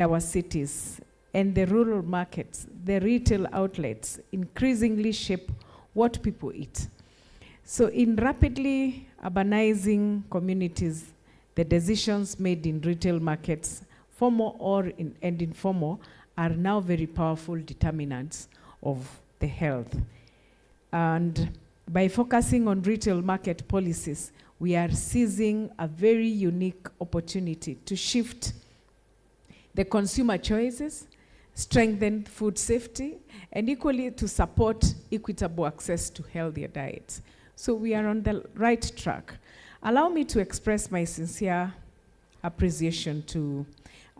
our cities and the rural markets, the retail outlets increasingly shape what people eat. So in rapidly urbanizing communities, the decisions made in retail markets, formal and informal, are now very powerful determinants of the health. And by focusing on retail market policies, we are seizing a very unique opportunity to shift the consumer choices, strengthen food safety, and equally to support equitable access to healthier diets. So we are on the right track. Allow me to express my sincere appreciation to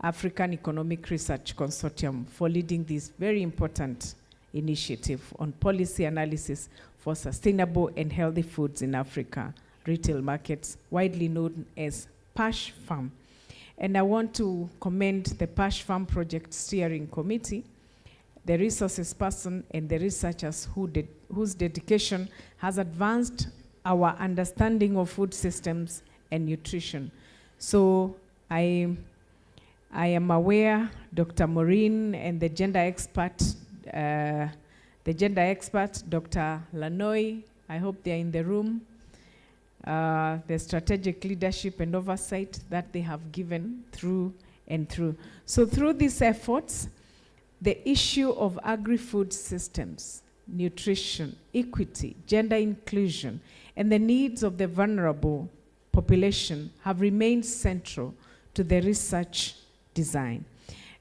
African Economic Research Consortium for leading this very important initiative on policy analysis for sustainable and healthy foods in Africa retail markets, widely known as PASHFARM. And I want to commend the PASHFARM Project Steering Committee, the resources person, and the researchers whose dedication has advanced our understanding of food systems and nutrition. So I am aware Dr. Maureen and the gender expert, Dr. Lanoy, I hope they're in the room, the strategic leadership and oversight that they have given through and through. So through these efforts, the issue of agri-food systems, nutrition, equity, gender inclusion, and the needs of the vulnerable population have remained central to the research design.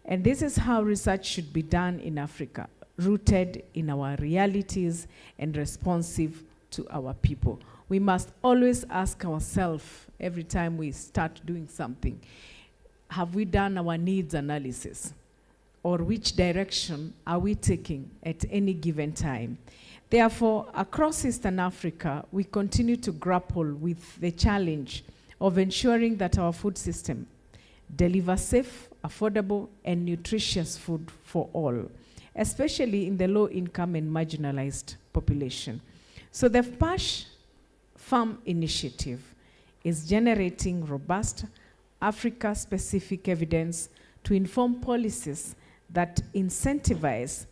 And this is how research should be done in Africa, rooted in our realities and responsive to our people. We must always ask ourselves every time we start doing something, have we done our needs analysis? Or which direction are we taking at any given time? Therefore, across Eastern Africa, we continue to grapple with the challenge of ensuring that our food system delivers safe, affordable, and nutritious food for all, especially in the low-income and marginalized population. So the PASHFARM initiative is generating robust Africa-specific evidence to inform policies that incentivize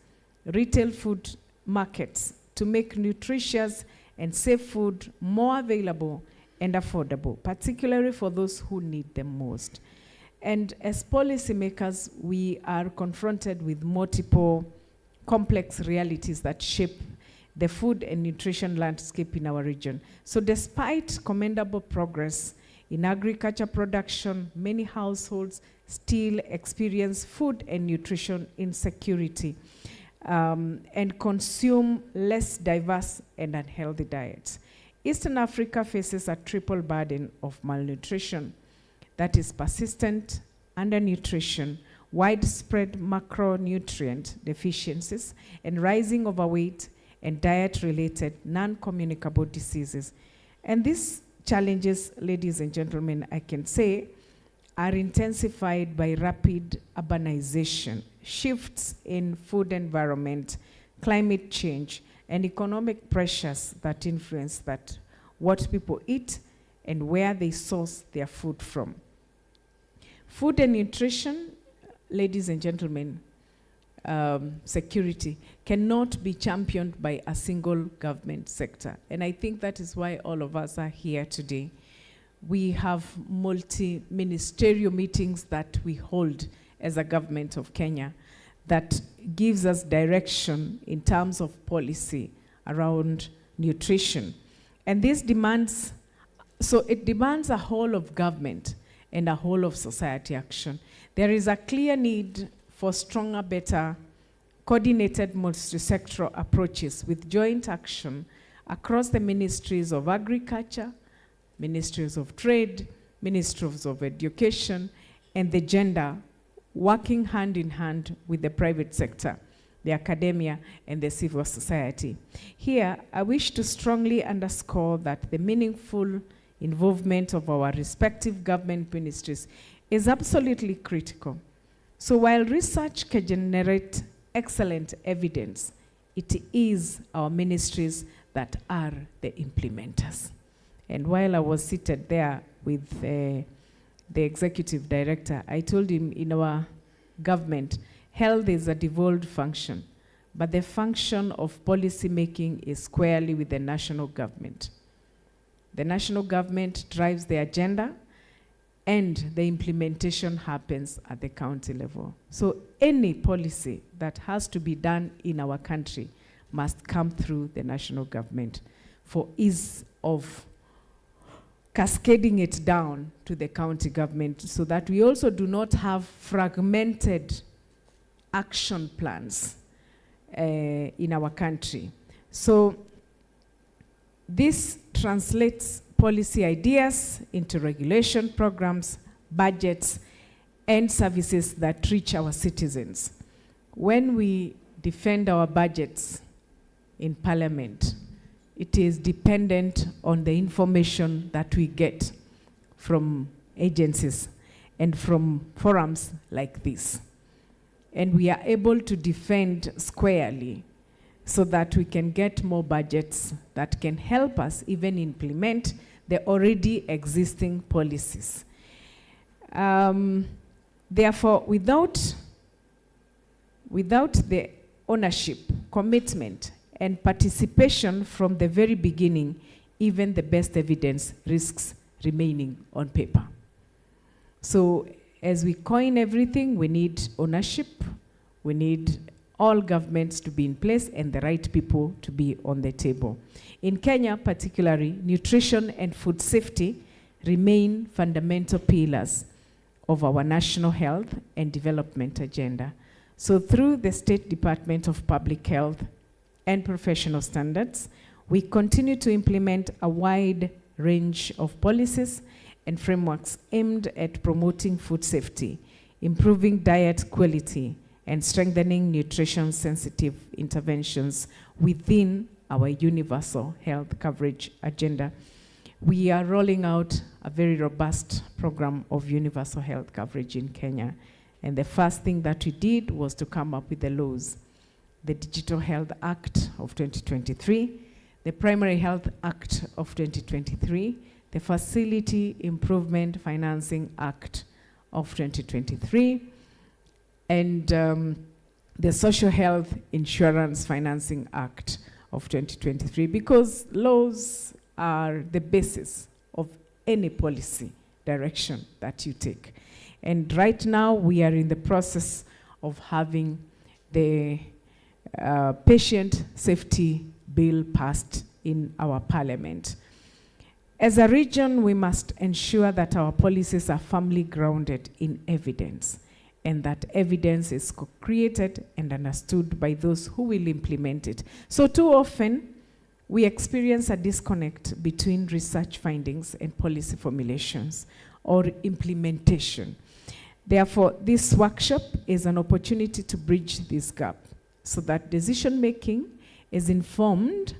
retail food markets to make nutritious and safe food more available and affordable, particularly for those who need them most. And as policymakers, we are confronted with multiple complex realities that shape the food and nutrition landscape in our region. So despite commendable progress in agriculture production, many households still experience food and nutrition insecurity and consume less diverse and unhealthy diets. Eastern Africa faces a triple burden of malnutrition, that is persistent undernutrition, widespread macronutrient deficiencies, and rising overweight and diet-related non-communicable diseases. And these challenges, ladies and gentlemen, I can say, are intensified by rapid urbanization, shifts in food environment, climate change, and economic pressures that influence what people eat and where they source their food from. Food and nutrition, ladies and gentlemen, security cannot be championed by a single government sector. And I think that is why all of us are here today. We have multi-ministerial meetings that we hold as a government of Kenya that gives us direction in terms of policy around nutrition. And this demands, so it demands a whole of government and a whole of society action. There is a clear need for stronger, better, coordinated multi-sectoral approaches with joint action across the ministries of agriculture, ministries of trade, ministries of education, and the gender, working hand in hand with the private sector, the academia, and the civil society. Here, I wish to strongly underscore that the meaningful involvement of our respective government ministries is absolutely critical. So while research can generate excellent evidence, it is our ministries that are the implementers. And while I was seated there with the executive director, I told him in our government, health is a devolved function, but the function of policy making is squarely with the national government. The national government drives the agenda, and the implementation happens at the county level. So any policy that has to be done in our country must come through the national government for ease of cascading it down to the county government, so that we also do not have fragmented action plans in our country. So this translates policy ideas into regulation programs, budgets, and services that reach our citizens. When we defend our budgets in Parliament, it is dependent on the information that we get from agencies and from forums like this. And we are able to defend squarely so that we can get more budgets that can help us even implement the already existing policies. Therefore, without the ownership, commitment, and participation from the very beginning, even the best evidence risks remaining on paper. So as we coin everything, we need ownership, we need all governments to be in place and the right people to be on the table. In Kenya particularly, nutrition and food safety remain fundamental pillars of our national health and development agenda. So through the State Department of Public Health and Professional Standards, we continue to implement a wide range of policies and frameworks aimed at promoting food safety, improving diet quality, and strengthening nutrition-sensitive interventions within our universal health coverage agenda. We are rolling out a very robust program of universal health coverage in Kenya. And the first thing that we did was to come up with the laws. The Digital Health Act of 2023, the Primary Health Act of 2023, the Facility Improvement Financing Act of 2023, and the Social Health Insurance Financing Act of 2023, because laws are the basis of any policy direction that you take. And right now, we are in the process of having the patient safety bill passed in our parliament. As a region, we must ensure that our policies are firmly grounded in evidence, and that evidence is created and understood by those who will implement it. So too often, we experience a disconnect between research findings and policy formulations or implementation. Therefore, this workshop is an opportunity to bridge this gap so that decision-making is informed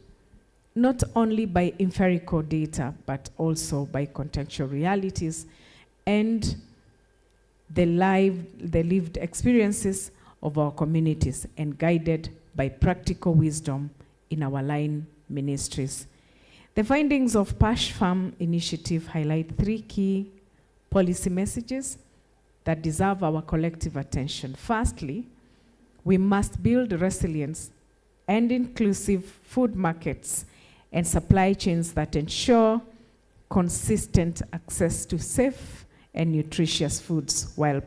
not only by empirical data, but also by contextual realities and the lived experiences of our communities, and guided by practical wisdom in our line ministries. The findings of PASHFARM initiative highlight 3 key policy messages that deserve our collective attention. Firstly, we must build resilience and inclusive food markets and supply chains that ensure consistent access to safe and nutritious foods while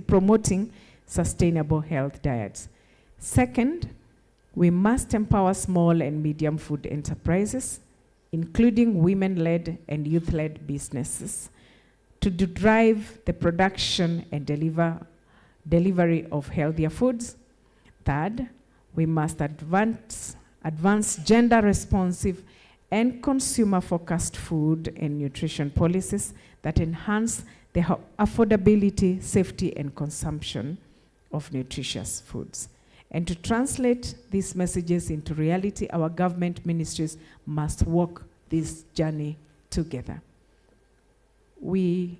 promoting sustainable health diets. Second, we must empower small and medium food enterprises, including women-led and youth-led businesses, to drive the production and delivery of healthier foods. Third, we must advance gender-responsive and consumer-focused food and nutrition policies that enhance the affordability, safety, and consumption of nutritious foods. And to translate these messages into reality, our government ministries must walk this journey together. We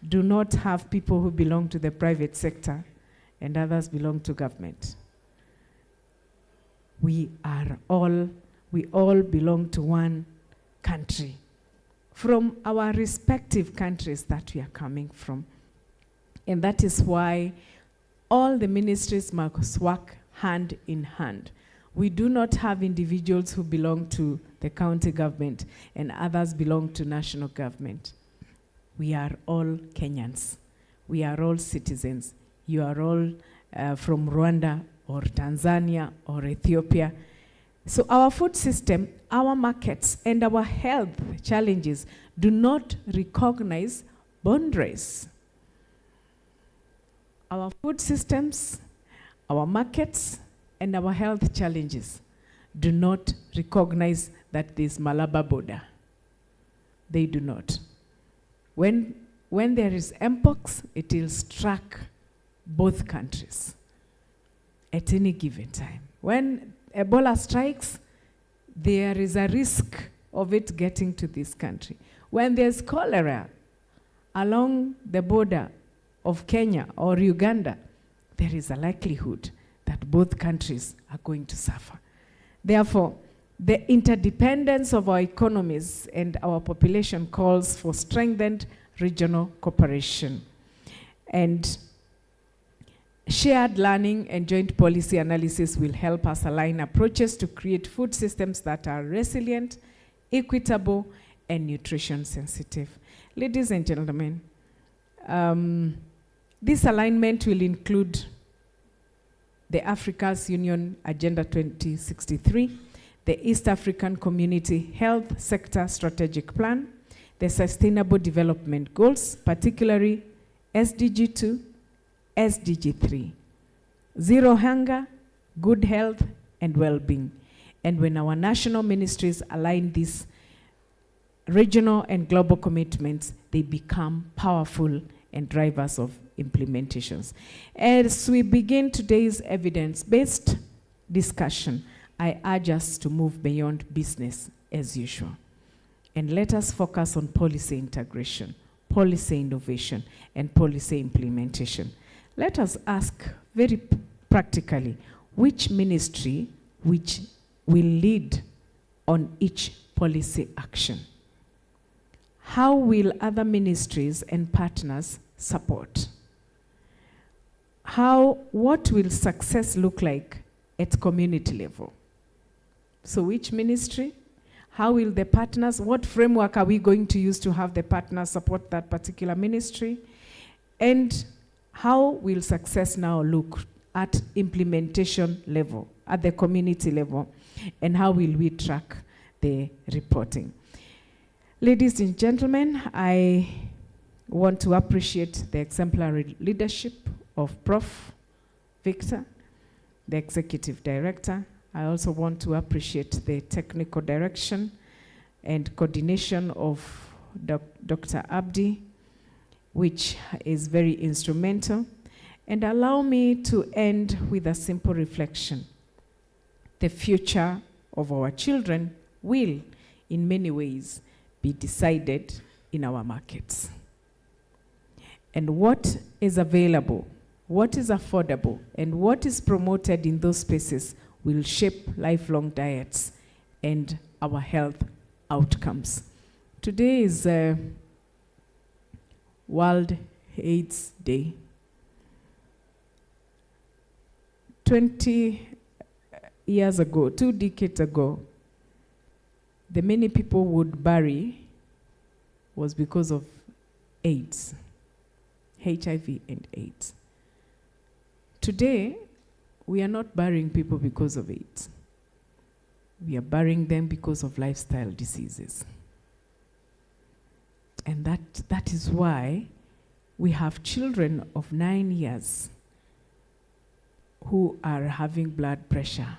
do not have people who belong to the private sector and others belong to government. We all belong to one country from our respective countries that we are coming from. And that is why all the ministries must work hand in hand. We do not have individuals who belong to the county government and others belong to national government. We are all Kenyans. We are all citizens. You are all from Rwanda or Tanzania or Ethiopia. So our food system, our markets, and our health challenges do not recognize boundaries. Our food systems, our markets, and our health challenges do not recognize that there's Malaba border. They do not. When there is mpox, it will strike both countries at any given time. When Ebola strikes, there is a risk of it getting to this country. When there's cholera along the border of Kenya or Uganda, there is a likelihood that both countries are going to suffer. Therefore, the interdependence of our economies and our population calls for strengthened regional cooperation. And shared learning and joint policy analysis will help us align approaches to create food systems that are resilient, equitable, and nutrition sensitive. Ladies and gentlemen, this alignment will include the Africa's Union Agenda 2063, the East African Community Health Sector Strategic Plan, the Sustainable Development Goals, particularly SDG 2, SDG 3, zero hunger, good health, and well-being. And when our national ministries align these regional and global commitments, they become powerful and drivers of implementations. As we begin today's evidence-based discussion, I urge us to move beyond business as usual. And let us focus on policy integration, policy innovation, and policy implementation. Let us ask very practically, which ministry which will lead on each policy action? How will other ministries and partners support? What will success look like at community level? So which ministry? How will the partners, what framework are we going to use to have the partners support that particular ministry? And how will success now look at implementation level, at the community level? And how will we track the reporting? Ladies and gentlemen, I want to appreciate the exemplary leadership of Prof. Victor, the Executive Director. I also want to appreciate the technical direction and coordination of Dr. Abdi, which is very instrumental. And allow me to end with a simple reflection. The future of our children will, in many ways, be decided in our markets. And what is available, what is affordable, and what is promoted in those spaces will shape lifelong diets and our health outcomes. Today is World AIDS Day. 20 years ago, 2 decades ago, the many people would bury was because of AIDS, HIV and AIDS. Today, we are not burying people because of AIDS. We are burying them because of lifestyle diseases. And that is why we have children of 9 years who are having blood pressure,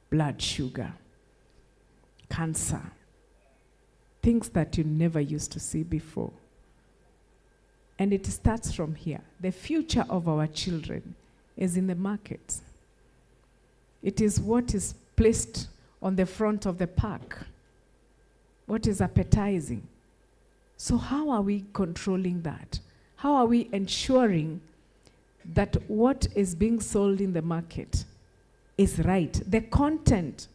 blood sugar, cancer, things that you never used to see before. And it starts from here. The future of our children is in the market. It is what is placed on the front of the park, what is appetizing. So how are we controlling that? How are we ensuring that what is being sold in the market is right? The content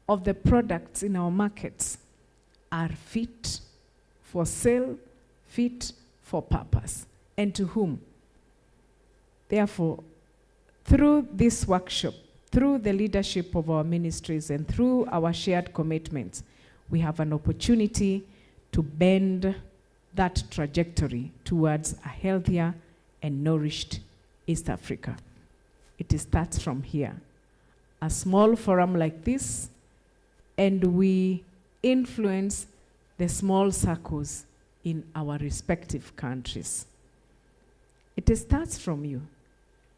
of the products in our markets are fit for sale, fit for purpose. And to whom? Therefore, through this workshop, through the leadership of our ministries and through our shared commitments, we have an opportunity to bend that trajectory towards a healthier and nourished East Africa. It starts from here. A small forum like this, and we influence the small circles in our respective countries. It starts from you.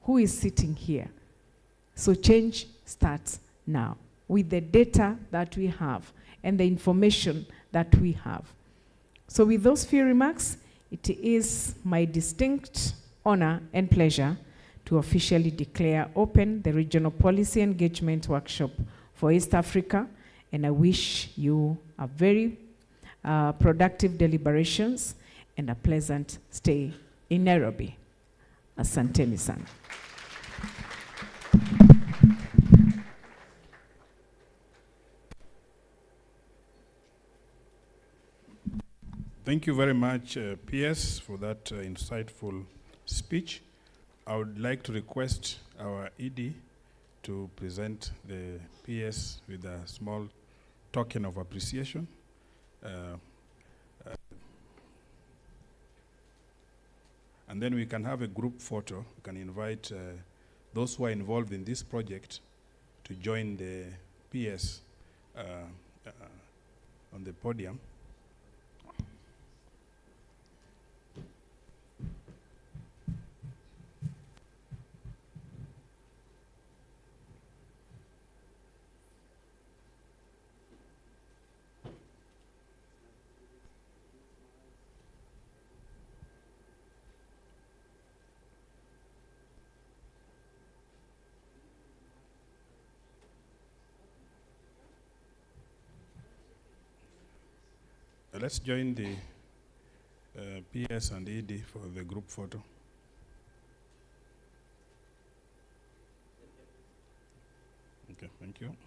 Who is sitting here? So change starts now with the data that we have and the information that we have. So with those few remarks, it is my distinct honor and pleasure to officially declare open the Regional Policy Engagement Workshop for East Africa, and I wish you a very productive deliberations and a pleasant stay in Nairobi. Asanteni sana. Thank you very much, PS, for that insightful speech. I would like to request our ED to present the PS with a small token of appreciation. And then we can have a group photo. We can invite those who are involved in this project to join the PS on the podium. Let's join the PS and ED for the group photo. Okay, thank you. Okay.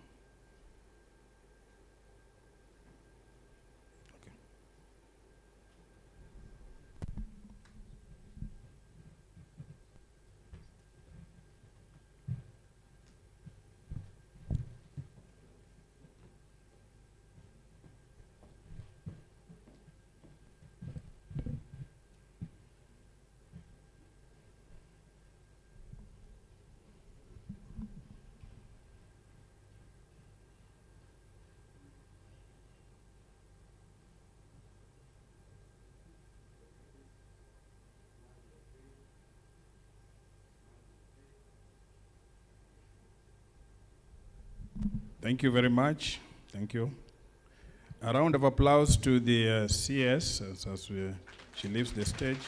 Thank you very much. Thank you. A round of applause to the CS as she leaves the stage.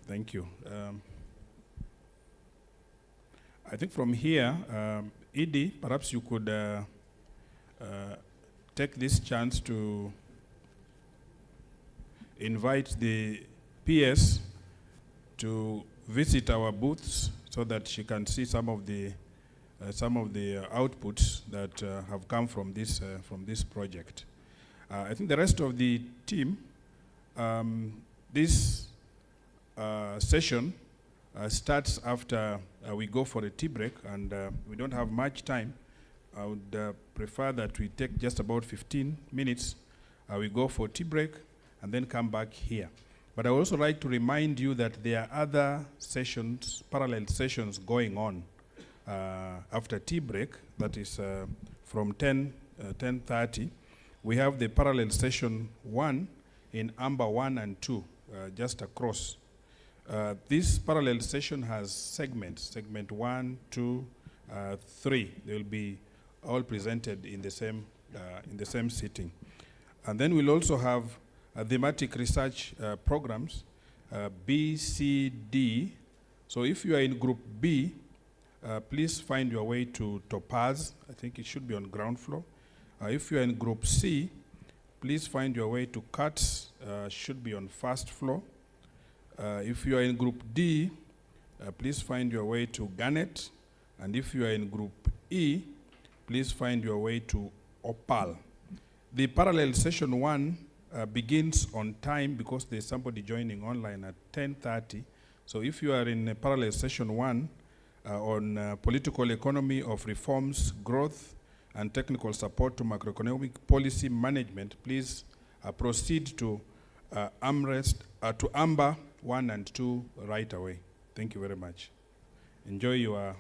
Thank you. I think from here, ED, perhaps you could take this chance to invite the PS to visit our booths so that she can see some of the outputs that have come from this project. I think the rest of the team, this session starts after we go for a tea break, and we don't have much time. I would prefer that we take just about 15 minutes. We go for tea break and then come back here. But I would also like to remind you that there are other sessions, parallel sessions going on after tea break. That is from 10:30. We have the parallel session 1 in Amber 1 and 2, just across. This parallel session has segments, segment 1, 2, 3. They will be all presented in the same sitting. And then we'll also have thematic research programs, B, C, D. So if you are in group B, please find your way to Topaz. I think it should be on ground floor. If you are in group C, please find your way to Cuts, should be on first floor. If you are in Group D, please find your way to Garnet. And if you are in Group E, please find your way to Opal. The parallel session 1 begins on time because there's somebody joining online at 10:30. So if you are in parallel session 1 on political economy of reforms, growth, and technical support to macroeconomic policy management, please proceed to Amber 1 and 2 right away. Thank you very much. Enjoy your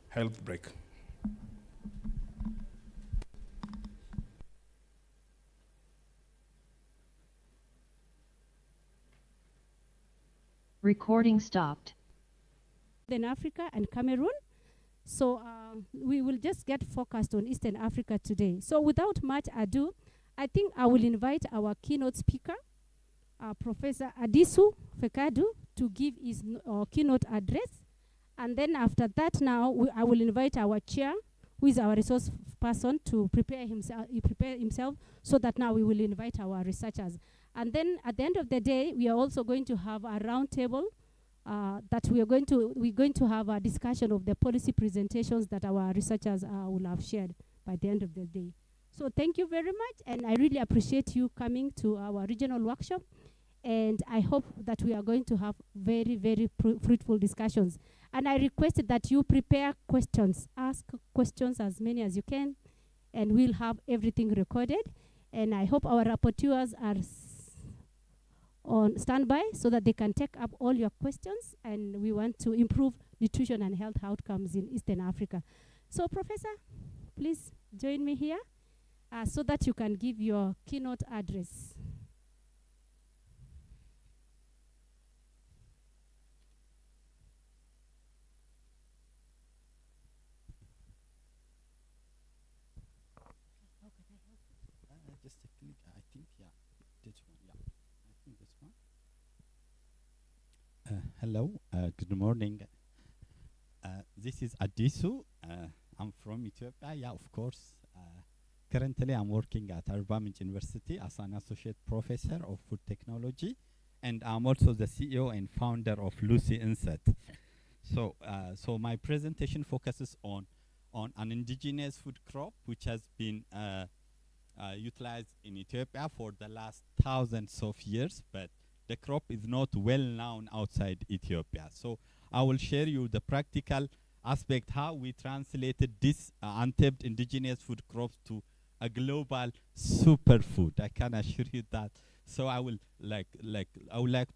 health break. Recording stopped. Eastern Africa and Cameroon. So we will just get focused on Eastern Africa today. So without much ado, I think I will invite our keynote speaker, Professor Adisu Fekadu, to give his keynote address. And then after that now, I will invite our chair, who is our resource person, to prepare himself so that now we will invite our researchers. And then at the end of the day, we are also going to have a round table that we're going to have a discussion of the policy presentations that our researchers will have shared by the end of the day. So thank you very much, and I really appreciate you coming to our regional workshop, and I hope that we are going to have very, very fruitful discussions. And I request that you prepare questions, ask questions as many as you can, and we'll have everything recorded. And I hope our rapporteurs are on standby so that they can take up all your questions, and we want to improve nutrition and health outcomes in Eastern Africa. So Professor, please join me here so that you can give your keynote address. Just a click, I think, yeah, this one, yeah, I think this one. Hello, good morning. This is Adisu. I'm from Ethiopia, yeah, of course. Currently, I'm working at Arba Minch University as an associate professor of food technology, and I'm also the CEO and founder of Lucy Inset. So, so my presentation focuses on an indigenous food crop which has been utilized in Ethiopia for the last thousands of years, but the crop is not well known outside Ethiopia. So I will share you the practical aspect, how we translated this untapped indigenous food crops to a global superfood. I can assure you that. So I would like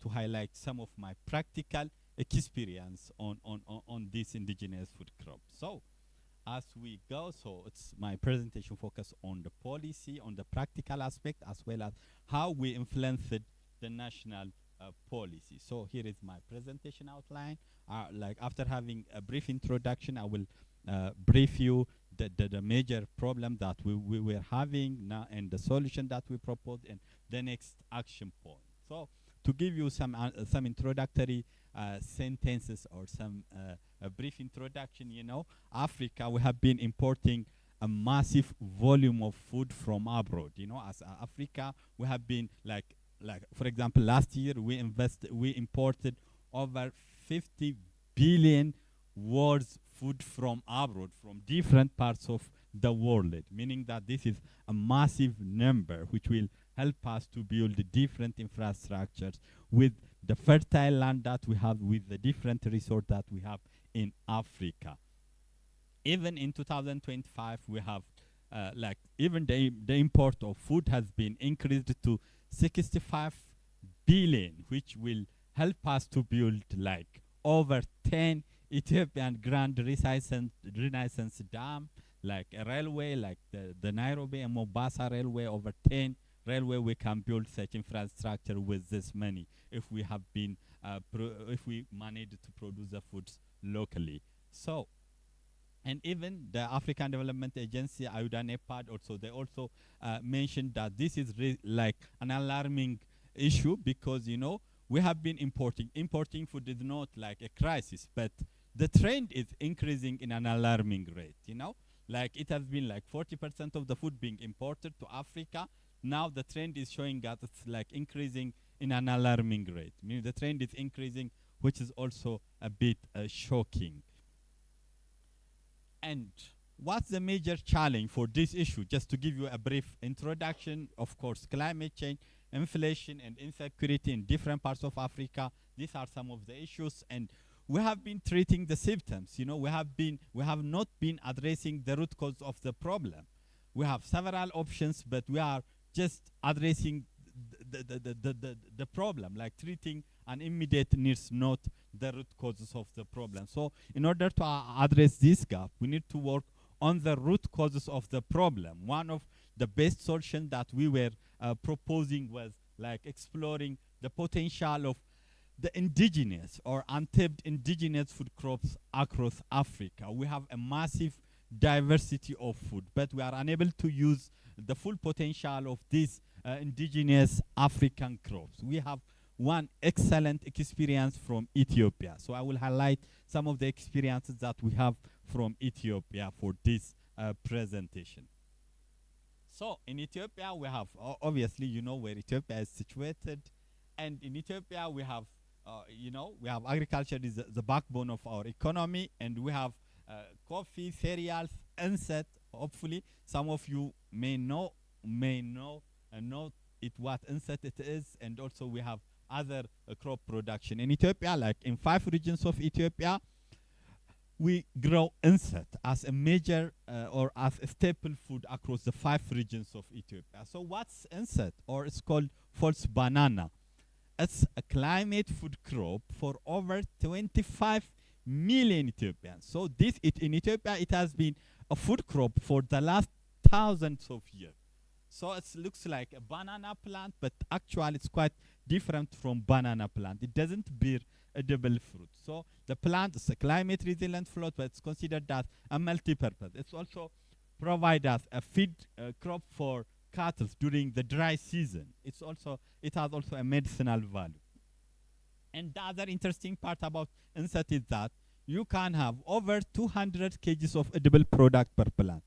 to highlight some of my practical experience on this indigenous food crop. So as we go, so it's my presentation focus on the policy, on the practical aspect, as well as how we influenced the national policy. So here is my presentation outline. Like after having a brief introduction, I will brief you the major problem that we were having now and the solution that we proposed and the next action point. So to give you some introductory sentences or some a brief introduction, you know, Africa, we have been importing a massive volume of food from abroad. You know, as Africa, we have been like for example, last year we imported over 50 billion worth food from abroad, from different parts of the world, meaning that this is a massive number which will help us to build different infrastructures with the fertile land that we have, with the different resources that we have in Africa. Even in 2025, we have even the import of food has been increased to 65 billion, which will help us to build like over 10 Ethiopian Grand Renaissance Dam, like a railway, like the Nairobi and Mombasa railway, over 10 railway. We can build such infrastructure with this money if we have been if we managed to produce the foods locally. So, and even the African Development Agency, AUDA NEPAD, also they also mentioned that this is like an alarming issue, because you know we have been importing food is not like a crisis, but the trend is increasing in an alarming rate. You know, like it has been like 40% of the food being imported to Africa. Now the trend is showing that it's like increasing in an alarming rate. Meaning the trend is increasing, which is also a bit shocking. And what's the major challenge for this issue? Just to give you a brief introduction, of course, climate change, inflation, and insecurity in different parts of Africa. These are some of the issues, and we have been treating the symptoms. You know, we have not been addressing the root cause of the problem. We have several options, but we are just addressing the problem, like treating an immediate needs, not the root causes of the problem. So in order to address this gap, we need to work on the root causes of the problem. One of the best solutions that we were proposing was like exploring the potential of the indigenous or untapped indigenous food crops across Africa. We have a massive diversity of food, but we are unable to use the full potential of these indigenous African crops. We have one excellent experience from Ethiopia. So I will highlight some of the experiences that we have from Ethiopia for this presentation. So in Ethiopia, we have, obviously, you know where Ethiopia is situated. And in Ethiopia, we have, we have agriculture is the backbone of our economy. And we have coffee, cereals, insect. Hopefully, some of you may know what insect it is. And also we have other crop production. In Ethiopia, like in 5 regions of Ethiopia, we grow insect as a major or as a staple food across the 5 regions of Ethiopia. So what's insect? Or it's called false banana. It's a climate food crop for over 25 million Ethiopians. So in Ethiopia, it has been a food crop for the last thousands of years. So it looks like a banana plant, but actually it's quite different from banana plant. It doesn't bear edible fruit. So the plant is a climate resilient fruit, but it's considered as a multi-purpose. It's also provide us a feed crop for cattle during the dry season. It has also a medicinal value. And the other interesting part about insect is that you can have over 200 kgs of edible product per plant.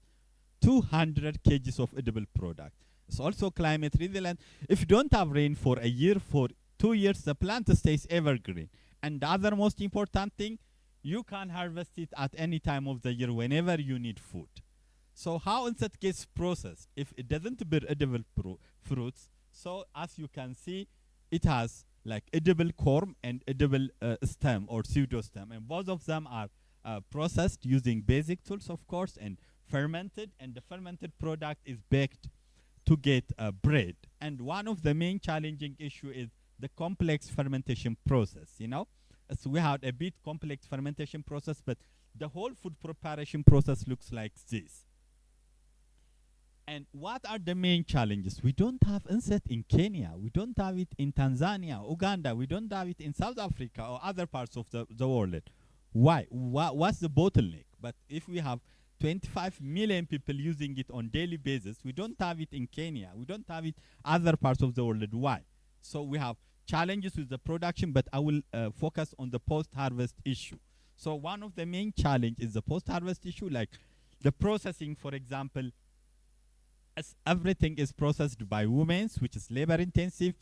200 kgs of edible product. It's also climate resilient. If you don't have rain for a year, for 2 years, the plant stays evergreen. And the other most important thing, you can harvest it at any time of the year whenever you need food. So how insect gets processed? If it doesn't bear edible fruits, so as you can see, it has like edible corm and edible stem or pseudostem. And both of them are processed using basic tools, of course, and fermented. And the fermented product is baked to get bread. And one of the main challenging issue is the complex fermentation process, So we have a bit complex fermentation process, but the whole food preparation process looks like this. And what are the main challenges? We don't have insect in Kenya. We don't have it in Tanzania, Uganda. We don't have it in South Africa or other parts of the world. Why? What's the bottleneck? But if we have 25 million people using it on daily basis, we don't have it in Kenya. We don't have it other parts of the world. Why? So we have challenges with the production, but I will focus on the post-harvest issue. So one of the main challenge is the post-harvest issue, like the processing, for example, as everything is processed by women, which is labor-intensive,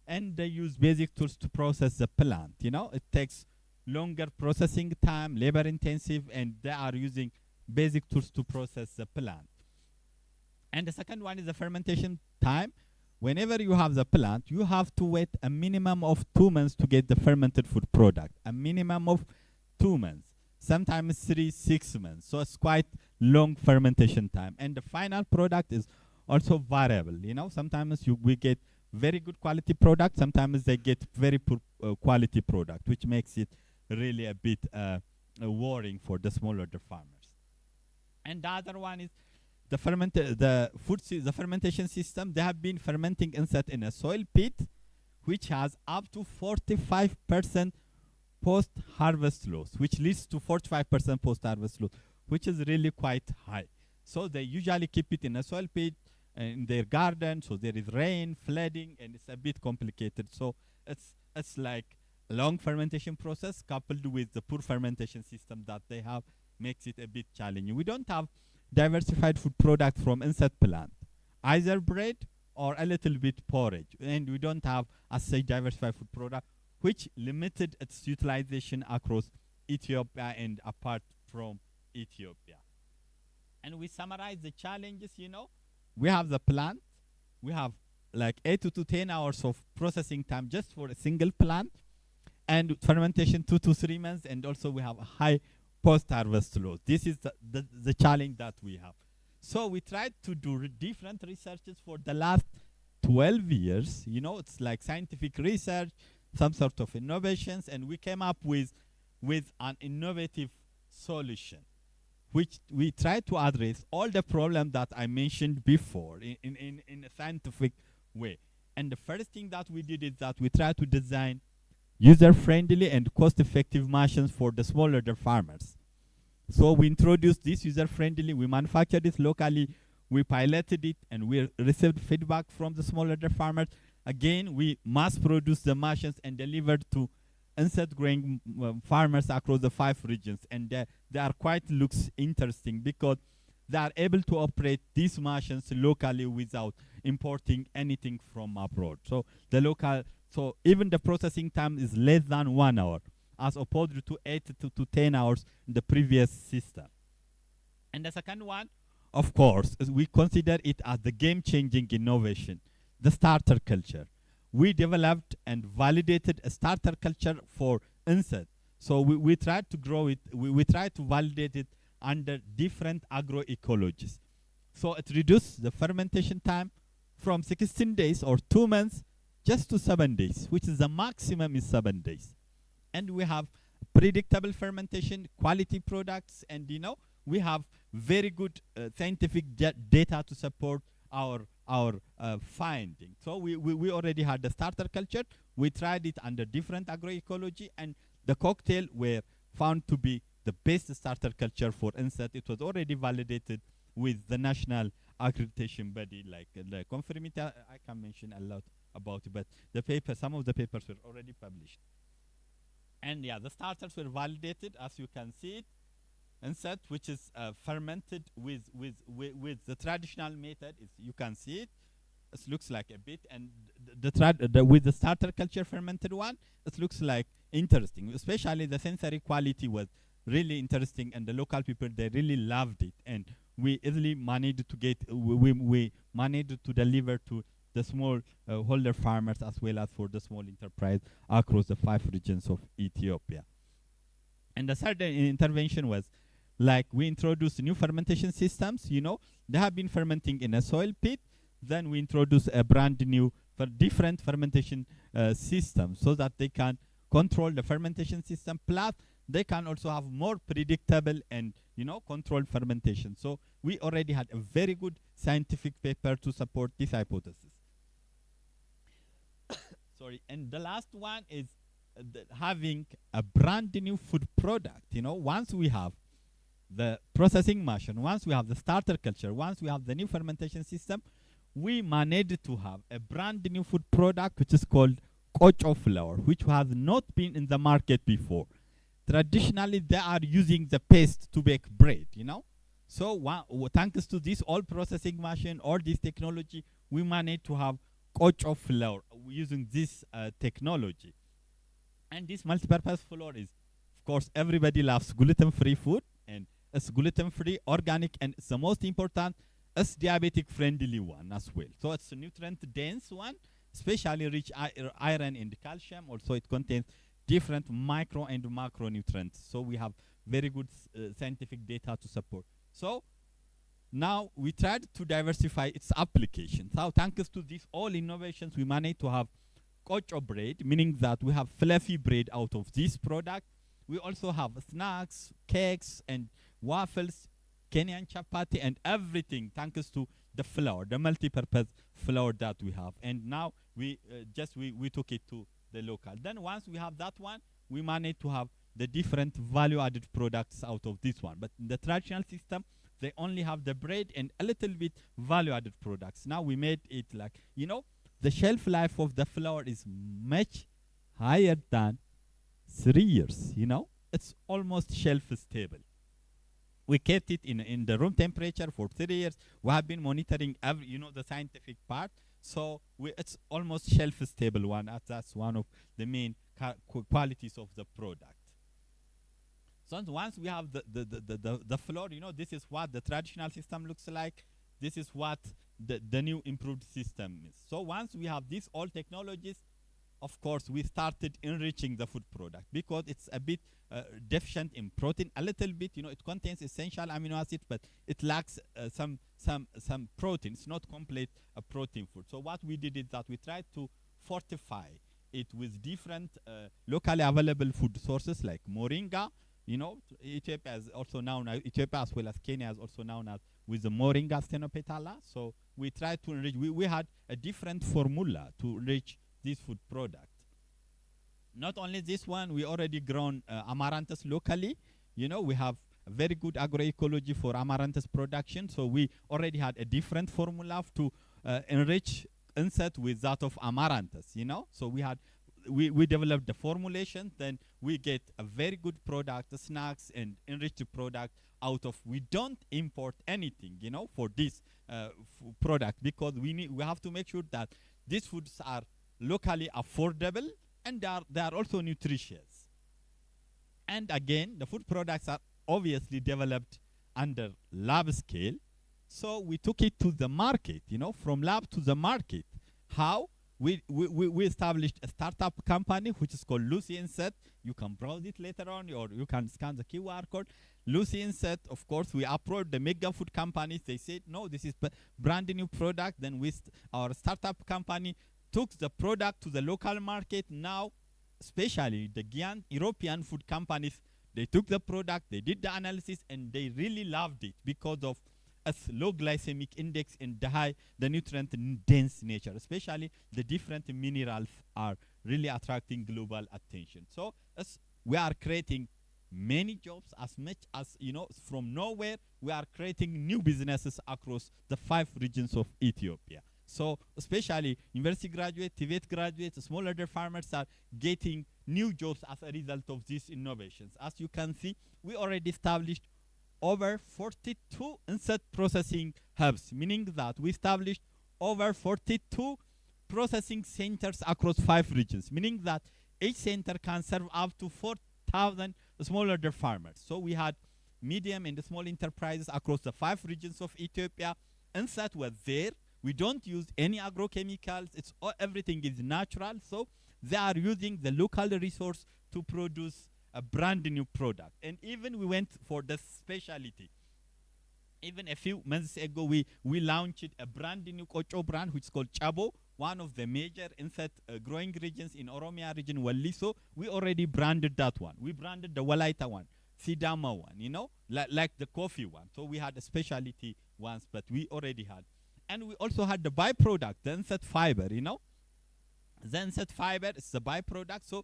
and they use basic tools to process the plant. It takes longer processing time, labor-intensive, and they are using basic tools to process the plant. And the second one is the fermentation time. Whenever you have the plant, you have to wait a minimum of 2 months to get the fermented food product. A minimum of 2 months. Sometimes 3-6 months. So it's quite long fermentation time. And the final product is also variable. Sometimes we get very good quality product. Sometimes they get very poor quality product, which makes it really a bit worrying for the smallholder farmers. And the other one is the fermentation system. They have been fermenting insect in a soil pit, which has up to 45% post-harvest loss, which leads to 45% post-harvest loss, which is really quite high. So they usually keep it in a soil pit in their garden, so there is rain, flooding, and it's a bit complicated. So it's like a long fermentation process coupled with the poor fermentation system that they have makes it a bit challenging. We don't have diversified food product from insect plant, either bread or a little bit porridge. And we don't have, as say, diversified food product, which limited its utilization across Ethiopia and apart from Ethiopia. And we summarize the challenges, we have the plant, we have like 8 to 10 hours of processing time just for a single plant, and fermentation 2 to 3 months, and also we have a high post-harvest loss. This is the challenge that we have. So we tried to do different researches for the last 12 years. It's like scientific research, some sort of innovations, and we came up with an innovative solution, which we tried to address all the problems that I mentioned before in a scientific way. And the first thing that we did is that we tried to design user-friendly and cost-effective machines for the smallholder farmers. So we introduced this user-friendly, we manufactured it locally, we piloted it, and we received feedback from the smallholder farmers. Again, we mass-produced the machines and delivered to insect-growing farmers across the 5 regions. And they are quite looks interesting because they are able to operate these machines locally without importing anything from abroad. So even the processing time is less than 1 hour, as opposed to 8 to 10 hours in the previous system. And the second one, of course, is we consider it as the game-changing innovation, the starter culture. We developed and validated a starter culture for insect. So we tried to grow it, we tried to validate it under different agroecologies. So it reduced the fermentation time from 16 days or 2 months just to 7 days, which is the maximum is 7 days. And we have predictable fermentation, quality products, and we have very good scientific data to support our finding. So we already had the starter culture. We tried it under different agroecology, and the cocktail were found to be the best starter culture for insect. It was already validated with the national accreditation body, like the conformity. I can mention a lot about it, but some of the papers were already published. And yeah, the starters were validated, as you can see it. Insect, which is fermented with the traditional method, you can see it. It looks like a bit, and with the starter culture fermented one, it looks like interesting. Especially the sensory quality was really interesting, and the local people, they really loved it. And we easily managed to get, we managed to deliver to the small holder farmers as well as for the small enterprise across the 5 regions of Ethiopia. And the third intervention was, like, we introduced new fermentation systems. They have been fermenting in a soil pit. Then we introduced a brand new different fermentation system so that they can control the fermentation system. Plus, they can also have more predictable and controlled fermentation. So we already had a very good scientific paper to support this hypothesis. Sorry, and the last one is having a brand new food product. Once we have the processing machine, once we have the starter culture, once we have the new fermentation system, we managed to have a brand new food product which is called kocho flour, which has not been in the market before. Traditionally, they are using the paste to bake bread, So thanks to this all processing machine or this technology, we managed to have kocho flour using this technology. And this multi-purpose flour is, of course, everybody loves gluten-free food, and it's gluten-free, organic, and it's the most important, it's diabetic-friendly one as well. So it's a nutrient-dense one, especially rich iron and calcium. Also, it contains different micro and macronutrients. So we have very good scientific data to support. So now we tried to diversify its application. So thanks to these all innovations, we managed to have kocho bread, meaning that we have fluffy bread out of this product. We also have snacks, cakes, and waffles, Kenyan chapati, and everything thanks to the flour, the multi-purpose flour that we have. And now we took it to the local. Then once we have that one, we managed to have the different value-added products out of this one. But in the traditional system, they only have the bread and a little bit value-added products. Now we made it like, the shelf life of the flour is much higher than 3 years, It's almost shelf stable. We kept it in the room temperature for 3 years. We have been monitoring the scientific part. So it's almost shelf stable one. That's one of the main qualities of the product. So once we have the floor, this is what the traditional system looks like. This is what the new improved system is. So once we have these all technologies, of course, we started enriching the food product because it's a bit deficient in protein, a little bit. It contains essential amino acids, but it lacks some protein. It's not complete protein food. So what we did is that we tried to fortify it with different locally available food sources like moringa. Ethiopia is also known as Ethiopia as well as Kenya is also known as with the moringa stenopetala. So we tried to enrich. We had a different formula to enrich this food product. Not only this one, we already grown amaranthus locally. We have a very good agroecology for amaranthus production. So we already had a different formula to enrich insect with that of amaranthus. So we developed the formulation, then we get a very good product, the snacks and enriched product out of. We don't import anything, for this product because we have to make sure that these foods are locally affordable and they are also nutritious. And again, the food products are obviously developed under lab scale. So we took it to the market, from lab to the market. How? We established a startup company which is called Lucy Insect. You can browse it later on, or you can scan the QR code. Lucy Insect, of course, we approached the mega food companies. They said, no, this is brand new product. Then our startup company took the product to the local market. Now, especially the giant European food companies, they took the product, they did the analysis, and they really loved it because of its low glycemic index and the nutrient dense nature. Especially the different minerals are really attracting global attention. So we are creating many jobs, as much as from nowhere we are creating new businesses across the 5 regions of Ethiopia. So especially university graduates, TVET graduates, smallholder farmers are getting new jobs as a result of these innovations. As you can see, we already established over 42 insect processing hubs, meaning that we established over 42 processing centers across 5 regions, meaning that each center can serve up to 4,000 smallholder farmers. So we had medium and small enterprises across the 5 regions of Ethiopia. Insect was there. We don't use any agrochemicals. Everything is natural. So they are using the local resource to produce a brand new product. And even we went for the specialty. Even a few months ago, we launched a brand new Kocho brand, which is called Chabo, one of the major insect growing regions in Oromia region, Walliso. We already branded that one. We branded the Walaita one, Sidama one, like the coffee one. So we had a specialty ones, but we already had. And we also had the byproduct, the insect fiber, The insect fiber is the byproduct. So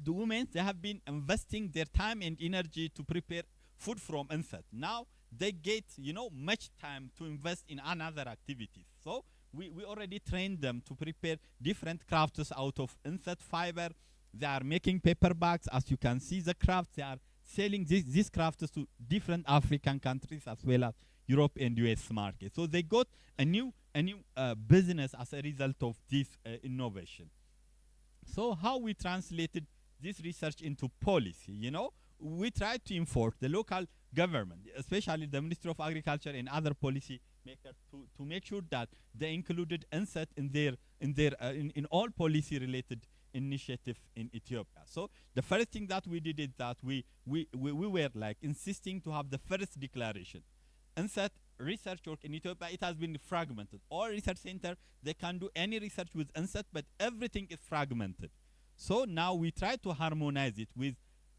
the women, they have been investing their time and energy to prepare food from insect. Now they get, much time to invest in another activities. So we already trained them to prepare different crafts out of insect fiber. They are making paper bags. As you can see, the crafts, they are selling these crafts to different African countries as well as Europe and US market. So they got a new business as a result of this innovation. So how we translated this research into policy, we tried to enforce the local government, especially the Ministry of Agriculture and other policy makers, to make sure that they included insect in all policy related initiative in Ethiopia. So the first thing that we did is that we were like insisting to have the first declaration. Insect research work in Ethiopia, it has been fragmented. All research center, they can do any research with insect, but everything is fragmented. So now we try to harmonize it with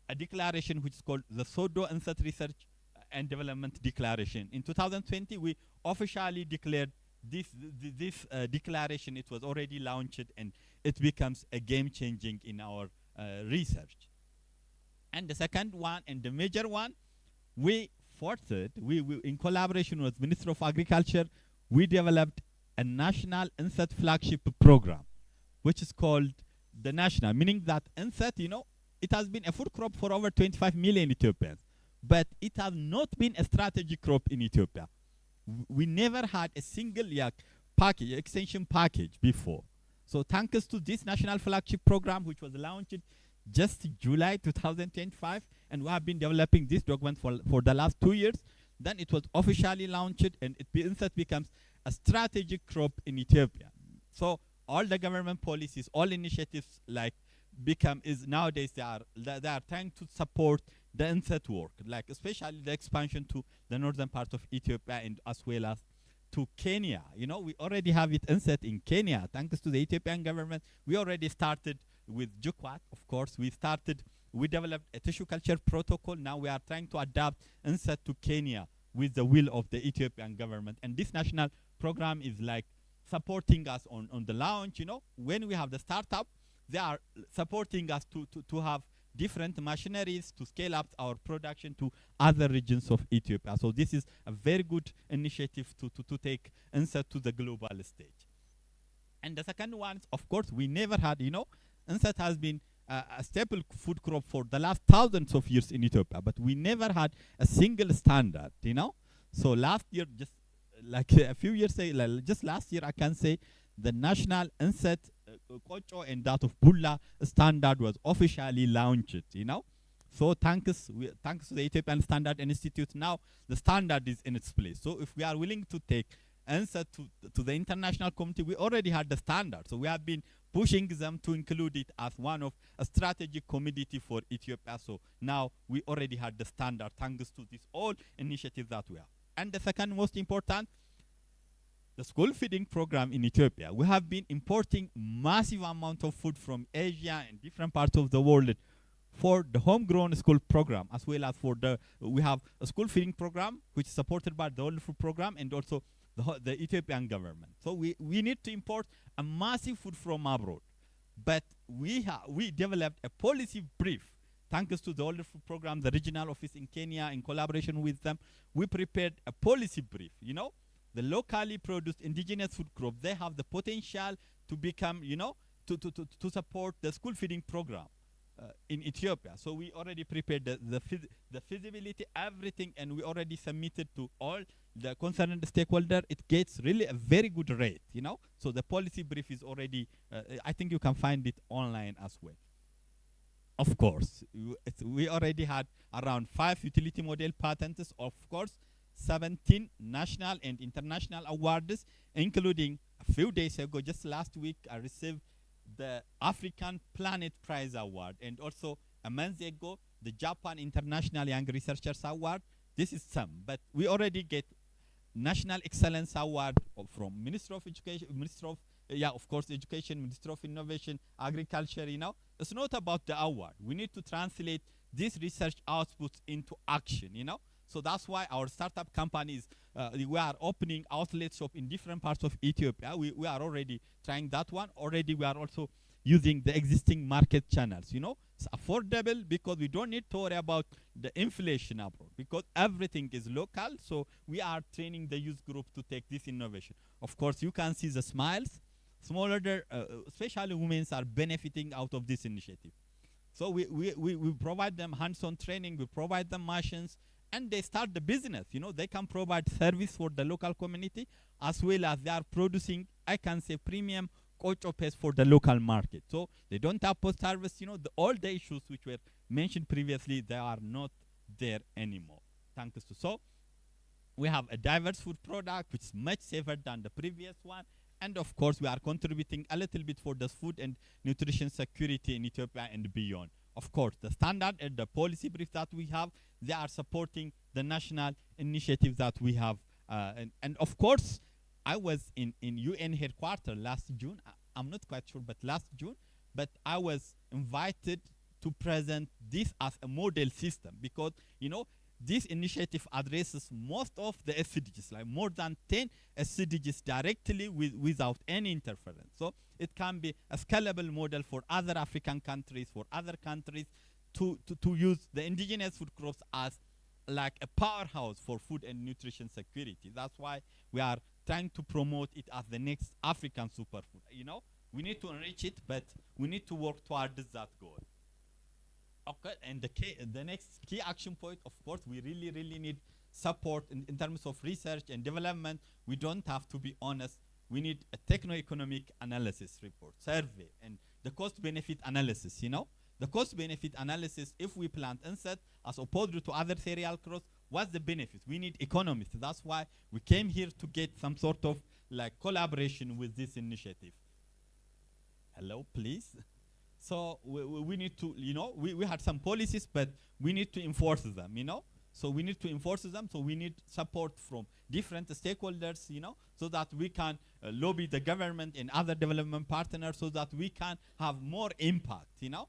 a declaration which is called the Sodo Insect Research and Development Declaration. In 2020, we officially declared this declaration. It was already launched, and it becomes a game-changing in our research. And the second one, and the major one, we in collaboration with Ministry of Agriculture, we developed a national insect flagship program, which is called the national, meaning that insect, it has been a food crop for over 25 million Ethiopians, but it has not been a strategic crop in Ethiopia. We never had a single package, extension package before. So thanks to this national flagship program, which was launched just July 2025, and we have been developing this document for the last 2 years, then it was officially launched, and insect becomes a strategic crop in Ethiopia. So all the government policies, all initiatives nowadays they are trying to support the insect work, like especially the expansion to the northern part of Ethiopia and as well as to Kenya. You know, we already have it insect in Kenya. Thanks to the Ethiopian government, we already started with Jukwat, of course. We developed a tissue culture protocol. Now we are trying to adapt insect to Kenya with the will of the Ethiopian government. And this national program is like supporting us on the launch. You know, when we have the startup, they are supporting us to have different machineries to scale up our production to other regions of Ethiopia. So this is a very good initiative to take insect to the global stage. And the second one, of course, we never had, you know, insect has been a staple food crop for the last thousands of years in Ethiopia, but we never had a single standard, you know. So last year, just like a few years ago, just last year, I can say the national insect Kocho and that of Bulla standard was officially launched, you know. So thanks to the Ethiopian Standard Institute, now the standard is in its place. So if we are willing to take answer to the international community, we already had the standard. So we have been pushing them to include it as one of a strategic commodity for Ethiopia. So now we already had the standard thanks to this all initiatives that we have. And the second most important, the school feeding program in Ethiopia. We have been importing massive amount of food from Asia and different parts of the world for the homegrown school program, as well as for we have a school feeding program which is supported by the World Food Program and also the Ethiopian government. So we need to import a massive food from abroad, but we developed a policy brief. Thanks to the World Food Program, the regional office in Kenya, in collaboration with them, we prepared a policy brief. You know, the locally produced indigenous food crop, they have the potential to become, you know, to support the school feeding program in Ethiopia. So we already prepared the feasibility, everything, and we already submitted to all the concerned stakeholder. It gets really a very good rate, you know. So the policy brief is already, I think you can find it online as well. Of course, we already had around 5 utility model patents, of course, 17 national and international awards, including a few days ago, just last week, I received the African Planet Prize Award, and also a month ago, the Japan International Young Researchers Award. This is some, but we already get National Excellence Award from Ministry of Education, of course, Education, Ministry of Innovation, Agriculture, you know. It's not about the award. We need to translate these research outputs into action, you know. So that's why our startup companies, we are opening outlet shop in different parts of Ethiopia. We are already trying that one. Already we are also using the existing market channels, you know. It's affordable because we don't need to worry about the inflation abroad because everything is local. So we are training the youth group to take this innovation. Of course, you can see the smiles. Smaller, especially women are benefiting out of this initiative. So we provide them hands-on training, we provide them machines, and they start the business. You know, they can provide service for the local community as well as they are producing, I can say, premium kocho paste for the local market. So they don't have post-harvest, you know, all the issues which were mentioned previously, they are not there anymore. Thanks to so we have a diverse food product which is much safer than the previous one. And of course, we are contributing a little bit for the food and nutrition security in Ethiopia and beyond. Of course, the standard and the policy brief that we have, they are supporting the national initiatives that we have. And of course, I was in UN headquarters last June. I'm not quite sure, but last June. But I was invited to present this as a model system because, you know, this initiative addresses most of the SDGs, like more than 10 SDGs directly without any interference. So it can be a scalable model for other African countries, for other countries to use the indigenous food crops as like a powerhouse for food and nutrition security. That's why we are trying to promote it as the next African superfood. You know, we need to enrich it, but we need to work towards that goal. Okay, and the next key action point, of course, we really need support in terms of research and development. We don't have to be honest. We need a techno-economic analysis report, survey, and the cost-benefit analysis, you know? The cost-benefit analysis, if we plant insect as opposed to other cereal crops, what's the benefit? We need economists. That's why we came here to get some sort of like collaboration with this initiative. Hello, please. So we need to, you know, we had some policies, but we need to enforce them, you know? So we need to enforce them, so we need support from different stakeholders, you know, so that we can lobby the government and other development partners so that we can have more impact, you know,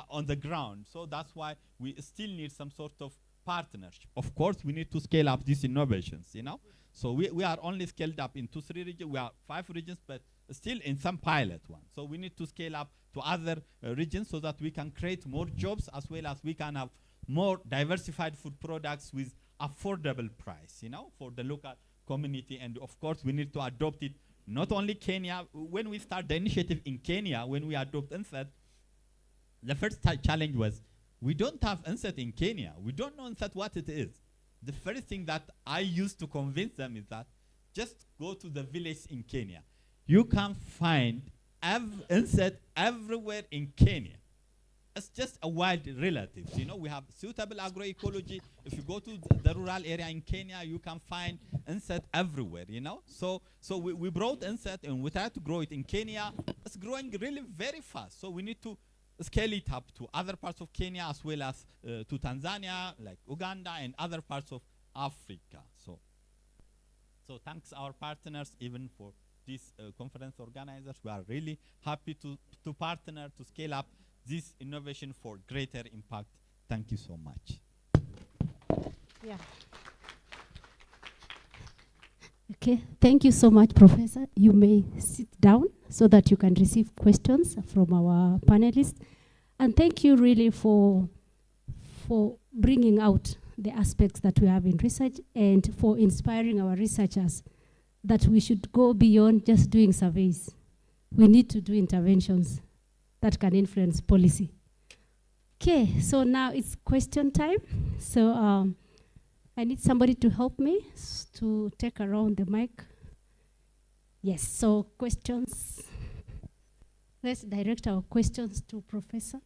on the ground. So that's why we still need some sort of partnership. Of course, we need to scale up these innovations, you know. So we are only scaled up in 2-3 regions. We are 5 regions, but still in some pilot ones. So we need to scale up to other regions so that we can create more jobs, as well as we can have more diversified food products with affordable price, you know, for the local community. And of course, we need to adopt it, not only Kenya. When we start the initiative in Kenya, when we adopt insect, the first challenge was, we don't have insect in Kenya. We don't know insect what it is. The first thing that I used to convince them is that just go to the village in Kenya. You can find insect everywhere in Kenya. It's just a wild relative. You know, we have suitable agroecology. If you go to the rural area in Kenya, you can find insect everywhere, you know. So we brought insect and we tried to grow it in Kenya. It's growing really very fast. So we need to scale it up to other parts of Kenya, as well as to Tanzania, like Uganda, and other parts of Africa. So thanks our partners, even for this conference organizers. We are really happy to partner to scale up this innovation for greater impact. Thank you so much. Yeah. Okay, thank you so much, Professor. You may sit down so that you can receive questions from our panelists. And thank you really for bringing out the aspects that we have in research, and for inspiring our researchers that we should go beyond just doing surveys. We need to do interventions that can influence policy. Okay, so now it's question time. So I need somebody to help me to take around the mic. Yes, so questions. Let's direct our questions to Professor.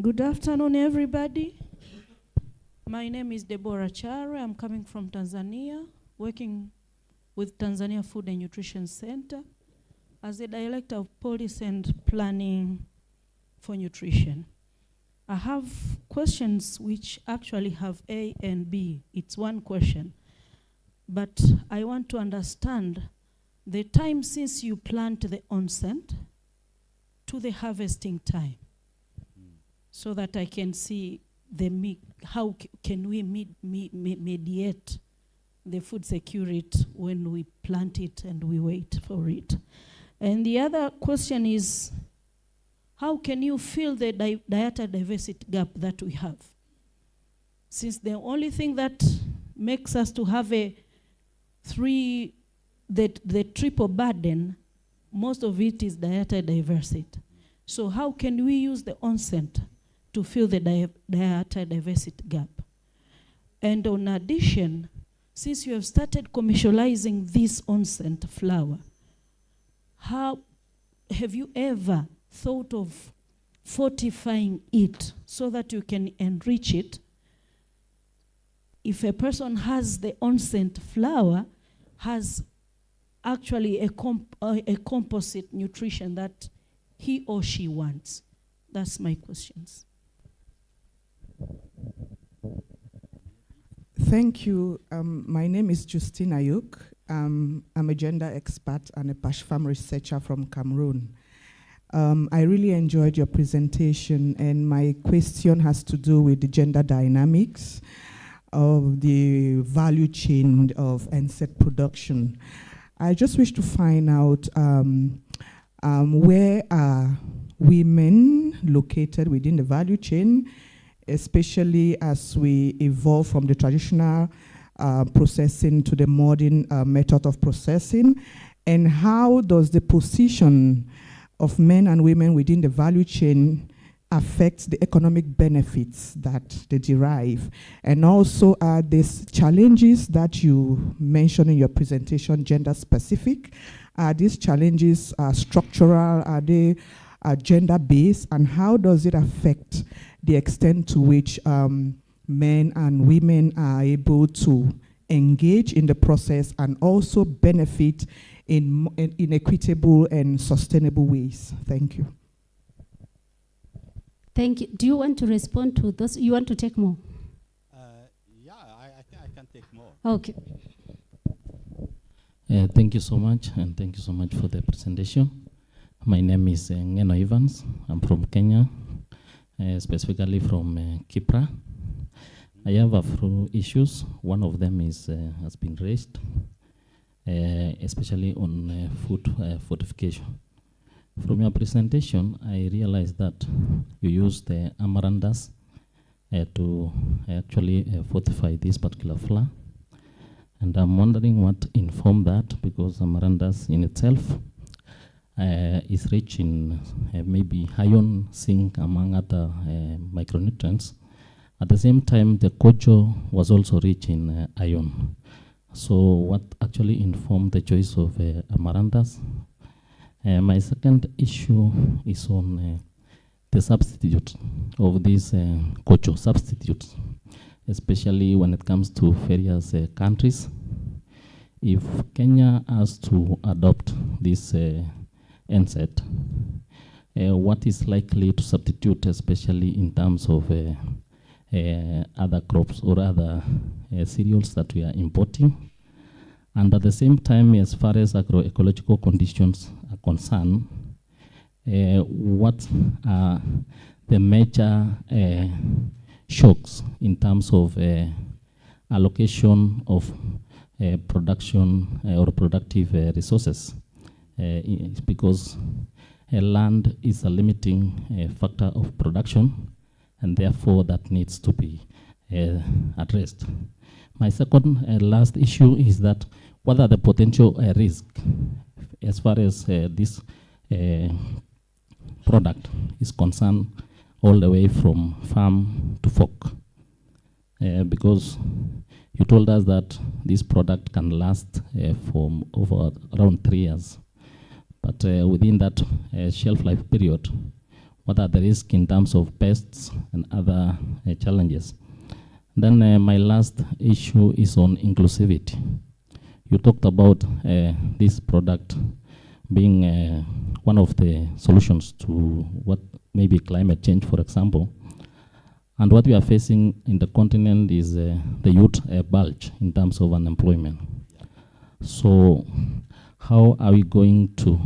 Good afternoon, everybody. My name is Deborah Chare. I'm coming from Tanzania, working with Tanzania Food and Nutrition Center as the Director of Policy and Planning for Nutrition. I have questions which actually have A and B. It's one question. But I want to understand the time since you plant the onset to the harvesting time, so that I can see how can we mediate the food security when we plant it and we wait for it. And the other question is, how can you fill the dietary diversity gap that we have? Since the only thing that makes us to have the triple burden, most of it is dietary diversity. So how can we use the onset to fill the dietary diversity gap? And in addition, since you have started commercializing this onset flour, how have you ever thought of fortifying it so that you can enrich it? If a person has the onset flour, has actually a composite nutrition that he or she wants. That's my questions. Thank you. My name is Justine Ayuk. I'm a gender expert and a PASHFARM researcher from Cameroon. I really enjoyed your presentation, and my question has to do with the gender dynamics of the value chain of insect production. I just wish to find out where are women located within the value chain, especially as we evolve from the traditional processing to the modern method of processing, and how does the position of men and women within the value chain affects the economic benefits that they derive? And also, are these challenges that you mentioned in your presentation gender specific? Are these challenges structural? Are they gender based? And how does it affect the extent to which men and women are able to engage in the process and also benefit in equitable and sustainable ways? Thank you. Thank you. Do you want to respond to those? You want to take more? Yeah, I think I can take more. Okay. Thank you so much, and thank you so much for the presentation. My name is Ngeno Evans. I'm from Kenya, specifically from Kipra. I have a few issues. One of them is has been raised, especially on food fortification. From your presentation, I realized that you used the amaranthus to actually fortify this particular flour. And I'm wondering what informed that, because amaranthus in itself is rich in maybe iron, zinc, among other micronutrients. At the same time, the kojo was also rich in iron. So what actually informed the choice of amaranthus? My second issue is on the substitute of these kojo substitutes, especially when it comes to various countries. If Kenya has to adopt this NSET, what is likely to substitute, especially in terms of other crops or other cereals that we are importing? And at the same time, as far as agroecological conditions are concerned, what are the major shocks in terms of allocation of production or productive resources? Because land is a limiting factor of production, and therefore that needs to be addressed. My second last issue is that what are the potential risk as far as this product is concerned, all the way from farm to fork? Because you told us that this product can last for over around 3 years. But within that shelf life period, what are the risks in terms of pests and other challenges? Then my last issue is on inclusivity. You talked about this product being one of the solutions to what maybe climate change, for example. And what we are facing in the continent is the youth bulge in terms of unemployment. So how are we going to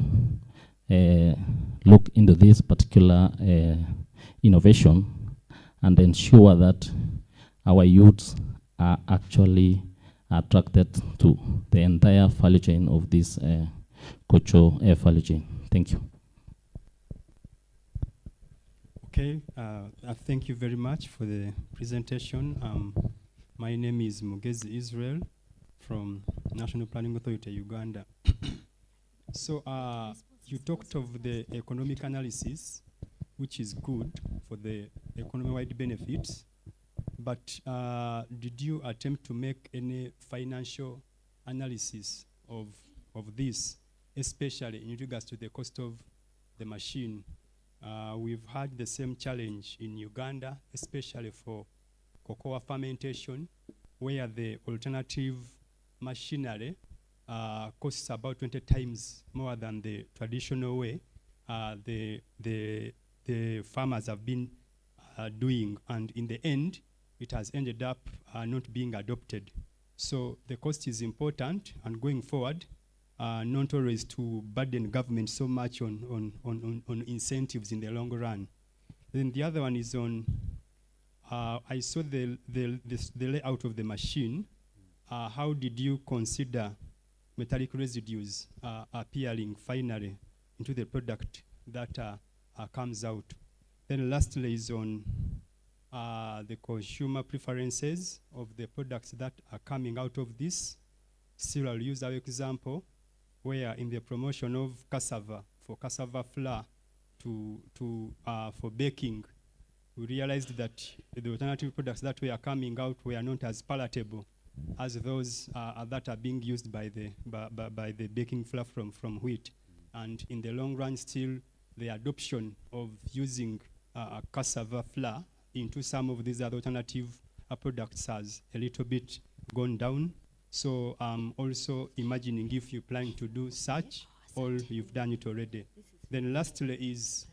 look into this particular innovation and ensure that our youths are actually attracted to the entire value chain of this kojo value chain? Thank you. Okay, thank you very much for the presentation. My name is Mugezi Israel from National Planning Authority, Uganda. So you talked of the economic analysis, which is good for the economy-wide benefits, but did you attempt to make any financial analysis of this, especially in regards to the cost of the machine? We've had the same challenge in Uganda, especially for cocoa fermentation, where the alternative machinery costs about 20 times more than the traditional way the farmers have been doing, and in the end, it has ended up not being adopted. So the cost is important, and going forward, not always to burden government so much on incentives in the long run. Then the other one is on, I saw the layout of the machine. How did you consider metallic residues appearing finally into the product that comes out? Then lastly is on the consumer preferences of the products that are coming out of this. Still, I'll use our example, where in the promotion of cassava, for cassava flour for baking, we realized that the alternative products that were coming out were not as palatable as those that are being used by the baking flour from wheat. And in the long run, still, the adoption of using cassava flour into some of these other alternative products has a little bit gone down. So also imagining if you're planning to do such, or you've done it already. Then lastly is,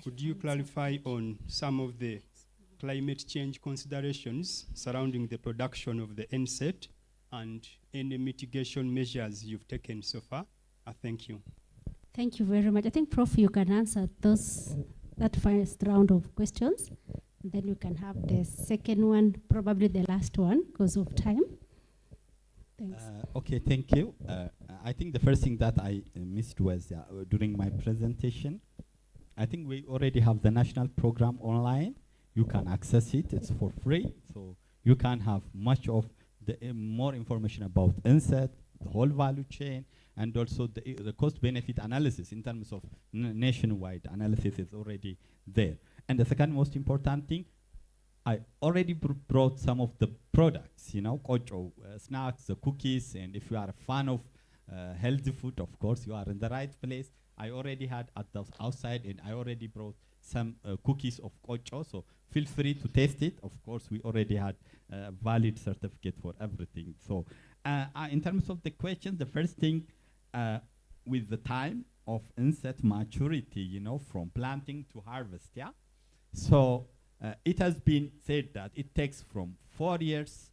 could you clarify on some of the climate change considerations surrounding the production of the NSET and any mitigation measures you've taken so far? Thank you. Thank you very much. I think, Prof, you can answer that first round of questions. Then you can have the second one, probably the last one, because of time. Thanks. Okay, thank you. I think the first thing that I missed was during my presentation, I think we already have the national program online. You can access it, it's for free. So you can have much of the more information about NSET, the whole value chain, and also the cost benefit analysis in terms of nationwide analysis is already there. And the second most important thing, I already brought some of the products, you know, snacks, the cookies, and if you are a fan of healthy food, of course, you are in the right place. I already had at the outside, and I already brought some cookies of kocho, so feel free to taste it. Of course, we already had a valid certificate for everything. So in terms of the question, the first thing, with the time of NSET maturity, you know, from planting to harvest, yeah? So it has been said that it takes from 4 years,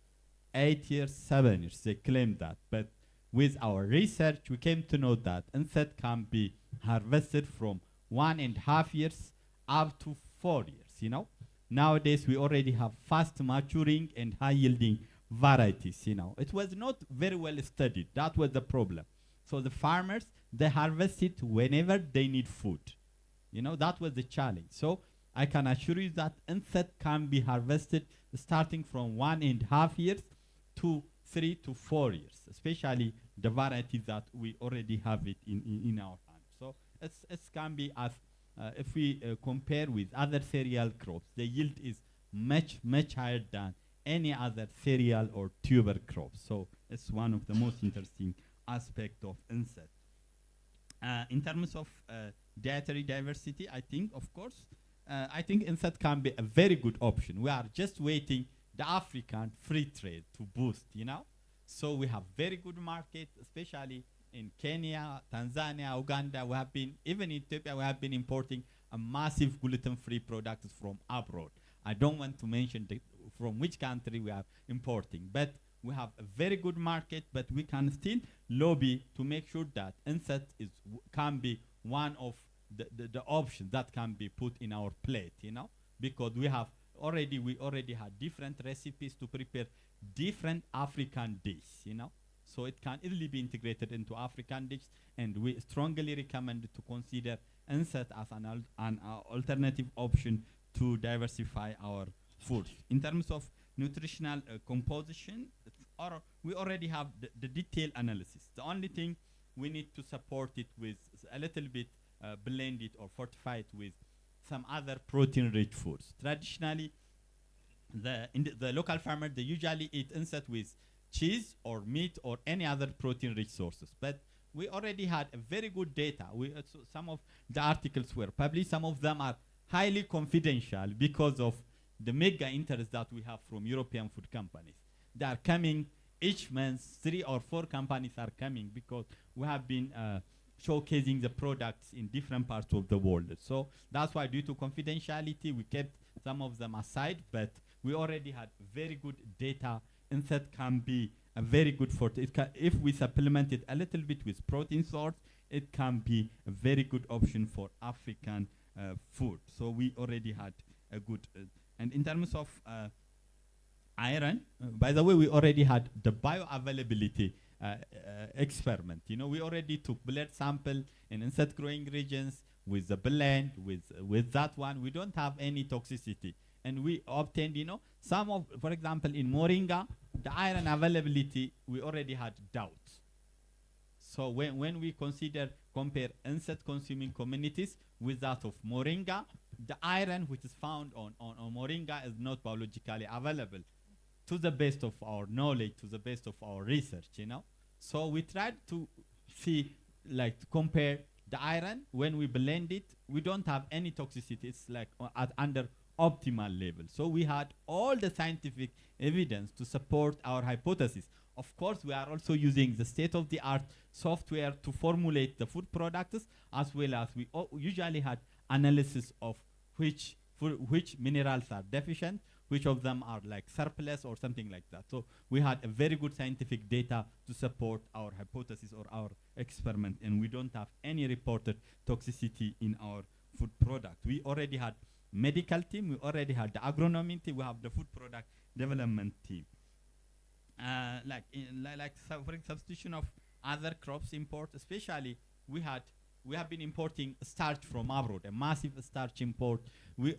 8 years, 7 years, they claim that. But with our research, we came to know that NSET can be harvested from 1.5 years up to 4 years, you know. Nowadays, we already have fast maturing and high yielding varieties, you know. It was not very well studied. That was the problem. So the farmers, they harvest it whenever they need food. You know, that was the challenge. So I can assure you that NSET can be harvested starting from 1.5 years to 3 to 4 years, especially the varieties that we already have it in our hands. So it can be as, if we compare with other cereal crops, the yield is much, much higher than any other cereal or tuber crops. So it's one of the most interesting aspects of NSET. In terms of dietary diversity, I think, of course, I think NSET can be a very good option. We are just waiting the African free trade to boost, you know. So we have very good market, especially in Kenya, Tanzania, Uganda. We have been, even in Ethiopia, we have been importing a massive gluten-free products from abroad. I don't want to mention from which country we are importing, but we have a very good market, but we can still lobby to make sure that NSET can be one of the options that can be put in our plate, you know, because we already had different recipes to prepare different African dishes, you know, so it can easily be integrated into African dishes, and we strongly recommend to consider NSET as an alternative option to diversify our foods. In terms of nutritional composition, we already have the detailed analysis. The only thing we need to support it with a little bit blend it or fortify it with some other protein-rich foods. Traditionally, the local farmer, they usually eat NSET with cheese or meat or any other protein-rich sources. But we already had a very good data. So some of the articles were published. Some of them are highly confidential because of the mega interest that we have from European food companies. They are coming each month. 3 or 4 companies are coming because we have been showcasing the products in different parts of the world. So that's why, due to confidentiality, we kept some of them aside, but we already had very good data. NSET can be a very good for it. If we supplement it a little bit with protein source, it can be a very good option for African food. So we already had a good, and in terms of iron, by the way, we already had the bioavailability experiment. You know, we already took blood sample in NSET growing regions with the blend, with that one. We don't have any toxicity. And we obtained, you know, some of, for example, in Moringa, the iron availability, we already had doubts. So when we compare NSET consuming communities with that of Moringa, the iron which is found on moringa is not biologically available to the best of our knowledge, to the best of our research, you know. So we tried to see, like, to compare the iron. When we blend it, we don't have any toxicity. It's like at under optimal level. So we had all the scientific evidence to support our hypothesis. Of course, we are also using the state-of-the-art software to formulate the food products, as well as we usually had analysis of which minerals are deficient, which of them are like surplus or something like that. So we had a very good scientific data to support our hypothesis or our experiment, and we don't have any reported toxicity in our food product. We already had medical team, we already had the agronomy team, we have the food product development team. For substitution of other crops import, especially we have been importing starch from abroad, a massive starch import. We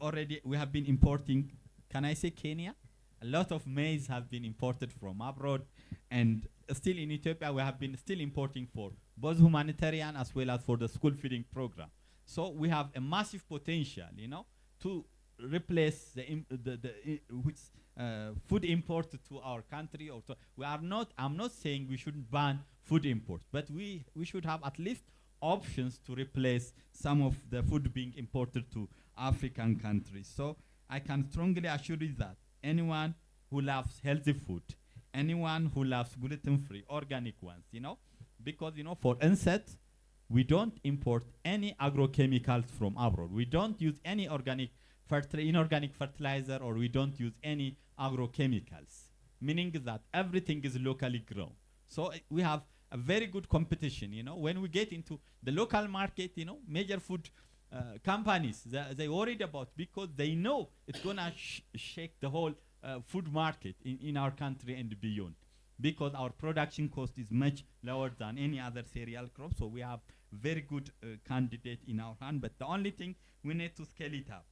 have been importing, can I say Kenya? A lot of maize have been imported from abroad, and still in Ethiopia we have been still importing for both humanitarian as well as for the school feeding program. So we have a massive potential, you know, to replace food import to our country. Or to I'm not saying we shouldn't ban food imports, but we should have at least options to replace some of the food being imported to African countries. So I can strongly assure you that anyone who loves healthy food, anyone who loves gluten-free, organic ones, you know, because, you know, for insects, we don't import any agrochemicals from abroad. We don't use any inorganic fertilizer, or we don't use any agrochemicals, meaning that everything is locally grown. So we have a very good competition, you know. When we get into the local market, you know, major food companies, they worried about, because they know it's gonna shake the whole food market in our country and beyond, because our production cost is much lower than any other cereal crop. So we have very good candidate in our hand, but the only thing, we need to scale it up.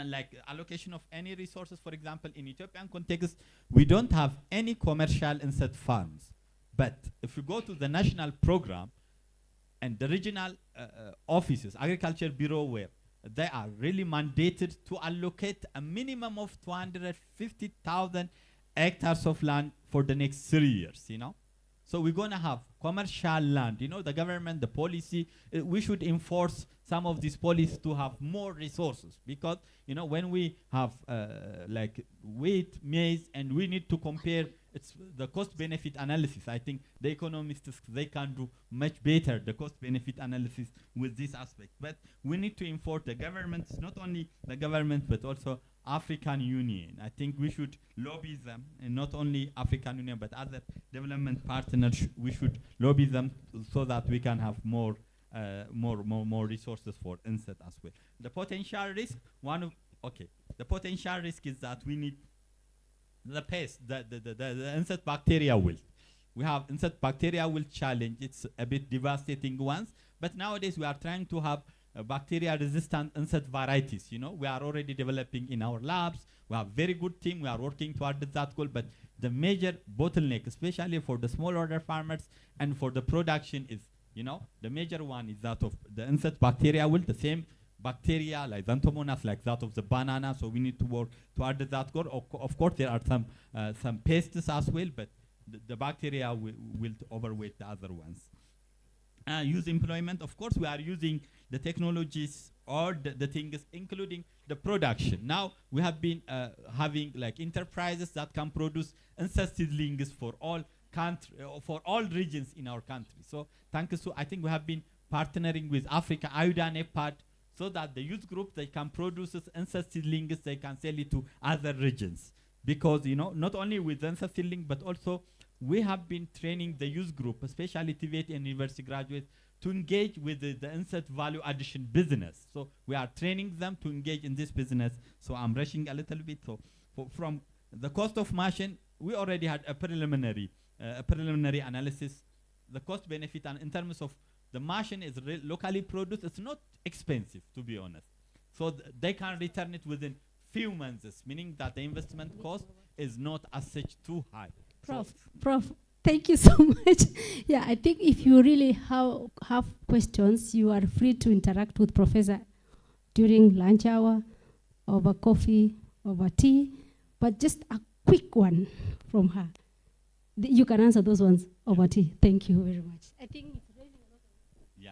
Like allocation of any resources, for example, in Ethiopian context, we don't have any commercial insect farms. But if you go to the national program and the regional offices, agriculture bureau, where they are really mandated to allocate a minimum of 250,000 hectares of land for the next 3 years, you know. So we're going to have commercial land, you know, the government, the policy, we should enforce some of these policies to have more resources, because, you know, when we have like wheat, maize, and we need to compare the cost-benefit analysis, I think the economists, they can do much better the cost-benefit analysis with this aspect. But we need to enforce the governments, not only the government, but also African Union. I think we should lobby them, and not only African Union, but other development partners. We should lobby them so that we can have more resources for insect as well. The potential risk, the potential risk is that we need the pest, the insect bacteria wilt. We have insect bacteria wilt challenge. It's a bit devastating ones, but nowadays we are trying to have bacteria-resistant insect varieties. You know, we are already developing in our labs. We have very good team. We are working toward that goal. But the major bottleneck, especially for the small order farmers and for the production, is, you know, the major one is that of the insect bacteria wilt, the same bacteria like Xanthomonas, like that of the banana. So we need to work toward that goal. Of course, there are some pests as well, but the bacteria will overweight the other ones. Use employment, of course, we are using the technologies or the things, including the production. Now we have been having like enterprises that can produce insect seedlings for all regions in our country. So thank you. So I think we have been partnering with Africa, IUDA and EPAD, so that the youth group, they can produce insect seedlings, they can sell it to other regions. Because, you know, not only with insect seedling, but also we have been training the youth group, especially TVET and university graduates, to engage with the insect value addition business. So we are training them to engage in this business. So I'm rushing a little bit. So from the cost of machine, we already had a preliminary analysis. The cost benefit, and in terms of the machine is locally produced, it's not expensive, to be honest. So they can return it within few months, meaning that the investment cost is not as such too high. Prof, thank you so much. Yeah, I think if you really have questions, you are free to interact with Professor during lunch hour, over coffee, over tea, but just a quick one from her. You can answer those ones over tea. Thank you very much. I think it's really a lot of. Yeah.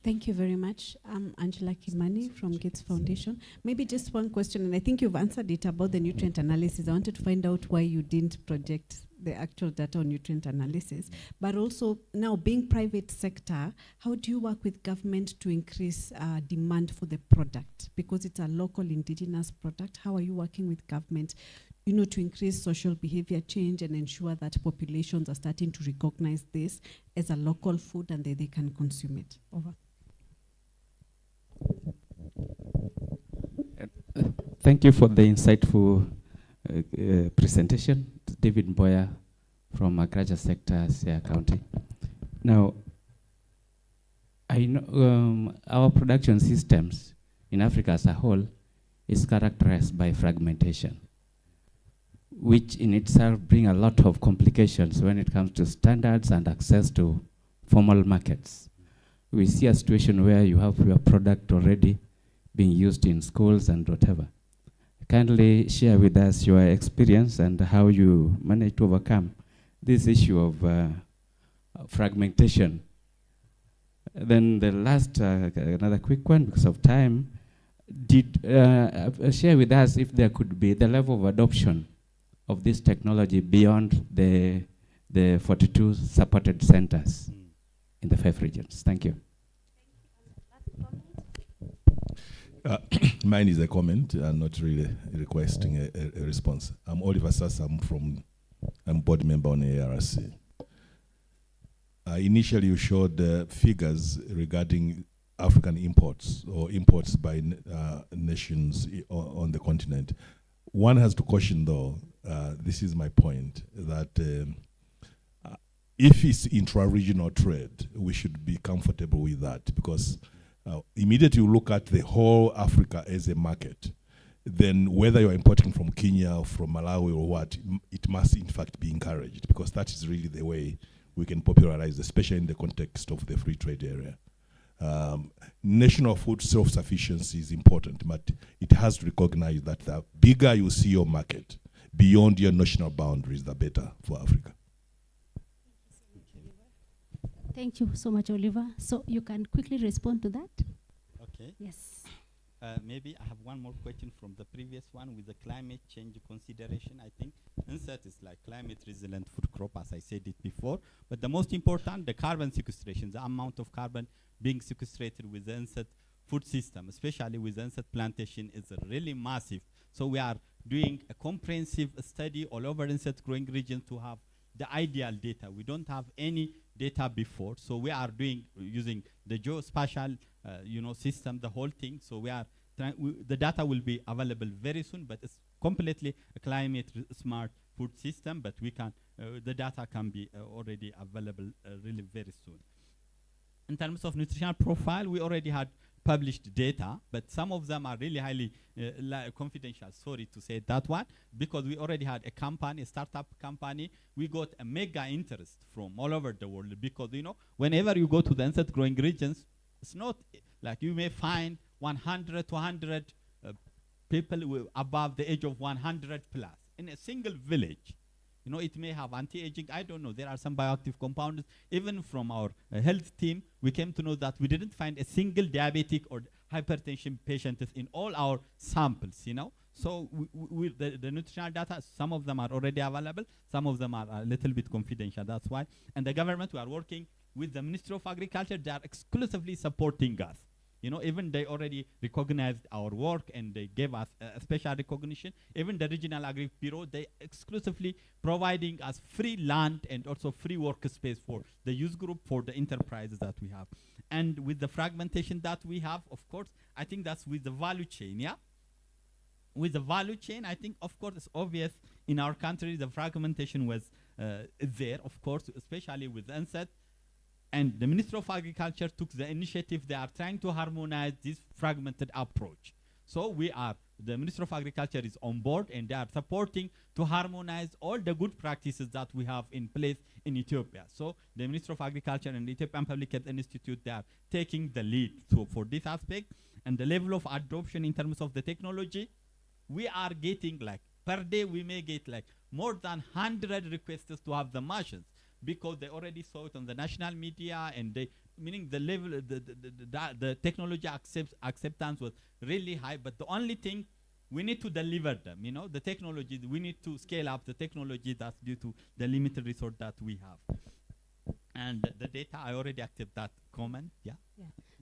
Thank you very much. I'm Angela Kimani from Gates Foundation. Maybe just one question, and I think you've answered it about the nutrient analysis. I wanted to find out why you didn't project the actual data on nutrient analysis. But also, now being private sector, how do you work with government to increase demand for the product? Because it's a local indigenous product, how are you working with government, to increase social behavior change and ensure that populations are starting to recognize this as a local food and they can consume it? Over. Thank you for the insightful presentation. David Boyer from Agriculture Sector, Siaya County. Now, I know our production systems in Africa as a whole is characterized by fragmentation, which in itself bring a lot of complications when it comes to standards and access to formal markets. We see a situation where you have your product already being used in schools and whatever. Kindly share with us your experience and how you manage to overcome this issue of fragmentation. Then the last, another quick one because of time, share with us if there could be the level of adoption of this technology beyond the 42 supported centers in the 5 regions. Thank you. Mine is a comment and not really requesting a response. I'm Oliver Sass, I'm board member on ARC. Initially, you showed figures regarding African imports or imports by nations on the continent. One has to caution, though, this is my point, that if it's intra-regional trade, we should be comfortable with that because immediately you look at the whole Africa as a market, then whether you're importing from Kenya or from Malawi or what, it must in fact be encouraged because that is really the way we can popularize, especially in the context of the free trade area. National food self-sufficiency is important, but it has to recognize that the bigger you see your market beyond your national boundaries, the better for Africa. Thank you so much, Oliver. So you can quickly respond to that? Okay. Yes. Maybe I have one more question from the previous one with the climate change consideration. I think insert is like climate resilient food crop, as I said it before. But the most important, the carbon sequestration, the amount of carbon being sequestrated with the insert food system, especially with the insert plantation, is really massive. So we are doing a comprehensive study all over insert growing region to have the ideal data. We don't have any data before, so we are using the geospatial system, the whole thing. So we are the data will be available very soon, but it's completely a climate smart food system, but we can the data can be already available really very soon. In terms of nutritional profile, we already had published data, but some of them are really highly confidential, sorry to say that one, because we already had a company, a startup company. We got a mega interest from all over the world because, whenever you go to the insect growing regions, it's not like you may find 100, 200 people above the age of 100 plus in a single village. It may have anti-aging, I don't know. There are some bioactive compounds. Even from our health team, we came to know that we didn't find a single diabetic or hypertension patient in all our samples, So the nutritional data, some of them are already available. Some of them are a little bit confidential, that's why. And the government, we are working with the Ministry of Agriculture. They are exclusively supporting us. Even they already recognized our work and they gave us a special recognition. Even the Regional Agri Bureau, they exclusively providing us free land and also free workspace for the youth group, for the enterprises that we have. And with the fragmentation that we have, of course, I think that's with the value chain, yeah? With the value chain, I think, of course, it's obvious in our country, the fragmentation was there, of course, especially with insect. And the Ministry of Agriculture took the initiative. They are trying to harmonize this fragmented approach. So the Ministry of Agriculture is on board and they are supporting to harmonize all the good practices that we have in place in Ethiopia. So the Ministry of Agriculture and the Ethiopian Public Health Institute, they are taking the lead for this aspect. and the level of adoption in terms of the technology, we are getting like, per day we may get like more than 100 requests to have the machines, because they already saw it on the national media, and they, meaning the level, the technology acceptance was really high, but the only thing, we need to deliver them, you know, the technology, we need to scale up the technology that's due to the limited resource that we have. And the data, I already accept that comment, yeah.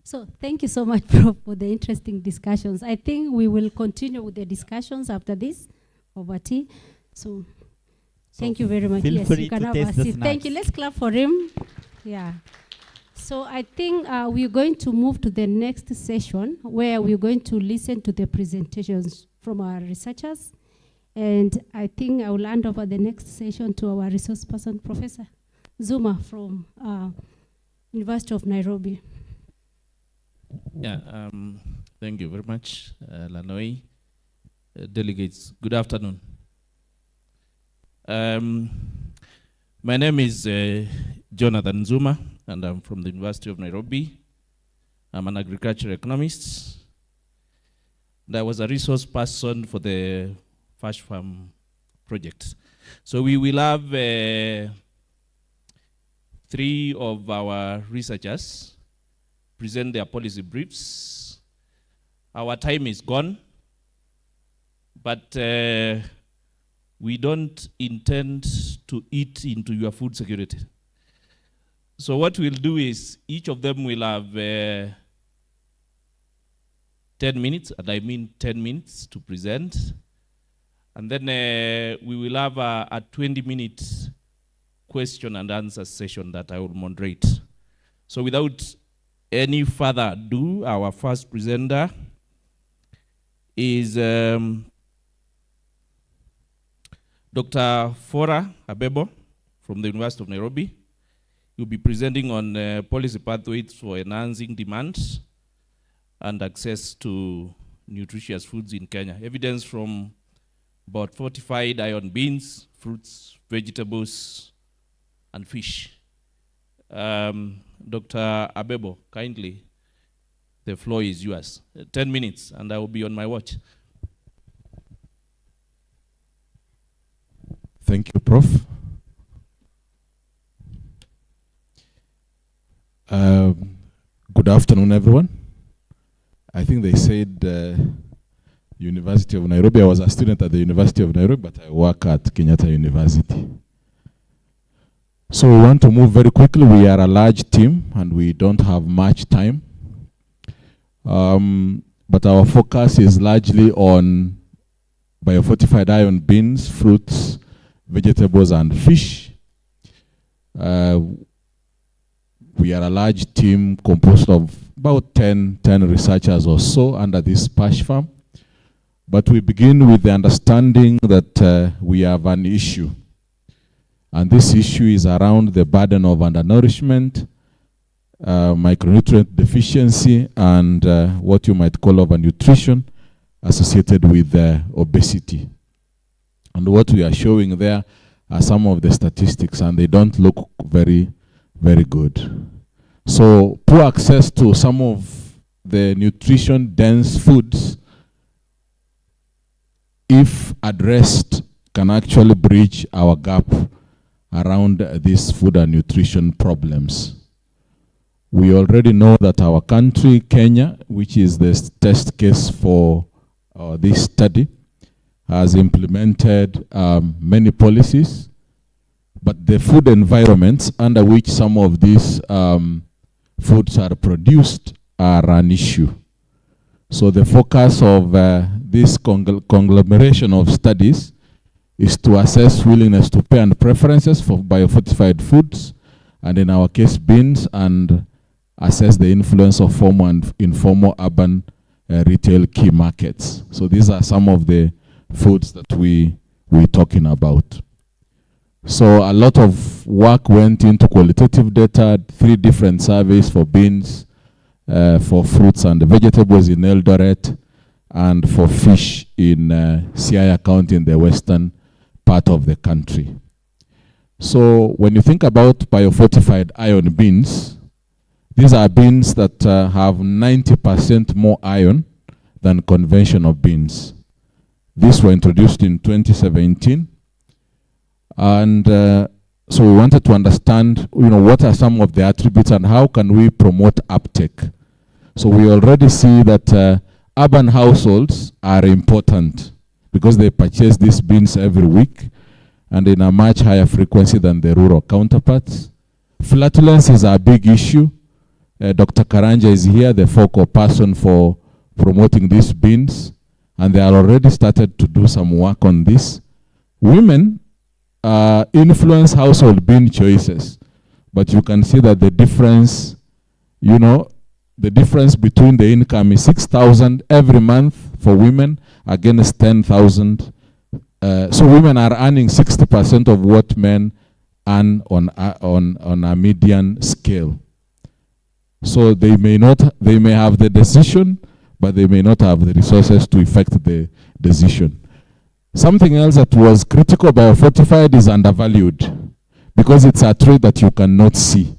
So thank you so much, Prof, for the interesting discussions. I think we will continue with the discussions after this over tea. So thank you very much. Feel Yes, free you can to have a taste the seat. Thank you. snacks. Let's clap for him. Yeah. So I think we're going to move to the next session, where we're going to listen to the presentations from our researchers. And I think I will hand over the next session to our resource person, Professor Zuma from University of Nairobi. Yeah, thank you very much, Lanoi. Delegates, good afternoon. My name is Jonathan Zuma, and I'm from the University of Nairobi. I'm an agricultural economist. And I was a resource person for the PASHFARM project. So we will have 3 of our researchers present their policy briefs. Our time is gone, but we don't intend to eat into your food security. So what we'll do is each of them will have 10 minutes, and I mean 10 minutes to present. And then we will have a 20-minute question and answer session that I will moderate. So without any further ado, our first presenter is Dr. Fora Abebo from the University of Nairobi. He'll be presenting on policy pathways for enhancing demand and access to nutritious foods in Kenya. Evidence from about fortified iron beans, fruits, vegetables, and fish. Dr. Abebo, kindly, the floor is yours. 10 minutes, and I will be on my watch. Thank you, Prof. Good afternoon, everyone. I think they said University of Nairobi. I was a student at the University of Nairobi, but I work at Kenyatta University. So we want to move very quickly. We are a large team, and we don't have much time. But our focus is largely on biofortified iron beans, fruits, vegetables, and fish. We are a large team composed of about 10 researchers or so under this PASHFARM. But we begin with the understanding that we have an issue. And this issue is around the burden of undernourishment, micronutrient deficiency, and what you might call overnutrition associated with obesity. And what we are showing there are some of the statistics, and they don't look very, very good. So poor access to some of the nutrition-dense foods, if addressed, can actually bridge our gap around these food and nutrition problems. We already know that our country, Kenya, which is the test case for this study, has implemented many policies, but the food environments under which some of these foods are produced are an issue. So the focus of this conglomeration of studies is to assess willingness to pay and preferences for biofortified foods, and in our case beans, and assess the influence of formal and informal urban retail key markets. So these are some of the foods that we're talking about. So a lot of work went into qualitative data, 3 different surveys for beans, for fruits and vegetables in Eldoret, and for fish in Siaya County in the western part of the country. So when you think about biofortified iron beans, These are beans that have 90% more iron than conventional beans. These were introduced in 2017. And so we wanted to understand, what are some of the attributes and how can we promote uptake. So we already see that urban households are important because they purchase these beans every week and in a much higher frequency than the rural counterparts. Flatulence is a big issue. Dr. Karanja is here, the focal person for promoting these beans, and they are already started to do some work on this. Women influence household bean choices, but you can see that the difference, the difference between the income is 6,000 every month for women against 10,000. So women are earning 60% of what men earn on a median scale. So they may have the decision, but they may not have the resources to effect the decision. Something else that was critical biofortified is undervalued because it's a trait that you cannot see.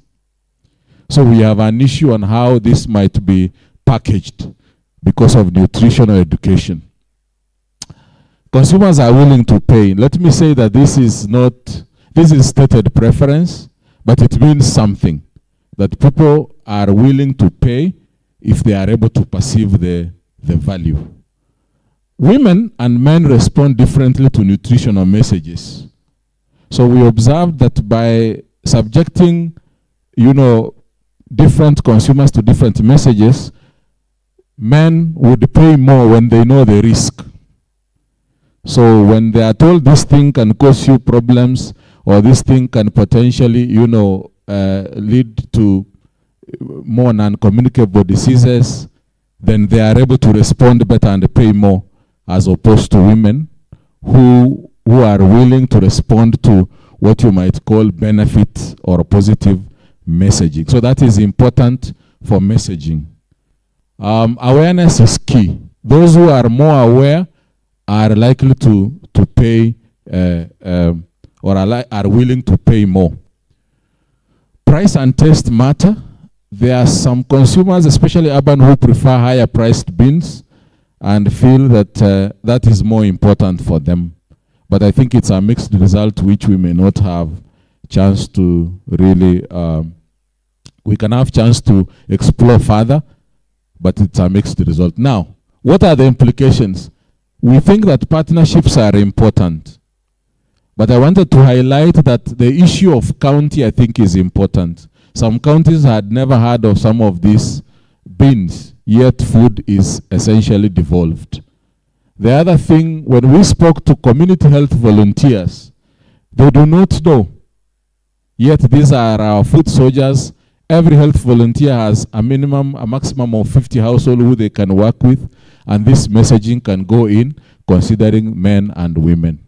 So we have an issue on how this might be packaged because of nutritional education. Consumers are willing to pay. Let me say that this is stated preference, but it means something, that people are willing to pay if they are able to perceive the value. Women and men respond differently to nutritional messages. So we observed that by subjecting, different consumers to different messages, men would pay more when they know the risk. So when they are told this thing can cause you problems, or this thing can potentially, lead to more non-communicable diseases, then they are able to respond better and pay more, as opposed to women who are willing to respond to what you might call benefit or positive messaging. So that is important for messaging. Awareness is key. Those who are more aware are likely to pay or are willing to pay more. Price and taste matter. There are some consumers, especially urban, who prefer higher priced beans and feel that that is more important for them. But I think it's a mixed result which we may not have chance to really, we can have chance to explore further, but it's a mixed result. Now, what are the implications? We think that partnerships are important, but I wanted to highlight that the issue of county, I think, is important. Some counties had never heard of some of these beans, yet food is essentially devolved. The other thing, when we spoke to community health volunteers, they do not know. Yet these are our food soldiers. Every health volunteer has a maximum of 50 households who they can work with, and this messaging can go in considering men and women.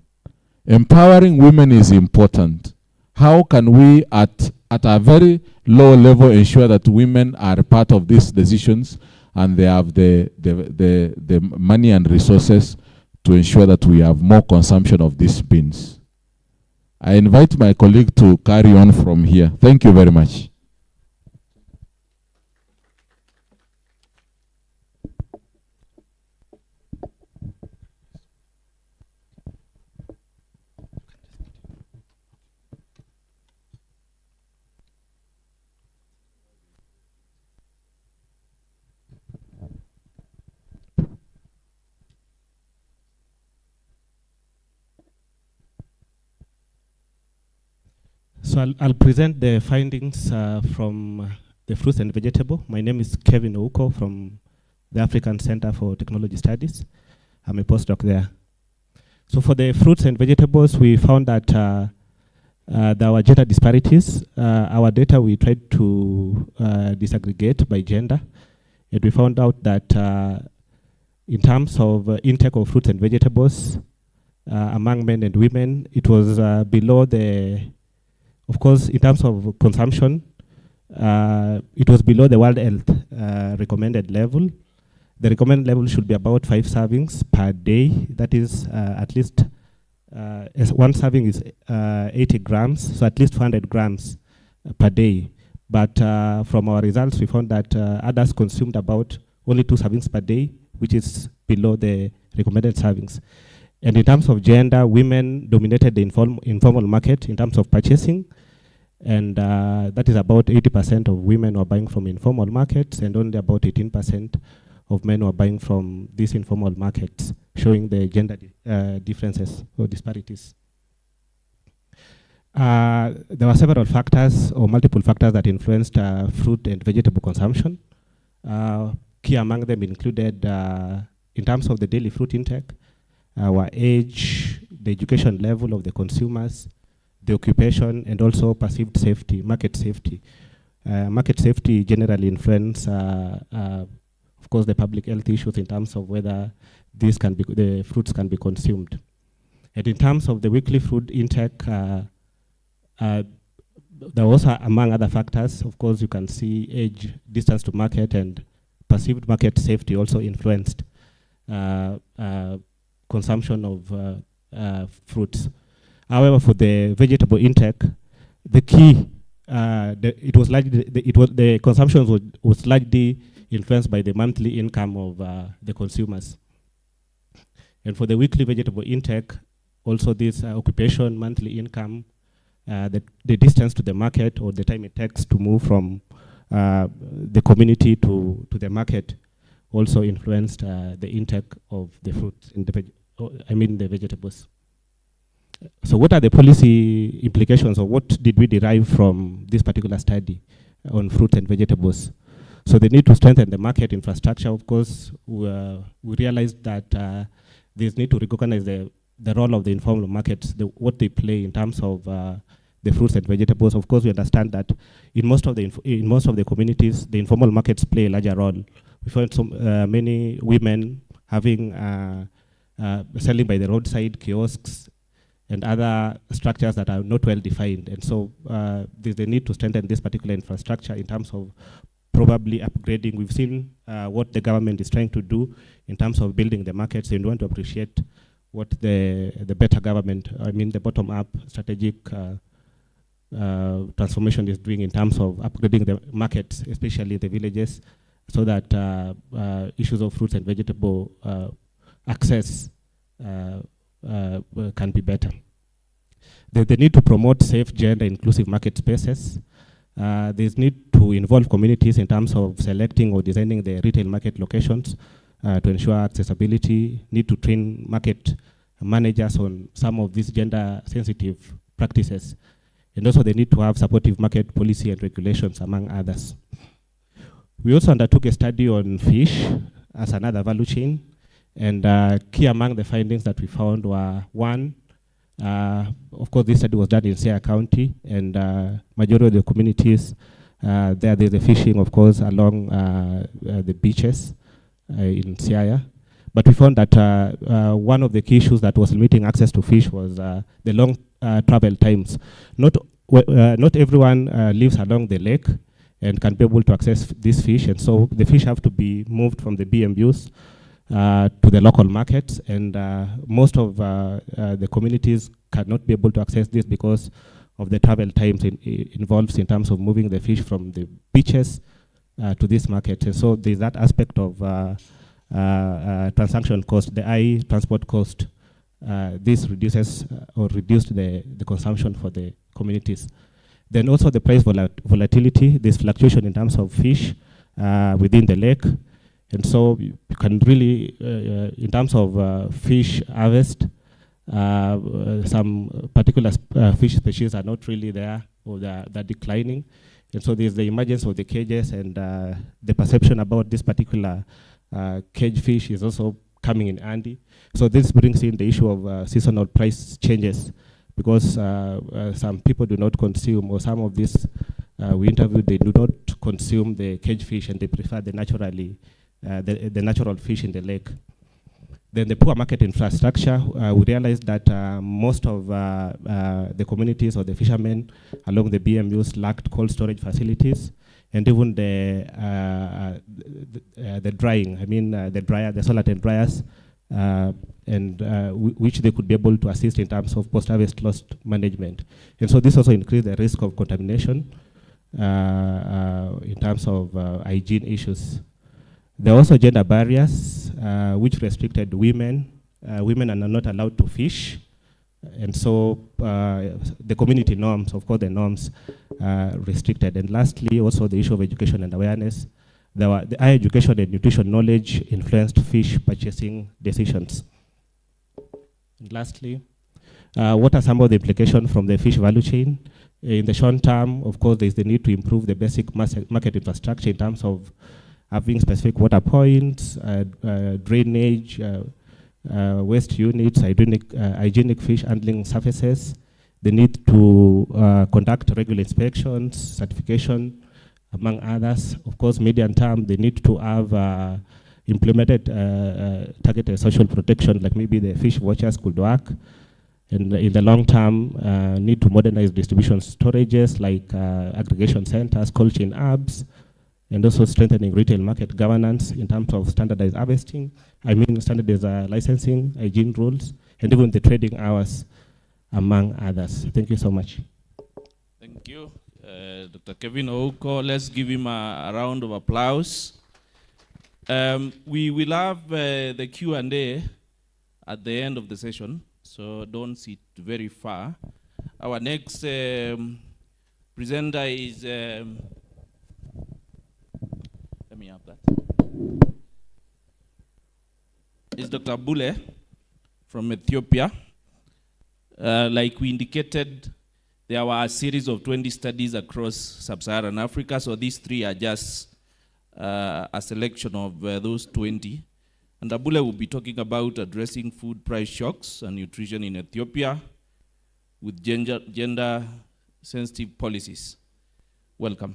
Empowering women is important. How can we at a very low level ensure that women are part of these decisions and they have the money and resources to ensure that we have more consumption of these beans? I invite my colleague to carry on from here. Thank you very much. So I'll present the findings from the fruits and vegetable. My name is Kevin Ouko from the African Center for Technology Studies. I'm a postdoc there. So for the fruits and vegetables, we found that there were gender disparities. Our data, we tried to disaggregate by gender. And we found out that in terms of intake of fruits and vegetables among men and women, it was below the, of course, in terms of consumption, it was below the World Health recommended level. The recommended level should be about 5 servings per day. That is at least, as one serving is 80 grams, so at least 400 grams per day. But from our results, we found that others consumed about only 2 servings per day, which is below the recommended servings. And in terms of gender, women dominated the informal market in terms of purchasing. And that is about 80% of women were buying from informal markets, and only about 18% of men were buying from these informal markets, showing the gender differences or disparities. There were several factors or multiple factors that influenced fruit and vegetable consumption. Key among them included, in terms of the daily fruit intake, our age, the education level of the consumers, the occupation, and also perceived safety, market safety. Market safety generally influence, of course, the public health issues in terms of whether the fruits can be consumed. And in terms of the weekly food intake, there was, among other factors, of course, you can see age, distance to market, and perceived market safety also influenced consumption of fruits. However, for the vegetable intake, the key, the consumption was largely influenced by the monthly income of the consumers. And for the weekly vegetable intake, also this occupation, monthly income, the distance to the market, or the time it takes to move from the community to the market, also influenced the intake of the fruits, the vegetables. So what are the policy implications, or what did we derive from this particular study on fruits and vegetables? So they need to strengthen the market infrastructure. Of course, we realized that there's need to recognize the role of the informal markets, what they play in terms of the fruits and vegetables. Of course, we understand that in most of the communities, the informal markets play a larger role. We find many women having selling by the roadside, kiosks, and other structures that are not well defined. And so there's the need to strengthen this particular infrastructure in terms of probably upgrading. We've seen what the government is trying to do in terms of building the markets, and we want to appreciate what the better government, the bottom-up strategic transformation is doing in terms of upgrading the markets, especially the villages, so that issues of fruits and vegetable access can be better. The need to promote safe, gender-inclusive market spaces. There's need to involve communities in terms of selecting or designing the retail market locations to ensure accessibility. Need to train market managers on some of these gender-sensitive practices. And also they need to have supportive market policy and regulations, among others. We also undertook a study on fish as another value chain. And key among the findings that we found were, one, of course, this study was done in Siaya County, and majority of the communities, there's the fishing, of course, along the beaches in Siaya. But we found that one of the key issues that was limiting access to fish was the long travel times. Not everyone lives along the lake and can be able to access this fish, and so the fish have to be moved from the BMUs to the local markets, and most of the communities cannot be able to access this because of the travel times involved in terms of moving the fish from the beaches to this market. And so there's that aspect of transaction cost, the high transport cost. This reduces or reduced the consumption for the communities. Then also the price volatility, this fluctuation in terms of fish within the lake. And so you can really, in terms of fish harvest, some particular fish species are not really there, or they're declining. And so there's the emergence of the cages, and the perception about this particular cage fish is also coming in handy. So this brings in the issue of seasonal price changes, because some people do not consume, or some of these we interviewed, they do not consume the cage fish, and they prefer the the natural fish in the lake. Then the poor market infrastructure, we realized that most of the communities or the fishermen along the BMUs lacked cold storage facilities, and even the drying, the solar and dryers, and which they could be able to assist in terms of post-harvest loss management. And so this also increased the risk of contamination in terms of hygiene issues. There are also gender barriers which restricted women. Women are not allowed to fish. And so the community norms, of course, the norms restricted. And lastly, also the issue of education and awareness. The higher education and nutrition knowledge influenced fish purchasing decisions. And lastly, what are some of the implications from the fish value chain? In the short term, of course, there is the need to improve the basic market infrastructure in terms of having specific water points, drainage, waste units, hygienic fish handling surfaces. The need to conduct regular inspections, certification, among others. Of course, medium term, they need to have implemented targeted social protection, like maybe the fish watchers could work. And in the long term, need to modernize distribution storages like aggregation centers, cold chain hubs, and also strengthening retail market governance in terms of standardized harvesting. Standardized licensing, hygiene rules, and even the trading hours, among others. Thank you so much. Thank you, Dr. Kevin Ouko. Let's give him a round of applause. We will have the Q&A at the end of the session, so don't sit very far. Our next presenter is, let me have that. Is Dr. Bule from Ethiopia. Like we indicated, there were a series of 20 studies across sub-Saharan Africa, so these three are just a selection of those 20. And Abule will be talking about addressing food price shocks and nutrition in Ethiopia with gender-sensitive policies. Welcome.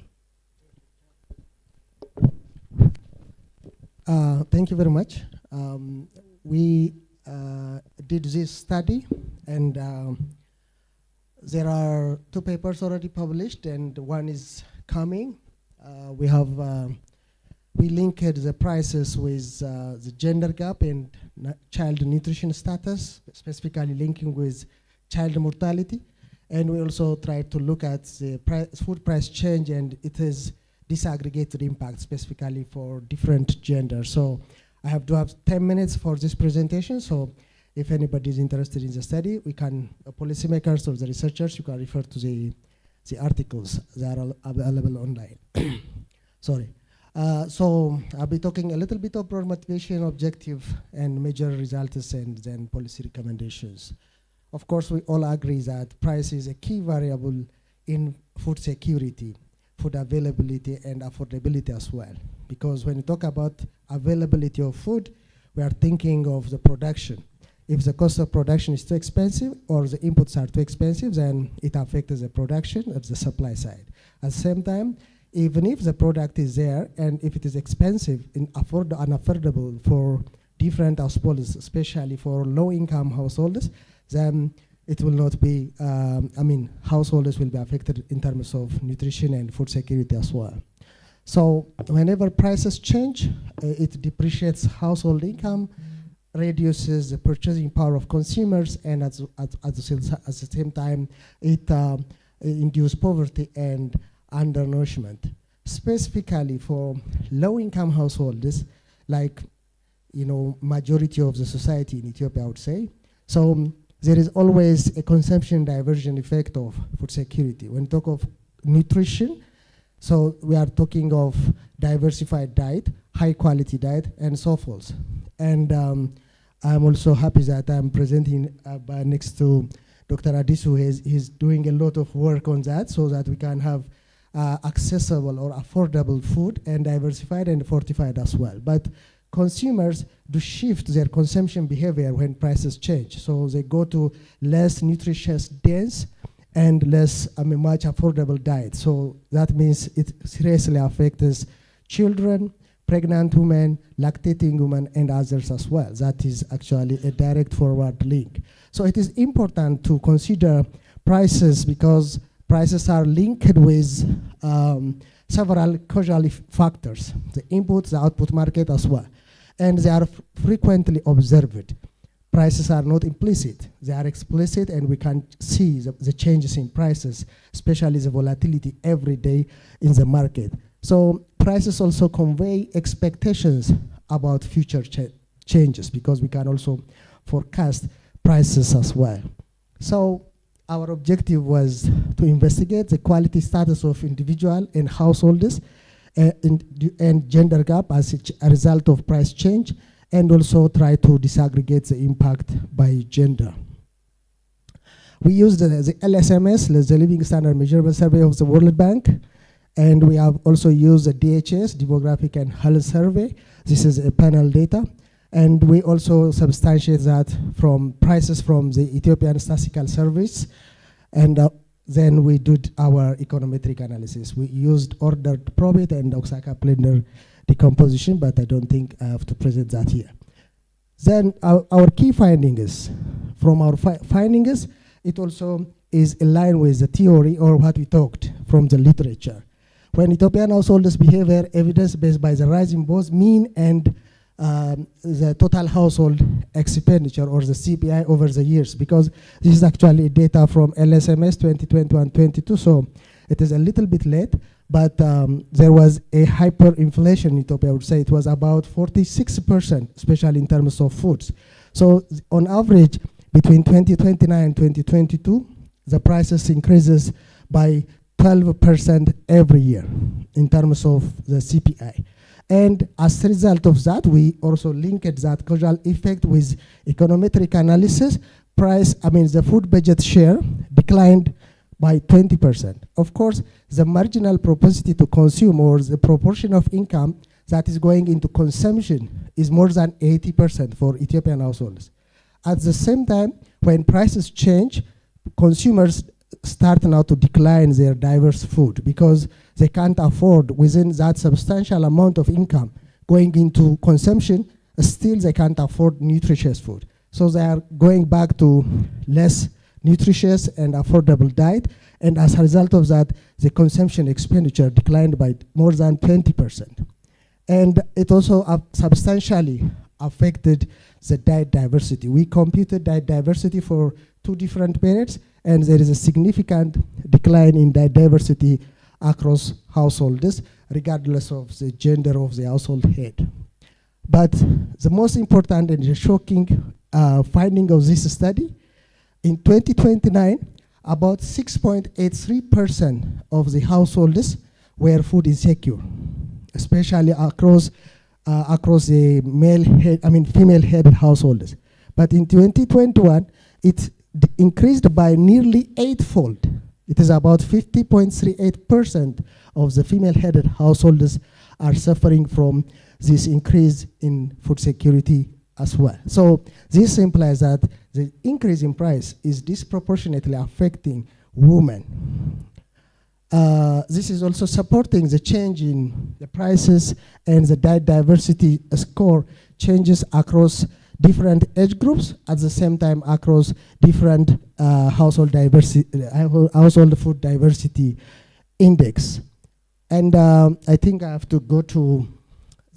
Thank you very much. We did this study, and there are 2 papers already published, and one is coming. We linked the prices with the gender gap and child nutrition status, specifically linking with child mortality. And we also tried to look at the food price change, and it is disaggregated impact specifically for different genders. So I have to have 10 minutes for this presentation. So if anybody is interested in the study, we can, policymakers or the researchers, you can refer to the articles that are available online. Sorry. So I'll be talking a little bit about motivation, objective, and major results, and then policy recommendations. Of course, we all agree that price is a key variable in food security, food availability, and affordability as well. Because when you talk about availability of food, we are thinking of the production. If the cost of production is too expensive or the inputs are too expensive, then it affects the production at the supply side. At the same time, even if the product is there and if it is expensive and unaffordable for different households, especially for low-income households, then it will not be, households will be affected in terms of nutrition and food security as well. So whenever prices change, it depreciates household income, reduces the purchasing power of consumers, and at the same time, it induces poverty and undernourishment. Specifically for low-income households, like majority of the society in Ethiopia, I would say. So there is always a consumption diversion effect of food security. When we talk of nutrition, so we are talking of diversified diet, high-quality diet, and so forth. And I'm also happy that I'm presenting next to Dr. Adisu. He's doing a lot of work on that so that we can have accessible or affordable food and diversified and fortified as well. But consumers do shift their consumption behavior when prices change. So they go to less nutritious, dense, and less, much affordable diet. So that means it seriously affects children, pregnant women, lactating women, and others as well. That is actually a direct forward link. So it is important to consider prices because prices are linked with several causal factors, the input, the output market as well. And they are frequently observed. prices are not implicit, they are explicit, and we can see the changes in prices, especially the volatility every day in the market. So prices also convey expectations about future changes, because we can also forecast prices as well. So our objective was to investigate the quality status of individual and householders and gender gap as a result of price change, and also try to disaggregate the impact by gender. We used the LSMS, the Living Standard Measurement Survey of the World Bank, and we have also used the DHS, Demographic and Health Survey. This is a panel data. And we also substantiate that from prices from the Ethiopian Statistical Service. And then we did our econometric analysis. We used ordered probit and Osaka-Plender decomposition, but I don't think I have to present that here. Then our key findings. From our findings, it also is in line with the theory or what we talked from the literature. When Ethiopian householders' behavior evidence-based by the rise in both mean and the total household expenditure, or the CPI, over the years, because this is actually data from LSMS 2021-22, so it is a little bit late, but there was a hyperinflation in Ethiopia. I would say it was about 46%, especially in terms of foods. So on average, between 2029 and 2022, the prices increases by 12% every year in terms of the CPI. And as a result of that, we also linked that causal effect with econometric analysis. The food budget share declined by 20%. Of course, the marginal propensity to consume, or the proportion of income that is going into consumption, is more than 80% for Ethiopian households. At the same time, when prices change, consumers start now to decline their diverse food, because they can't afford, within that substantial amount of income going into consumption, still they can't afford nutritious food. So they are going back to less nutritious and affordable diet, and as a result of that, the consumption expenditure declined by more than 20%. And it also substantially affected the diet diversity. We computed diet diversity for 2 different periods, and there is a significant decline in diet diversity across households, regardless of the gender of the household head. But the most important and the shocking finding of this study, in 2029, about 6.83% of the households were food insecure, especially across the female-headed households. But in 2021, it increased by nearly 8-fold. It is about 50.38% of the female-headed households are suffering from this increase in food security as well. So this implies that the increase in price is disproportionately affecting women. This is also supporting the change in the prices, and the diet diversity score changes across different age groups, at the same time across different household food diversity index. And I think I have to go to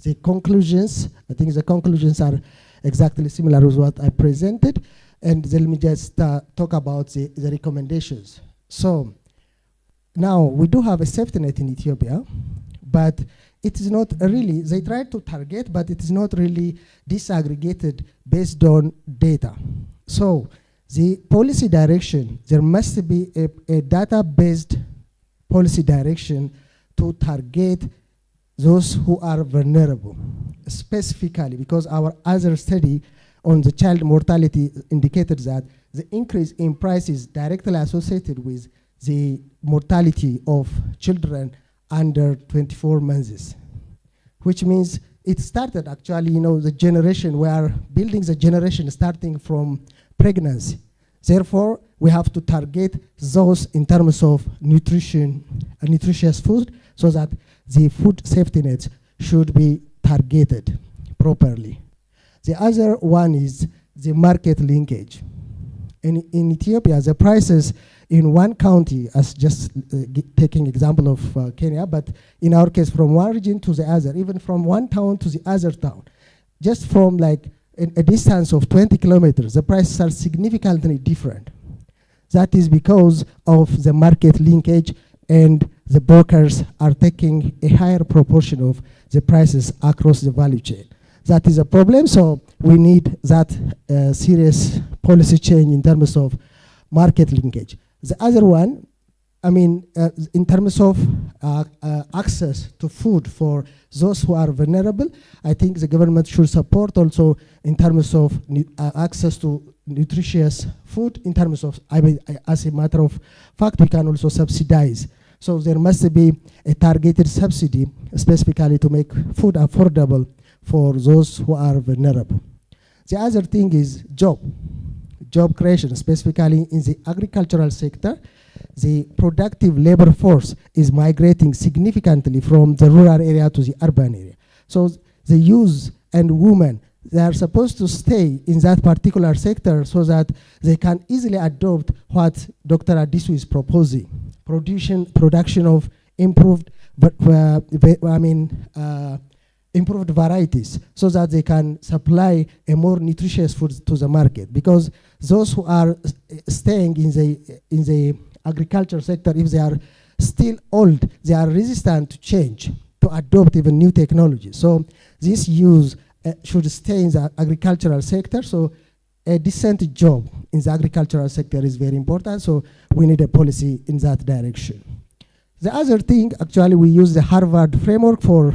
the conclusions. I think the conclusions are exactly similar with what I presented. And let me just talk about the recommendations. So now we do have a safety net in Ethiopia, but it is not really, they try to target, but it is not really disaggregated based on data. So the policy direction, there must be a data-based policy direction to target those who are vulnerable, specifically because our other study on the child mortality indicated that the increase in price is directly associated with the mortality of children under 24 months, which means it started actually, the generation, we are building the generation starting from pregnancy. Therefore, we have to target those in terms of nutrition, nutritious food, so that the food safety nets should be targeted properly. The other one is the market linkage. In Ethiopia, the prices in one county, as just taking example of Kenya, but in our case, from one region to the other, even from one town to the other town, just from like in a distance of 20 kilometers, the prices are significantly different. That is because of the market linkage, and the brokers are taking a higher proportion of the prices across the value chain. That is a problem, so we need that serious policy change in terms of market linkage. The other one, I mean, in terms of access to food for those who are vulnerable, I think the government should support also in terms of access to nutritious food. In terms of, I mean, as a matter of fact, we can also subsidize. So there must be a targeted subsidy, specifically to make food affordable for those who are vulnerable. The other thing is job creation, specifically in the agricultural sector. The productive labor force is migrating significantly from the rural area to the urban area. So the youth and women, they are supposed to stay in that particular sector so that they can easily adopt what Dr. Adisu is proposing. Production of improved, improved varieties, so that they can supply a more nutritious food to the market. Because those who are staying in the agriculture sector, if they are still old, they are resistant to change, to adopt even new technology. So this youth should stay in the agricultural sector. So a decent job in the agricultural sector is very important. So we need a policy in that direction. The other thing, actually, we use the Harvard framework for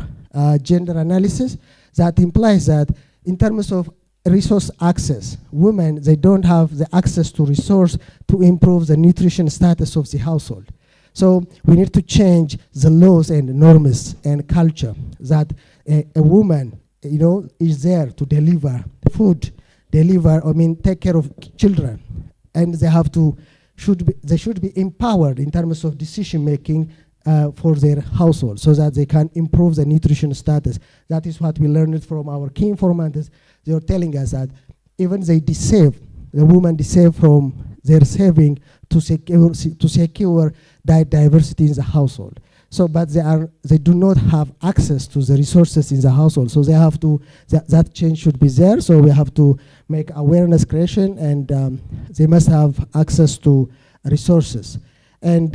gender analysis. That implies that in terms of resource access, women, they don't have the access to resource to improve the nutrition status of the household. So we need to change the laws and norms and culture that a woman, you know, is there to deliver food, take care of children, and they should be empowered in terms of decision making for their household, so that they can improve the nutrition status. That is what we learned from our key informants. They were telling us that even the women save from their saving to secure diversity in the household. So, but they do not have access to the resources in the household. So they have to, that change should be there. So we have to make awareness creation, and they must have access to resources. And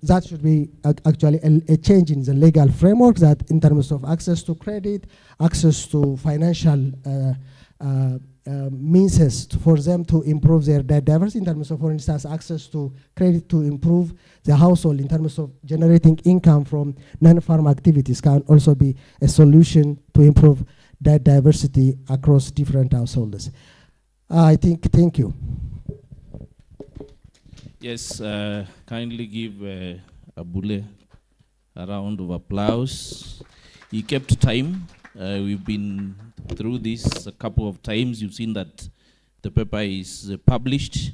that should be actually a change in the legal framework, that in terms of access to credit, access to financial means for them to improve their diversity, in terms of, for instance, access to credit to improve the household in terms of generating income from non-farm activities can also be a solution to improve that diversity across different households. Thank you. Yes, kindly give Abule a round of applause. He kept time. We've been through this a couple of times. You've seen that the paper is published.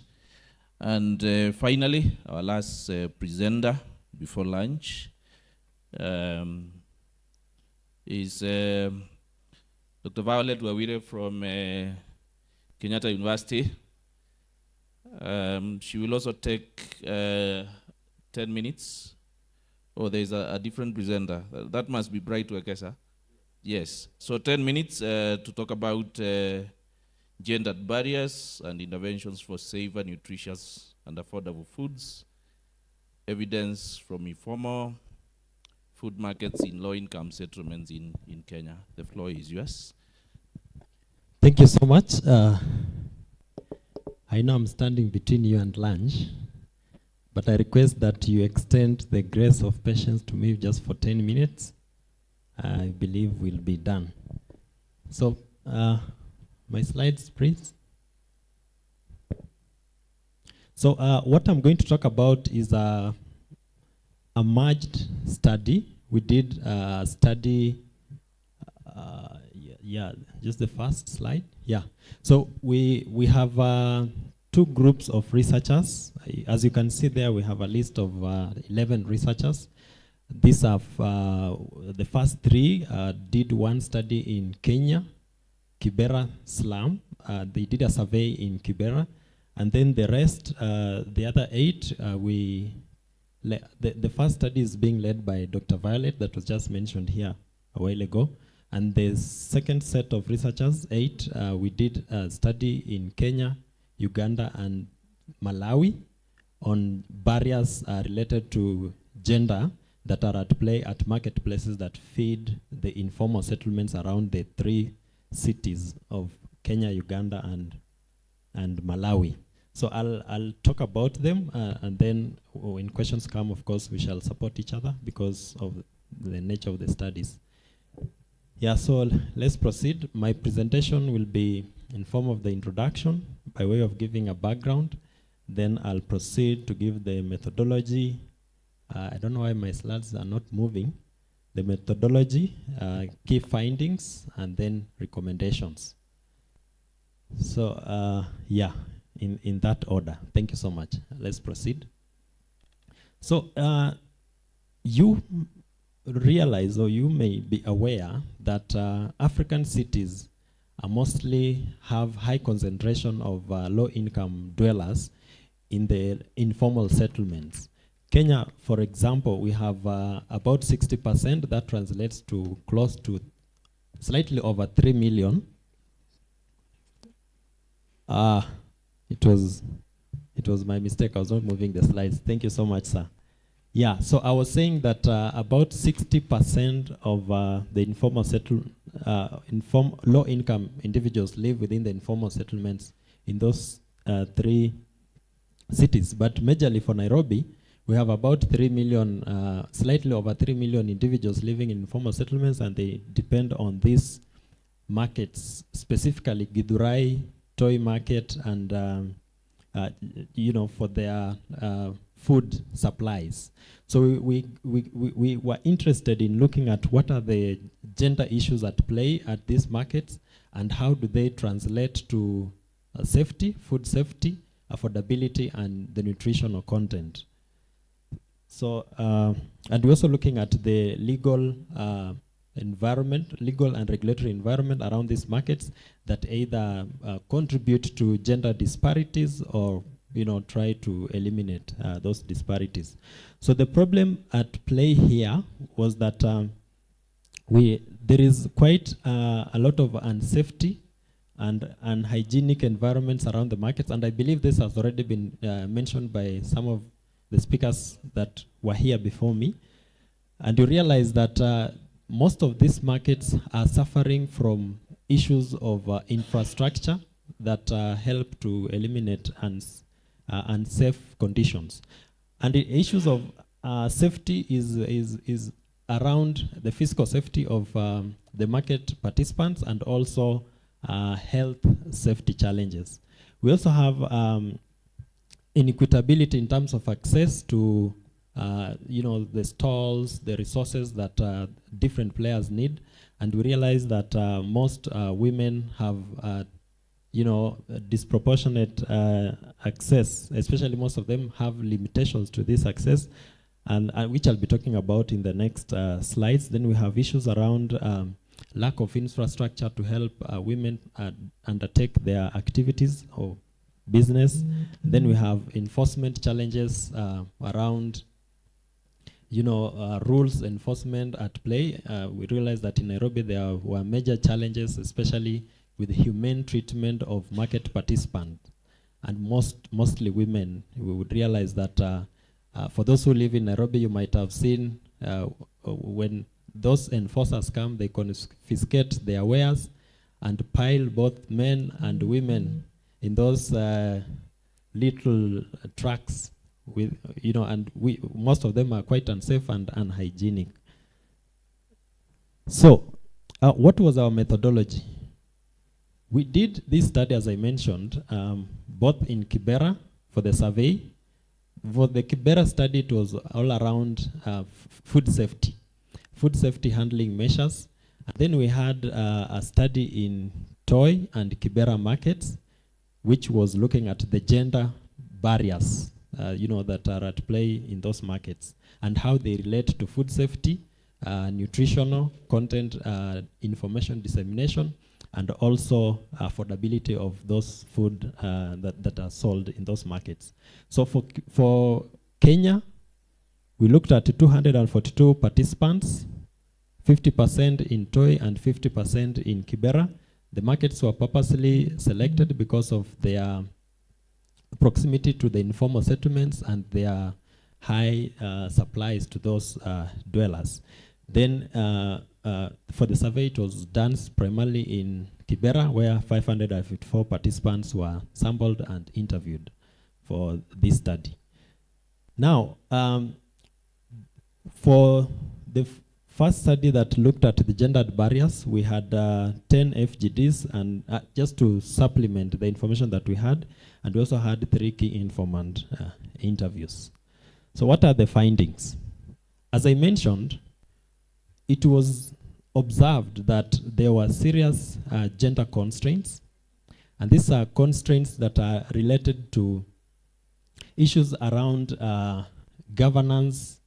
And finally, our last presenter before lunch is Dr. Violet Wawire from Kenyatta University. She will also take 10 minutes. Oh, there's a different presenter. That must be Bright Wekesa. Yes. So 10 minutes to talk about gendered barriers and interventions for safer, nutritious, and affordable foods. Evidence from informal food markets in low-income settlements in Kenya. The floor is yours. Thank you so much. I know I'm standing between you and lunch, but I request that you extend the grace of patience to me just for 10 minutes. I believe we'll be done. So, my slides, please. So, what I'm going to talk about is a merged study. We did a study, just the first slide. Yeah. So we have two groups of researchers. As you can see there, we have a list of 11 researchers. These are the first three did one study in Kenya, Kibera slum. They did a survey in Kibera, and then the rest, the other 8, the first study is being led by Dr. Violet, that was just mentioned here a while ago, And the second set of researchers, 8, we did a study in Kenya, Uganda, and Malawi on barriers related to gender that are at play at marketplaces that feed the informal settlements around the 3 cities of Kenya, Uganda, and Malawi. So I'll talk about them, and then when questions come, of course, we shall support each other because of the nature of the studies. Yeah, so let's proceed. My presentation will be in form of the introduction by way of giving a background. Then I'll proceed to give the methodology. I don't know why my slides are not moving. The methodology, key findings, and then recommendations. So yeah, in that order. Thank you so much. Let's proceed. So you realize, or you may be aware, that African cities mostly have high concentration of low-income dwellers in the informal settlements. Kenya, for example, we have about 60%. That translates to close to slightly over 3 million. It was my mistake. I was not moving the slides. Thank you so much, sir. Yeah, so I was saying that about 60% of the informal low-income individuals live within the informal settlements in those 3 cities. But majorly for Nairobi, we have about 3 million, slightly over 3 million individuals living in informal settlements, and they depend on these markets, specifically Githurai, Toy Market, and you know, for their food supplies. So we were interested in looking at what are the gender issues at play at these markets, and how do they translate to safety, food safety, affordability, and the nutritional content. So, and we're also looking at the legal environment, legal and regulatory environment around these markets that either contribute to gender disparities or, you know, try to eliminate those disparities. So the problem at play here was that there is quite a lot of unsafety and unhygienic environments around the markets, and I believe this has already been mentioned by some of the speakers that were here before me. And you realize that most of these markets are suffering from issues of infrastructure that help to eliminate unsafe conditions. And the issues of safety is around the physical safety of the market participants, and also health safety challenges. We also have inequitability in terms of access to you know, the stalls, the resources that different players need. And we realize that most women have you know, disproportionate access, especially most of them have limitations to this access, and which I'll be talking about in the next slides. Then we have issues around lack of infrastructure to help women undertake their activities or business. Then we have enforcement challenges around, you know, rules enforcement at play. We realize that in Nairobi there were major challenges, especially with the humane treatment of market participants, and mostly women. We would realize that for those who live in Nairobi, you might have seen when those enforcers come, they confiscate their wares and pile both men and women in those little trucks, with, you know, and most of them are quite unsafe and unhygienic. So what was our methodology? We did this study, as I mentioned, both in Kibera for the survey. For the Kibera study, it was all around food safety handling measures. And then we had a study in Toy and Kibera markets, which was looking at the gender barriers, you know, that are at play in those markets, and how they relate to food safety, nutritional content, information dissemination, and also affordability of those food that are sold in those markets. So for Kenya, we looked at 242 participants, 50% in Toi and 50% in Kibera. The markets were purposely selected because of their proximity to the informal settlements and their high supplies to those dwellers. Then for the survey, it was done primarily in Kibera, where 554 participants were sampled and interviewed for this study. Now, for the first study that looked at the gendered barriers, we had 10 FGDs, and just to supplement the information that we had, and we also had 3 key informant interviews. So what are the findings? As I mentioned, it was observed that there were serious gender constraints, and these are constraints that are related to issues around governance,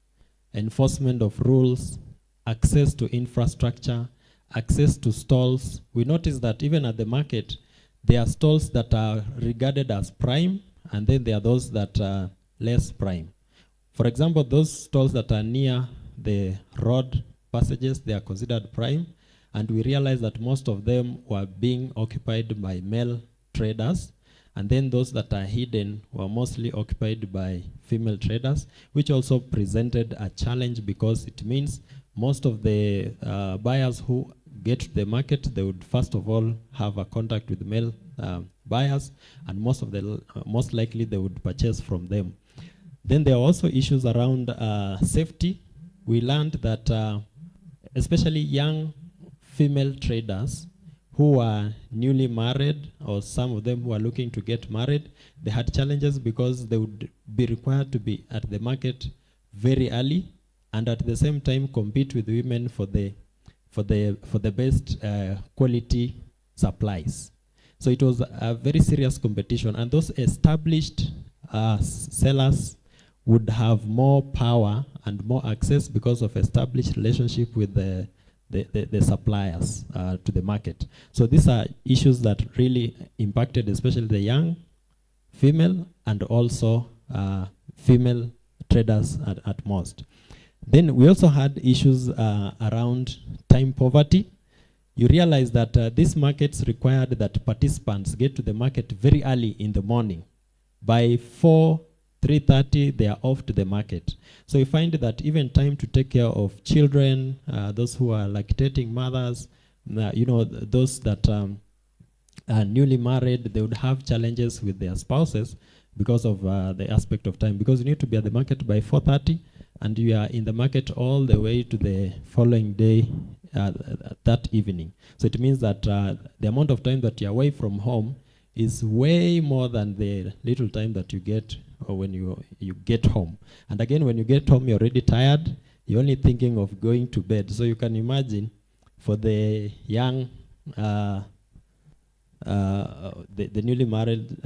enforcement of rules, access to infrastructure, access to stalls. We notice that even at the market, there are stalls that are regarded as prime, and then there are those that are less prime. For example, those stalls that are near the road passages, they are considered prime, and we realize that most of them were being occupied by male traders, and then those that are hidden were mostly occupied by female traders, which also presented a challenge because it means most of the buyers who get to the market, they would first of all have a contact with male buyers, and most likely they would purchase from them. Then there are also issues around safety. We learned that especially young female traders who are newly married, or some of them who are looking to get married, they had challenges because they would be required to be at the market very early, and at the same time compete with women for the best quality supplies. So it was a very serious competition, and those established sellers would have more power and more access because of established relationship with the suppliers to the market. So these are issues that really impacted especially the young female and also female traders at most. Then we also had issues around time poverty. You realize that these markets required that participants get to the market very early in the morning. By 3:30, they are off to the market. So you find that even time to take care of children, those who are lactating mothers, those that are newly married, they would have challenges with their spouses because of the aspect of time. Because you need to be at the market by 4:30, and you are in the market all the way to the following day that evening. So it means that the amount of time that you're away from home is way more than the little time that you get when you get home. And again, when you get home, you're already tired. You're only thinking of going to bed. So you can imagine for the young, the newly married,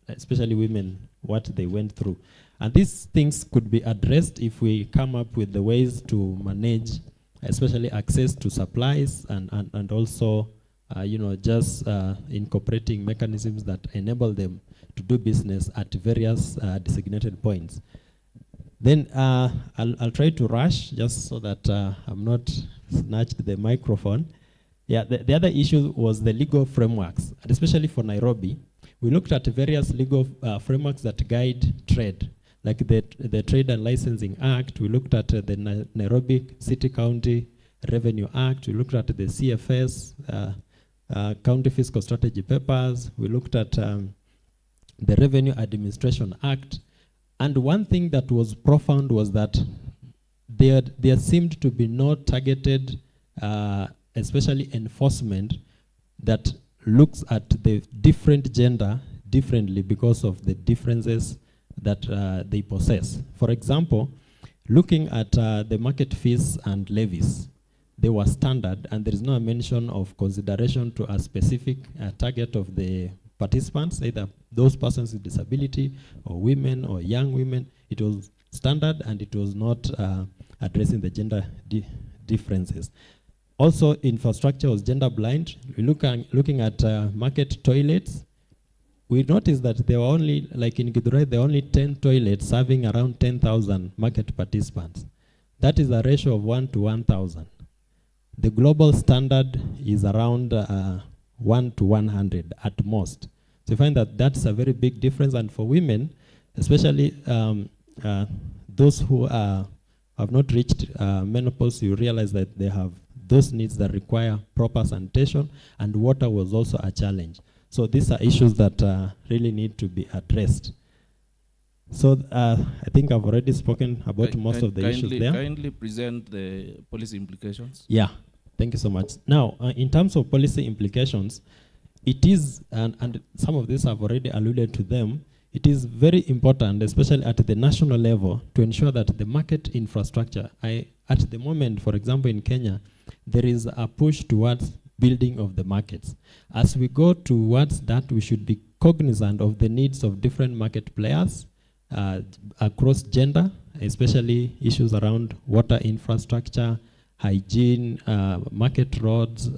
especially women, what they went through. And these things could be addressed if we come up with the ways to manage, especially access to supplies and also just incorporating mechanisms that enable them to do business at various designated points. Then I'll try to rush just so that I'm not snatched the microphone. Yeah, the other issue was the legal frameworks, and especially for Nairobi. We looked at various legal frameworks that guide trade, like the Trade and Licensing Act. We looked at the Nairobi City County Revenue Act. We looked at the CFS, County Fiscal Strategy Papers. We looked at the Revenue Administration Act. And one thing that was profound was that there seemed to be no targeted, especially enforcement, that looks at the different gender differently because of the differences that they possess. For example, looking at the market fees and levies, they were standard, and there is no mention of consideration to a specific target of the participants, either those persons with disability or women or young women. It was standard, and it was not addressing the gender differences. Also, infrastructure was gender blind. Looking at market toilets, we noticed that there were only, like in Githurai, there were only 10 toilets serving around 10,000 market participants. That is a ratio of 1 to 1,000. The global standard is around 1 to 100 at most. So you find that that's a very big difference. And for women, especially those who have not reached menopause, you realize that they have those needs that require proper sanitation, and water was also a challenge. So these are issues that really need to be addressed. So I think I've already spoken about most of the issues there. Kindly present the policy implications. Yeah, thank you so much. Now, in terms of policy implications, it is, and some of these I've already alluded to them, it is very important, especially at the national level, to ensure that the market infrastructure, at the moment, for example, in Kenya, there is a push towards building of the markets. As we go towards that, we should be cognizant of the needs of different market players across gender, especially issues around water infrastructure, hygiene, market roads,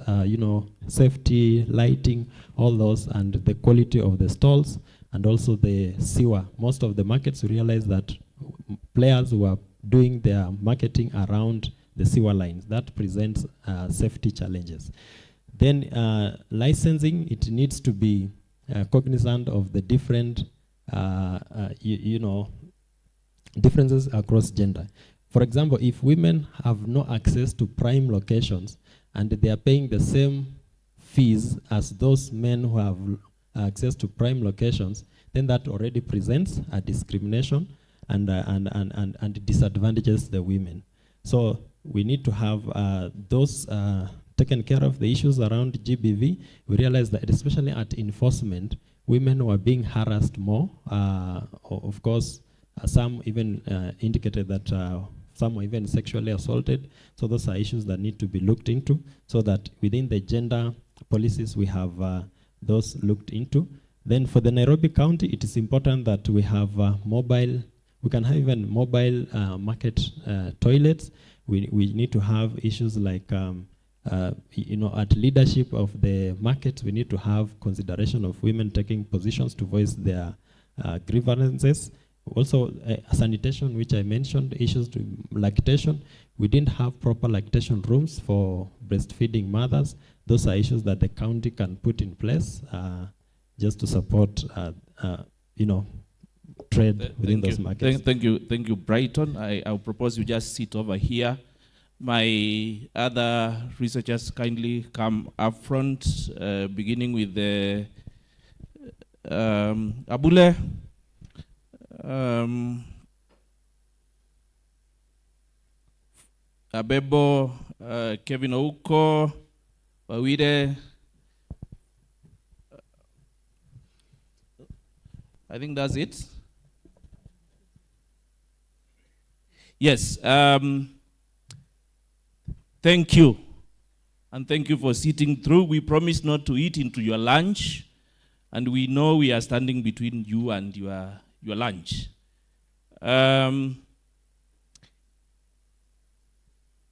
safety, lighting, all those, and the quality of the stalls, and also the sewer. Most of the markets realize that players who are doing their marketing around the sewer lines, that presents safety challenges. Then licensing, it needs to be cognizant of the different, differences across gender. For example, if women have no access to prime locations and they are paying the same fees as those men who have access to prime locations, then that already presents a discrimination and disadvantages the women. So we need to have those taken care of, the issues around GBV. We realize that especially at enforcement, women who are being harassed more. Of course, some even indicated that some were even sexually assaulted. So those are issues that need to be looked into, so that within the gender policies we have those looked into. Then for the Nairobi County, it is important that we have we can have even mobile market toilets. We need to have issues like, at leadership of the market, we need to have consideration of women taking positions to voice their grievances. Also, sanitation, which I mentioned, issues to lactation. We didn't have proper lactation rooms for breastfeeding mothers. Those are issues that the county can put in place just to support, trade within those markets. Thank you, Brighton. I'll propose you just sit over here. My other researchers kindly come up front, beginning with the Abule. Abebo, Kevin Ouko, Wawire. I think that's it. Yes. Thank you. And thank you for sitting through. We promise not to eat into your lunch. And we know we are standing between you and your lunch.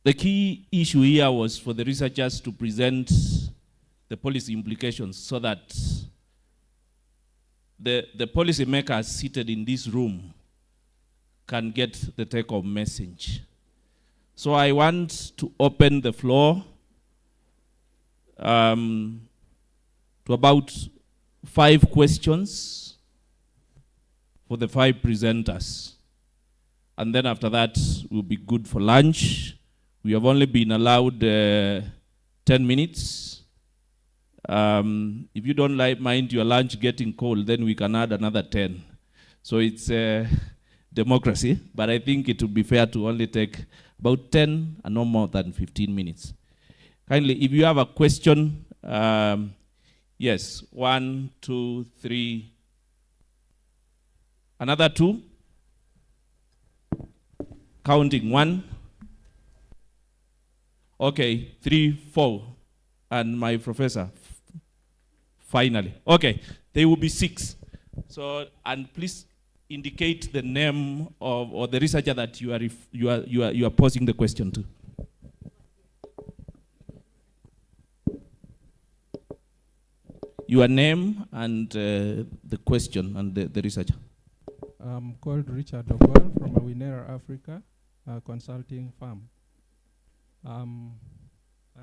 The key issue here was for the researchers to present the policy implications so that the policy makers seated in this room can get the take-home message. So I want to open the floor to about 5 questions for the 5 presenters. And then after that, we'll be good for lunch. We have only been allowed 10 minutes. If you don't mind your lunch getting cold, then we can add another 10. So it's democracy, but I think it would be fair to only take about 10 and no more than 15 minutes. Kindly, if you have a question, yes, 1, 2, 3. Another 2. Counting 1. Okay, 3, 4. And my professor, finally. Okay, there will be 6. So, and please indicate the name of or the researcher that you are posing the question to. Your name and the question and the researcher. I'm called Richard Ogwal from Awinera, Africa. consulting firm. I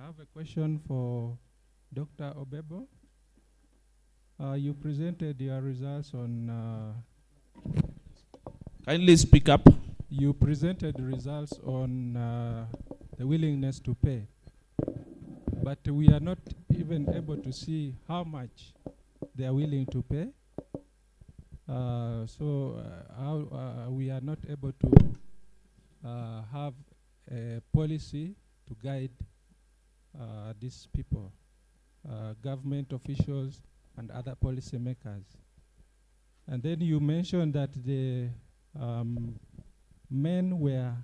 have a question for Dr. Obebo. You presented your results on... Kindly speak up. You presented results on the willingness to pay, but we are not even able to see how much they are willing to pay. How we are not able to have a policy to guide these people, government officials and other policy makers. And then you mentioned that the men were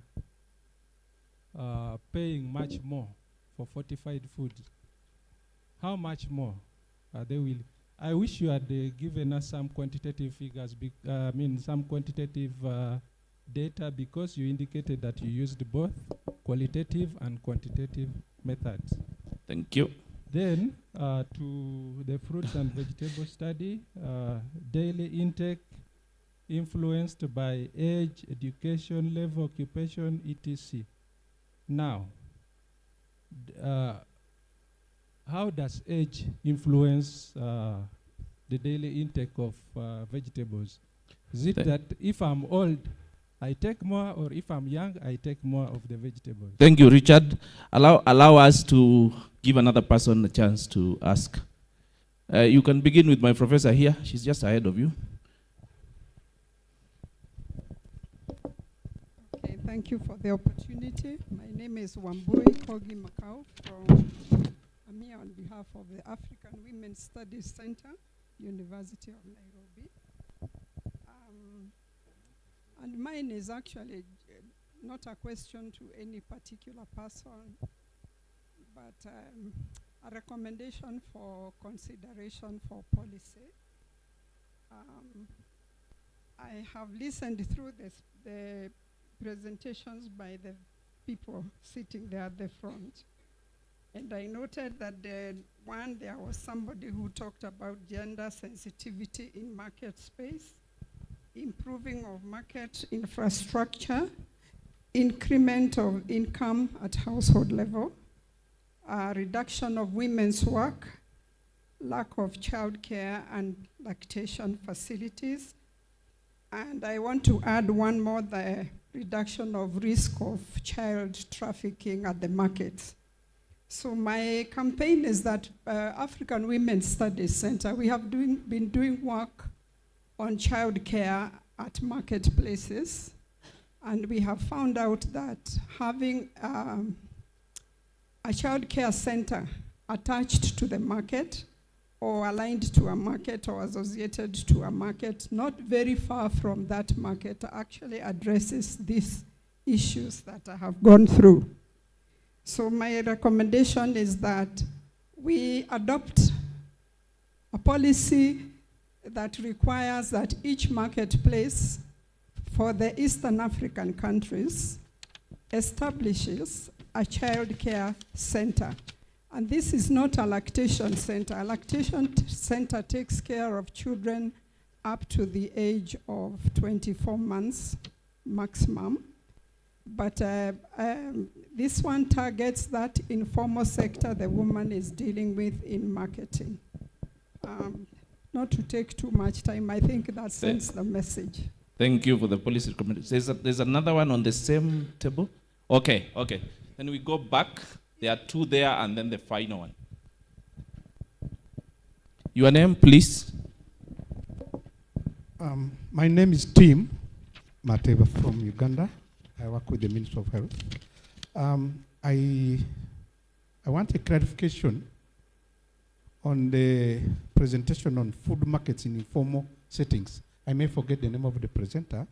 paying much more for fortified foods. How much more they will? I wish you had given us some quantitative figures, some quantitative data, because you indicated that you used both qualitative and quantitative methods. Thank you. Then to the fruits and vegetable study, daily intake influenced by age, education level, occupation, etc. Now, how does age influence the daily intake of vegetables? Is it that if I'm old, I take more, or if I'm young, I take more of the vegetables? Thank you, Richard. Allow us to give another person a chance to ask. You can begin with my professor here. She's just ahead of you. Okay, thank you for the opportunity. My name is Wambui Kogi Makau I'm here on behalf of the African Women's Studies Center, University of Nairobi. And mine is actually not a question to any particular person, but a recommendation for consideration for policy. I have listened through the presentations by the people sitting there at the front. And I noted that there was somebody who talked about gender sensitivity in market space, improving of market infrastructure, increment of income at household level, reduction of women's work, lack of childcare and lactation facilities. And I want to add one more, the reduction of risk of child trafficking at the markets. So my campaign is that African Women's Studies Center, we have been doing work on childcare at marketplaces, and we have found out that having a childcare center attached to the market or aligned to a market or associated to a market, not very far from that market, actually addresses these issues that I have gone through. So my recommendation is that we adopt a policy that requires that each marketplace for the Eastern African countries establishes a child care center. And this is not a lactation center. A lactation center takes care of children up to the age of 24 months maximum. But this one targets that informal sector the woman is dealing with in marketing. Not to take too much time, I think that sends the message. Thank you for the policy recommendation. There's another one on the same table. Okay. Then we go back. There are two there, and then the final one. Your name, please. My name is Tim Mateva from Uganda. I work with the Ministry of Health. I want a clarification on the presentation on food markets in informal settings. I may forget the name of the presenter,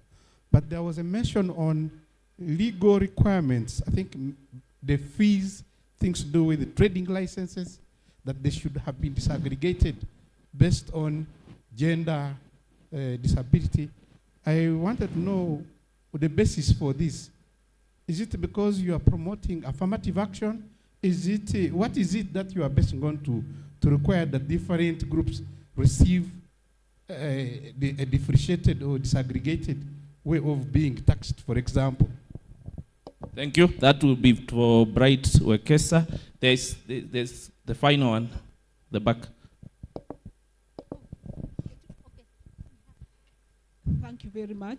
but there was a mention on legal requirements. I think the fees, things to do with the trading licenses, that they should have been disaggregated based on gender, disability. I wanted to know the basis for this. Is it because you are promoting affirmative action? Is it, what is it that you are basing on to require that different groups receive a differentiated or disaggregated way of being taxed, for example? Thank you. That will be for Bright Wekesa. There's the final one, the back. Thank you very much.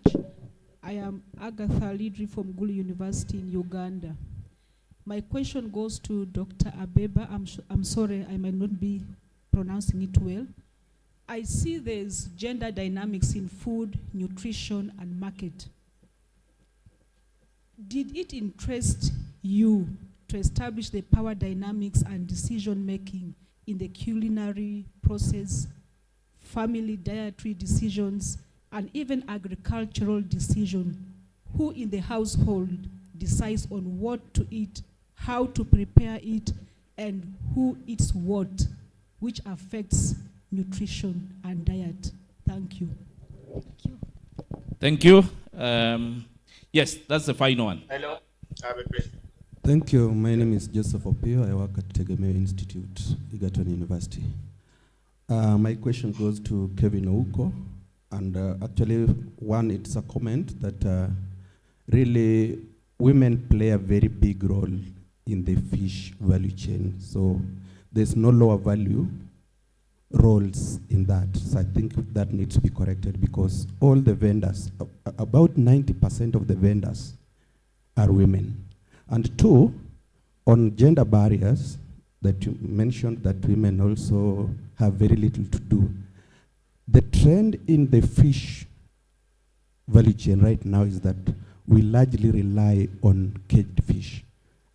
I am Agatha Lidri from Gulu University in Uganda. My question goes to Dr. Abeba. I'm sorry, I might not be pronouncing it well. I see there's gender dynamics in food, nutrition, and market. Did it interest you to establish the power dynamics and decision-making in the culinary process, family dietary decisions, and even agricultural decision? Who in the household decides on what to eat, how to prepare it, and who eats what, which affects nutrition and diet? Thank you. Thank you. Yes, that's the final one. Hello, I have a question. Thank you. My name is Joseph Opio. I work at Tegemeo Institute, Egerton University. My question goes to Kevin Ouko. And actually, one, it's a comment that really women play a very big role in the fish value chain. So there's no lower value roles in that. So I think that needs to be corrected because all the vendors, about 90% of the vendors are women. And two, on gender barriers that you mentioned that women also have very little to do. The trend in the fish value chain right now is that we largely rely on caged fish.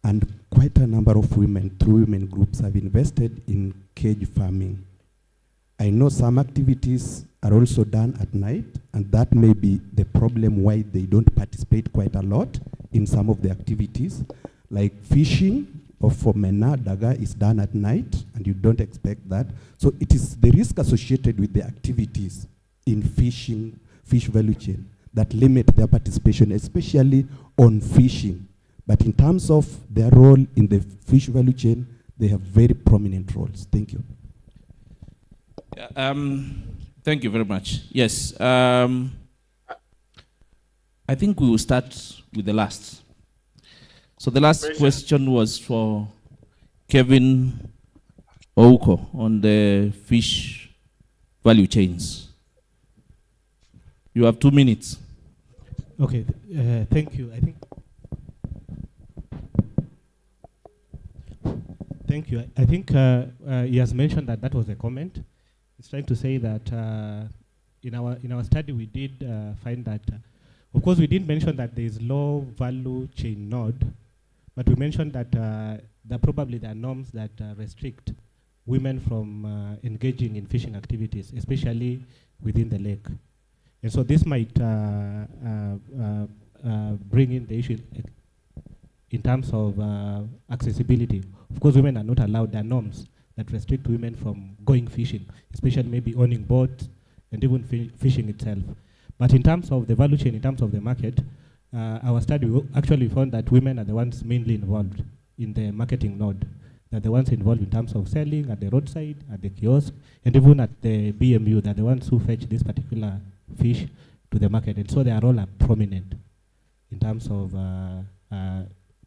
And quite a number of women, through women groups, have invested in cage farming. I know some activities are also done at night, and that may be the problem why they don't participate quite a lot in some of the activities. Like fishing or for mena, daga is done at night, and you don't expect that. So it is the risk associated with the activities in fishing, fish value chain, that limit their participation, especially on fishing. But in terms of their role in the fish value chain, they have very prominent roles. Thank you. Thank you very much. Yes. I think we will start with the last. So the last question was for Kevin Ouko on the fish value chains. You have 2 minutes. Okay, thank you. Thank you. I think he has mentioned that that was a comment. He's trying to say that in our study we did find that, of course, we didn't mention that there is low value chain node, but we mentioned that probably there are norms that restrict women from engaging in fishing activities, especially within the lake. And so this might bring in the issue in terms of accessibility. Of course, women are not allowed. There are norms that restrict women from going fishing, especially maybe owning boats and even fishing itself. But in terms of the value chain, in terms of the market, our study actually found that women are the ones mainly involved in the marketing node. They're the ones involved in terms of selling at the roadside, at the kiosk, and even at the BMU. They're the ones who fetch this particular fish to the market. And so their role are prominent in terms of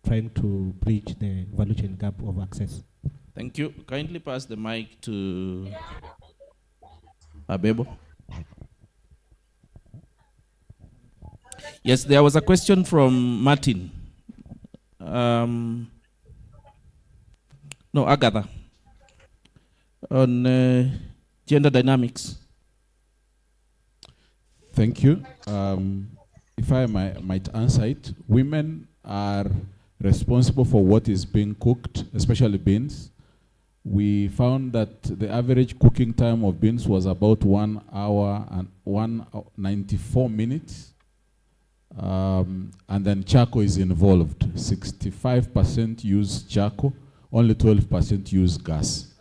trying to bridge the value chain gap of access. Thank you. Kindly pass the mic to Abebo. Yes, there was a question from Martin. No, Agatha. On gender dynamics. Thank you. If I might answer it, women are responsible for what is being cooked, especially beans. We found that the average cooking time of beans was about 1 hour and 194 minutes. And then charcoal is involved. 65% use charcoal, only 12% use gas.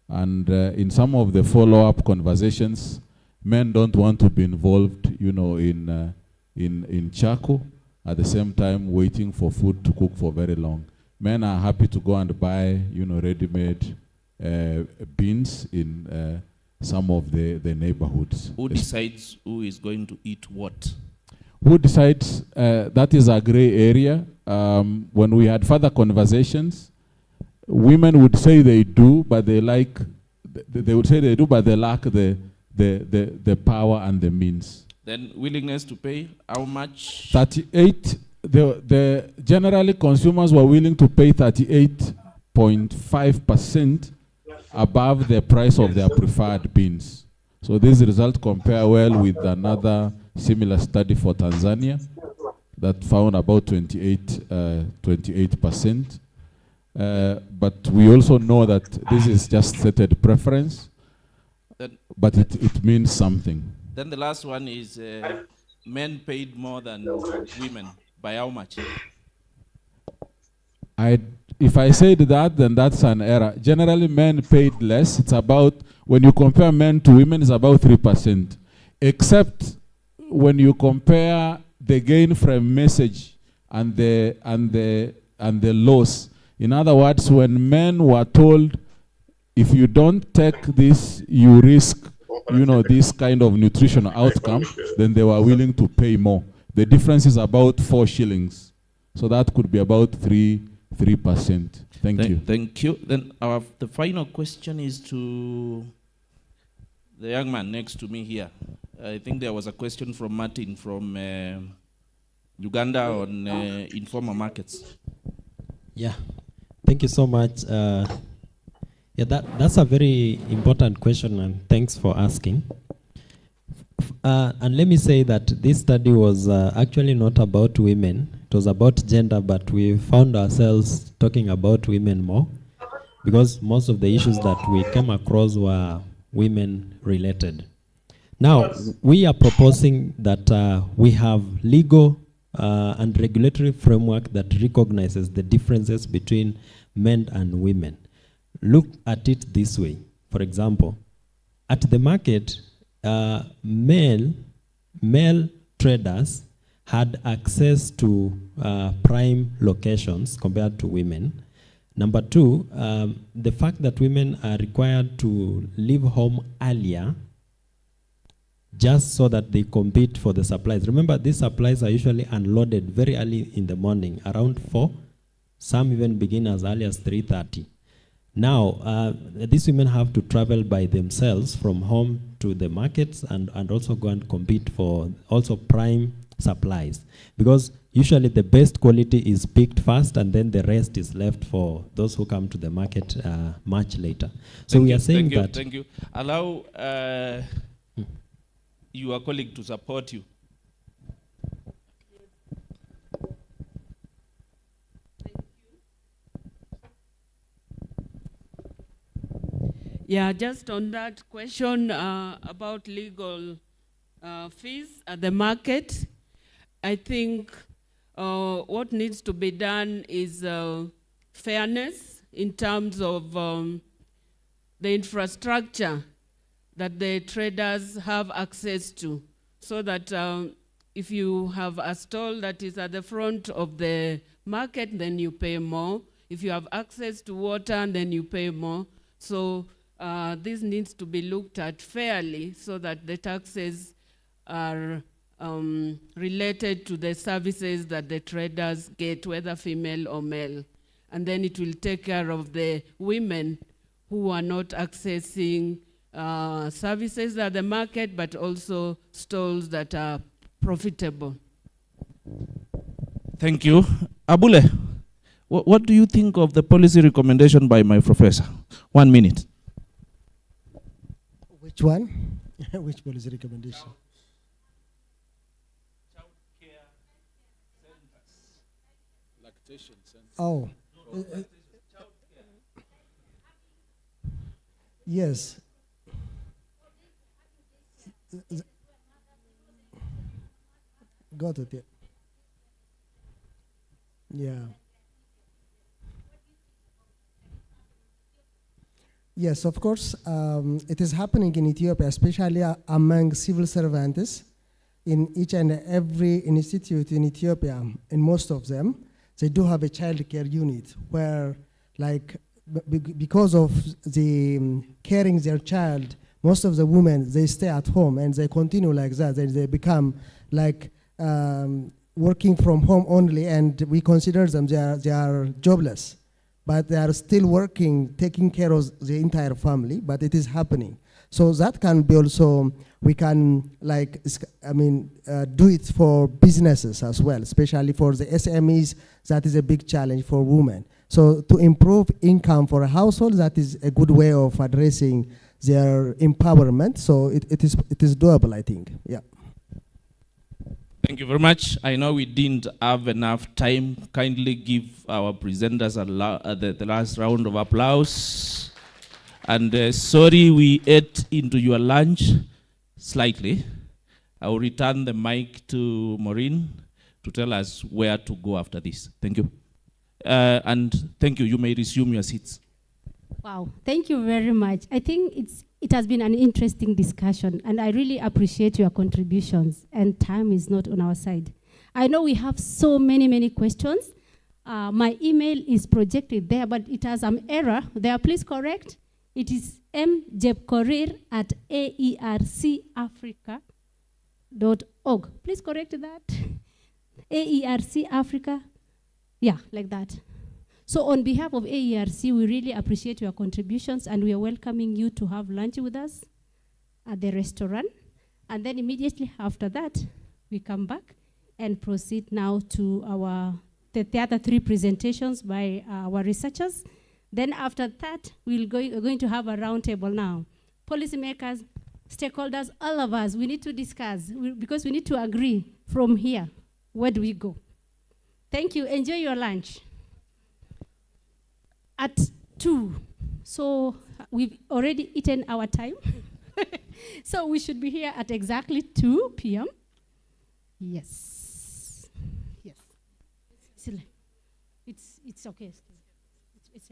And in some of the follow-up conversations, men don't want to be involved, in charcoal, at the same time waiting for food to cook for very long. Men are happy to go and buy, ready-made beans in some of the neighborhoods. Who decides who is going to eat what? who decides? That is a gray area. When we had further conversations, women would say they do, but they like, they would say they do, but they lack the power and the means. Then willingness to pay, how much? 38, generally consumers were willing to pay 38.5% above the price of their preferred beans. So these results compare well with another similar study for Tanzania that found about 28%. But we also know that this is just stated preference, but it means something. Then the last one is men paid more than women. By how much? If I said that, then that's an error. Generally, men paid less. It's about, when you compare men to women, it's about 3%. Except when you compare the gain from message and the loss. In other words, when men were told, if you don't take this, you risk, this kind of nutritional outcome, then they were willing to pay more. The difference is about 4 shillings. So that could be about 3%. Thank you. Thank you. Then the final question is to the young man next to me here. I think there was a question from Martin from Uganda on informal markets. Yeah, thank you so much. That's a very important question, and thanks for asking. And let me say that this study was actually not about women. It was about gender, but we found ourselves talking about women more because most of the issues that we came across were women related. Now, we are proposing that we have legal and regulatory framework that recognizes the differences between men and women. Look at it this way. For example, at the market, male traders had access to prime locations compared to women. Number 2, the fact that women are required to leave home earlier just so that they compete for the supplies. Remember, these supplies are usually unloaded very early in the morning, around 4. Some even begin as early as 3:30. Now, these women have to travel by themselves from home to the markets and also go and compete for also prime supplies. Because usually the best quality is picked first and then the rest is left for those who come to the market much later. So we are saying that... Thank you. Allow your colleague to support you. Yeah, just on that question about legal fees at the market, I think what needs to be done is fairness in terms of the infrastructure that the traders have access to, so that if you have a stall that is at the front of the market, then you pay more. If you have access to water, then you pay more. So this needs to be looked at fairly so that the taxes are related to the services that the traders get, whether female or male. And then it will take care of the women who are not accessing services at the market, but also stalls that are profitable. Thank you. Abule, what do you think of the policy recommendation by my professor? 1 minute. Which one? Which policy recommendation? Lactation centers. Oh. Yes. Got it. Yeah. Yes, of course. It is happening in Ethiopia, especially among civil servants. In each and every institute in Ethiopia, in most of them, they do have a child care unit where, like, because of the caring their child, most of the women, they stay at home and they continue like that. They become like working from home only, and we consider them they are jobless, but they are still working, taking care of the entire family, but it is happening. So that can be also, we can do it for businesses as well, especially for the SMEs. That is a big challenge for women. So to improve income for a household, that is a good way of addressing their empowerment. So it is doable, I think. Yeah. Thank you very much. I know we didn't have enough time. Kindly give our presenters the last round of applause. And sorry we ate into your lunch slightly. I will return the mic to Maureen to tell us where to go after this. Thank you. And thank you. You may resume your seats. Wow, thank you very much. I think it has been an interesting discussion, and I really appreciate your contributions, and time is not on our side. I know we have so many questions. My email is projected there, but it has an error there. Please correct. It is mjebkorir@aercafrica.org. Please correct that. AERC yeah, like that. So on behalf of AERC, we really appreciate your contributions, and we are welcoming you to have lunch with us at the restaurant. And then immediately after that, we come back and proceed now to the other three presentations by our researchers. Then after that, we're going to have a roundtable now. Policymakers, stakeholders, all of us, we need to discuss because we need to agree from here. Where do we go? Thank you. Enjoy your lunch. At 2, so we've already eaten our time. So we should be here at exactly 2 p.m. Yes. Yes. It's okay. It's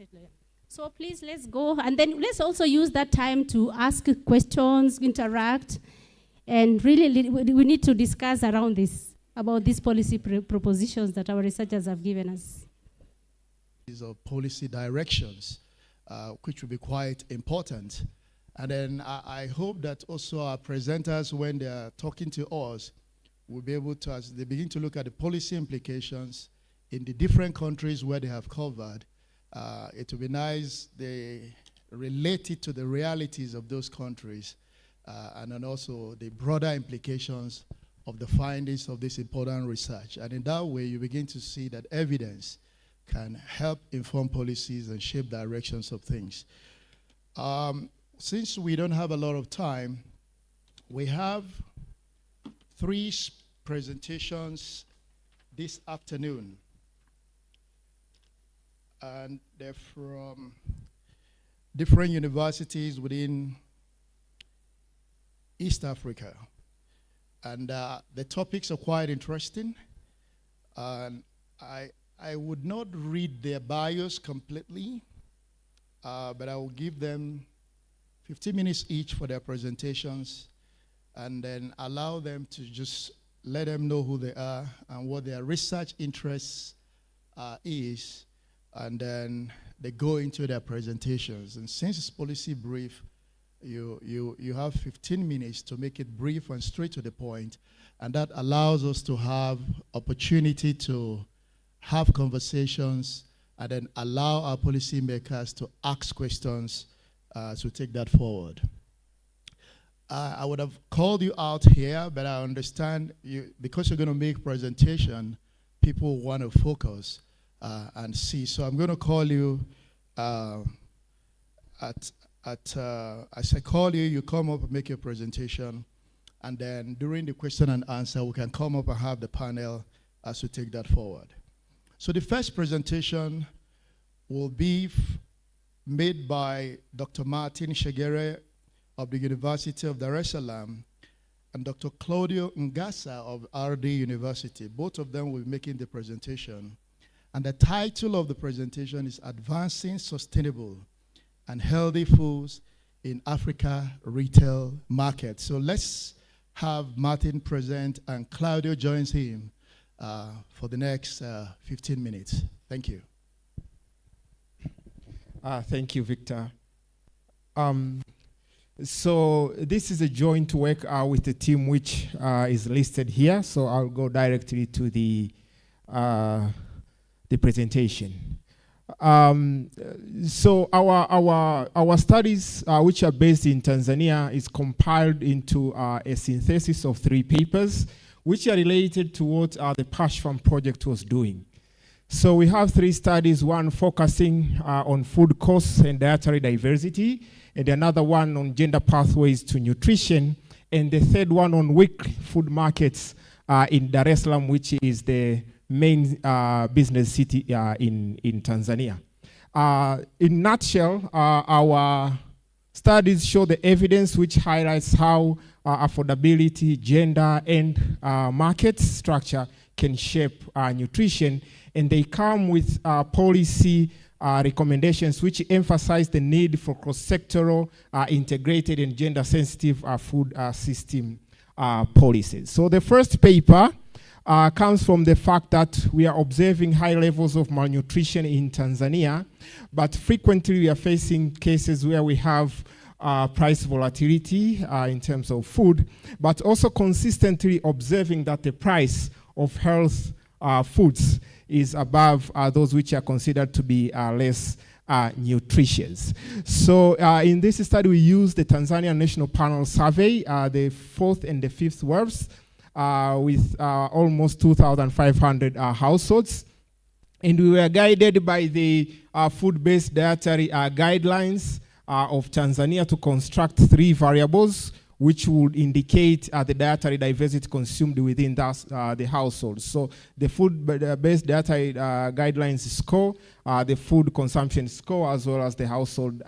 so please, let's go. And then let's also use that time to ask questions, interact. And really, we need to discuss around this, about these policy propositions that our researchers have given us. Of policy directions, which will be quite important. And then I hope that also our presenters, when they are talking to us, will be able to, as they begin to look at the policy implications in the different countries where they have covered, it will be nice they relate it to the realities of those countries, and then also the broader implications of the findings of this important research. And in that way, you begin to see that evidence can help inform policies and shape directions of things. Since we don't have a lot of time, we have 3 presentations this afternoon. And they're from different universities within East Africa. And the topics are quite interesting. And I would not read their bios completely, but I will give them 15 minutes each for their presentations, and then allow them to just let them know who they are and what their research interests is, and then they go into their presentations. And since it's policy brief, you have 15 minutes to make it brief and straight to the point, and that allows us to have opportunity to have conversations and then allow our policymakers to ask questions to take that forward. I would have called you out here, but I understand because you're going to make presentation, people want to focus and see. So I'm going to call you as I call you, you come up and make your presentation, and then during the question and answer, we can come up and have the panel as we take that forward. So the first presentation will be made by Dr. Martin Shegere of the University of Dar es Salaam and Dr. Claudio Ngasa of RD University. Both of them will be making the presentation. And the title of the presentation is Advancing Sustainable and Healthy Foods in Africa Retail Market. So let's have Martin present and Claudio joins him for the next 15 minutes. Thank you. Thank you, Victor. So this is a joint work with the team which is listed here. So I'll go directly to the presentation. So our studies, which are based in Tanzania, is compiled into a synthesis of 3 papers, which are related to what the PASHFARM project was doing. So we have 3 studies, one focusing on food costs and dietary diversity, and another one on gender pathways to nutrition, and the third one on weekly food markets in Dar es Salaam, which is the main business city in Tanzania. In a nutshell, our studies show the evidence which highlights how affordability, gender, and market structure can shape nutrition, and they come with policy recommendations which emphasize the need for cross-sectoral, integrated, and gender-sensitive food system policies. So the first paper comes from the fact that we are observing high levels of malnutrition in Tanzania, but frequently we are facing cases where we have price volatility in terms of food, but also consistently observing that the price of health foods is above those which are considered to be less nutritious. So in this study, we used the Tanzania National Panel Survey, the 4th and the 5th WERFs, with almost 2,500 households. And we were guided by the food-based dietary guidelines of Tanzania to construct 3 variables which would indicate the dietary diversity consumed within the household. So the food-based dietary guidelines score, the food consumption score, as well as the household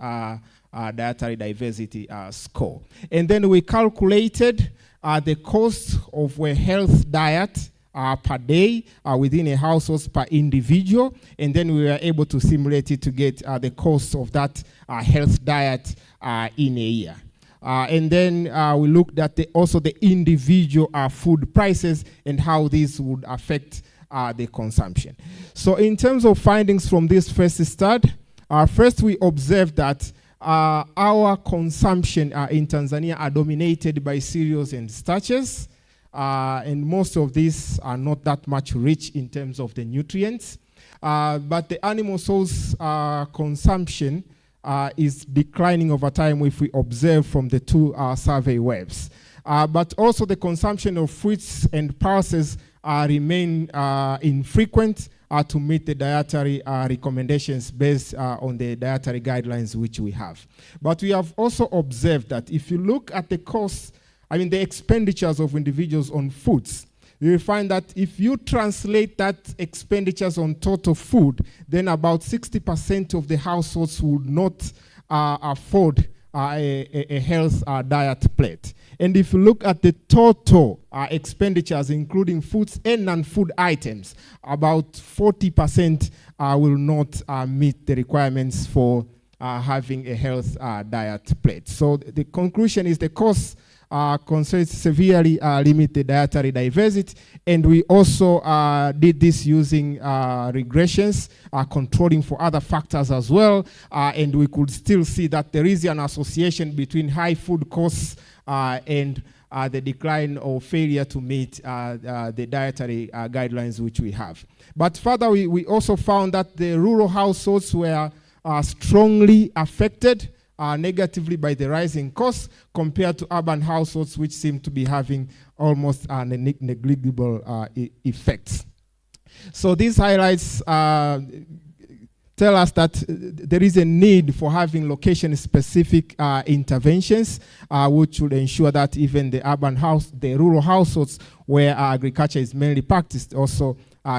dietary diversity score. And then we calculated the cost of a health diet per day within a household per individual, and then we were able to simulate it to get the cost of that health diet in a year. And then we looked at also the individual food prices and how this would affect the consumption. So in terms of findings from this first study, first we observed that our consumption in Tanzania are dominated by cereals and starches, and most of these are not that much rich in terms of the nutrients. But the animal source consumption is declining over time if we observe from the 2 survey webs. But also the consumption of fruits and pulses remain infrequent to meet the dietary recommendations based on the dietary guidelines which we have. But we have also observed that if you look at the costs, the expenditures of individuals on foods, you will find that if you translate that expenditures on total food, then about 60% of the households would not afford a health diet plate. And if you look at the total expenditures, including foods and non-food items, about 40% will not meet the requirements for having a health diet plate. So the conclusion is the costs concerns severely limit the dietary diversity, and we also did this using regressions, controlling for other factors as well, and we could still see that there is an association between high food costs and the decline or failure to meet the dietary guidelines which we have. But further, we also found that the rural households were strongly affected negatively by the rising costs compared to urban households, which seem to be having almost negligible effects. So these highlights tell us that there is a need for having location-specific interventions, which would ensure that even the rural households where agriculture is mainly practiced also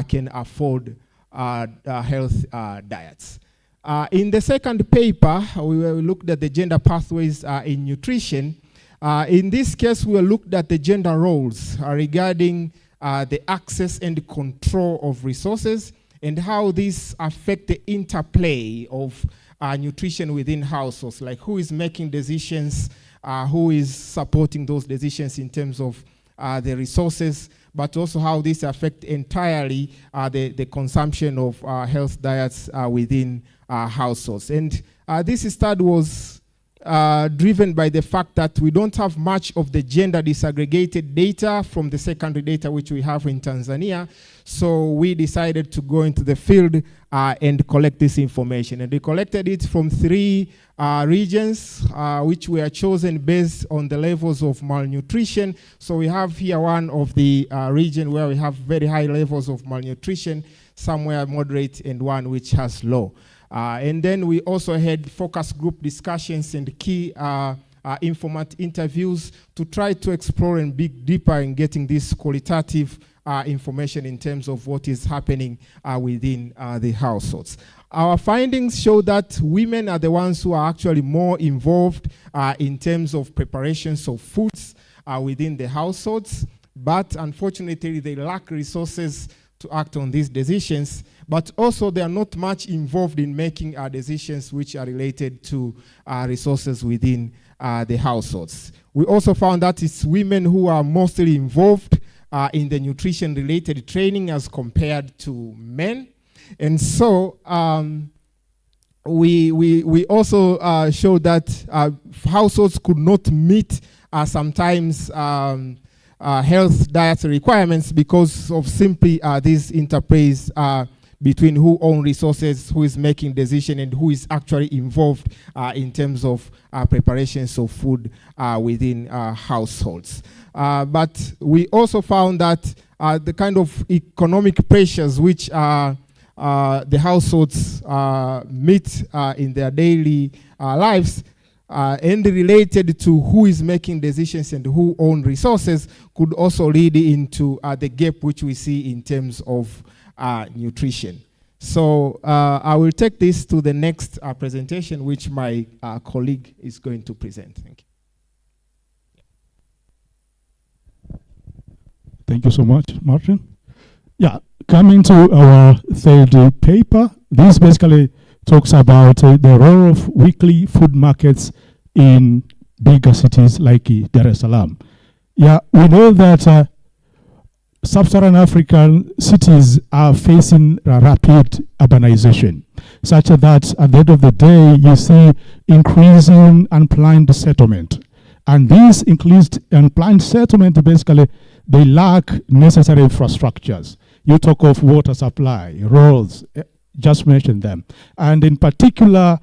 can afford health diets. In the second paper, we looked at the gender pathways in nutrition. In this case, we looked at the gender roles regarding the access and control of resources and how these affect the interplay of nutrition within households, like who is making decisions, who is supporting those decisions in terms of the resources, but also how this affect entirely the consumption of health diets within households. And this study was driven by the fact that we don't have much of the gender disaggregated data from the secondary data which we have in Tanzania. So we decided to go into the field and collect this information. And we collected it from 3 regions, which were chosen based on the levels of malnutrition. So we have here one of the region where we have very high levels of malnutrition, somewhere moderate, and one which has low. And then we also had focus group discussions and key informant interviews to try to explore and dig deeper in getting this qualitative information in terms of what is happening within the households. Our findings show that women are the ones who are actually more involved in terms of preparations of foods within the households, but unfortunately they lack resources to act on these decisions, but also they are not much involved in making decisions which are related to resources within the households. We also found that it's women who are mostly involved in the nutrition-related training as compared to men. And so we also showed that households could not meet sometimes health dietary requirements because of simply these interplays between who owns resources, who is making decision, and who is actually involved in terms of preparations of food within households. But we also found that the kind of economic pressures which the households meet in their daily lives and related to who is making decisions and who owns resources could also lead into the gap which we see in terms of nutrition. So I will take this to the next presentation, which my colleague is going to present. Thank you. Thank you so much, Martin. Yeah, coming to our third paper, this basically talks about the role of weekly food markets in bigger cities like Dar es Salaam. Yeah, we know that sub-Saharan African cities are facing rapid urbanization, such that at the end of the day, you see increasing unplanned settlement. And this increased unplanned settlement, basically, they lack necessary infrastructures. You talk of water supply, roads, just mention them. And in particular,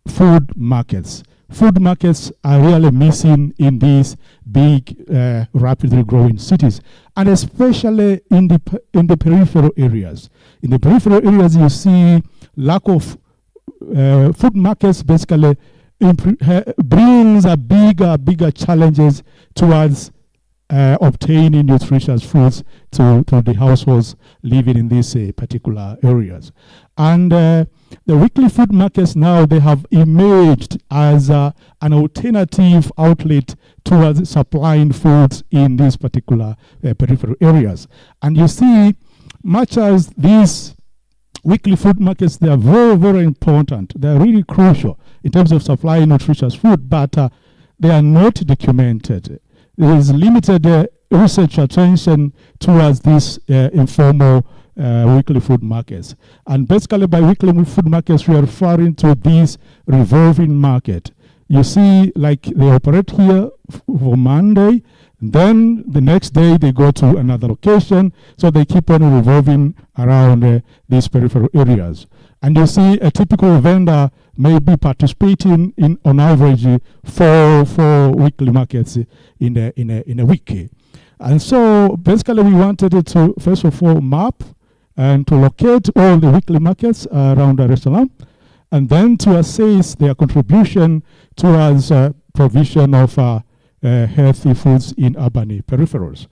food markets. Food markets are really missing in these big, rapidly growing cities, and especially in the peripheral areas. In the peripheral areas, you see lack of food markets basically brings a bigger challenges towards obtaining nutritious foods to the households living in these particular areas. And the weekly food markets now, they have emerged as an alternative outlet towards supplying foods in these particular peripheral areas. And you see, much as these weekly food markets, they are very, very important. They are really crucial in terms of supplying nutritious food, but they are not documented. There is limited research attention towards these informal weekly food markets. And basically by weekly food markets, we are referring to this revolving market. You see, like they operate here for Monday, then the next day they go to another location, so they keep on revolving around these peripheral areas. And you see a typical vendor may be participating in, on average, four weekly markets in a week. And so basically we wanted to, first of all, map and to locate all the weekly markets around Dar es Salaam, and then to assess their contribution towards provision of healthy foods in urban peripherals.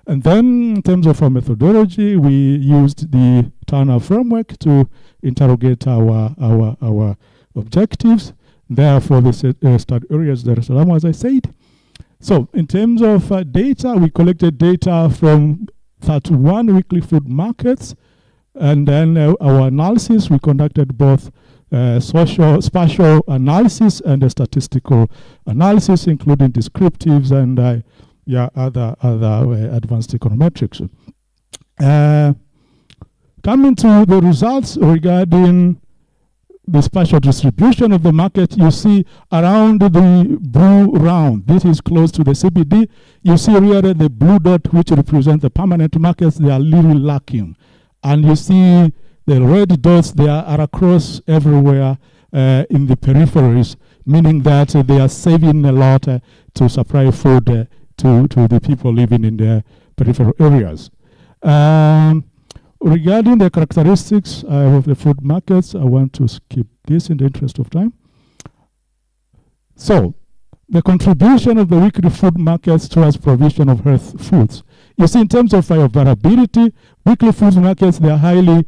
And then in terms of our methodology, we used the Turner framework to interrogate our objectives. Therefore, the study areas Dar es Salaam, as I said. So in terms of data, we collected data from 31 weekly food markets. And then our analysis, we conducted both spatial analysis and a statistical analysis, including descriptives and other advanced econometrics. Coming to the results regarding the spatial distribution of the market, you see around the blue round, this is close to the CBD. You see really the blue dot, which represents the permanent markets, they are really lacking. And you see the red dots, they are across everywhere in the peripheries, meaning that they are saving a lot to supply food to the people living in the peripheral areas. Regarding the characteristics of the food markets, I want to skip this in the interest of time. So, the contribution of the weekly food markets towards provision of health foods. You see, in terms of availability, weekly food markets, they are highly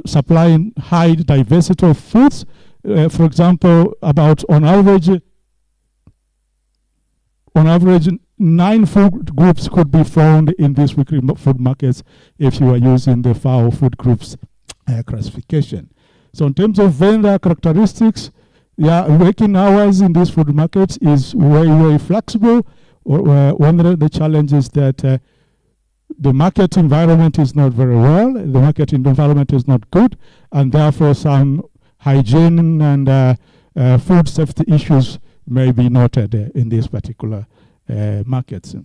supplying high diversity of foods. For example, on average, 9 food groups could be found in these weekly food markets if you are using the FAO food groups classification. So in terms of vendor characteristics, working hours in these food markets is very, very flexible. One of the challenges that the market environment is not very well, the market environment is not good, and therefore some hygiene and food safety issues may be noted in these particular markets.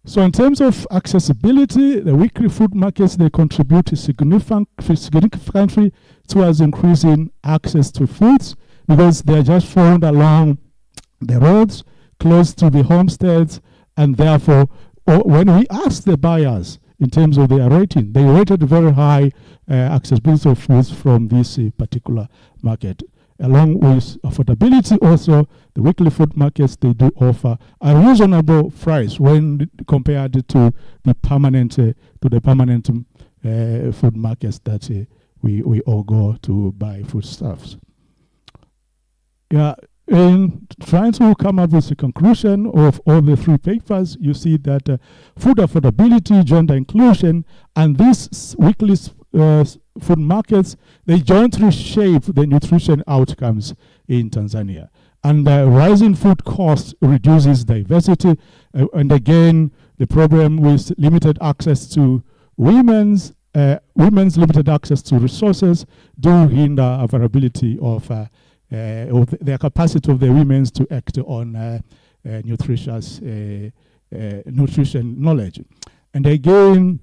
So in terms of accessibility, the weekly food markets, they contribute significantly towards increasing access to foods because they are just found along the roads, close to the homesteads, and therefore, when we asked the buyers in terms of their rating, they rated very high accessibility of foods from this particular market. Along with affordability also, the weekly food markets, they do offer a reasonable price when compared to the permanent food markets that we all go to buy foodstuffs. In trying to come up with a conclusion of all the 3 papers, you see that food affordability, gender inclusion, and these weekly food markets, they jointly shape the nutrition outcomes in Tanzania. And rising food costs reduces diversity, and again, the problem with limited access to women's limited access to resources do hinder availability of the capacity of the women to act on nutrition knowledge. And again,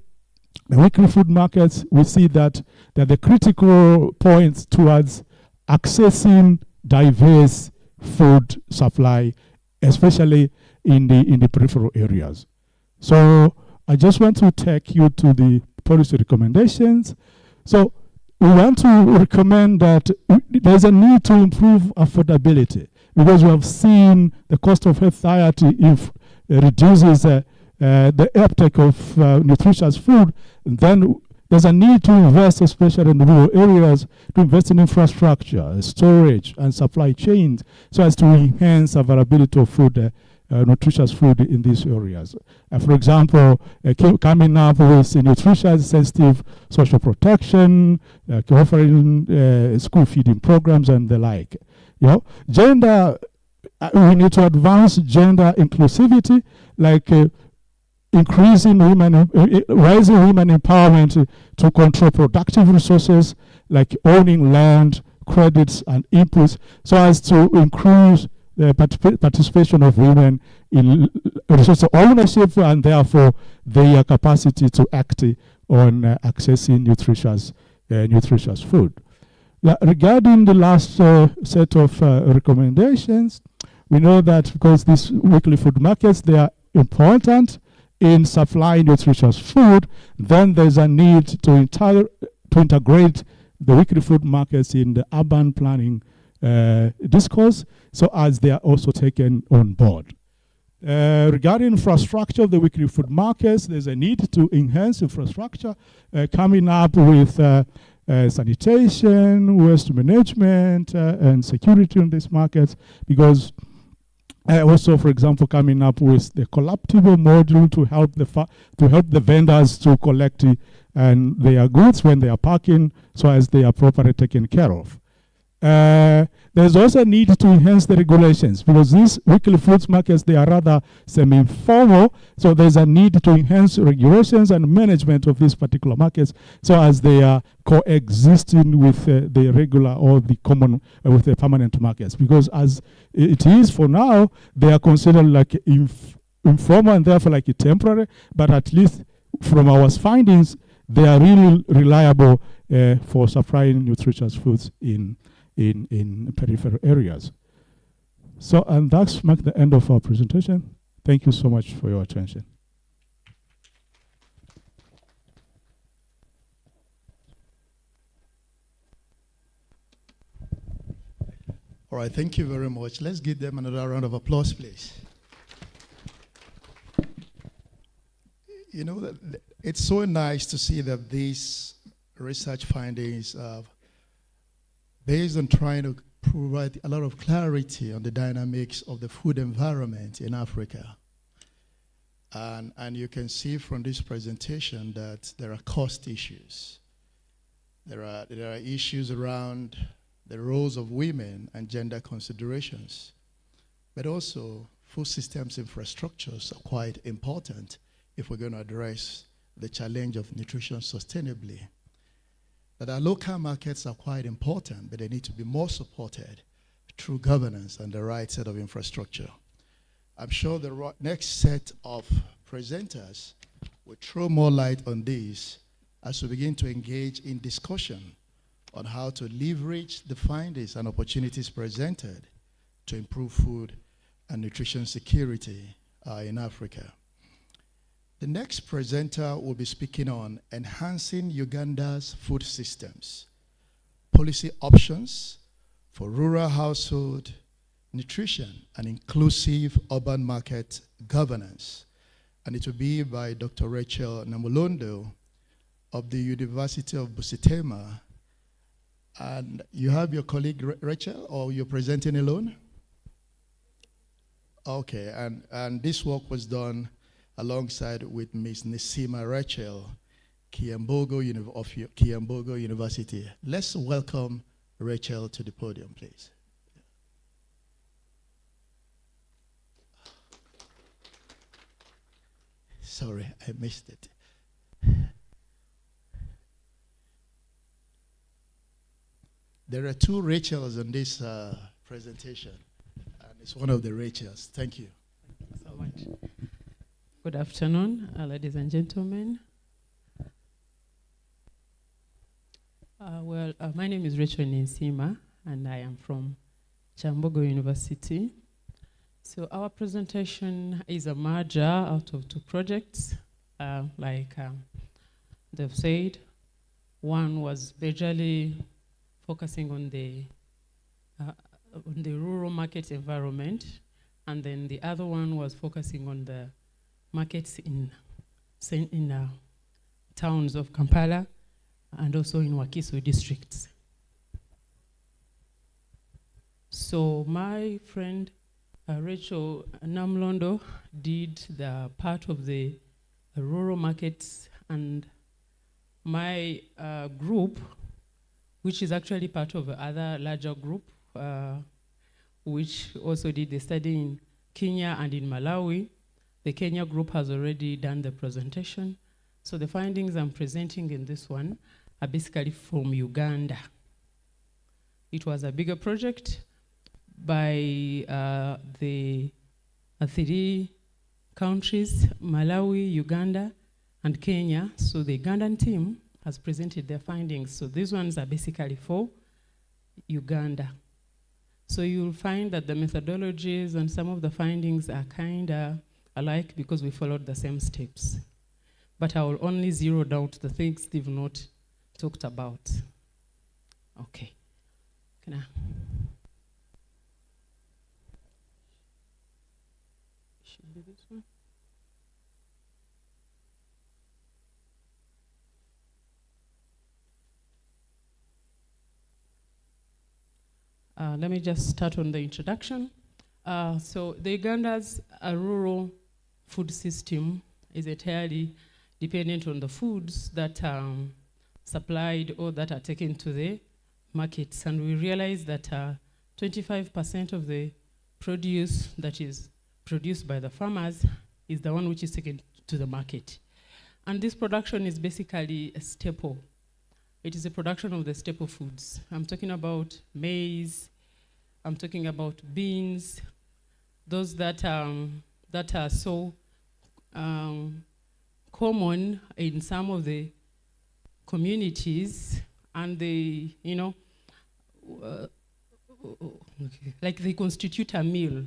the weekly food markets, we see that the critical points towards accessing diverse food supply, especially in the peripheral areas. So I just want to take you to the policy recommendations. So we want to recommend that there's a need to improve affordability because we have seen the cost of health society reduces the uptake of nutritious food. Then there's a need to invest, especially in the rural areas, to invest in infrastructure, storage, and supply chains so as to enhance availability of food, nutritious food in these areas. For example, coming up with nutritious sensitive social protection, offering school feeding programs and the like. Gender, we need to advance gender inclusivity, like rising women empowerment to control productive resources, like owning land, credits, and inputs, so as to increase the participation of women in resource ownership and therefore their capacity to act on accessing nutritious food. Regarding the last set of recommendations, we know that because these weekly food markets, they are important in supplying nutritious food, then there's a need to integrate the weekly food markets in the urban planning discourse, so as they are also taken on board. Regarding infrastructure of the weekly food markets, there's a need to enhance infrastructure, coming up with sanitation, waste management, and security in these markets, because also, for example, coming up with the collaptible module to help the vendors to collect their goods when they are parking, so as they are properly taken care of. there's also a need to enhance the regulations because these weekly fruits markets, they are rather semi-informal. So there's a need to enhance regulations and management of these particular markets so as they are coexisting with the regular or the common, with the permanent markets. Because as it is for now, they are considered like informal and therefore like temporary, but at least from our findings, they are really reliable for supplying nutritious foods in peripheral areas. So, and that's marked the end of our presentation. Thank you so much for your attention. All right, thank you very much. Let's give them another round of applause, please. You know, it's so nice to see that these research findings are based on trying to provide a lot of clarity on the dynamics of the food environment in Africa. And you can see from this presentation that there are cost issues. There are issues around the roles of women and gender considerations. But also, food systems infrastructures are quite important if we're going to address the challenge of nutrition sustainably. That our local markets are quite important, but they need to be more supported through governance and the right set of infrastructure. I'm sure the next set of presenters will throw more light on this as we begin to engage in discussion on how to leverage the findings and opportunities presented to improve food and nutrition security in Africa. The next presenter will be speaking on enhancing Uganda's food systems, policy options for rural household nutrition and inclusive urban market governance. And it will be by Dr. Rachel Namulondo of the University of Busitema. And you have your colleague Rachel, or you're presenting alone? Okay, and this work was done alongside with Ms. Nisima Rachel of Kiambogo University. Let's welcome Rachel to the podium, please. Sorry, I missed it. There are two Rachels in this presentation, and it's one of the Rachels. Thank you. Thank you so much. Good afternoon, ladies and gentlemen. My name is Rachel Ninsima, and I am from Chambogo University. So our presentation is a merger out of two projects, they've said. One was majorly focusing on the rural market environment, and then the other one was focusing on the markets in towns of Kampala and also in Wakiso districts. So my friend Rachel Namlondo did the part of the rural markets, and my group, which is actually part of another larger group, which also did the study in Kenya and in Malawi. The Kenya group has already done the presentation. So the findings I'm presenting in this one are basically from Uganda. It was a bigger project by the three countries, Malawi, Uganda, and Kenya. So the Ugandan team has presented their findings. So these ones are basically for Uganda. So you'll find that the methodologies and some of the findings are kind of alike because we followed the same steps. But I will only zero down to the things they've not talked about. Okay. Can I? Should be this one. Let me just start on the introduction. So the Uganda's rural food system is entirely dependent on the foods that are supplied or that are taken to the markets. And we realize that 25% of the produce that is produced by the farmers is the one which is taken to the market. And this production is basically a staple. It is a production of the staple foods. I'm talking about maize, I'm talking about beans, those that are so common in some of the communities, and they, like they constitute a meal.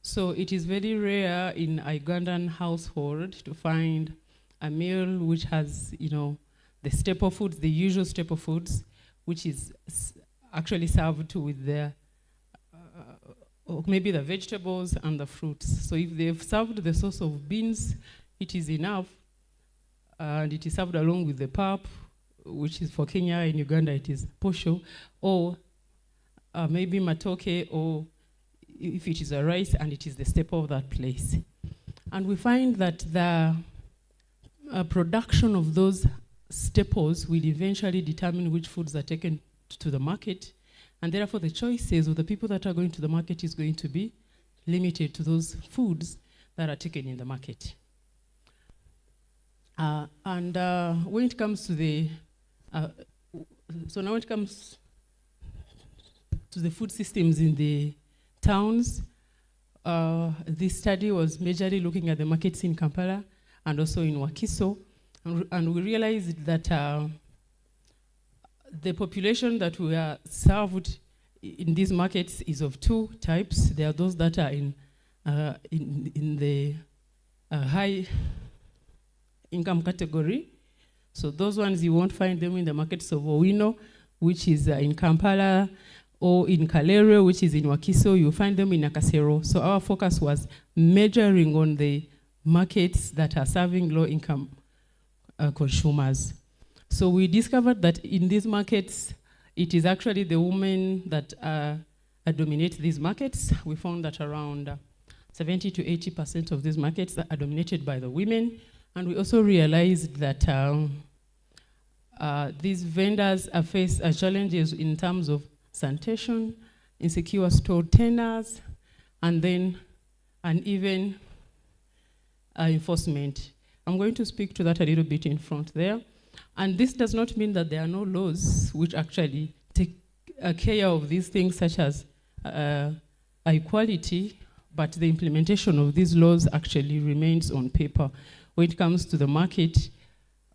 So it is very rare in a Ugandan household to find a meal which has, the staple foods, the usual staple foods, which is actually served with the, or maybe the vegetables and the fruits. So if they've served the source of beans, it is enough, and it is served along with the pap, which is for Kenya. In Uganda it is posho, or maybe matoke, or if it is a rice, and it is the staple of that place. And we find that the production of those staples will eventually determine which foods are taken to the market, and therefore the choices of the people that are going to the market is going to be limited to those foods that are taken in the market. And when it comes to the, so now when it comes to the food systems in the towns, this study was majorly looking at the markets in Kampala and also in Wakiso, and we realized that the population that we are served in these markets is of two types. There are those that are in the high income category. So those ones, you won't find them in the markets of Owino, which is in Kampala, or in Kalere, which is in Wakiso. You'll find them in Nakasero. So our focus was measuring on the markets that are serving low-income consumers. So we discovered that in these markets, it is actually the women that dominate these markets. We found that around 70 to 80% of these markets are dominated by the women. And we also realized that these vendors face challenges in terms of sanitation, insecure store tenants, and then uneven enforcement. I'm going to speak to that a little bit in front there. And this does not mean that there are no laws which actually take care of these things, such as equality, but the implementation of these laws actually remains on paper. When it comes to the market,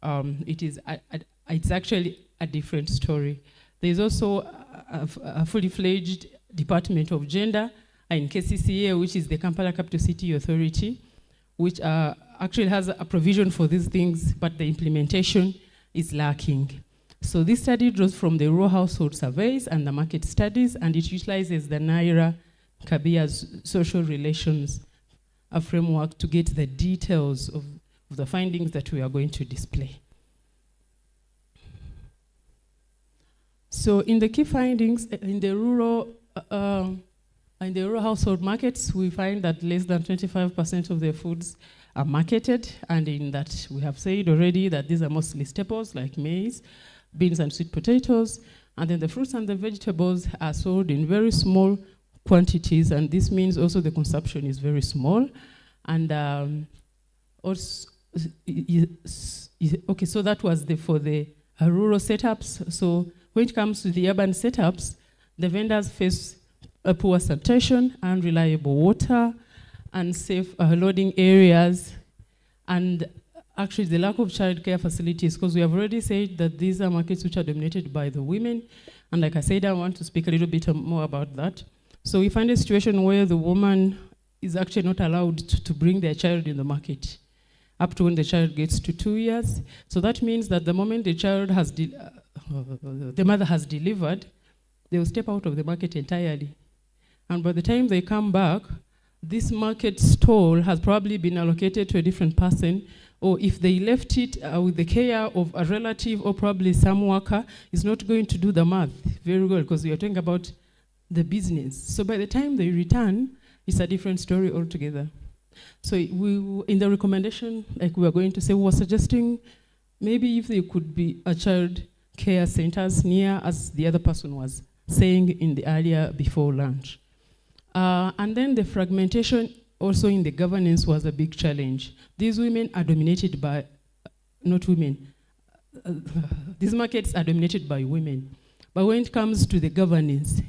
it's actually a different story. There's also a fully fledged Department of Gender in KCCA, which is the Kampala Capital City Authority, which actually has a provision for these things, but the implementation is lacking. So this study draws from the rural household surveys and the market studies, and it utilizes the Naira Kabia's social relations framework to get the details of the findings that we are going to display. So in the key findings, in the rural household markets, we find that less than 25% of their foods are marketed, and in that we have said already that these are mostly staples like maize, beans and sweet potatoes, and then the fruits and the vegetables are sold in very small quantities, and this means also the consumption is very small. And also, okay, so that was for the rural setups. So when it comes to the urban setups, the vendors face a poor sanitation, unreliable water, unsafe loading areas, and actually the lack of childcare facilities, because we have already said that these are markets which are dominated by the women. And like I said, I want to speak a little bit more about that. So we find a situation where the woman is actually not allowed to bring their child in the market up to when the child gets to 2 years. So that means that the moment the child has, the mother has delivered, they will step out of the market entirely. And by the time they come back, this market stall has probably been allocated to a different person, or if they left it with the care of a relative or probably some worker, is not going to do the math very well, because we are talking about the business. So by the time they return, it's a different story altogether. So in the recommendation, like we are going to say, we were suggesting maybe if there could be a child care centers near, as the other person was saying in the earlier before lunch. And then the fragmentation also in the governance was a big challenge. These women are dominated by, not women, these markets are dominated by women. But when it comes to the governance,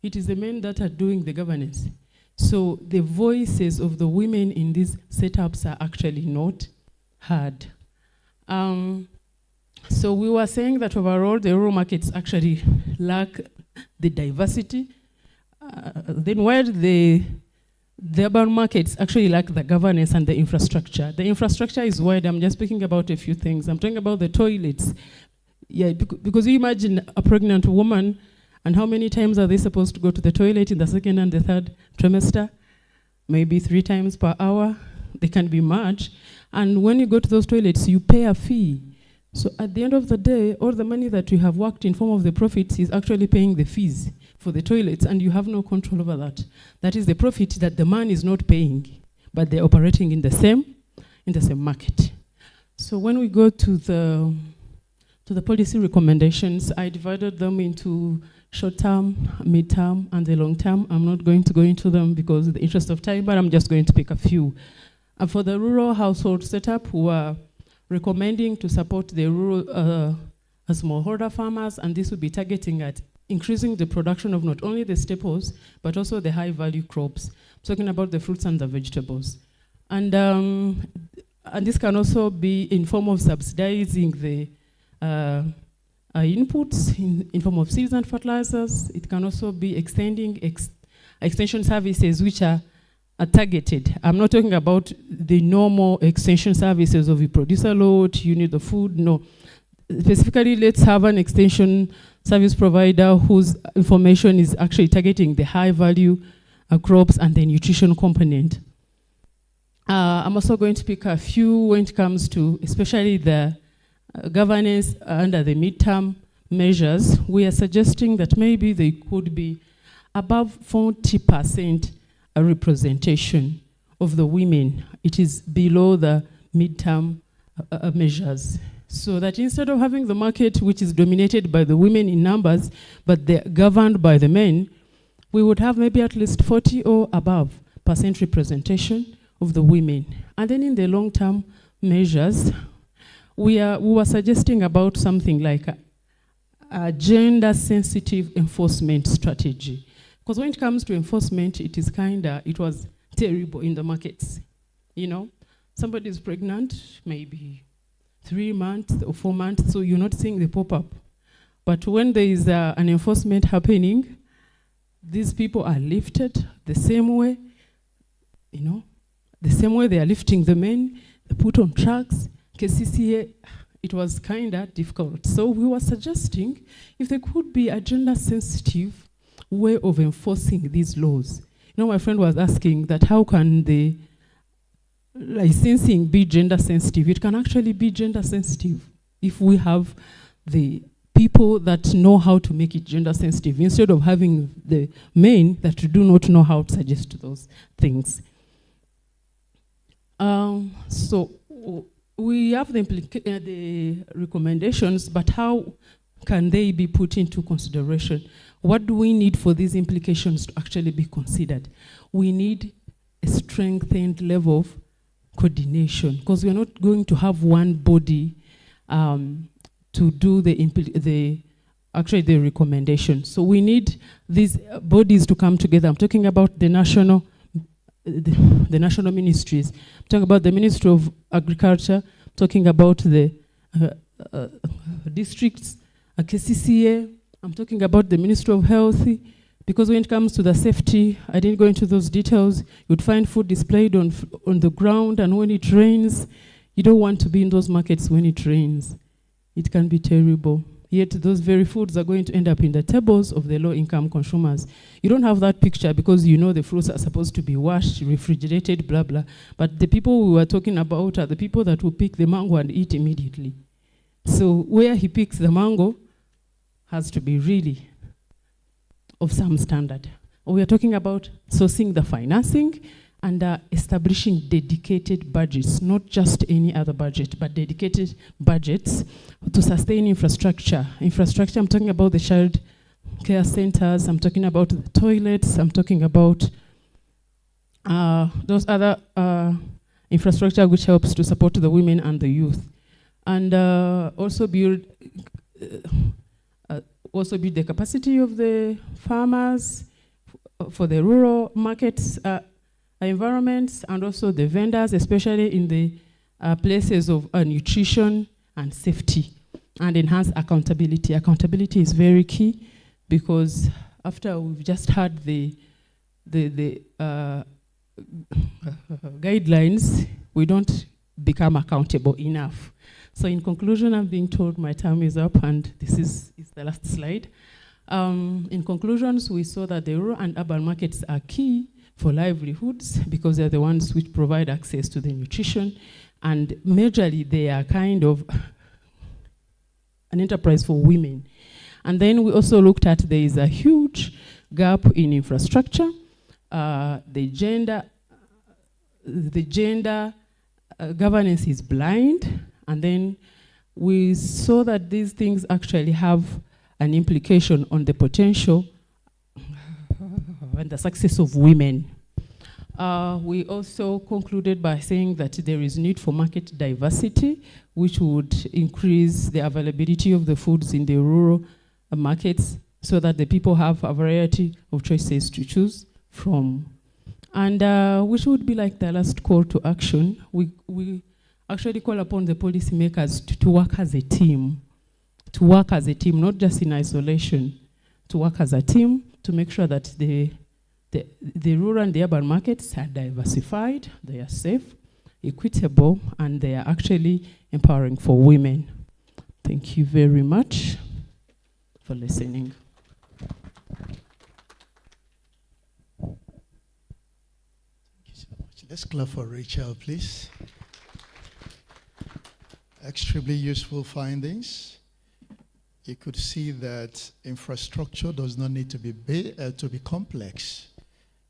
it is the men that are doing the governance. So the voices of the women in these setups are actually not heard. So we were saying that overall the rural markets actually lack the diversity. Then while the urban markets actually lack the governance and the infrastructure. The infrastructure is wide. I'm just speaking about a few things. I'm talking about the toilets. Yeah, because you imagine a pregnant woman, and how many times are they supposed to go to the toilet in the second and the third trimester? Maybe 3 times per hour. They can be much. And when you go to those toilets, you pay a fee. So at the end of the day, all the money that you have worked in form of the profits is actually paying the fees for the toilets, and you have no control over that. That is the profit that the man is not paying, but they're operating in the same market. So when we go to the policy recommendations, I divided them into short-term, mid-term, and the long-term. I'm not going to go into them because of the interest of time, but I'm just going to pick a few. And for the rural household setup, we are recommending to support the rural smallholder farmers, and this will be targeting at increasing the production of not only the staples, but also the high-value crops. I'm talking about the fruits and the vegetables. And this can also be in form of subsidizing the inputs in form of seeds and fertilizers. It can also be extending extension services which are targeted. I'm not talking about the normal extension services of you produce a lot, you need the food, no. Specifically, let's have an extension service provider whose information is actually targeting the high value crops and the nutrition component. I'm also going to pick a few when it comes to especially the governance under the midterm measures. We are suggesting that maybe they could be above 40% a representation of the women. It is below the midterm measures. So that instead of having the market which is dominated by the women in numbers, but they're governed by the men, we would have maybe at least 40 or above % representation of the women. And then in the long-term measures, we were suggesting about something like a gender-sensitive enforcement strategy. Because when it comes to enforcement, it was terrible in the markets. You know, somebody is pregnant, maybe 3 months or 4 months, so you're not seeing the pop-up. But when there is an enforcement happening, these people are lifted the same way, you know, the same way they are lifting the men, they put on trucks. KCCA, it was kind of difficult. So we were suggesting if there could be a gender-sensitive way of enforcing these laws. You know, my friend was asking that how can the licensing be gender sensitive? It can actually be gender sensitive if we have the people that know how to make it gender sensitive instead of having the men that do not know how to suggest those things. So we have the recommendations, but how can they be put into consideration? What do we need for these implications to actually be considered? We need a strengthened level of coordination, because we're not going to have one body to do the recommendation. So we need these bodies to come together. I'm talking about the national ministries. I'm talking about the Ministry of Agriculture. I'm talking about the districts, KCCA. I'm talking about the Ministry of Health, because when it comes to the safety, I didn't go into those details. You'd find food displayed on the ground, and when it rains, you don't want to be in those markets when it rains. It can be terrible. Yet those very foods are going to end up in the tables of the low-income consumers. You don't have that picture because you know the fruits are supposed to be washed, refrigerated, blah, blah. But the people we were talking about are the people that will pick the mango and eat immediately. So where he picks the mango has to be really of some standard. We are talking about sourcing the financing and establishing dedicated budgets, not just any other budget, but dedicated budgets to sustain infrastructure. Infrastructure, I'm talking about the child care centers, I'm talking about the toilets, I'm talking about those other infrastructure which helps to support the women and the youth. And also build the capacity of the farmers for the rural markets environments, and also the vendors, especially in the places of nutrition and safety, and enhance accountability. Accountability is very key, because after we've just had the guidelines, we don't become accountable enough. So in conclusion, I'm being told my time is up, and this is the last slide. In conclusions, we saw that the rural and urban markets are key for livelihoods, because they're the ones which provide access to the nutrition, and majorly they are kind of an enterprise for women. And then we also looked at there is a huge gap in infrastructure, the gender governance is blind, and then we saw that these things actually have an implication on the potential and the success of women. We also concluded by saying that there is need for market diversity, which would increase the availability of the foods in the rural markets, so that the people have a variety of choices to choose from. And which would be like the last call to action. We actually call upon the policymakers to work as a team, not just in isolation, to work as a team to make sure that the rural and the urban markets are diversified, they are safe, equitable, and they are actually empowering for women. Thank you very much for listening. Let's clap for Rachel, please. Extremely useful findings. You could see that infrastructure does not need to be complex,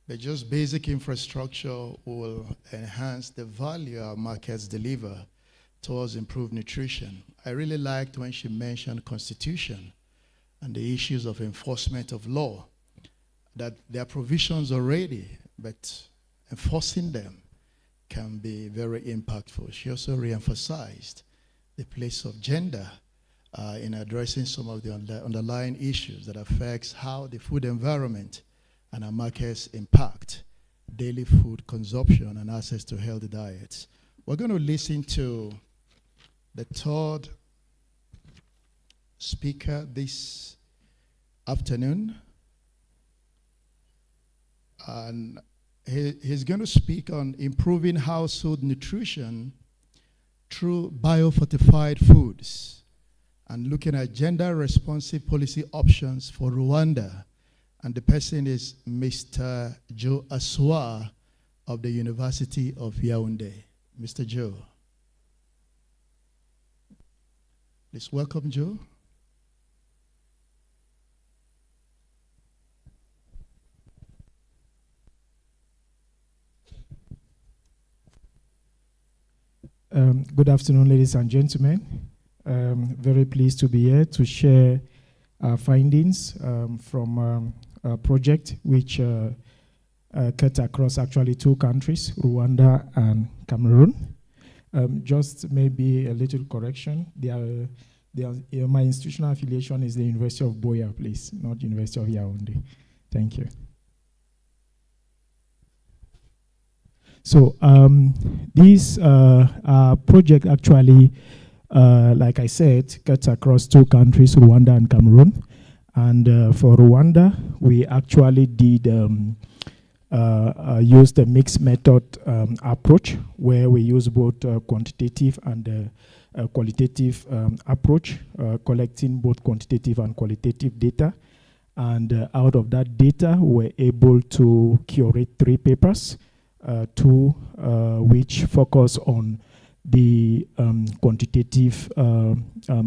but just basic infrastructure will enhance the value our markets deliver towards improved nutrition. I really liked when she mentioned constitution and the issues of enforcement of law, that there are provisions already, but enforcing them can be very impactful. She also re-emphasized the place of gender in addressing some of the underlying issues that affects how the food environment and our markets impact daily food consumption and access to healthy diets. We're going to listen to the third speaker this afternoon, and he's going to speak on improving household nutrition through biofortified foods and looking at gender-responsive policy options for Rwanda. And the person is Mr. Joe Aswa of the University of Yaoundé. Mr. Joe. Please welcome Joe. Good afternoon, ladies and gentlemen. Very pleased to be here to share our findings from a project which cut across actually two countries, Rwanda and Cameroon. Just maybe a little correction. My institutional affiliation is the University of Buea, please, not University of Yaoundé. Thank you. So this project actually, like I said, cuts across two countries, Rwanda and Cameroon. And for Rwanda, we actually did use the mixed method approach, where we use both quantitative and qualitative approach, collecting both quantitative and qualitative data. And out of that data, we're able to curate 3 papers. Two which focus on the quantitative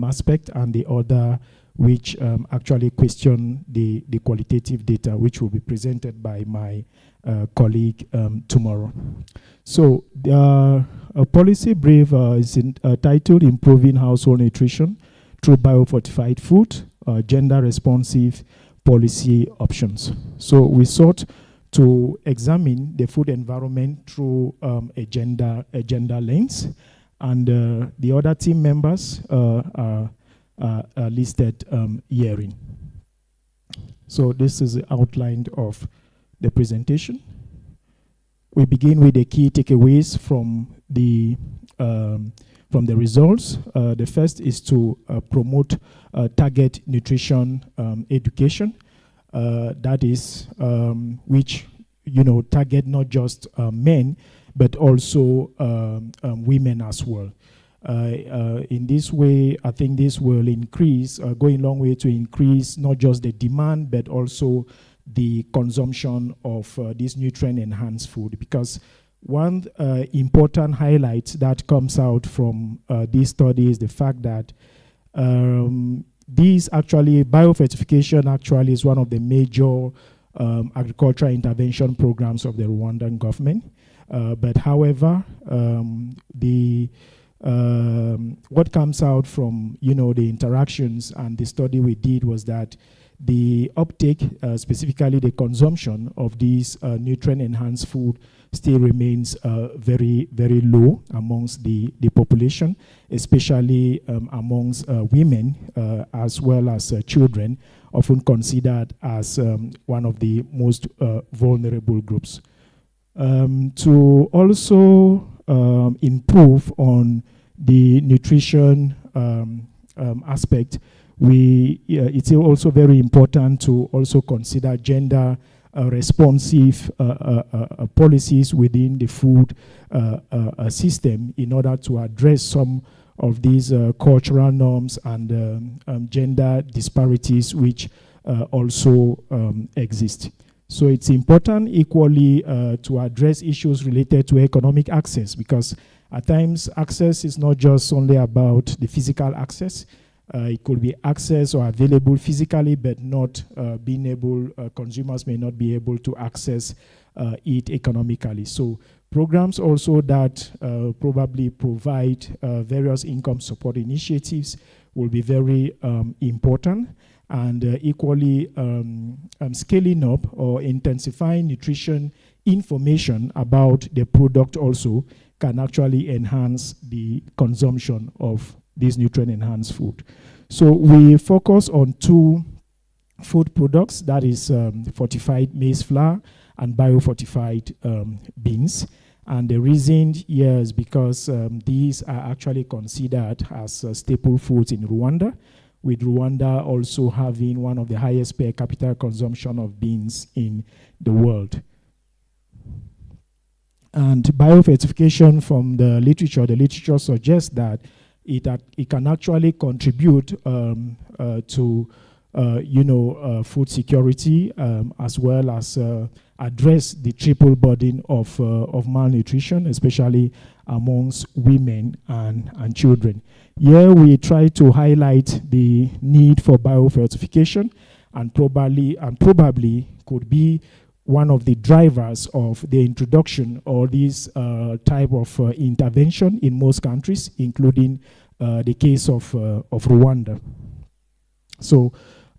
aspect, and the other which actually question the qualitative data, which will be presented by my colleague tomorrow. So the policy brief is titled Improving Household Nutrition Through Biofortified Food, Gender Responsive policy options. So we sought to examine the food environment through a gender lens, and the other team members are listed herein. So this is the outline of the presentation. We begin with the key takeaways from the results. The first is to promote target nutrition education. That is which target not just men but also women as well. In this way, I think this will increase, go a long way to increase not just the demand but also the consumption of this nutrient-enhanced food. Because one important highlight that comes out from this study is the fact that biofortification actually is one of the major agricultural intervention programs of the Rwandan government. But however, what comes out from the interactions and the study we did was that the uptake, specifically the consumption of these nutrient-enhanced food, still remains very, very low amongst the population, especially amongst women as well as children, often considered as one of the most vulnerable groups. To also improve on the nutrition aspect, it's also very important to also consider gender responsive policies within the food system in order to address some of these cultural norms and gender disparities which also exist. So it's important equally to address issues related to economic access, because at times access is not just only about the physical access. It could be access or available physically, but not being able, consumers may not be able to access it economically. So programs also that probably provide various income support initiatives will be very important. And equally scaling up or intensifying nutrition information about the product also can actually enhance the consumption of this nutrient-enhanced food. So we focus on two food products, that is fortified maize flour and biofortified beans. And the reason here is because these are actually considered as staple foods in Rwanda, with Rwanda also having one of the highest per capita consumption of beans in the world. And biofortification from the literature suggests that it can actually contribute to food security as well as address the triple burden of malnutrition, especially amongst women and children. Here we try to highlight the need for biofortification, and probably could be one of the drivers of the introduction or this type of intervention in most countries, including the case of Rwanda. So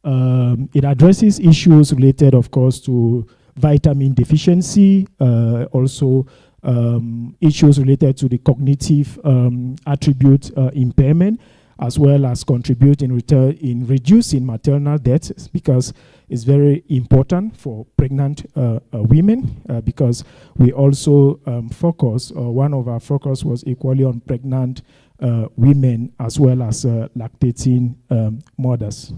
it addresses issues related, of course, to vitamin deficiency, also issues related to the cognitive attribute impairment, as well as contribute in reducing maternal deaths, because it's very important for pregnant women, because we also focus, one of our focus was equally on pregnant women as well as lactating mothers.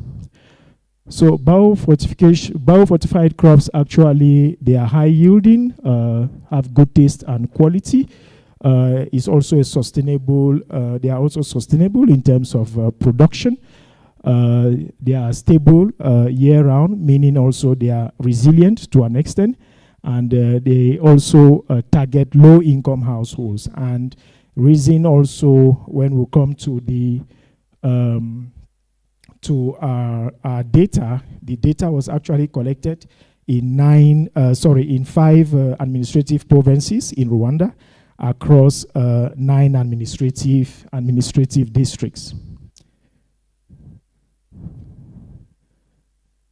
So biofortified crops actually, they are high yielding, have good taste and quality. Is also a sustainable, they are also sustainable in terms of production. They are stable year round, meaning also they are resilient to an extent, and they also target low income households. And reason also, when we come to the our data, the data was actually collected in 5 administrative provinces in Rwanda, across 9 administrative districts.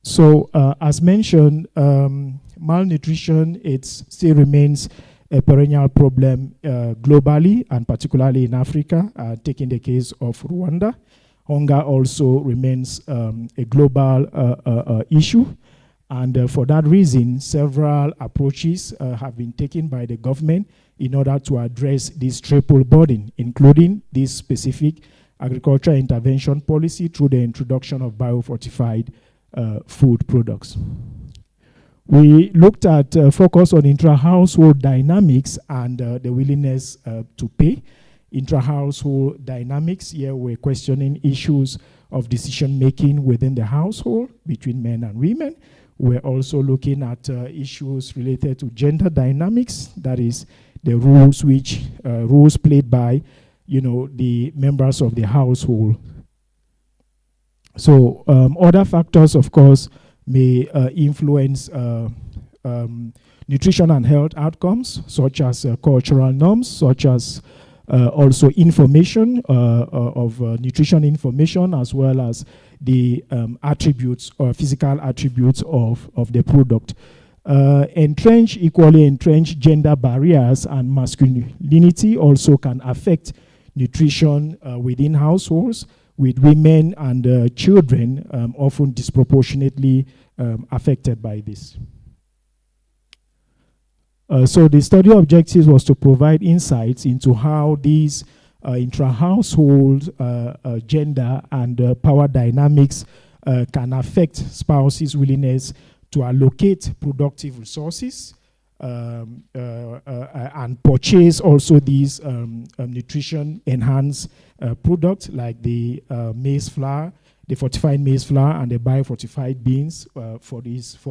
So as mentioned, malnutrition, it still remains a perennial problem globally and particularly in Africa, taking the case of Rwanda. Hunger also remains a global issue. And for that reason, several approaches have been taken by the government in order to address this triple burden, including this specific agricultural intervention policy through the introduction of biofortified food products. We looked at focus on intra-household dynamics and the willingness to pay. Intra-household dynamics, here we're questioning issues of decision-making within the household between men and women. We're also looking at issues related to gender dynamics, that is the roles played by, the members of the household. So other factors, of course, may influence nutrition and health outcomes, such as cultural norms, such as also information of nutrition information, as well as the attributes or physical attributes of the product. Equally entrenched gender barriers and masculinity also can affect nutrition within households, with women and children often disproportionately affected by this. So the study objectives was to provide insights into how these intra-household gender and power dynamics can affect spouses' willingness to allocate productive resources and purchase also these nutrition-enhanced products like the maize flour, the fortified maize flour, and the biofortified beans for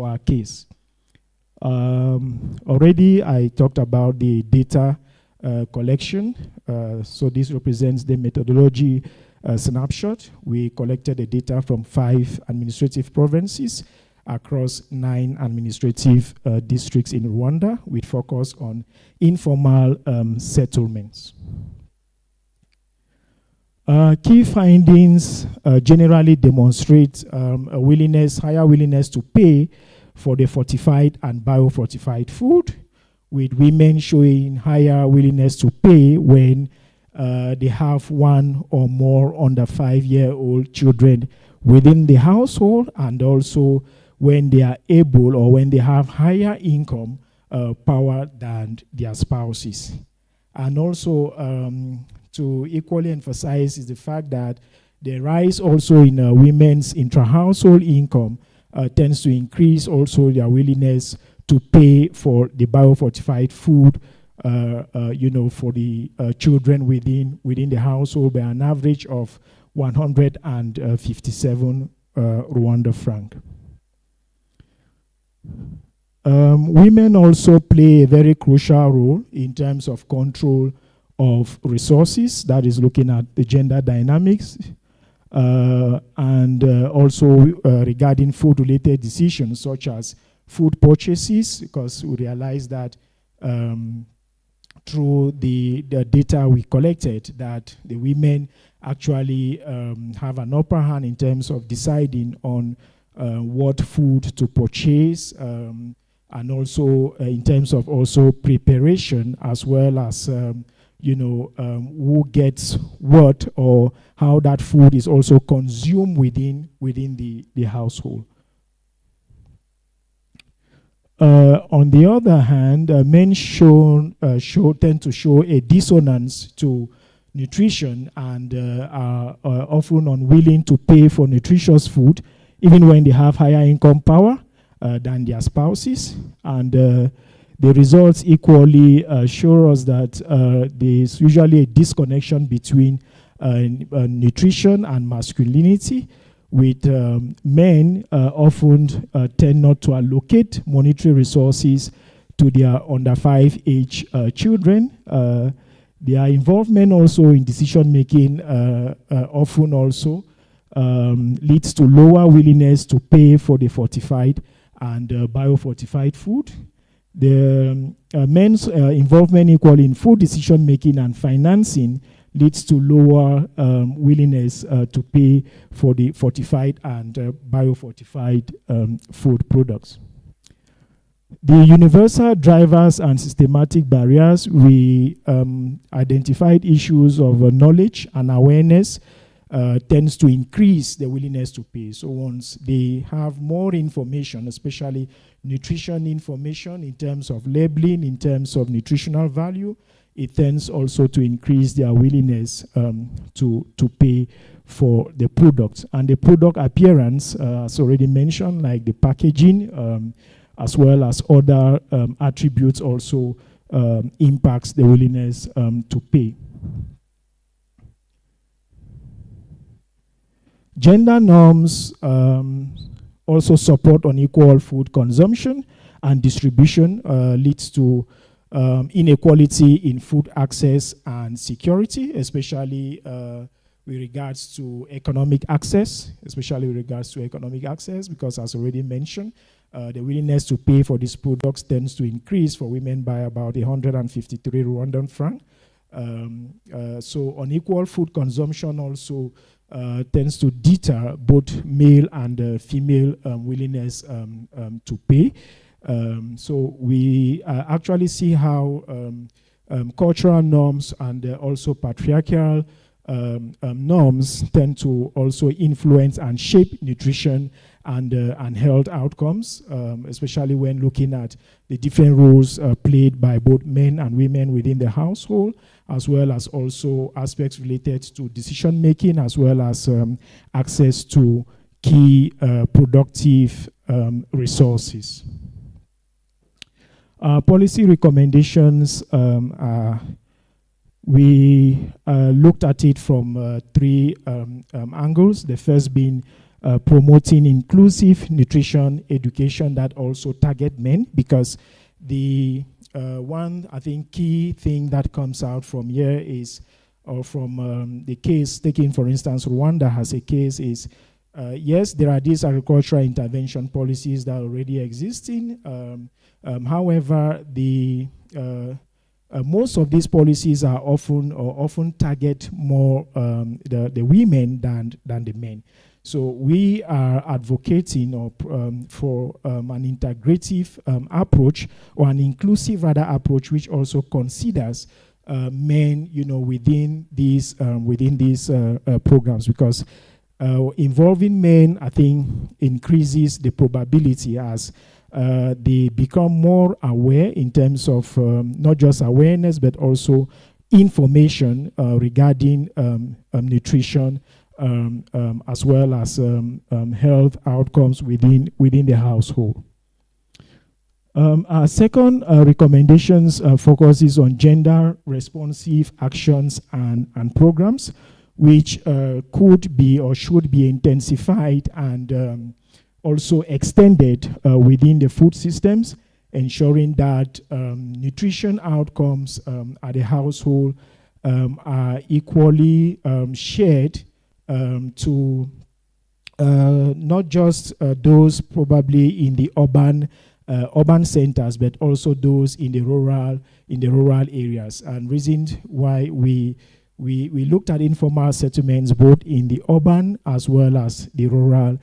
our case. Already I talked about the data collection. So this represents the methodology snapshot. We collected the data from 5 administrative provinces across 9 administrative districts in Rwanda, with focus on informal settlements. Key findings generally demonstrate a higher willingness to pay for the fortified and biofortified food, with women showing higher willingness to pay when they have 1 or more under 5-year-old children within the household, and also when they are able or when they have higher income power than their spouses. And also to equally emphasize is the fact that the rise also in women's intra-household income tends to increase also their willingness to pay for the biofortified food, for the children within the household by an average of 157 Rwanda franc. Women also play a very crucial role in terms of control of resources, that is looking at the gender dynamics, and also regarding food-related decisions such as food purchases, because we realize that through the data we collected that the women actually have an upper hand in terms of deciding on what food to purchase, and also in terms of also preparation, as well as who gets what or how that food is also consumed within the household. On the other hand, men tend to show a dissonance to nutrition and are often unwilling to pay for nutritious food, even when they have higher income power than their spouses. And the results equally show us that there's usually a disconnection between nutrition and masculinity, with men often tend not to allocate monetary resources to their under 5 age children. Their involvement also in decision making often also leads to lower willingness to pay for the fortified and biofortified food. The men's involvement equally in food decision making and financing leads to lower willingness to pay for the fortified and biofortified food products. The universal drivers and systematic barriers, we identified issues of knowledge and awareness tends to increase the willingness to pay. So once they have more information, especially nutrition information in terms of labeling, in terms of nutritional value, it tends also to increase their willingness to pay for the product. And the product appearance, as already mentioned, like the packaging, as well as other attributes also impacts the willingness to pay. Gender norms also support unequal food consumption and distribution, leads to inequality in food access and security, especially with regards to economic access, because as already mentioned, the willingness to pay for these products tends to increase for women by about 153 Rwandan franc. So unequal food consumption also tends to deter both male and female willingness to pay. So we actually see how cultural norms and also patriarchal norms tend to also influence and shape nutrition and health outcomes, especially when looking at the different roles played by both men and women within the household, as well as also aspects related to decision making, as well as access to key productive resources. Policy recommendations, we looked at it from three angles. The first being promoting inclusive nutrition education that also target men, because the one, I think, key thing that comes out from here is, or from the case taken, for instance, Rwanda has a case, is yes, there are these agricultural intervention policies that are already existing. However, the most of these policies are often target more the women than the men. So we are advocating for an integrative approach, or an inclusive rather approach, which also considers men, within these programs, because involving men, I think, increases the probability as they become more aware in terms of not just awareness, but also information regarding nutrition, as well as health outcomes within the household. Our second recommendations focuses on gender responsive actions and programs, which could be or should be intensified and also extended within the food systems, ensuring that nutrition outcomes at the household are equally shared to not just those probably in the urban centers, but also those in the rural areas. And reason why we looked at informal settlements both in the urban as well as the rural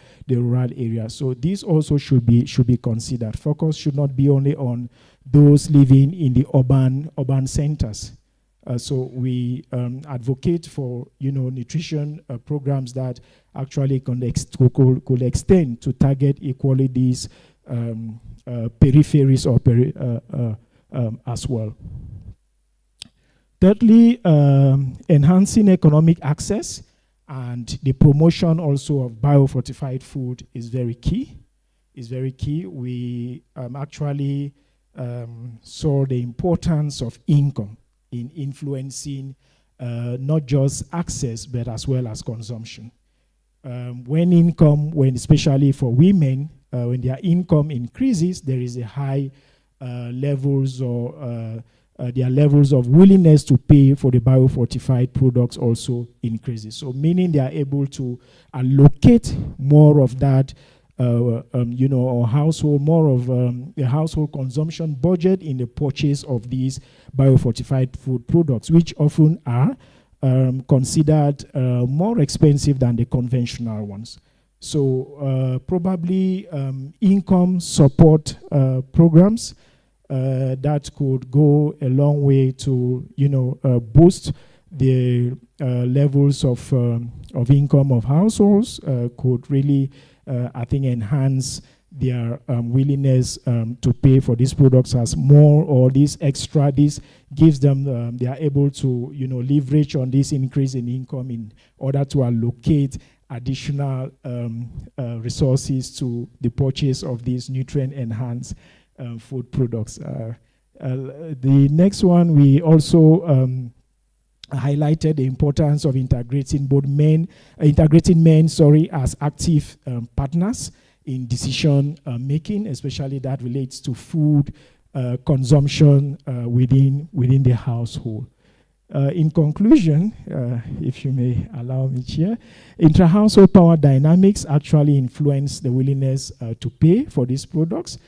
areas. So these also should be considered. Focus should not be only on those living in the urban centers. So we advocate for nutrition programs that actually could extend to target equally these peripheries as well. Thirdly, enhancing economic access and the promotion also of biofortified food is very key. We actually saw the importance of income in influencing not just access, but as well as consumption. When especially for women, when their income increases, there is a high levels or their levels of willingness to pay for the biofortified products also increases. So meaning they are able to allocate more of that, or household, more of the household consumption budget in the purchase of these biofortified food products, which often are considered more expensive than the conventional ones. So probably income support programs that could go a long way to, boost the levels of income of households, could really, I think, enhance their willingness to pay for these products as more, or this extra, this gives them, they are able to, leverage on this increase in income in order to allocate additional resources to the purchase of these nutrient-enhanced food products. The next one, we also highlighted the importance of integrating men, as active partners in decision making, especially that relates to food consumption within the household. In conclusion, if you may allow me, Chair, intra-household power dynamics actually influence the willingness to pay for these products.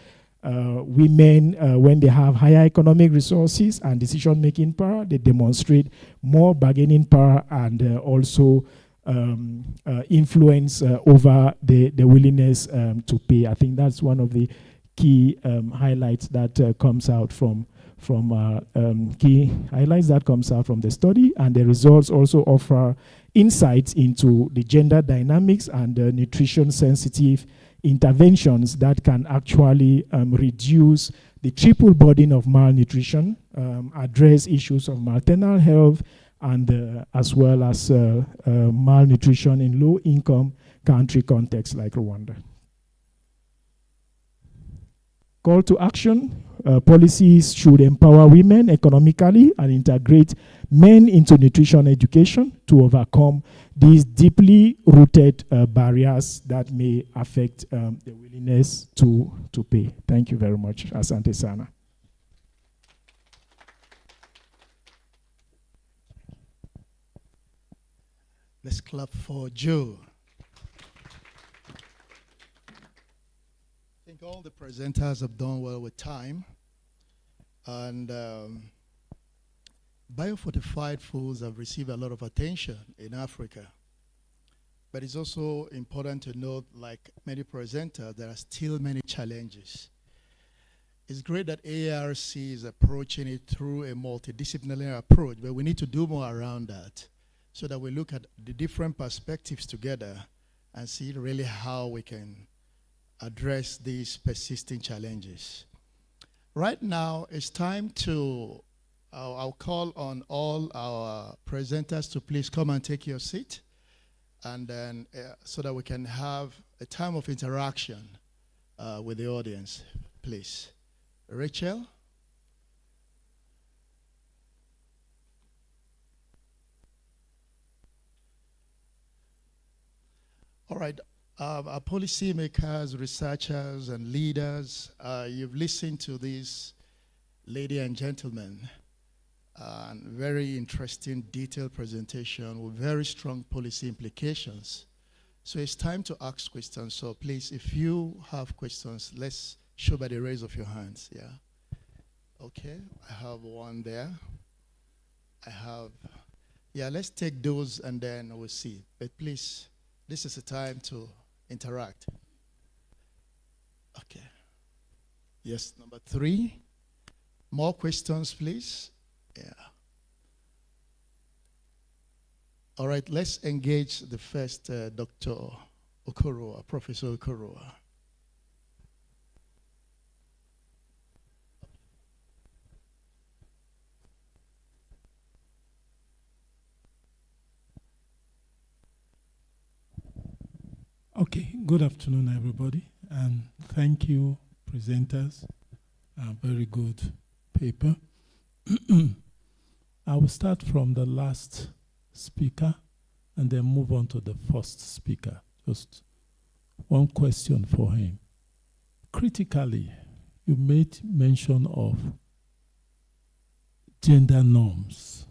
Women, when they have higher economic resources and decision-making power, they demonstrate more bargaining power and also influence over the willingness to pay. I think that's one of the key highlights that comes out from the study, and the results also offer insights into the gender dynamics and nutrition-sensitive interventions that can actually reduce the triple burden of malnutrition, address issues of maternal health, and as well as malnutrition in low-income country contexts like Rwanda. Call to action. Policies should empower women economically and integrate men into nutrition education to overcome these deeply rooted barriers that may affect the willingness to pay. Thank you very much. Asante sana. Let's clap for Joe. I think all the presenters have done well with time. And biofortified foods have received a lot of attention in Africa. But it's also important to note, like many presenters, there are still many challenges. It's great that ARC is approaching it through a multidisciplinary approach, but we need to do more around that so that we look at the different perspectives together and see really how we can address these persisting challenges. Right now, it's time to, I'll call on all our presenters to please come and take your seat, and then so that we can have a time of interaction with the audience, please. Rachel? All right. Our policymakers, researchers, and leaders, you've listened to this, ladies and gentlemen, very interesting, detailed presentation with very strong policy implications. So it's time to ask questions. So please, if you have questions, let's show by the raise of your hands. Yeah. Okay. I have one there. Yeah, let's take those and then we'll see. But please, this is a time to interact. Okay. Yes, number 3. More questions, please. Yeah. All right, let's engage the first Dr. Okoroa, Professor Okoroa. Okay, good afternoon, everybody, and thank you, presenters. Very good paper. I will start from the last speaker and then move on to the first speaker. Just one question for him. Critically, you made mention of gender norms,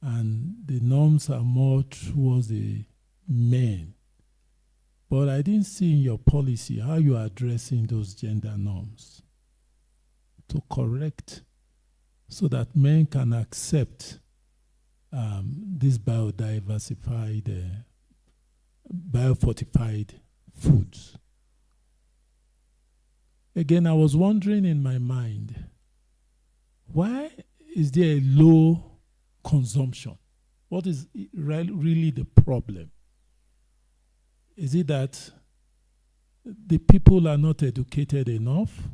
and the norms are more towards the men. But I didn't see in your policy how you are addressing those gender norms to correct so that men can accept these biofortified foods. Again, I was wondering in my mind, why is there a low consumption? What is really the problem? Is it that the people are not educated enough?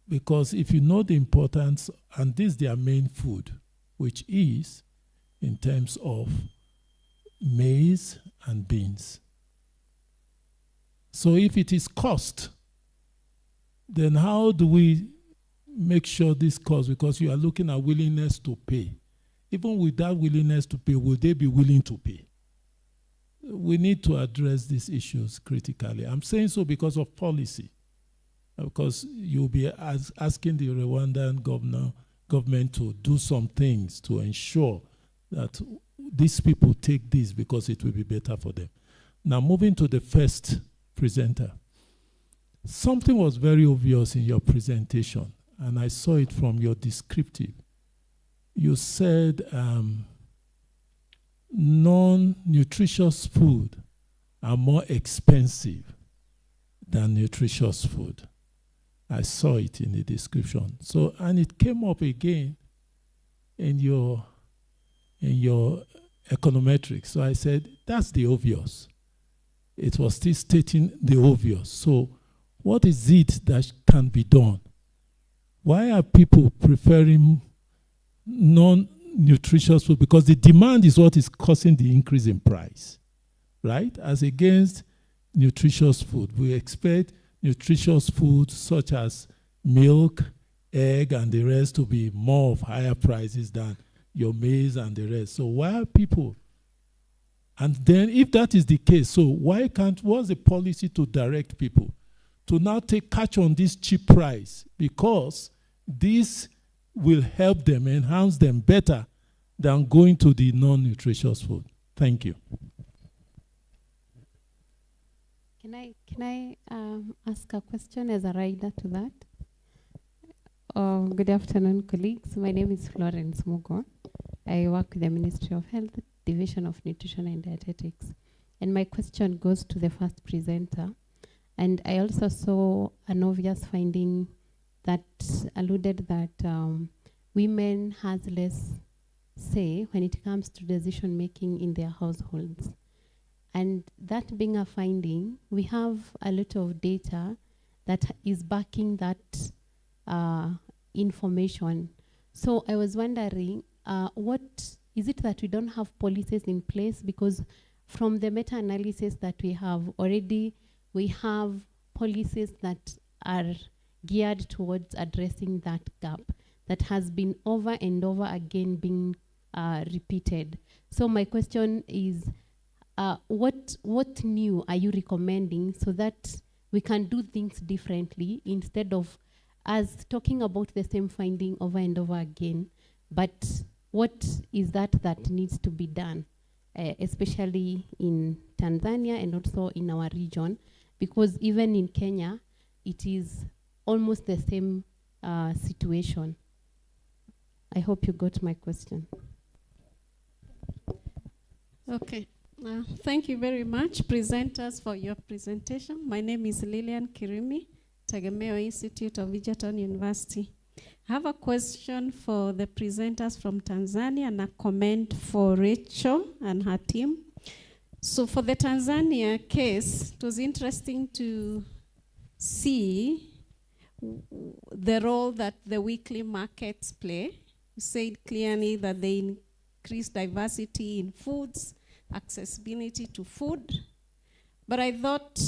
Because if you know the importance, and this is their main food, which is in terms of maize and beans. So if it is cost, then how do we make sure this cost? Because you are looking at willingness to pay. Even with that willingness to pay, will they be willing to pay? We need to address these issues critically. I'm saying so because of policy. Because you'll be asking the Rwandan government to do some things to ensure that these people take this because it will be better for them. Now, moving to the first presenter. Something was very obvious in your presentation, and I saw it from your descriptive. You said non-nutritious food are more expensive than nutritious food. I saw it in the description. So, and it came up again in your econometrics. So I said, that's the obvious. It was still stating the obvious. So what is it that can be done? Why are people preferring non-nutritious food? Because the demand is what is causing the increase in price, right? As against nutritious food. We expect nutritious foods such as milk, egg, and the rest to be more of higher prices than your maize and the rest. So why are people? And then if that is the case, so what's the policy to direct people to now catch on this cheap price? Because this will help them, enhance them better than going to the non-nutritious food. Thank you. Can I ask a question as a rider to that? Good afternoon, colleagues. My name is Florence Mugo. I work with the Ministry of Health, Division of Nutrition and Dietetics. And my question goes to the first presenter. And I also saw an obvious finding that alluded that women has less say when it comes to decision making in their households. And that being a finding, we have a lot of data that is backing that information. So I was wondering, what is it that we don't have policies in place? Because from the meta-analysis that we have already, we have policies that are geared towards addressing that gap that has been over and over again being repeated. So my question is, what new are you recommending so that we can do things differently instead of us talking about the same finding over and over again? But what is that needs to be done, especially in Tanzania and also in our region? Because even in Kenya, it is almost the same situation. I hope you got my question. Okay. Thank you very much, presenters, for your presentation. My name is Lilian Kirimi, Tegemeo Institute of Egerton University. I have a question for the presenters from Tanzania and a comment for Rachel and her team. So for the Tanzania case, it was interesting to see the role that the weekly markets play. You said clearly that they increase diversity in foods, accessibility to food. But I thought,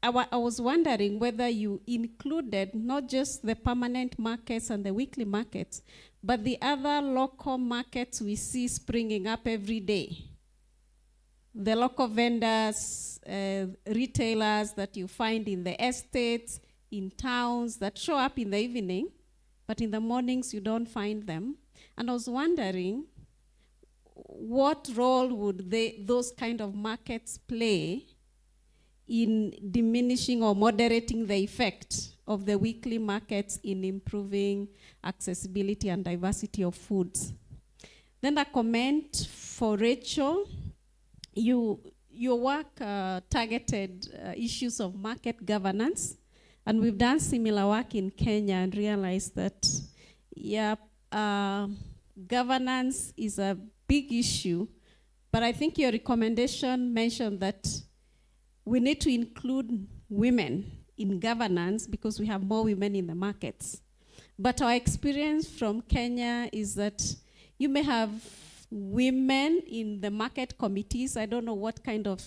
I was wondering whether you included not just the permanent markets and the weekly markets, but the other local markets we see springing up every day. The local vendors, retailers that you find in the estates, in towns that show up in the evening, but in the mornings you don't find them. And I was wondering, what role would those kind of markets play in diminishing or moderating the effect of the weekly markets in improving accessibility and diversity of foods. Then a comment for Rachel. Your work targeted issues of market governance, and we've done similar work in Kenya and realized that, governance is a big issue, but I think your recommendation mentioned that we need to include women in governance because we have more women in the markets. But our experience from Kenya is that you may have women in the market committees. I don't know what kind of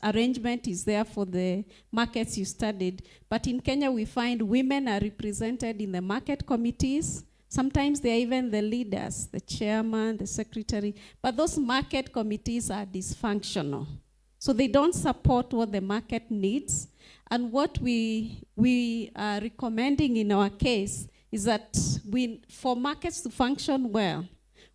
arrangement is there for the markets you studied, but in Kenya we find women are represented in the market committees. Sometimes they're even the leaders, the chairman, the secretary, but those market committees are dysfunctional. So they don't support what the market needs. And what we are recommending in our case is that for markets to function well,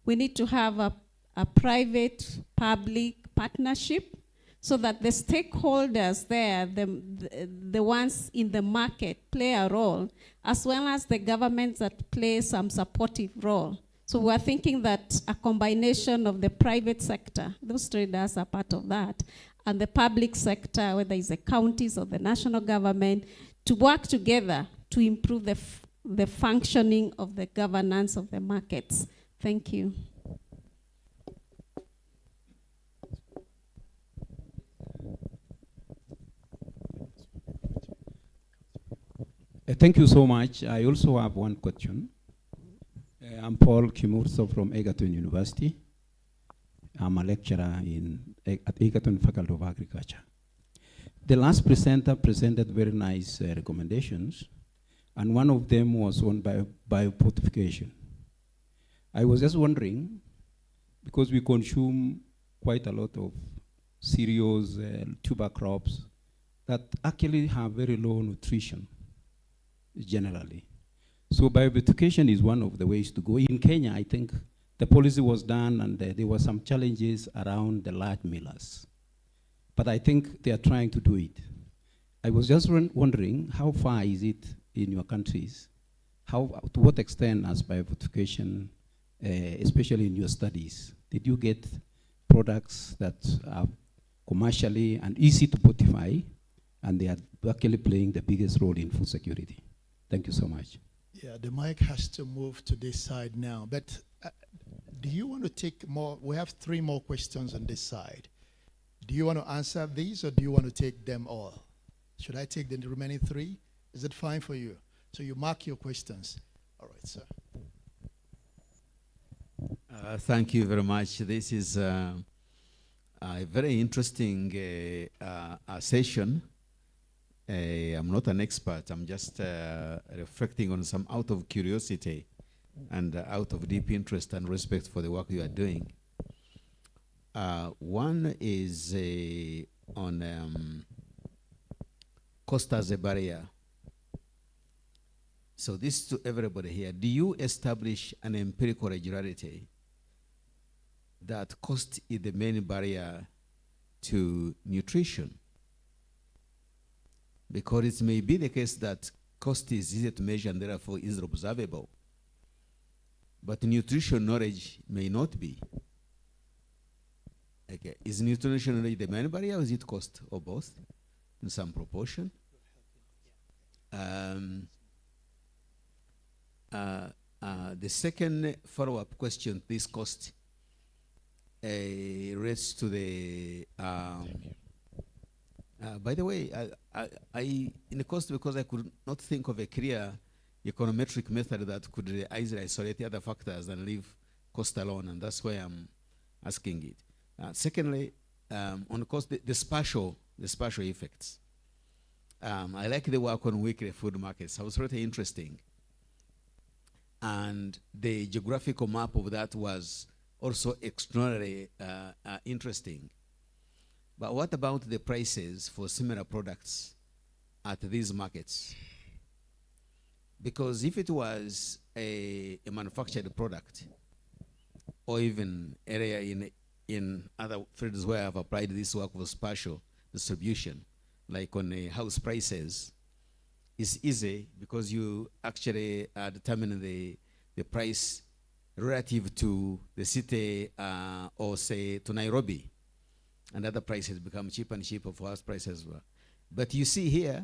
we need to have a private-public partnership so that the stakeholders there, the ones in the market, play a role, as well as the governments that play some supportive role. So we're thinking that a combination of the private sector, those traders are part of that, and the public sector, whether it's the counties or the national government, to work together to improve the functioning of the governance of the markets. Thank you. Thank you so much. I also have one question. I'm Paul Kimurso from Egerton University. I'm a lecturer at Egerton Faculty of Agriculture. The last presenter presented very nice recommendations, and one of them was on biofortification. I was just wondering, because we consume quite a lot of cereals, tuber crops, that actually have very low nutrition, generally. So biofortification is one of the ways to go. In Kenya, I think the policy was done and there were some challenges around the large millers. But I think they are trying to do it. I was just wondering, how far is it in your countries? To what extent has biofortification, especially in your studies, did you get products that are commercially and easy to fortify, and they are actually playing the biggest role in food security? Thank you so much. Yeah, the mic has to move to this side now. But do you want to take more? We have 3 more questions on this side. Do you want to answer these, or do you want to take them all? Should I take the remaining 3? Is it fine for you? So you mark your questions. All right, sir. Thank you very much. This is a very interesting session. I'm not an expert. I'm just reflecting on some out of curiosity and out of deep interest and respect for the work you are doing. One is on cost as a barrier. So this to everybody here. Do you establish an empirical regularity that cost is the main barrier to nutrition? Because it may be the case that cost is easy to measure and therefore is observable. But nutrition knowledge may not be. Okay. Is nutrition knowledge the main barrier, or is it cost, or both in some proportion? The second follow-up question, this cost relates to the by the way, I in the cost, because I could not think of a clear econometric method that could isolate the other factors and leave cost alone, and that's why I'm asking it. Secondly, on cost, the spatial effects. I like the work on weekly food markets. It was really interesting. And the geographical map of that was also extraordinarily interesting. But what about the prices for similar products at these markets? Because if it was a manufactured product, or even area in other fields where I've applied this work of spatial distribution, like on house prices, is easy because you actually determine the price relative to the city or say to Nairobi, and other prices become cheaper and cheaper for us prices as well. But you see here,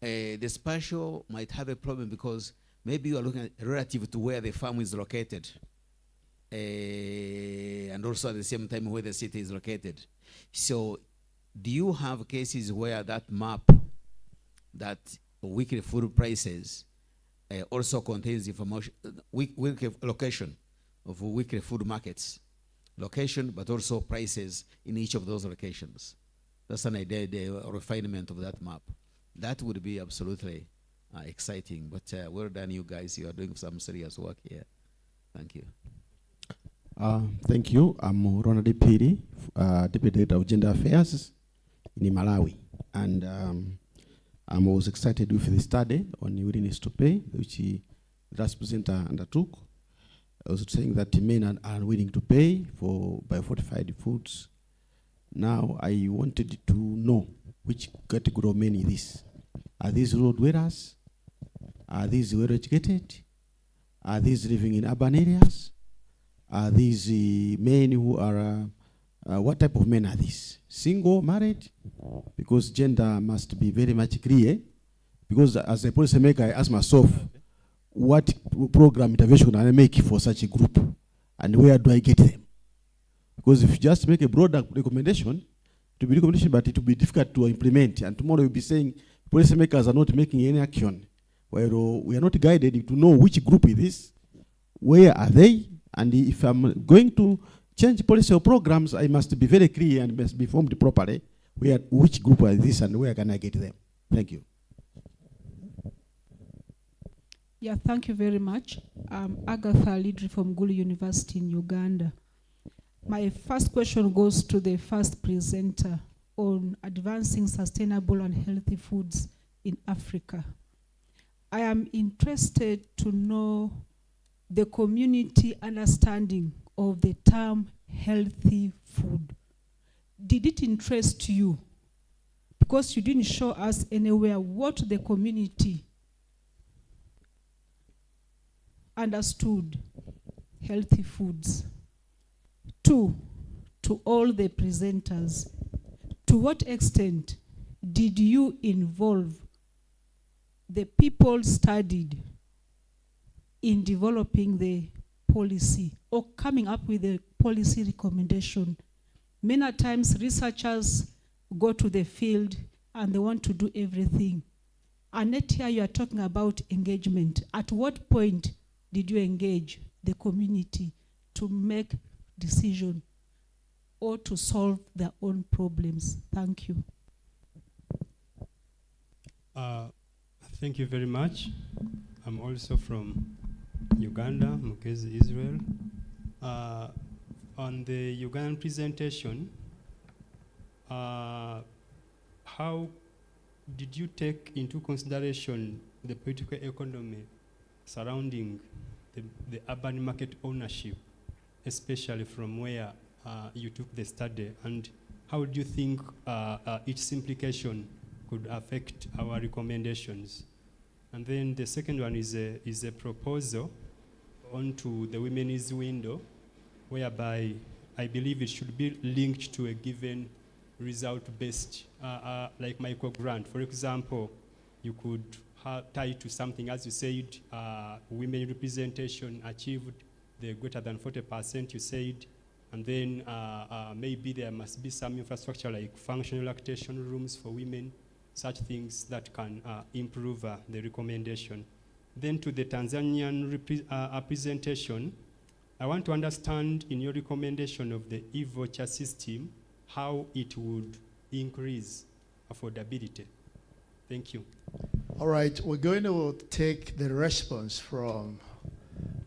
the spatial might have a problem because maybe you are looking at relative to where the farm is located, and also at the same time where the city is located. So do you have cases where that map, that weekly food prices, also contains information, weekly location of weekly food markets, location, but also prices in each of those locations? That's an idea, the refinement of that map. That would be absolutely exciting. But well done, you guys. You are doing some serious work here. Thank you. Thank you. I'm Ronald Piri, Deputy Director of Gender Affairs in Malawi. And I was excited with the study on willingness to pay, which the last presenter undertook. I was saying that men are willing to pay for biofortified foods. Now, I wanted to know which category of men is this. Are these road dwellers? Are these well educated? Are these living in urban areas? Are these men who are, what type of men are these? Single, married? Because gender must be very much clear. Because as a policymaker, I ask myself, what program intervention can I make for such a group? And where do I get them? Because if you just make a broad recommendation, it will be recommendation, but it will be difficult to implement. And tomorrow you'll be saying policymakers are not making any action. Well, we are not guided to know which group is this, where are they, and if I'm going to change policy or programs, I must be very clear and must be formed properly which group are this and where can I get them. Thank you. Yeah, thank you very much. I'm Agatha Lidri from Gulu University in Uganda. My first question goes to the first presenter on advancing sustainable and healthy foods in Africa. I am interested to know the community understanding of the term healthy food. Did it interest you? Because you didn't show us anywhere what the community understood healthy foods. Two, to all the presenters, to what extent did you involve the people studied in developing the policy or coming up with a policy recommendation? Many times researchers go to the field and they want to do everything. And yet here you are talking about engagement. At what point did you engage the community to make decision or to solve their own problems? Thank you. Thank you very much. I'm also from Uganda, Mukezi, Israel. On the Ugandan presentation, how did you take into consideration the political economy surrounding the urban market ownership, especially from where you took the study, and how do you think its implication could affect our recommendations? And then the second one is a proposal onto the women's window, whereby I believe it should be linked to a given result-based, like micro-grant. For example, you could tie to something, as you said, women representation achieved the greater than 40%, you said, and then maybe there must be some infrastructure like functional lactation rooms for women, such things that can improve the recommendation. Then to the Tanzanian presentation, I want to understand in your recommendation of the e-voucher system, how it would increase affordability. Thank you. All right, we're going to take the response from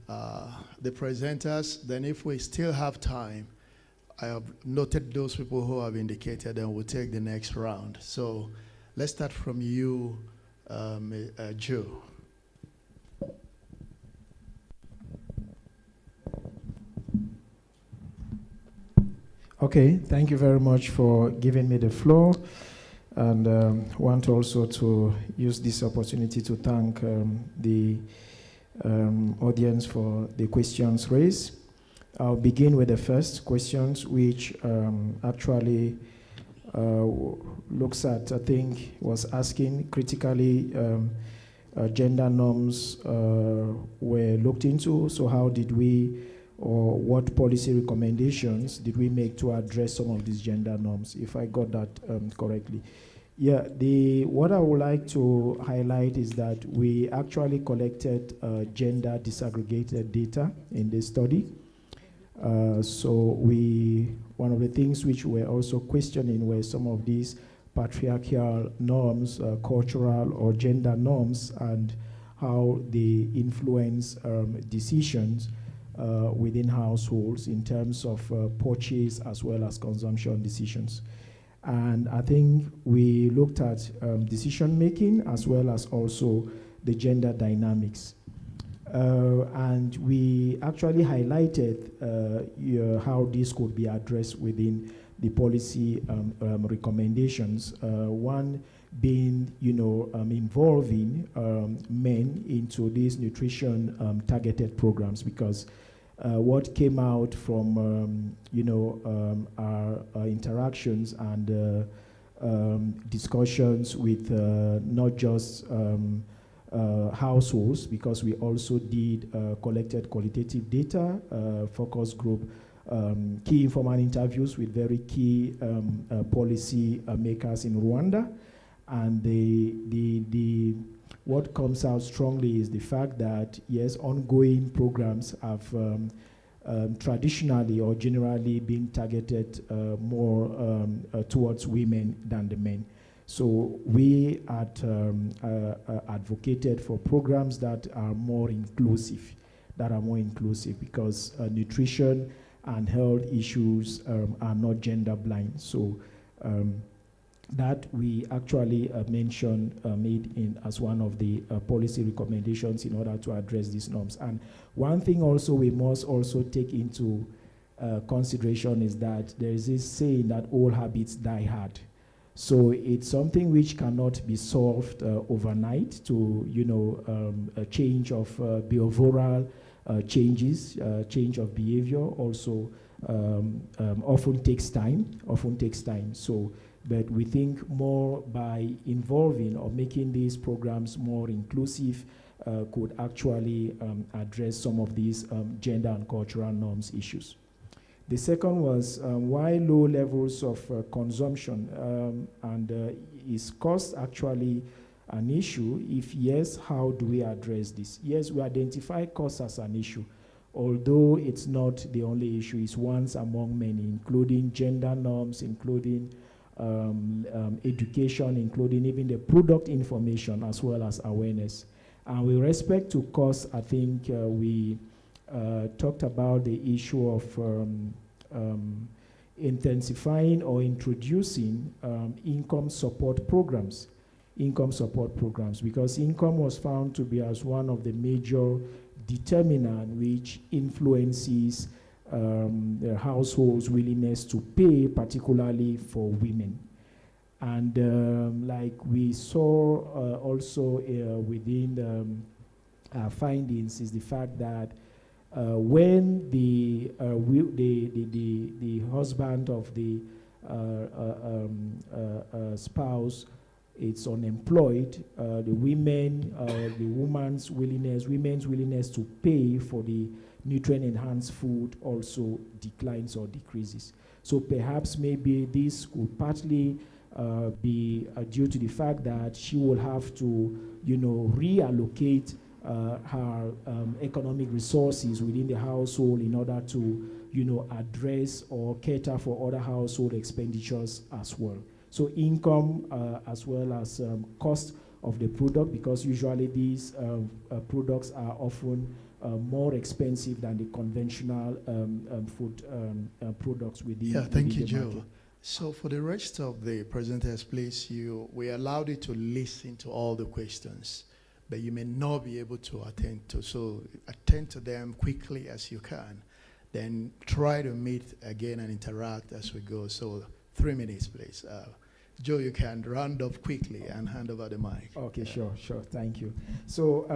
the presenters. Then if we still have time, I have noted those people who have indicated, and we'll take the next round. So let's start from you, Joe. Okay, thank you very much for giving me the floor. And want also to use this opportunity to thank the audience for the questions raised. I'll begin with the first questions, which actually looks at, I think, was asking critically gender norms were looked into. So how did we, or what policy recommendations did we make to address some of these gender norms, if I got that correctly? Yeah, what I would like to highlight is that we actually collected gender disaggregated data in this study. So one of the things which we're also questioning were some of these patriarchal norms, cultural or gender norms, and how they influence decisions within households in terms of purchase as well as consumption decisions. And I think we looked at decision making as well as also the gender dynamics. And we actually highlighted how this could be addressed within the policy recommendations. One being, involving men into these nutrition targeted programs, because what came out from our interactions and discussions with not just households, because we also did collected qualitative data, focus group, key informal interviews with very key policy makers in Rwanda, and what comes out strongly is the fact that, yes, ongoing programs have traditionally or generally been targeted more towards women than the men. So we had advocated for programs that are more inclusive, because nutrition and health issues are not gender blind. So that we actually mentioned, made in as one of the policy recommendations in order to address these norms. And one thing also we must also take into consideration is that there is this saying that all habits die hard. So it's something which cannot be solved overnight to, a change of behavioral changes, change of behavior also often takes time. So, but we think more by involving or making these programs more inclusive could actually address some of these gender and cultural norms issues. The second was why low levels of consumption, and is cost actually an issue? If yes, how do we address this? Yes, we identify cost as an issue, although it's not the only issue. It's one among many, including gender norms, including education, including even the product information as well as awareness. And with respect to cost, I think we talked about the issue of intensifying or introducing income support programs, because income was found to be as one of the major determinant which influences the household's willingness to pay, particularly for women. And like we saw also within our findings is the fact that when the husband of the spouse is unemployed, women's willingness to pay for the nutrient-enhanced food also declines or decreases. So perhaps maybe this could partly be due to the fact that she will have to, reallocate her economic resources within the household in order to, address or cater for other household expenditures as well. So income as well as cost of the product, because usually these products are often more expensive than the conventional food products within. Yeah, thank within you, the Joe. market. So for the rest of the presenters, please, we allowed you to listen to all the questions, but you may not be able to attend to. So attend to them quickly as you can. Then try to meet again and interact as we go. So 3 minutes, please. Joe, you can round up quickly and hand over the mic. Okay, sure, thank you. So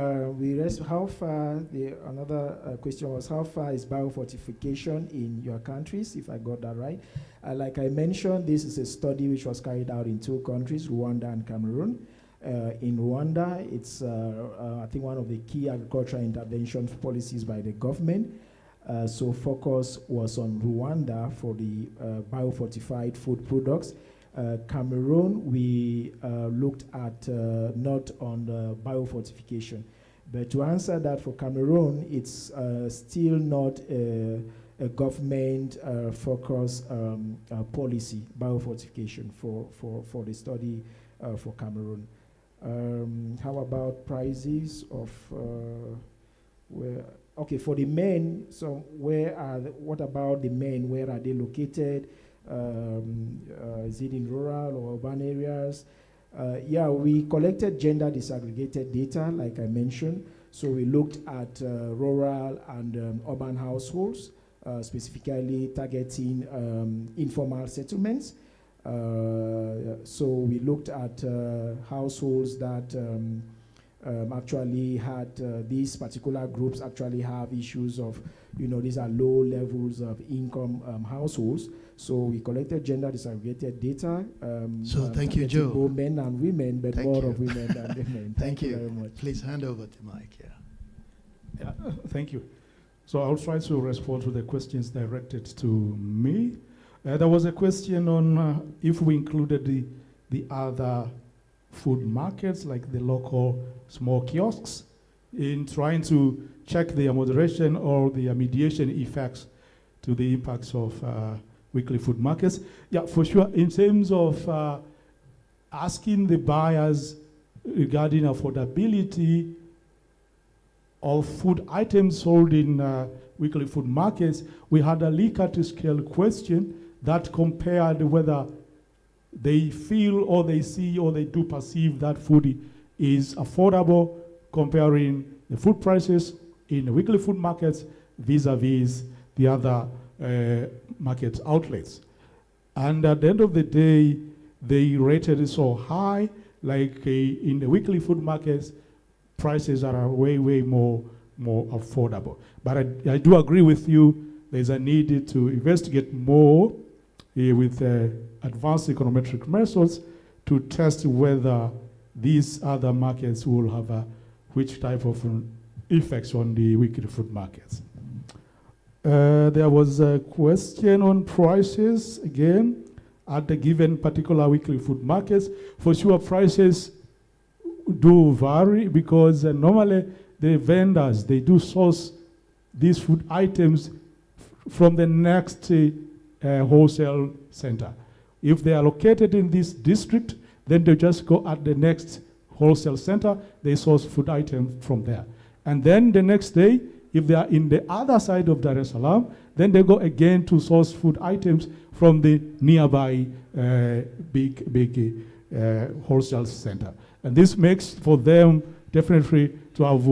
how far, another question was, how far is biofortification in your countries, if I got that right? Like I mentioned, this is a study which was carried out in 2 countries, Rwanda and Cameroon. In Rwanda, it's, I think, one of the key agricultural intervention policies by the government. So focus was on Rwanda for the biofortified food products. Cameroon, we looked at not on the biofortification. But to answer that, for Cameroon, it's still not a government focus policy, biofortification for the study for Cameroon. How about prices of okay, for the men, so what about the men? Where are they located? Is it in rural or urban areas? Yeah, we collected gender disaggregated data, like I mentioned. So we looked at rural and urban households, specifically targeting informal settlements. So we looked at households that actually had these particular groups actually have issues of, these are low levels of income households. So we collected gender disaggregated data. So thank you, Joe. Both men and women, but more of women than men. Thank you very much. Please hand over the mic. Yeah, thank you. So I'll try to respond to the questions directed to me. There was a question on if we included the other food markets, like the local small kiosks, in trying to check the moderation or the mediation effects to the impacts of weekly food markets. Yeah, for sure. In terms of asking the buyers regarding affordability of food items sold in weekly food markets, we had a Likert scale question that compared whether they feel or they see or they do perceive that food is affordable, comparing the food prices in the weekly food markets vis-a-vis the other market outlets. And at the end of the day, they rated it so high, like in the weekly food markets, prices are way, way more affordable. But I do agree with you, there's a need to investigate more with advanced econometric methods to test whether these other markets will have which type of effects on the weekly food markets. There was a question on prices, again, at the given particular weekly food markets. For sure, prices do vary because normally the vendors, they do source these food items from the next wholesale center. If they are located in this district, then they just go at the next wholesale center, they source food items from there. And then the next day, if they are in the other side of Dar es Salaam, then they go again to source food items from the nearby big wholesale center. And this makes for them definitely to have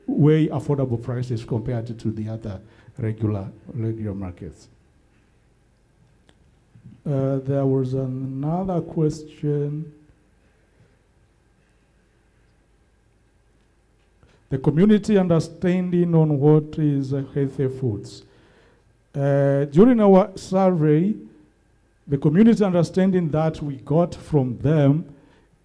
way affordable prices compared to the other regular markets. There was another question. The community understanding on what is healthy foods. During our survey, the community understanding that we got from them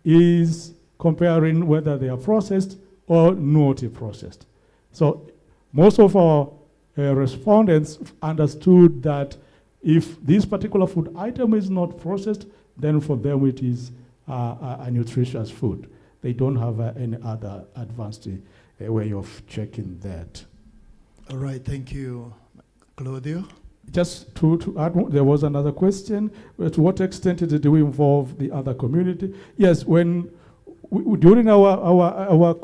is comparing whether they are processed or not processed. So most of our respondents understood that if this particular food item is not processed, then for them it is a nutritious food. They don't have any other advanced way of checking that. All right, thank you, Claudio. Just to add, there was another question. To what extent did we involve the other community? Yes, when during our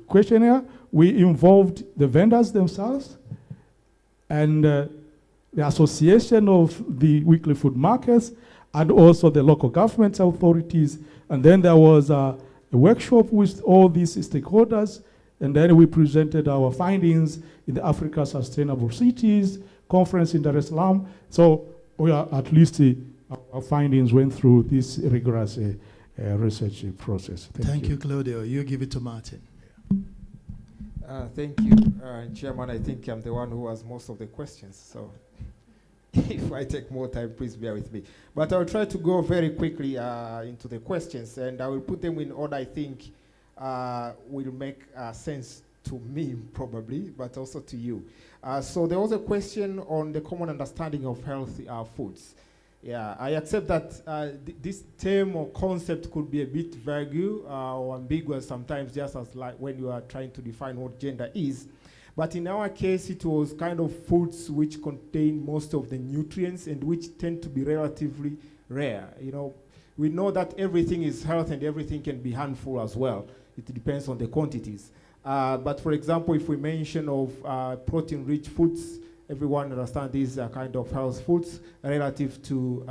questionnaire, we involved the vendors themselves and the association of the weekly food markets and also the local government authorities. And then there was a workshop with all these stakeholders, and then we presented our findings in the Africa Sustainable Cities Conference in Dar es Salaam. So we are at least our findings went through this rigorous research process. Thank you, Claudio. You give it to Martin. Thank you, Chairman. I think I'm the one who has most of the questions, so if I take more time, please bear with me. But I'll try to go very quickly into the questions, and I will put them in order I think will make sense to me, probably, but also to you. So there was a question on the common understanding of healthy foods. Yeah, I accept that this term or concept could be a bit vague or ambiguous sometimes, just as like when you are trying to define what gender is. But in our case, it was kind of foods which contain most of the nutrients and which tend to be relatively rare. You know, we know that everything is health and everything can be harmful as well. It depends on the quantities. But for example, if we mention of protein-rich foods, everyone understands these are kind of health foods relative to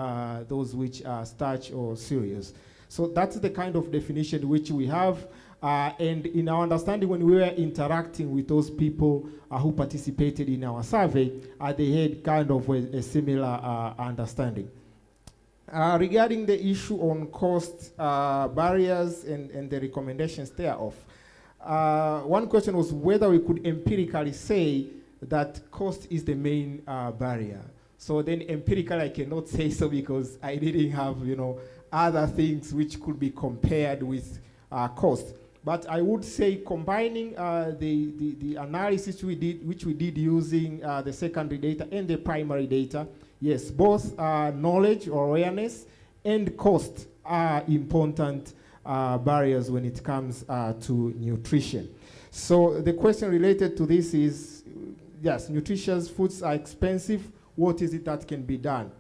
those which are starch or cereals. So that's the kind of definition which we have. And in our understanding, when we were interacting with those people who participated in our survey, they had kind of a similar understanding. Regarding the issue on cost barriers and the recommendations thereof, one question was whether we could empirically say that cost is the main barrier. So then empirically I cannot say so because I didn't have, you know, other things which could be compared with cost. But I would say combining the analysis which we did using the secondary data and the primary data, yes, both knowledge or awareness and cost are important barriers when it comes to nutrition. So the question related to this is, yes, nutritious foods are expensive. What is it that can be done?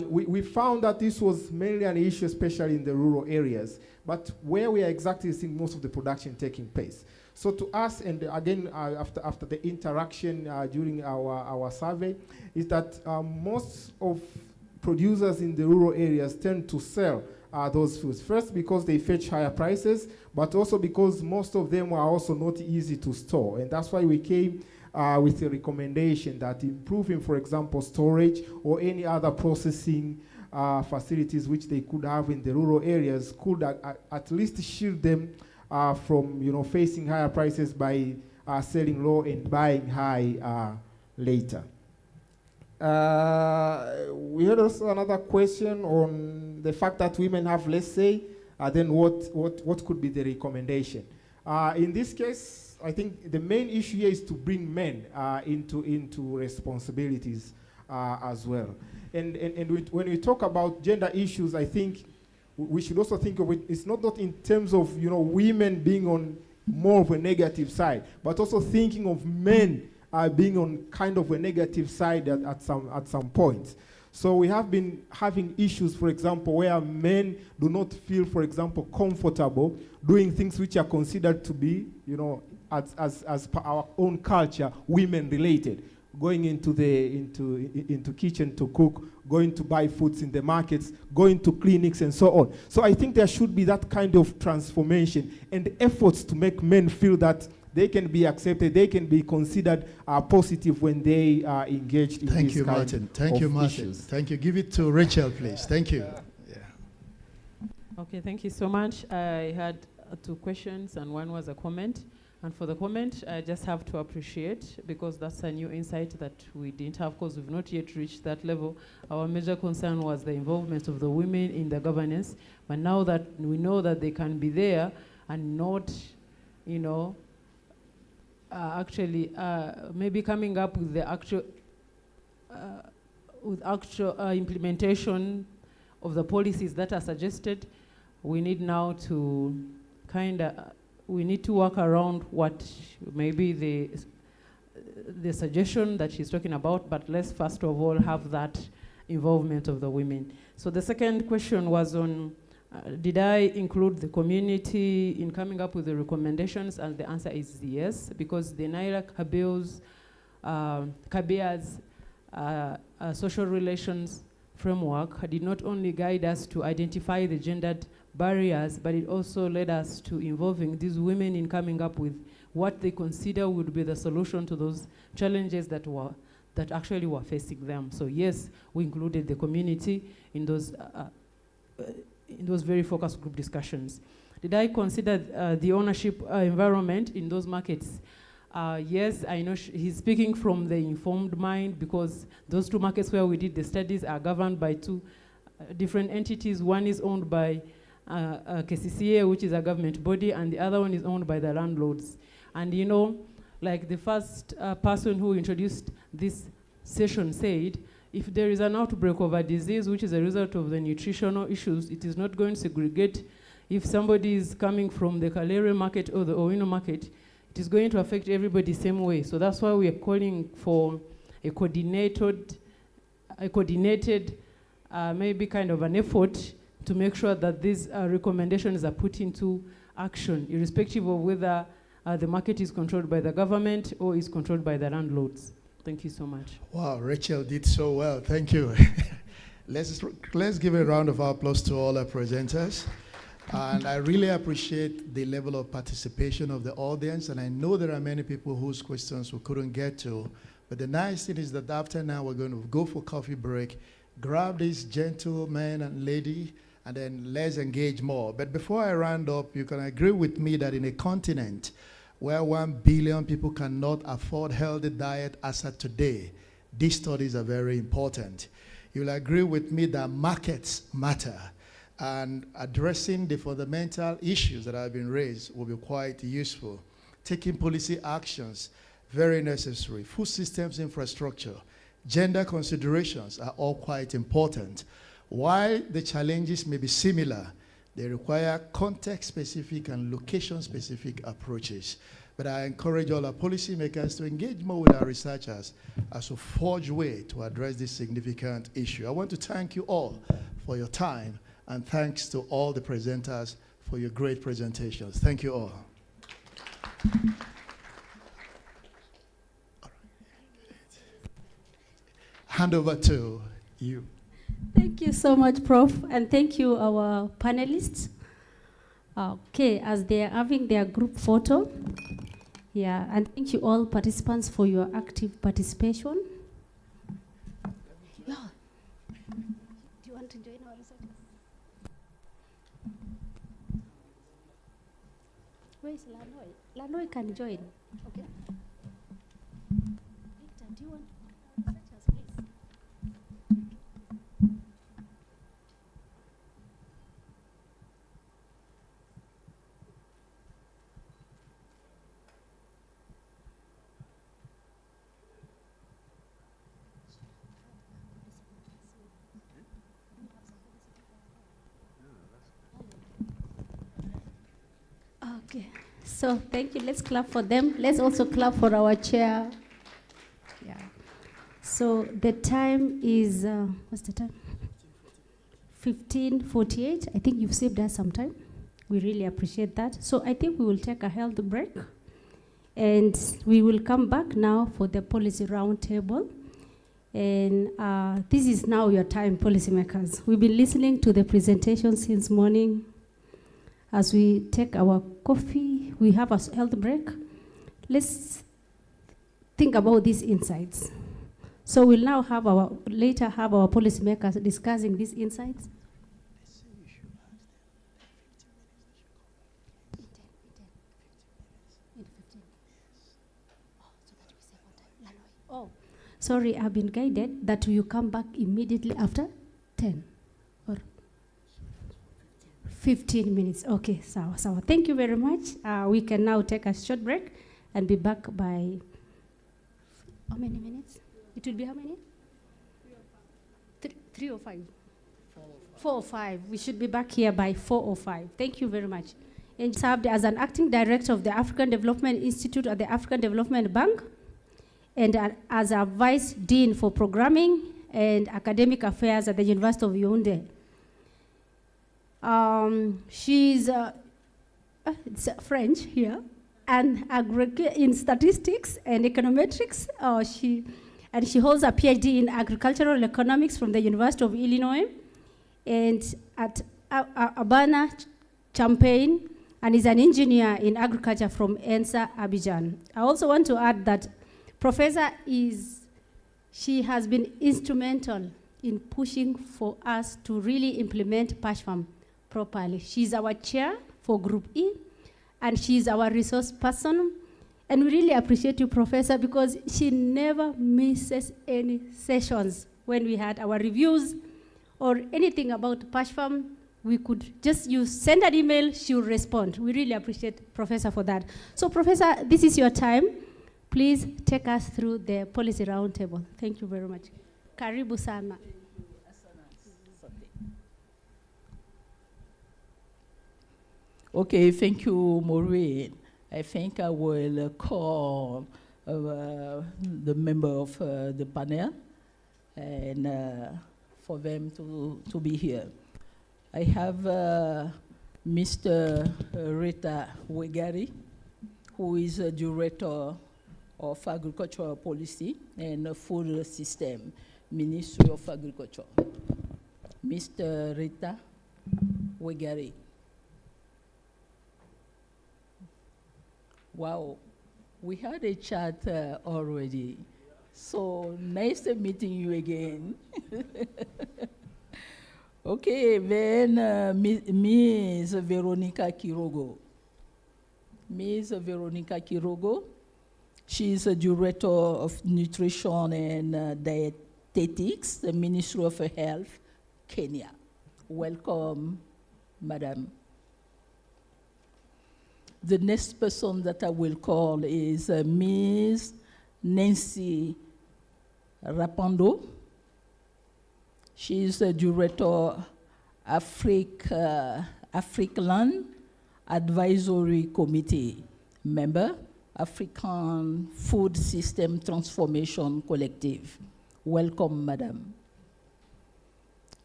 We found that this was mainly an issue, especially in the rural areas, but where we are exactly seeing most of the production taking place. So to us, and again, after the interaction during our survey, is that most of producers in the rural areas tend to sell those foods. First, because they fetch higher prices, but also because most of them are also not easy to store. And that's why we came with a recommendation that improving, for example, storage or any other processing facilities which they could have in the rural areas could at least shield them from, you know, facing higher prices by selling low and buying high later. We had also another question on the fact that women have less say, then what could be the recommendation? In this case, I think the main issue here is to bring men into responsibilities as well. And when we talk about gender issues, I think we should also think of it, it's not in terms of, you know, women being on more of a negative side, but also thinking of men being on kind of a negative side at some point. So we have been having issues, for example, where men do not feel, for example, comfortable doing things which are considered to be, you know, as per our own culture, women related. Going into kitchen to cook, going to buy foods in the markets, going to clinics and so on. So I think there should be that kind of transformation and efforts to make men feel that they can be accepted, they can be considered positive when they are engaged in Thank this you, kind Martin. Thank you, of Martin. issues. Thank you. Give it to Rachel, please. Thank you. Okay, thank you so much. I had 2 questions and one was a comment. And for the comment, I just have to appreciate, because that's a new insight that we didn't have, because we've not yet reached that level. Our major concern was the involvement of the women in the governance. But now that we know that they can be there and not, you know, actually maybe coming up with the actual implementation of the policies that are suggested, we need now to we need to work around what maybe the suggestion that she's talking about, but let's first of all have that involvement of the women. So the second question was on, did I include the community in coming up with the recommendations? And the answer is yes, because the Naira Kabea's social relations framework did not only guide us to identify the gendered barriers, but it also led us to involving these women in coming up with what they consider would be the solution to those challenges that that actually were facing them. So yes, we included the community in those very focus group discussions. Did I consider the ownership environment in those markets? Yes, I know he's speaking from the informed mind, because those two markets where we did the studies are governed by two different entities. One is owned by KCCA, which is a government body, and the other one is owned by the landlords. And you know, like the first person who introduced this session said, if there is an outbreak of a disease which is a result of the nutritional issues, it is not going to segregate. If somebody is coming from the Kalere market or the Owino market, it is going to affect everybody the same way. So that's why we are calling for a coordinated maybe kind of an effort to make sure that these recommendations are put into action, irrespective of whether the market is controlled by the government or is controlled by the landlords. Thank you so much. Wow, Rachel did so well. Thank you. Let's give a round of applause to all our presenters. And I really appreciate the level of participation of the audience. And I know there are many people whose questions we couldn't get to. But the nice thing is that after now, we're going to go for coffee break, grab this gentleman and lady, and then let's engage more. But before I round up, you can agree with me that in a continent where 1 billion people cannot afford healthy diet as of today, these studies are very important. You'll agree with me that markets matter, and addressing the fundamental issues that have been raised will be quite useful. Taking policy actions, very necessary. Food systems infrastructure, gender considerations are all quite important. While the challenges may be similar, they require context-specific and location-specific approaches. But I encourage all our policymakers to engage more with our researchers as a forge way to address this significant issue. I want to thank you all for your time, and thanks to all the presenters for your great presentations. Thank you all. Hand over to you. Thank you so much, Prof. And thank you, our panelists. Okay, as they are having their group photo. Yeah, and thank you all participants for your active participation. Yeah. Do you want to join our research? Where is Lanoy? Lanoy can join. Okay. Victor, do you want researchers, please? Okay, so thank you. Let's clap for them. Let's also clap for our chair. Yeah. So the time is, what's the time? 15:48. I think you've saved us some time. We really appreciate that. So I think we will take a health break, and we will come back now for the policy roundtable. And this is now your time, policymakers. We've been listening to the presentation since morning. As we take our coffee, we have a health break. Let's think about these insights. So we'll now later have our policymakers discussing these insights. Oh, sorry, I've been guided that you come back immediately after 10 or 15 minutes. Okay, so thank you very much. We can now take a short break and be back by how many minutes? It will be how many? 3 or 5? 4 or 5. We should be back here by 4 or 5. Thank you very much. And served as an acting director of the African Development Institute at the African Development Bank, and as a vice dean for programming and academic affairs at the University of Yaoundé. She's it's French here, and in statistics and econometrics. She holds a PhD in agricultural economics from the University of Illinois, and at Urbana-Champaign, and is an engineer in agriculture from ENSA Abidjan. I also want to add that Professor She has been instrumental in pushing for us to really implement PASHFARM properly. She's our chair for Group E, and she's our resource person. And we really appreciate you, Professor, because she never misses any sessions. When we had our reviews or anything about PASHFARM, we could just send an email, she will respond. We really appreciate Professor for that. So Professor, this is your time. Please take us through the policy roundtable. Thank you very much. Karibu sana. Okay, thank you, Maureen. I think I will call the member of the panel and for them to be here. I have Mr. Rita Wegari, who is a director of Agricultural Policy and Food System, Ministry of Agriculture. Mr. Rita Wegari. Wow, we had a chat already. So nice meeting you again. Okay, then Ms. Veronica Kirogo. Ms. Veronica Kirogo, she is a director of nutrition and dietetics, the Ministry of Health, Kenya. Welcome, Madam. The next person that I will call is Ms. Nancy Rapando. She is the director African Advisory Committee member, African Food System Transformation Collective. Welcome, Madam.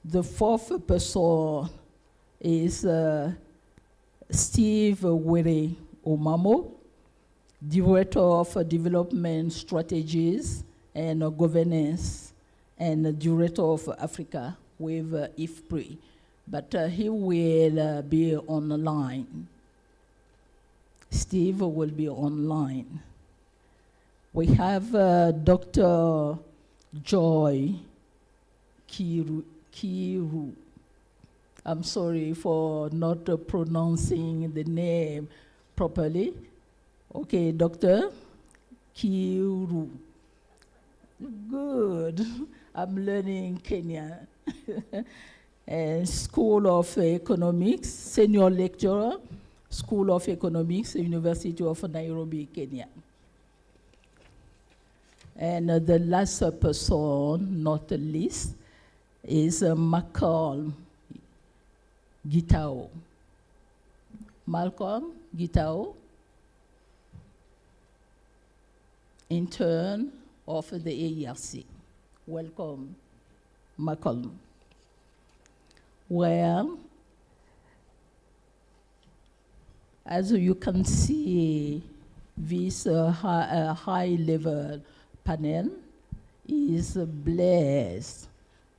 The fourth person is Steve Were Omamo, Director of Development Strategies and Governance and Director of Africa with IFPRI. But he will be online. Steve will be online. We have Dr. Joy Kiru. I'm sorry for not pronouncing the name properly. Okay, Dr. Kiru. Good. I'm learning Kenya. School of Economics, senior lecturer, School of Economics, University of Nairobi, Kenya. And the last person, not the least, is Malcolm Gitao. Malcolm Gitao, intern of the AERC. Welcome, Malcolm. Well, as you can see, this high-level panel is blessed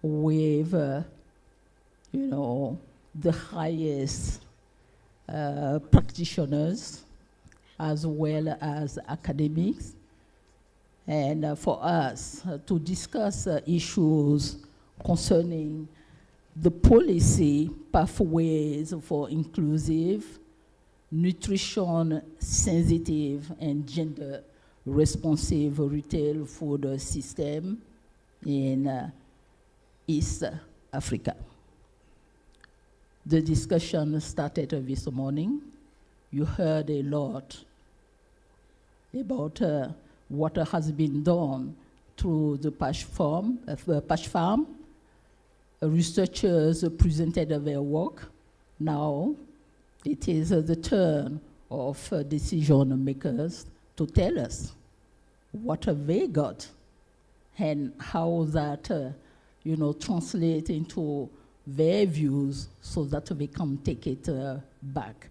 with, the highest practitioners as well as academics. And for us to discuss issues concerning the policy pathways for inclusive, nutrition sensitive, and gender responsive retail food system in East Africa. The discussion started this morning. You heard a lot about what has been done through the PASHFARM. Researchers presented their work. Now it is the turn of decision makers to tell us what they got and how that translate into their views so that we can take it back.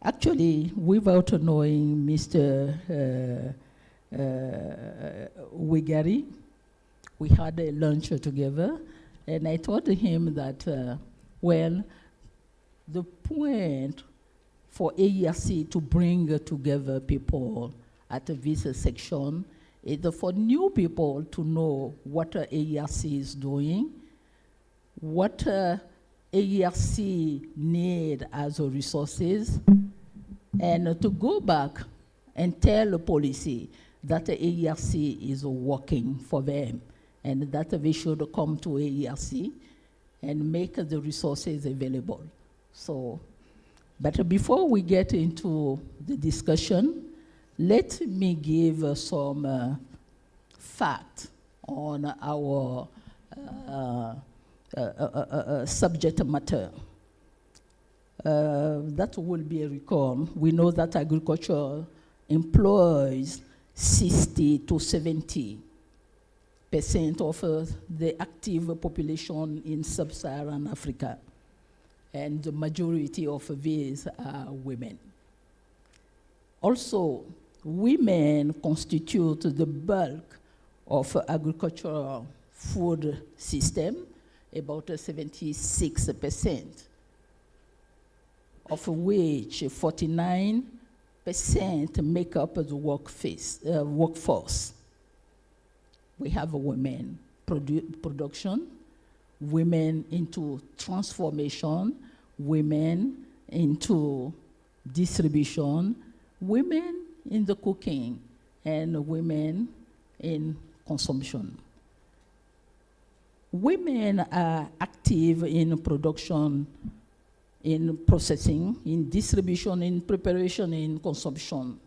Actually, without knowing Mr. Wigari, we had a lunch together, and I told him that, well, the point for AERC to bring together people at this section It's for new people to know what AERC is doing, what AERC need as resources, and to go back and tell the policy that the AERC is working for them and that they should come to AERC and make the resources available. So, but before we get into the discussion, let me give some fact on our subject matter. That will be a recall. We know that agriculture employs 60 to 70% of the active population in sub-Saharan Africa, and the majority of these are women. Also, women constitute the bulk of agricultural food system, about 76%, of which 49% make up the workforce. We have women production, women into transformation, women into distribution, women in the cooking, and women in consumption. Women are active in production, in processing, in distribution, in preparation, in consumption.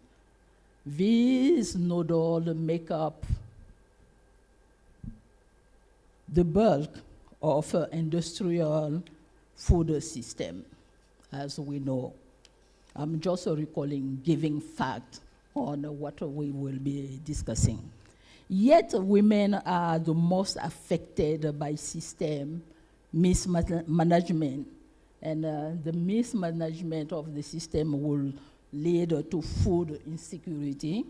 These not all make up the bulk of industrial food system, as we know. I'm just recalling, giving fact on what we will be discussing. Yet women are the most affected by system mismanagement, and the mismanagement of the system will lead to food insecurity,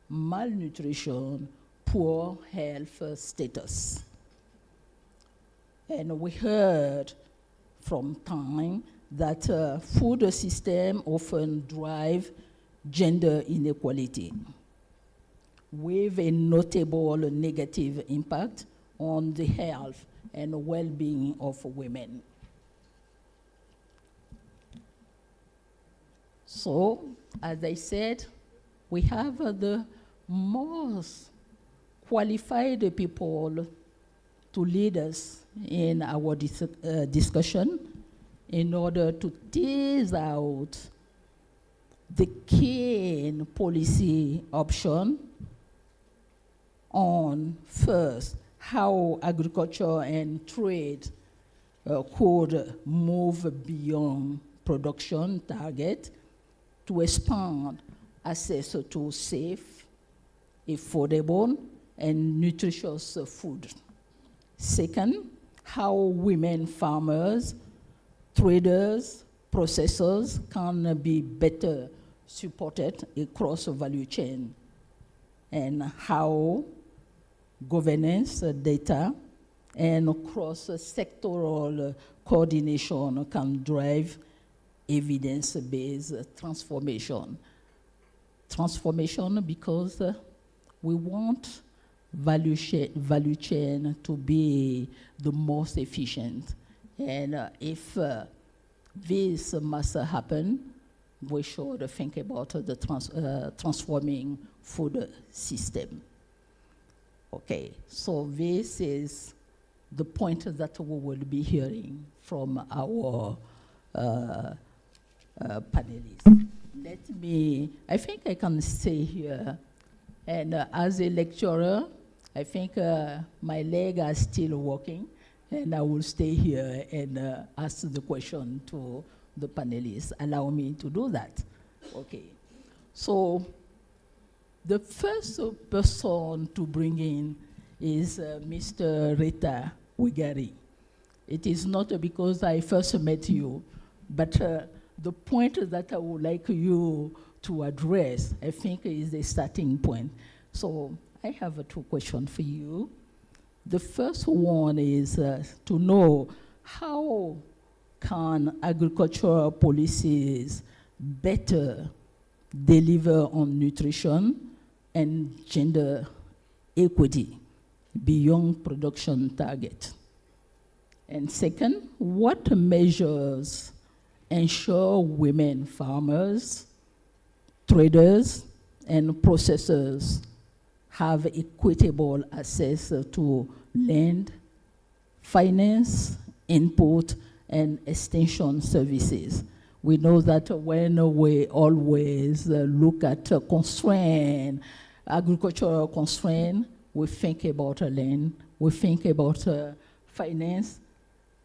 malnutrition, poor health status. And we heard from time that food system often drive gender inequality, with a notable negative impact on the health and well-being of women. So, as I said, we have the most qualified people to lead us in our discussion in order to tease out the key policy option on, first, how agriculture and trade could move beyond production target to expand access to safe, affordable, and nutritious food. Second, how women farmers, traders, processors can be better supported across the value chain, and how governance, data, and cross-sectoral coordination can drive evidence-based transformation. Transformation because we want value chain to be the most efficient. And if this must happen, we should think about the transforming food system. Okay, so this is the point that we will be hearing from our panelists. I think I can stay here, and as a lecturer, I think my legs are still working, and I will stay here and ask the question to the panelists. Allow me to do that. Okay, so the first person to bring in is Mr. Rita Wigari. It is not because I first met you, but the point that I would like you to address, I think, is the starting point. So I have 2 questions for you. The first one is to know how can agricultural policies better deliver on nutrition and gender equity beyond production target? And second, what measures ensure women farmers, traders, and processors have equitable access to land, finance, input, and extension services? We know that when we always look at agricultural constraint, we think about land, we think about finance,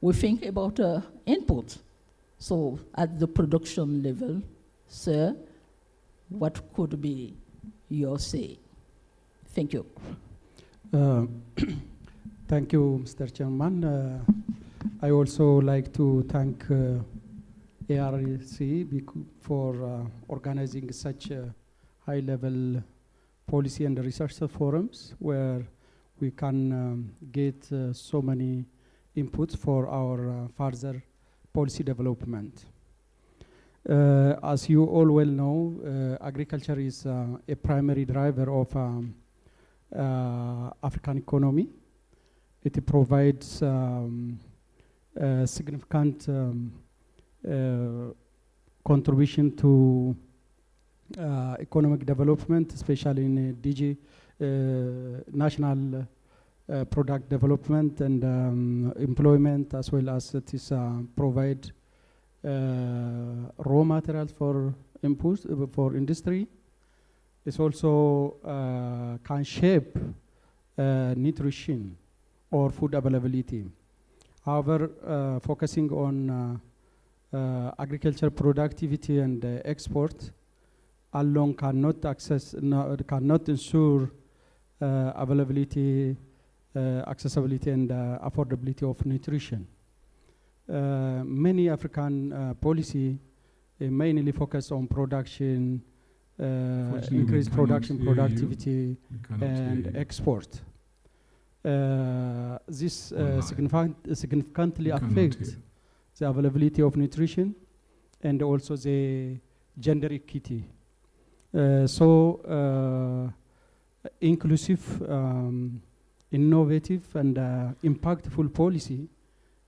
we think about input. So at the production level, sir, what could be your say? Thank you. Thank you, Mr. Chairman. I also like to thank ARC for organizing such high-level policy and research forums where we can get so many inputs for our further policy development. As you all well know, agriculture is a primary driver of African economy. It provides significant contribution to economic development, especially in national product development and employment, as well as it is provide raw materials for inputs for industry. It also can shape nutrition or food availability. However, focusing on agriculture productivity and export alone cannot ensure availability, accessibility, and affordability of nutrition. Many African policy mainly focus on production, increased production, productivity, and export. This significantly affects the availability of nutrition and also the gender equity. Inclusive, innovative, and impactful policy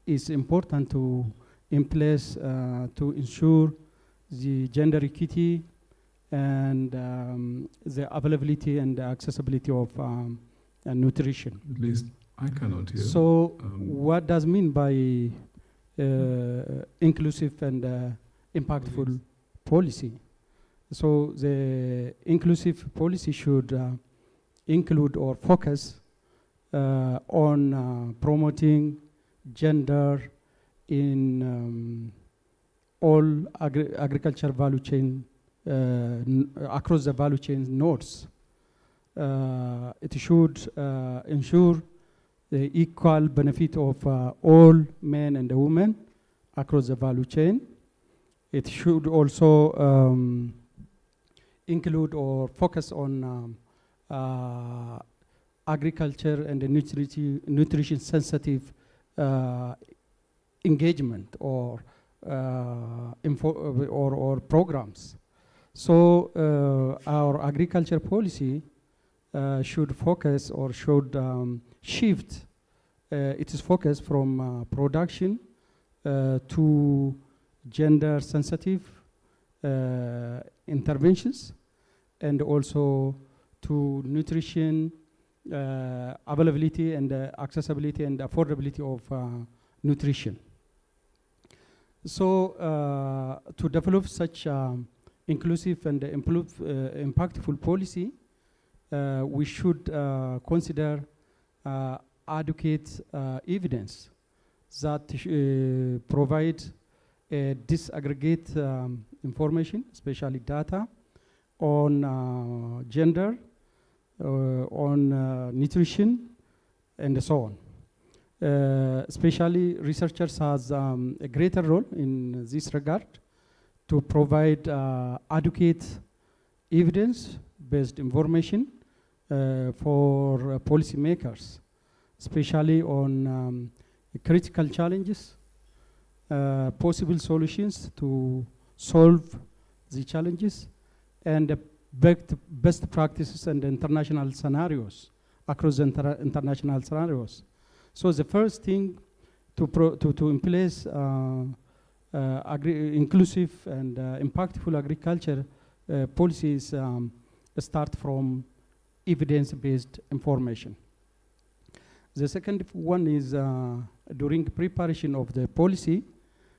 is important in place to ensure the gender equity and the availability and the accessibility of nutrition. At least I cannot hear. So what does mean by inclusive and impactful policy? So the inclusive policy should include or focus on promoting gender in all agriculture value chain across the value chain nodes. It should ensure the equal benefit of all men and women across the value chain. It should also include or focus on agriculture and the nutrition sensitive engagement or programs. So our agriculture policy should focus or should shift its focus from production to gender sensitive interventions and also to nutrition availability and accessibility and affordability of nutrition. So to develop such inclusive and impactful policy, we should consider adequate evidence that provide disaggregate information, especially data on gender, on nutrition, and so on. Especially researchers has a greater role in this regard to provide adequate evidence-based information for policymakers, especially on critical challenges, possible solutions to solve the challenges, and best practices and international scenarios across international scenarios. So the first thing to in place inclusive and impactful agriculture policies start from evidence-based information. The second one is during preparation of the policy,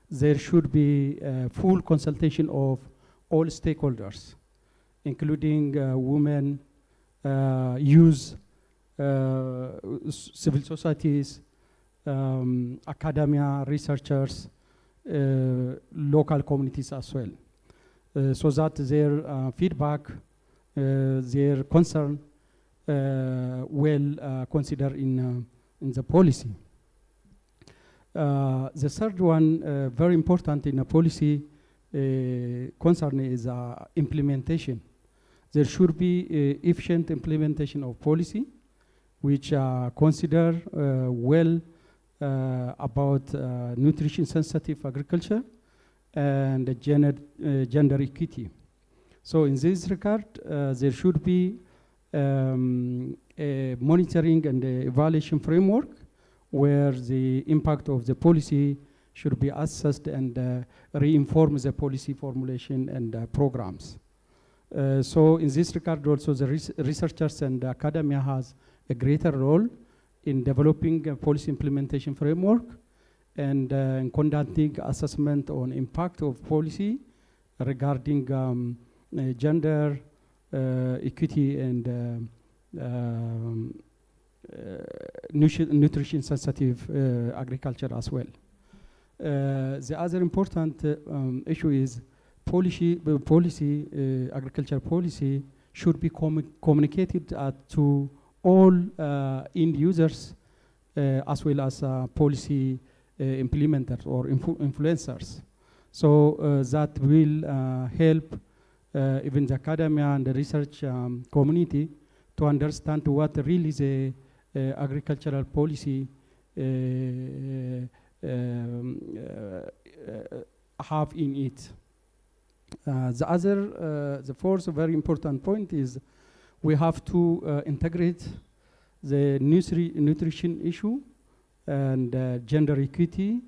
there should be full consultation of all stakeholders, including women, youth, civil societies, academia, researchers, local communities as well, so that their feedback, their concern will consider in the policy. The third one, very important in a policy concern is implementation. There should be efficient implementation of policy, which consider well about nutrition-sensitive agriculture and gender equity. So in this regard, there should be a monitoring and evaluation framework where the impact of the policy should be assessed and reinform the policy formulation and programs. So in this regard also the researchers and academia has a greater role in developing a policy implementation framework and conducting assessment on impact of policy regarding gender equity and nutrition sensitive agriculture as well. The other important issue is agriculture policy should be communicated to all end users as well as policy implementers or influencers. So that will help even the academia and the research community to understand what really the agricultural policy have in it. The fourth very important point is we have to integrate the nutrition issue and gender equity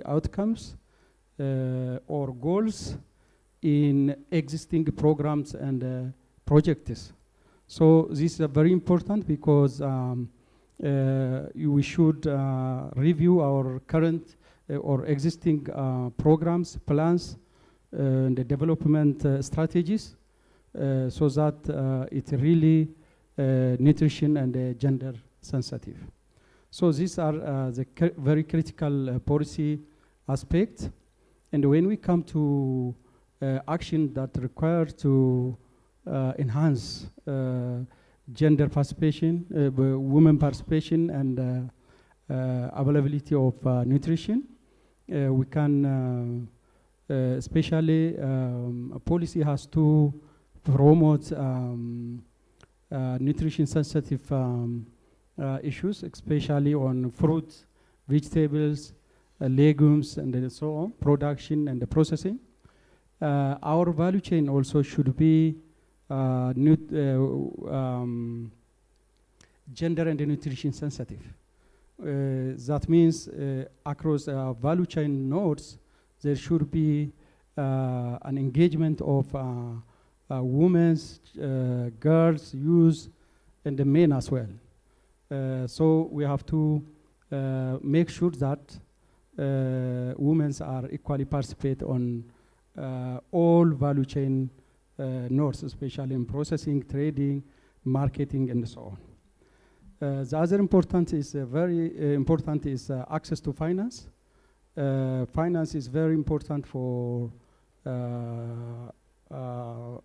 outcomes or goals in existing programs and projects. So this is very important because we should review our current or existing programs, plans, and the development strategies so that it's really nutrition and gender sensitive. So these are the very critical policy aspects. And when we come to action that require to enhance gender participation, women participation, and availability of nutrition, we can especially a policy has to promote nutrition sensitive issues, especially on fruits, vegetables, legumes, and so on, production and the processing. Our value chain also should be gender and nutrition sensitive. That means across value chain nodes, there should be an engagement of women, girls, youth, and the men as well. So we have to make sure that women are equally participate on all value chain nodes, especially in processing, trading, marketing, and so on. The other important is very important is access to finance. Finance is very important for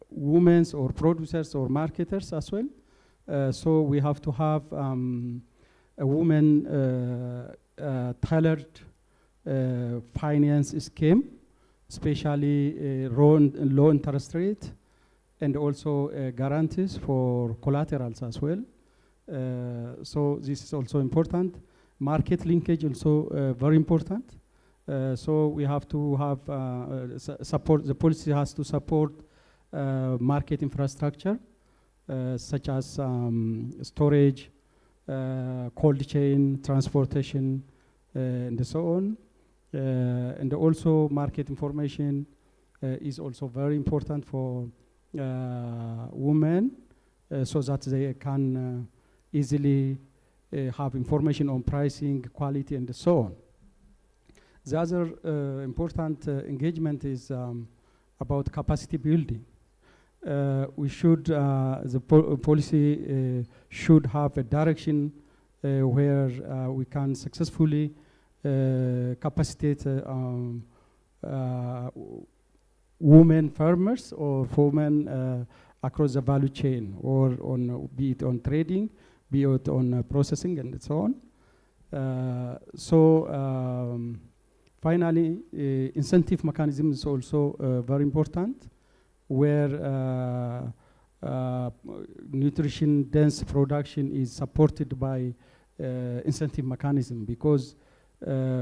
women or producers or marketers as well. So we have to have a woman tailored finance scheme, especially low interest rate, and also guarantees for collaterals as well. So this is also important. Market linkage also very important. So we have to have support, the policy has to support market infrastructure such as storage, cold chain, transportation, and so on. And also market information is also very important for women so that they can easily have information on pricing, quality, and so on. The other important engagement is about capacity building. We should, the policy should have a direction where we can successfully capacitate women farmers or women across the value chain, or on, be it on trading, be it on processing, and so on. Finally, incentive mechanism is also very important, where nutrition-dense production is supported by incentive mechanism, because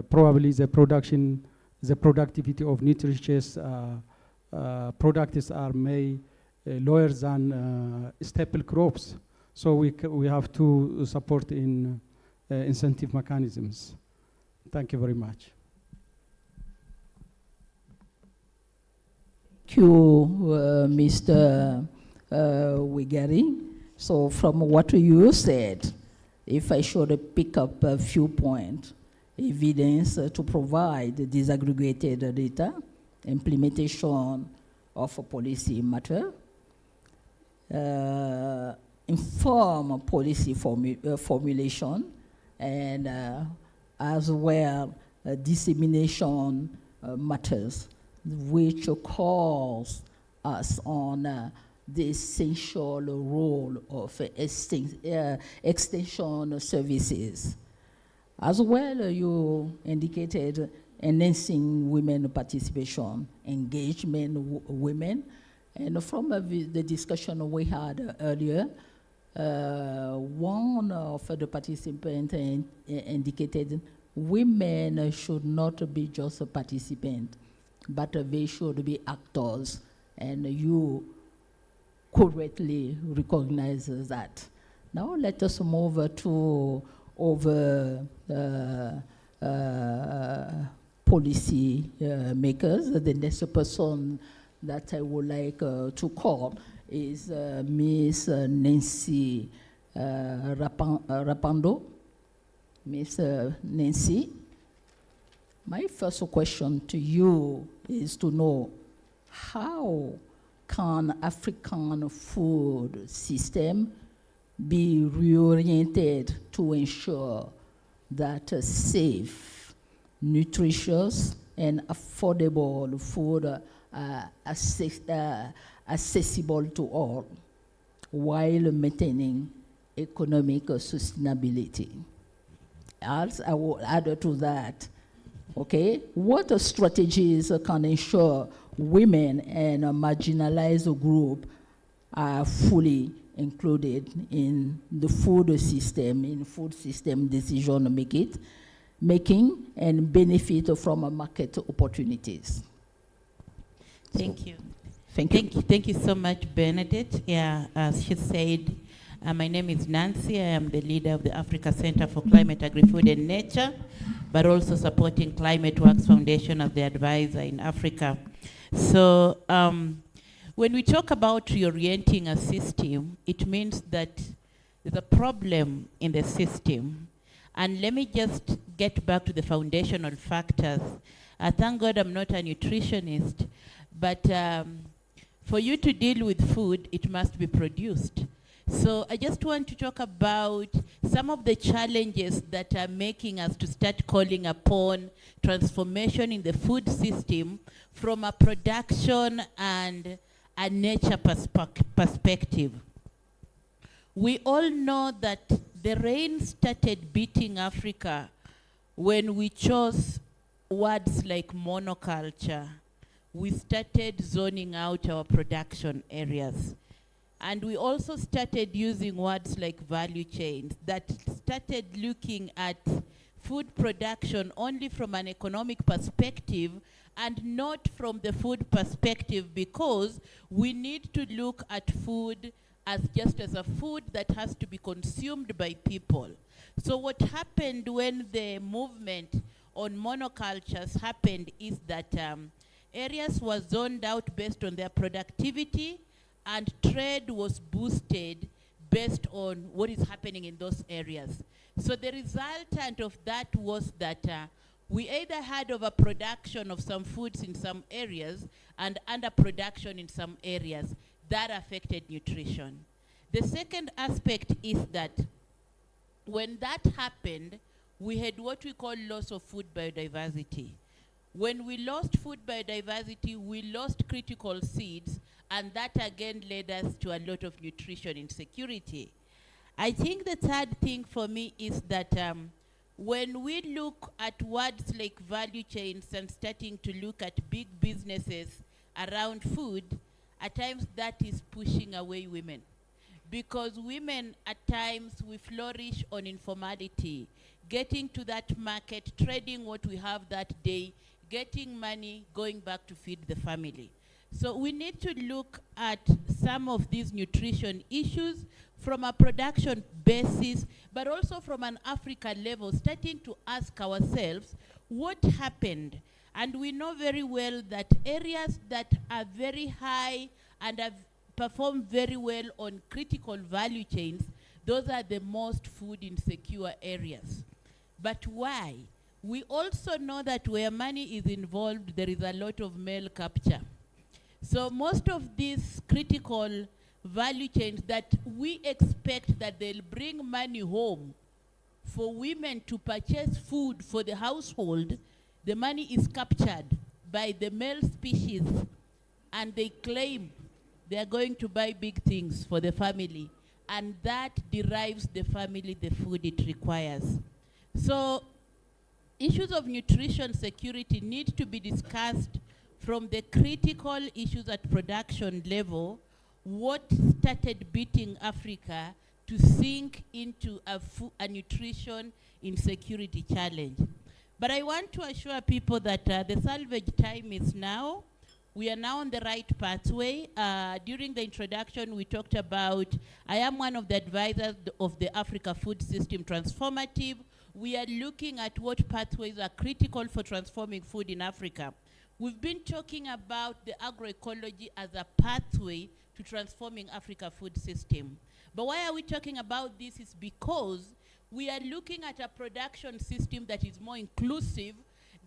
probably the productivity of nutritious products are lower than staple crops. So we have to support in incentive mechanisms. Thank you very much. Thank you, Mr. Wigari. So from what you said, if I should pick up a few points, evidence to provide disaggregated data, implementation of a policy matter, inform policy formulation, and as well dissemination matters, which calls us on the essential role of extension services. As well, you indicated enhancing women participation, engagement women, and from the discussion we had earlier, one of the participants indicated women should not be just a participant, but they should be actors, and you correctly recognize that. Now let us move to policy makers. The next person that I would like to call is Ms. Nancy Rapando. Ms. Nancy, my first question to you is to know, how can African food system be reoriented to ensure that safe, nutritious, and affordable food are accessible to all, while maintaining economic sustainability? As I will add to that, okay, what strategies can ensure women and marginalized groups are fully included in the food system, in food system decision making, and benefit from market opportunities? Thank you. Thank you so much, Bernadette. Yeah, as she said, my name is Nancy. I am the leader of the Africa Center for Climate, Agri-Food and Nature, but also supporting Climate Works Foundation as the advisor in Africa. So when we talk about reorienting a system, it means that there's a problem in the system. And let me just get back to the foundational factors. Thank God I'm not a nutritionist, but for you to deal with food, it must be produced. So I just want to talk about some of the challenges that are making us to start calling upon transformation in the food system from a production and a nature perspective. We all know that the rain started beating Africa when we chose words like monoculture. We started zoning out our production areas. And we also started using words like value chains that started looking at food production only from an economic perspective and not from the food perspective, because we need to look at food as just as a food that has to be consumed by people. So what happened when the movement on monocultures happened is that areas were zoned out based on their productivity, and trade was boosted based on what is happening in those areas. So the resultant of that was that we either had overproduction of some foods in some areas and underproduction in some areas. That affected nutrition. The second aspect is that when that happened, we had what we call loss of food biodiversity. When we lost food biodiversity, we lost critical seeds, and that again led us to a lot of nutrition insecurity. I think the third thing for me is that when we look at words like value chains and starting to look at big businesses around food, at times that is pushing away women. Because women, at times, we flourish on informality, getting to that market, trading what we have that day, getting money, going back to feed the family. So we need to look at some of these nutrition issues from a production basis, but also from an Africa level, starting to ask ourselves what happened. And we know very well that areas that are very high and have performed very well on critical value chains, those are the most food insecure areas. But why? We also know that where money is involved, there is a lot of male capture. So most of these critical value chains that we expect that they'll bring money home for women to purchase food for the household, the money is captured by the male species, and they claim they are going to buy big things for the family, and that derives the family the food it requires. So issues of nutrition security need to be discussed from the critical issues at production level. What started beating Africa to sink into a nutrition insecurity challenge? But I want to assure people that the salvage time is now. We are now on the right pathway. During the introduction, we talked about, I am one of the advisors of the Africa Food System Transformative. We are looking at what pathways are critical for transforming food in Africa. We've been talking about the agroecology as a pathway to transforming Africa food system. But why are we talking about this? Is because we are looking at a production system that is more inclusive,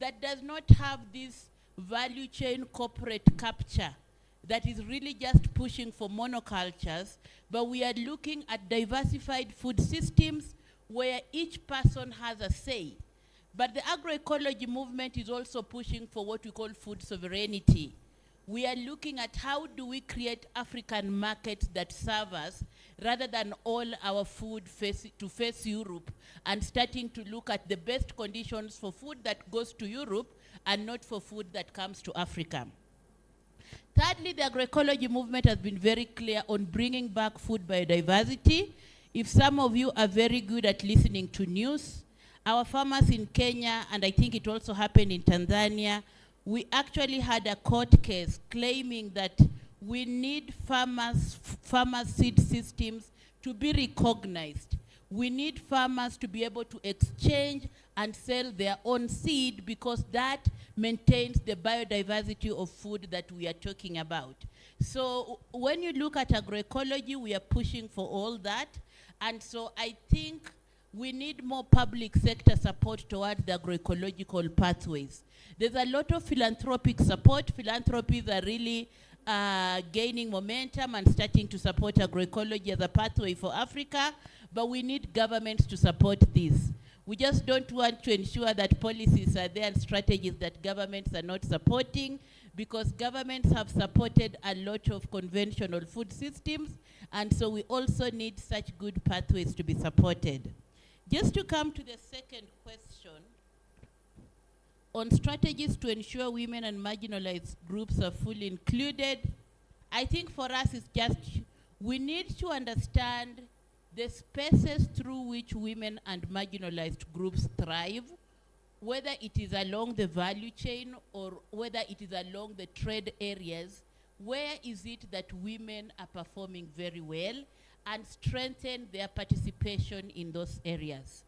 that does not have this value chain corporate capture, that is really just pushing for monocultures, but we are looking at diversified food systems where each person has a say. But the agroecology movement is also pushing for what we call food sovereignty. We are looking at how do we create African markets that serve us, rather than all our food to face Europe, and starting to look at the best conditions for food that goes to Europe and not for food that comes to Africa. Thirdly, the agroecology movement has been very clear on bringing back food biodiversity. If some of you are very good at listening to news, our farmers in Kenya, and I think it also happened in Tanzania, we actually had a court case claiming that we need farmer seed systems to be recognized. We need farmers to be able to exchange and sell their own seed, because that maintains the biodiversity of food that we are talking about. So when you look at agroecology, we are pushing for all that. And so I think we need more public sector support towards the agroecological pathways. There's a lot of philanthropic support. Philanthropies are really gaining momentum and starting to support agroecology as a pathway for Africa, but we need governments to support this. We just don't want to ensure that policies are there and strategies that governments are not supporting, because governments have supported a lot of conventional food systems, and so we also need such good pathways to be supported. Just to come to the second question, on strategies to ensure women and marginalized groups are fully included, I think for us it's just, we need to understand the spaces through which women and marginalized groups thrive, whether it is along the value chain or whether it is along the trade areas. where is it that women are performing very well, and strengthen their participation in those areas.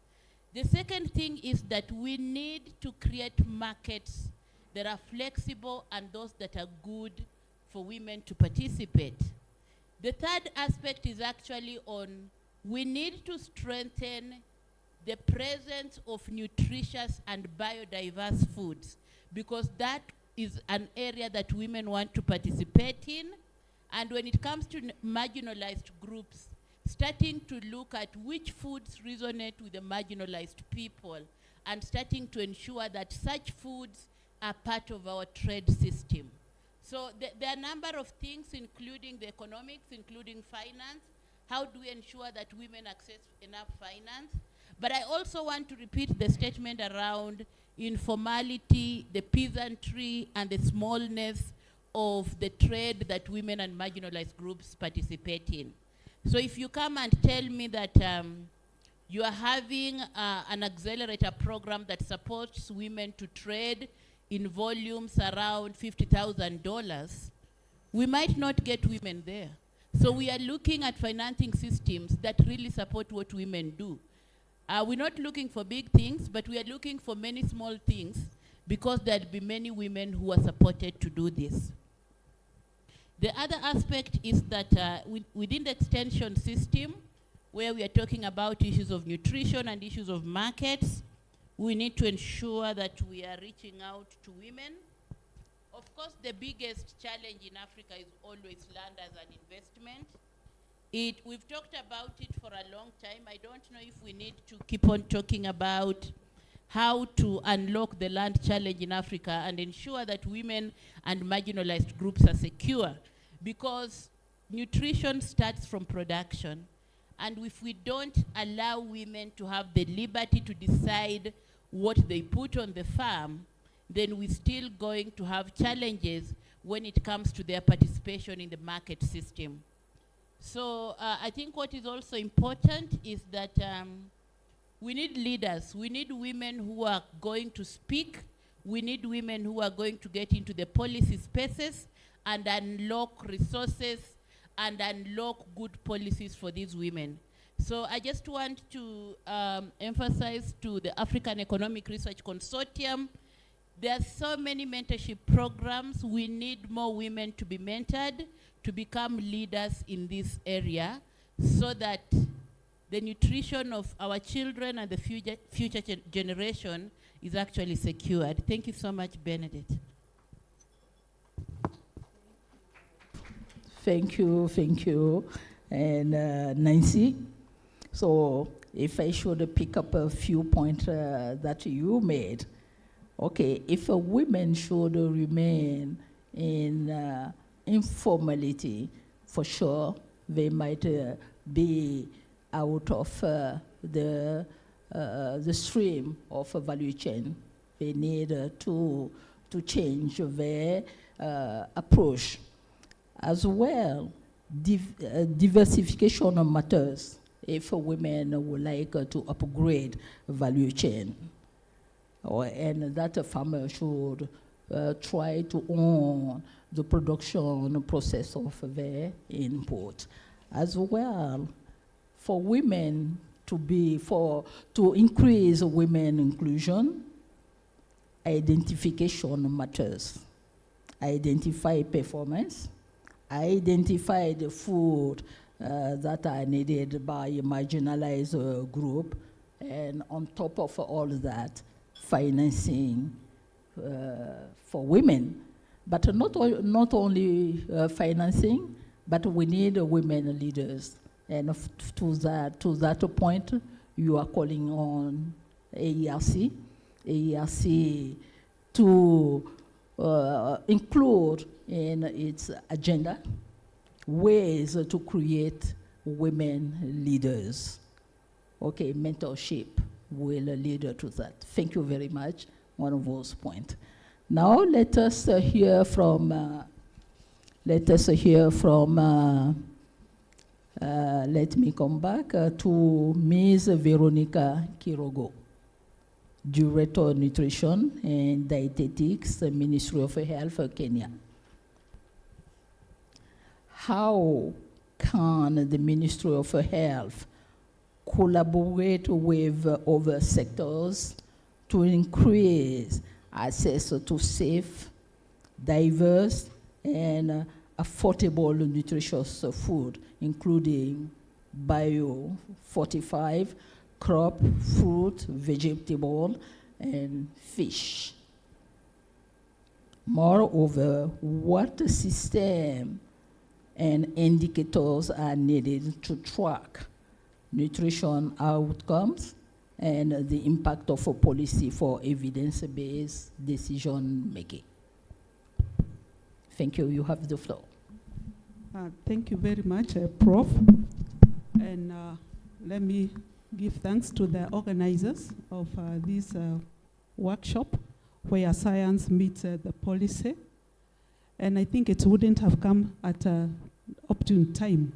The second thing is that we need to create markets that are flexible and those that are good for women to participate. The third aspect is actually on, we need to strengthen the presence of nutritious and biodiverse foods, because that is an area that women want to participate in. And when it comes to marginalized groups, starting to look at which foods resonate with the marginalized people and starting to ensure that such foods are part of our trade system. So there are a number of things, including the economics, including finance. How do we ensure that women access enough finance? But I also want to repeat the statement around informality, the peasantry, and the smallness of the trade that women and marginalized groups participate in. So if you come and tell me that you are having an accelerator program that supports women to trade in volumes around $50,000, we might not get women there. So we are looking at financing systems that really support what women do. We're not looking for big things, but we are looking for many small things, because there'll be many women who are supported to do this. The other aspect is that within the extension system, where we are talking about issues of nutrition and issues of markets, we need to ensure that we are reaching out to women. Of course, the biggest challenge in Africa is always land as an investment. We've talked about it for a long time. I don't know if we need to keep on talking about how to unlock the land challenge in Africa and ensure that women and marginalized groups are secure, because nutrition starts from production. And if we don't allow women to have the liberty to decide what they put on the farm, then we're still going to have challenges when it comes to their participation in the market system. So I think what is also important is that we need leaders. We need women who are going to speak. We need women who are going to get into the policy spaces and unlock resources and unlock good policies for these women. So I just want to emphasize to the African Economic Research Consortium, there are so many mentorship programs. We need more women to be mentored, to become leaders in this area, so that the nutrition of our children and the future generation is actually secured. Thank you so much, Benedict. Thank you, and Nancy. So if I should pick up a few points that you made, okay, if a woman should remain in informality, for sure, they might be out of the stream of a value chain. They need to change their approach. As well, diversification matters if women would like to upgrade value chain. And that a farmer should try to own the production process of their input. As well, for women to increase women inclusion, identification matters. Identify performance, identify the food that are needed by a marginalized group, and on top of all that, financing for women. But not only financing, but we need women leaders. And to that point, you are calling on AERC to include in its agenda ways to create women leaders. Okay, mentorship will lead to that. Thank you very much. One of those points. Now let us hear from. Let me come back to Ms. Veronica Kirogo, Director of Nutrition and Dietetics, Ministry of Health, Kenya. how can the Ministry of Health collaborate with other sectors to increase access to safe, diverse, and affordable nutritious food, including bio-fortified crop, fruit, vegetable, and fish. Moreover, what system and indicators are needed to track nutrition outcomes and the impact of a policy for evidence-based decision-making? Thank you. You have the floor. Thank you very much, Prof. And let me give thanks to the organizers of this workshop where science meets the policy. And I think it wouldn't have come at an opportune time.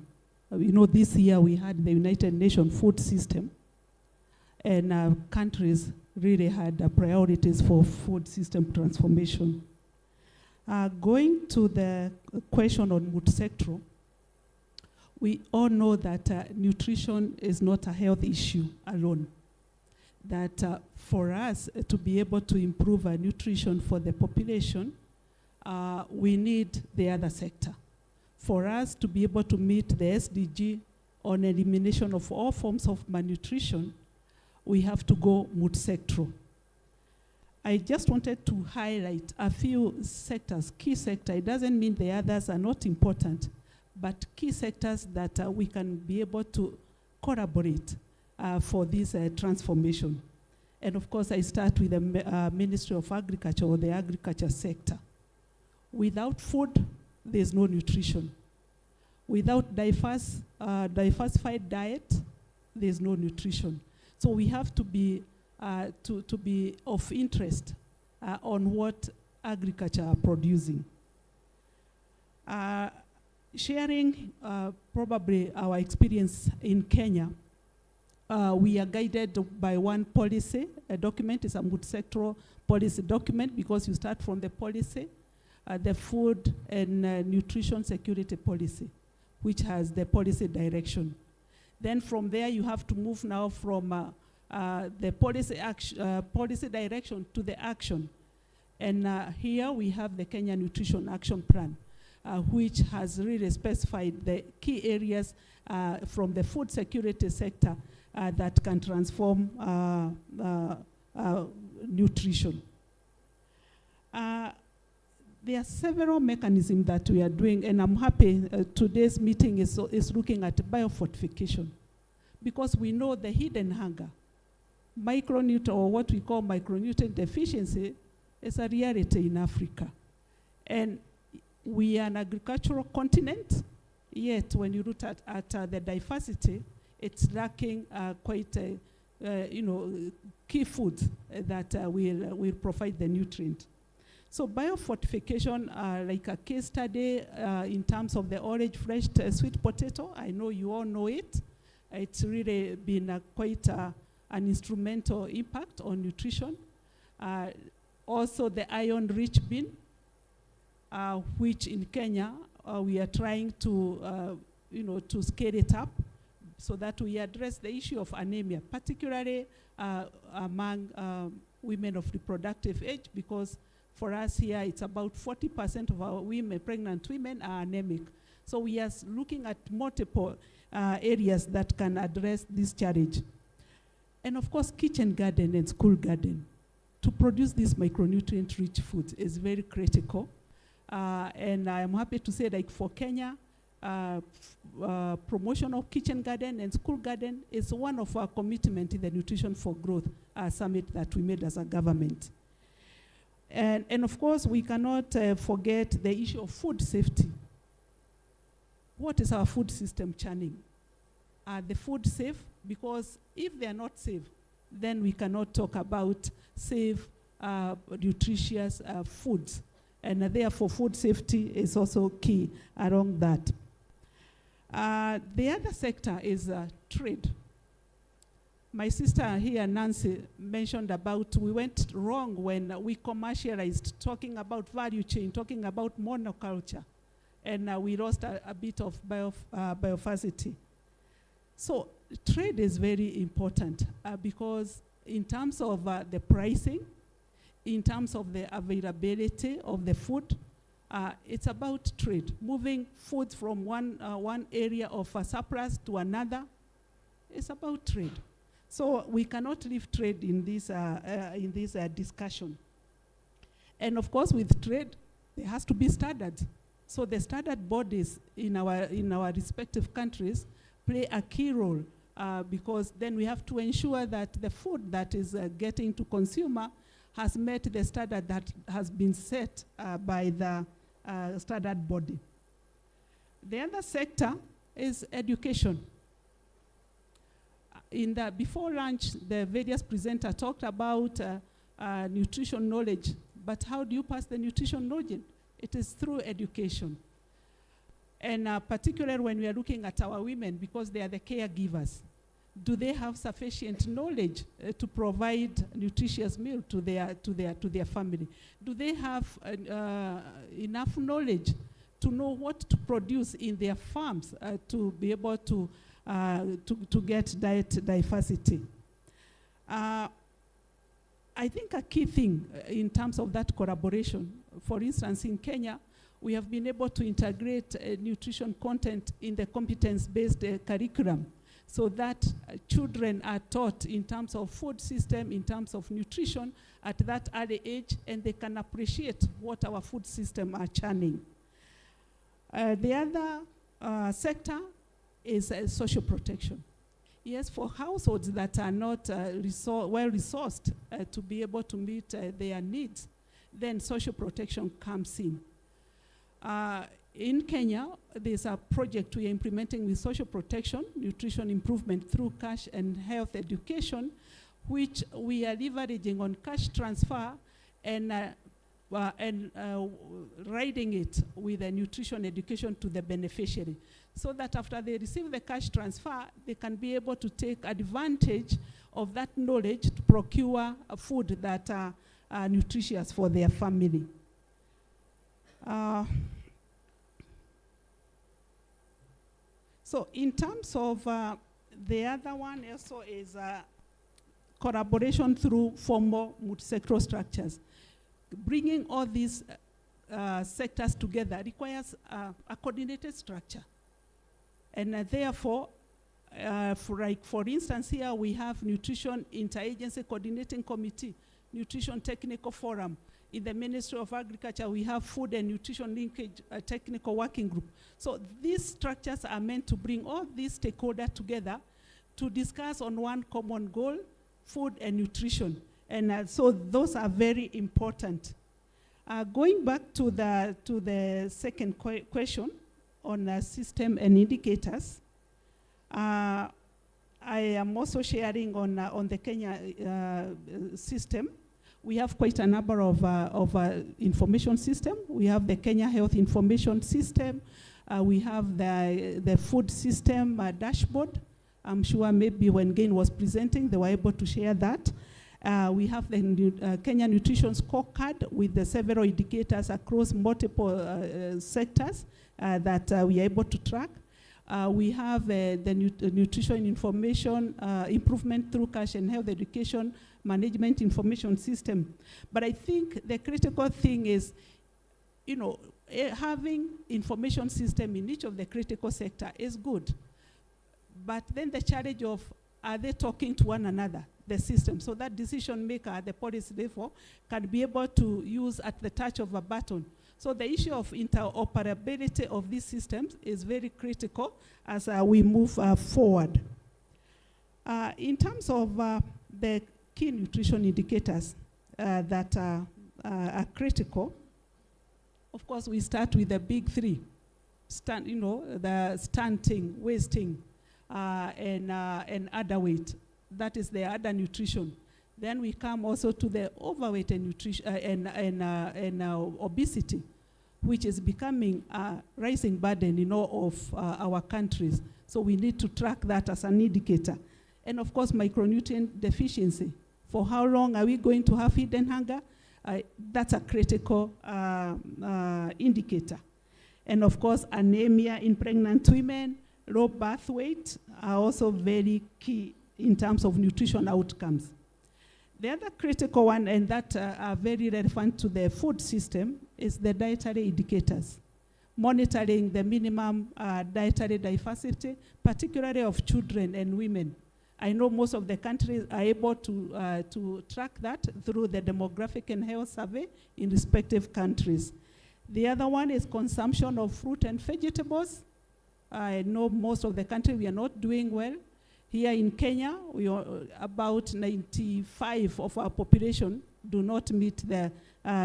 You know, this year we had the United Nations food system, and countries really had priorities for food system transformation. Going to the question on food sector, we all know that nutrition is not a health issue alone. That for us to be able to improve our nutrition for the population, we need the other sector. For us to be able to meet the SDG on elimination of all forms of malnutrition, we have to go multi-sectoral. I just wanted to highlight a few sectors, key sectors. It doesn't mean the others are not important, but key sectors that we can be able to collaborate for this transformation. And of course, I start with the Ministry of Agriculture or the agriculture sector. Without food, there's no nutrition. Without diversified diet, there's no nutrition. So we have to be of interest on what agriculture are producing. Sharing probably our experience in Kenya, we are guided by one policy, a document. Is a multi-sectoral policy document because you start from the policy, the food and nutrition security policy, which has the policy direction. Then from there you have to move now from the policy direction to the action. And here we have the Kenya Nutrition Action Plan, which has really specified the key areas from the food security sector that can transform nutrition. There are several mechanisms that we are doing, and I'm happy today's meeting is looking at biofortification, because we know the hidden hunger, micronutrient, or what we call micronutrient deficiency, is a reality in Africa. And we are an agricultural continent, yet when you look at the diversity, it's lacking quite key foods that will provide the nutrient. So biofortification, like a case study in terms of the orange fleshed sweet potato, I know you all know it. It's really been quite an instrumental impact on nutrition. Also the iron-rich bean, which in Kenya we are trying to, to scale it up so that we address the issue of anemia, particularly among women of reproductive age, because for us here, it's about 40% of our women, pregnant women, are anemic. So we are looking at multiple areas that can address this challenge. And of course, kitchen garden and school garden. To produce these micronutrient-rich foods is very critical. And I'm happy to say, like for Kenya, promotion of kitchen garden and school garden is one of our commitments in the Nutrition for Growth summit that we made as a government. And of course, we cannot forget the issue of food safety. What is our food system churning? Are the food safe? Because if they are not safe, then we cannot talk about safe, nutritious foods. And therefore, food safety is also key along that. The other sector is trade. My sister here, Nancy, mentioned about we went wrong when we commercialized, talking about value chain, talking about monoculture. and we lost a bit of biodiversity. So trade is very important because in terms of the pricing, in terms of the availability of the food, it's about trade, moving food from one area of surplus to another. It's about trade. So we cannot leave trade in this discussion. And of course, with trade, there has to be standards. So the standard bodies in our respective countries play a key role because then we have to ensure that the food that is getting to consumer has met the standard that has been set by the standard body. The other sector is education. Before lunch, the various presenters talked about nutrition knowledge, but how do you pass the nutrition knowledge? It is through education. And particularly when we are looking at our women, because they are the caregivers, do they have sufficient knowledge to provide nutritious meal to their family? Do they have enough knowledge to know what to produce in their farms to be able to get diet diversity? I think a key thing in terms of that collaboration, for instance, in Kenya, we have been able to integrate nutrition content in the competence-based curriculum so that children are taught in terms of food system, in terms of nutrition at that early age, and they can appreciate what our food system are churning. The other sector is social protection. Yes, for households that are not well-resourced to be able to meet their needs, then social protection comes in. In Kenya, there's a project we are implementing with social protection, nutrition improvement through cash and health education, which we are leveraging on cash transfer and riding it with a nutrition education to the beneficiary, so that after they receive the cash transfer, they can be able to take advantage of that knowledge to procure a food that are nutritious for their family. So in terms of the other one also is collaboration through formal multi-sectoral structures. Bringing all these sectors together requires a coordinated structure. And therefore, for instance, here we have Nutrition Interagency Coordinating Committee, Nutrition Technical Forum. In the Ministry of Agriculture, we have Food and Nutrition Linkage Technical Working Group. So these structures are meant to bring all these stakeholders together to discuss on one common goal, food and nutrition. And so those are very important. Going back to the second question on system and indicators, I am also sharing on the Kenya system. We have quite a number of information system. We have the Kenya Health Information System. We have the food system dashboard. I'm sure maybe when Gain was presenting, they were able to share that. We have the Kenya Nutrition Scorecard with the several indicators across multiple sectors that we are able to track. We have the nutrition information improvement through cash and health education management information system. But I think the critical thing is, having information system in each of the critical sector is good. But then the challenge of, are they talking to one another, the system, so that decision maker at the policy level can be able to use at the touch of a button. So the issue of interoperability of these systems is very critical as we move forward. In terms of the key nutrition indicators that are critical, of course, we start with the big three, the stunting, wasting, and underweight. That is the other nutrition. Then we come also to the overweight and nutrition and obesity, which is becoming a rising burden in all of our countries. So we need to track that as an indicator. And of course, micronutrient deficiency. For how long are we going to have hidden hunger? That's a critical indicator. And of course, anemia in pregnant women, low birth weight are also very key in terms of nutrition outcomes. The other critical one, and that are very relevant to the food system, is the dietary indicators. Monitoring the minimum dietary diversity, particularly of children and women. I know most of the countries are able to track that through the demographic and health survey in respective countries. The other one is consumption of fruit and vegetables. I know most of the country we are not doing well. Here in Kenya, we are about 95 of our population do not meet the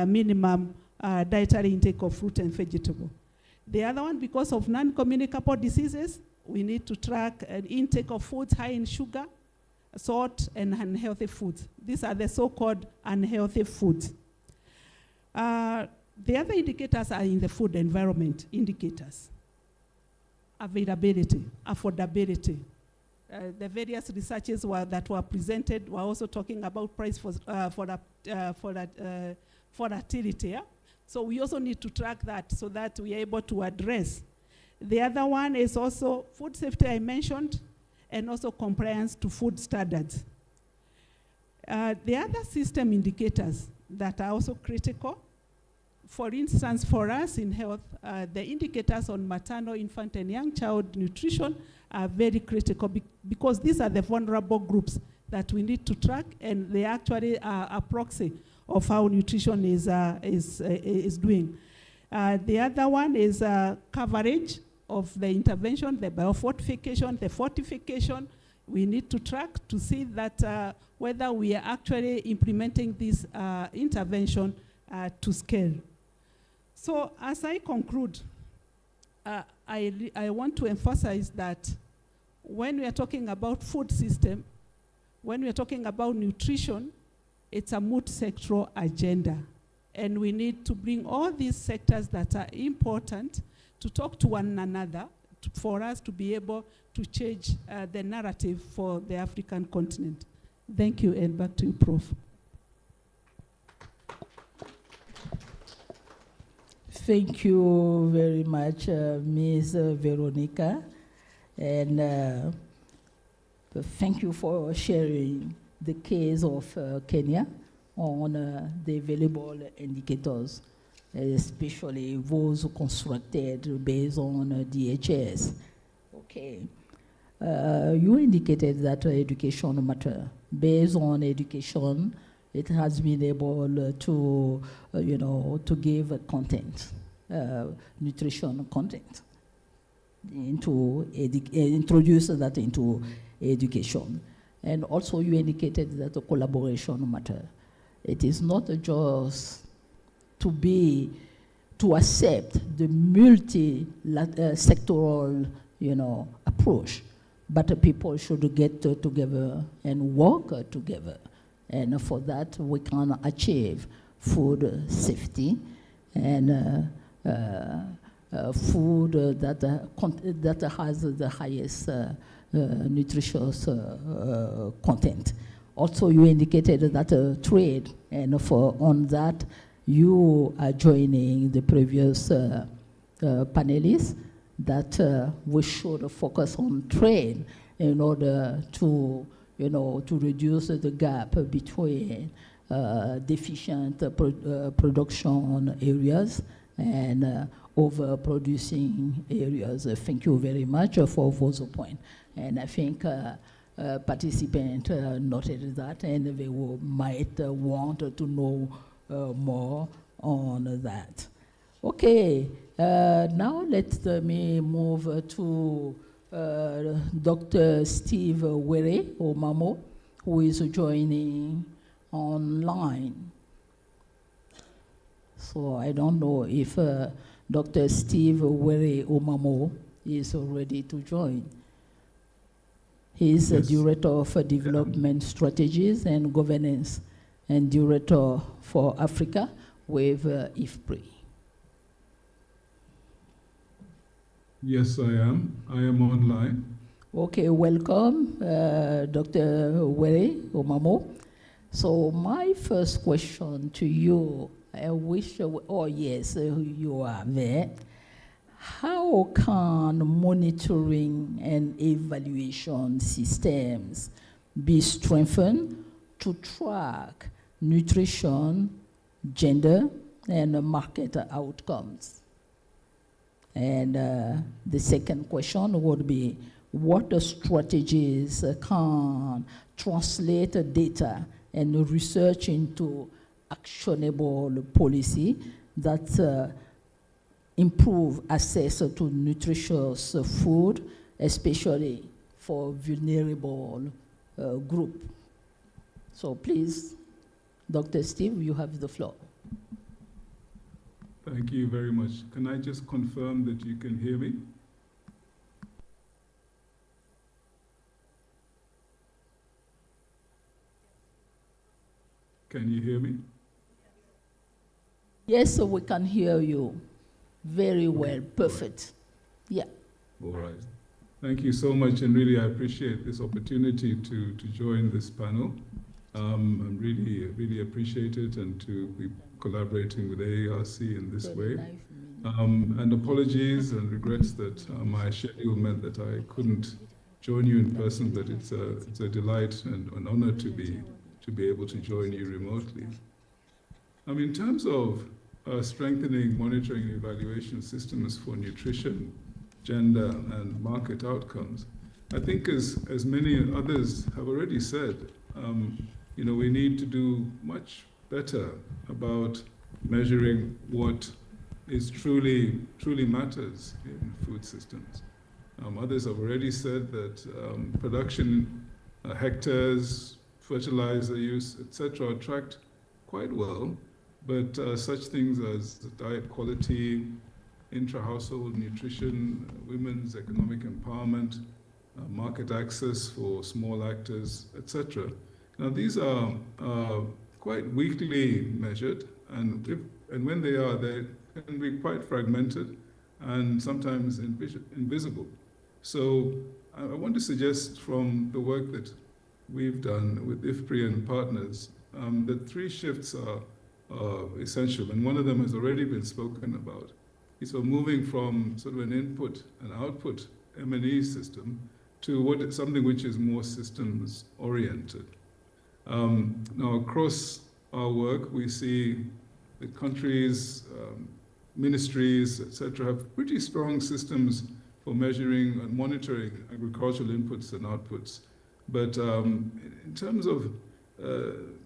minimum dietary intake of fruit and vegetable. The other one, because of non-communicable diseases, we need to track an intake of foods high in sugar, salt, and unhealthy foods. These are the so-called unhealthy foods. The other indicators are in the food environment indicators. Availability, affordability. The various researches that were presented were also talking about price for volatility. Yeah? So we also need to track that so that we are able to address. The other one is also food safety I mentioned, and also compliance to food standards. The other system indicators that are also critical, for instance, for us in health, the indicators on maternal, infant, and young child nutrition are very critical because these are the vulnerable groups that we need to track, and they actually are a proxy of how nutrition is doing. The other one is coverage of the intervention, the biofortification, the fortification. We need to track to see that whether we are actually implementing this intervention to scale. So as I conclude, I want to emphasize that when we are talking about food system, when we are talking about nutrition, it's a multi-sectoral agenda. And we need to bring all these sectors that are important to talk to one another for us to be able to change the narrative for the African continent. Thank you, and back to you, Prof. Thank you very much, Ms. Veronica. And thank you for sharing the case of Kenya on the available indicators, especially those constructed based on DHS. Okay. You indicated that education matter. Based on education, it has been able to, to give content, nutrition content, introduce that into education. And also you indicated that the collaboration matter. It is not just to accept the multi-sectoral, approach, but people should get together and work together. And for that, we can achieve food safety and food that has the highest nutritious content. Also, you indicated that trade, and on that, you are joining the previous panelists that we should focus on trade in order to reduce the gap between deficient production areas and overproducing areas. Thank you very much for those points. And I think participants noted that, and they might want to know more on that. Okay, now let me move to Dr. Steve Were Omamo, who is joining online. So I don't know if Dr. Steve Were Omamo is ready to join. He is yes. Director of Development Strategies and Governance and Director for Africa with IFPRI. Yes, I am. I am online. Okay, welcome, Dr. Were Omamo. So my first question to you, I wish, oh yes, you are there. how can monitoring and evaluation systems be strengthened to track nutrition, gender, and market outcomes? And the second question would be, what strategies can translate data and research into actionable policy that improve access to nutritious food, especially for vulnerable group? So please, Dr. Steve, you have the floor. Thank you very much. Can I just confirm that you can hear me? Can you hear me? Yes, so we can hear you very well. Perfect. Yeah. All right. Thank you so much, and really I appreciate this opportunity to join this panel. I'm really appreciate it, and to be collaborating with AARC in this way. And apologies and regrets that my schedule meant that I couldn't join you in person, but it's a delight and an honor to be able to join you remotely. In terms of strengthening monitoring and evaluation systems for nutrition, gender, and market outcomes, I think as many others have already said, we need to do much better about measuring what is truly matters in food systems. Others have already said that production hectares, fertilizer use, etc., are tracked quite well, but such things as diet quality, intra-household nutrition, women's economic empowerment, market access for small actors, etc. Now these are quite weakly measured, and when they are, they can be quite fragmented and sometimes invisible. So I want to suggest, from the work that we've done with IFPRI and partners, that 3 shifts are essential, and one of them has already been spoken about. It's moving from sort of an input and output M&E system to something which is more systems oriented. Now across our work, we see the countries, ministries, etc., have pretty strong systems for measuring and monitoring agricultural inputs and outputs. But in terms of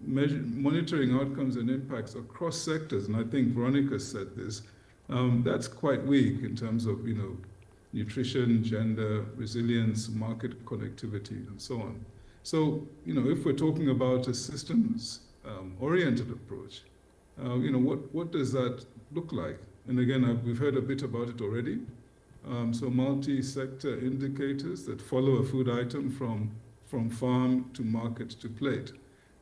monitoring outcomes and impacts across sectors, and I think Veronica said this, that's quite weak in terms of nutrition, gender, resilience, market connectivity, and so on. So if we're talking about a systems oriented approach, what does that look like? And again, we've heard a bit about it already. So multi-sector indicators that follow a food item from farm to market to plate.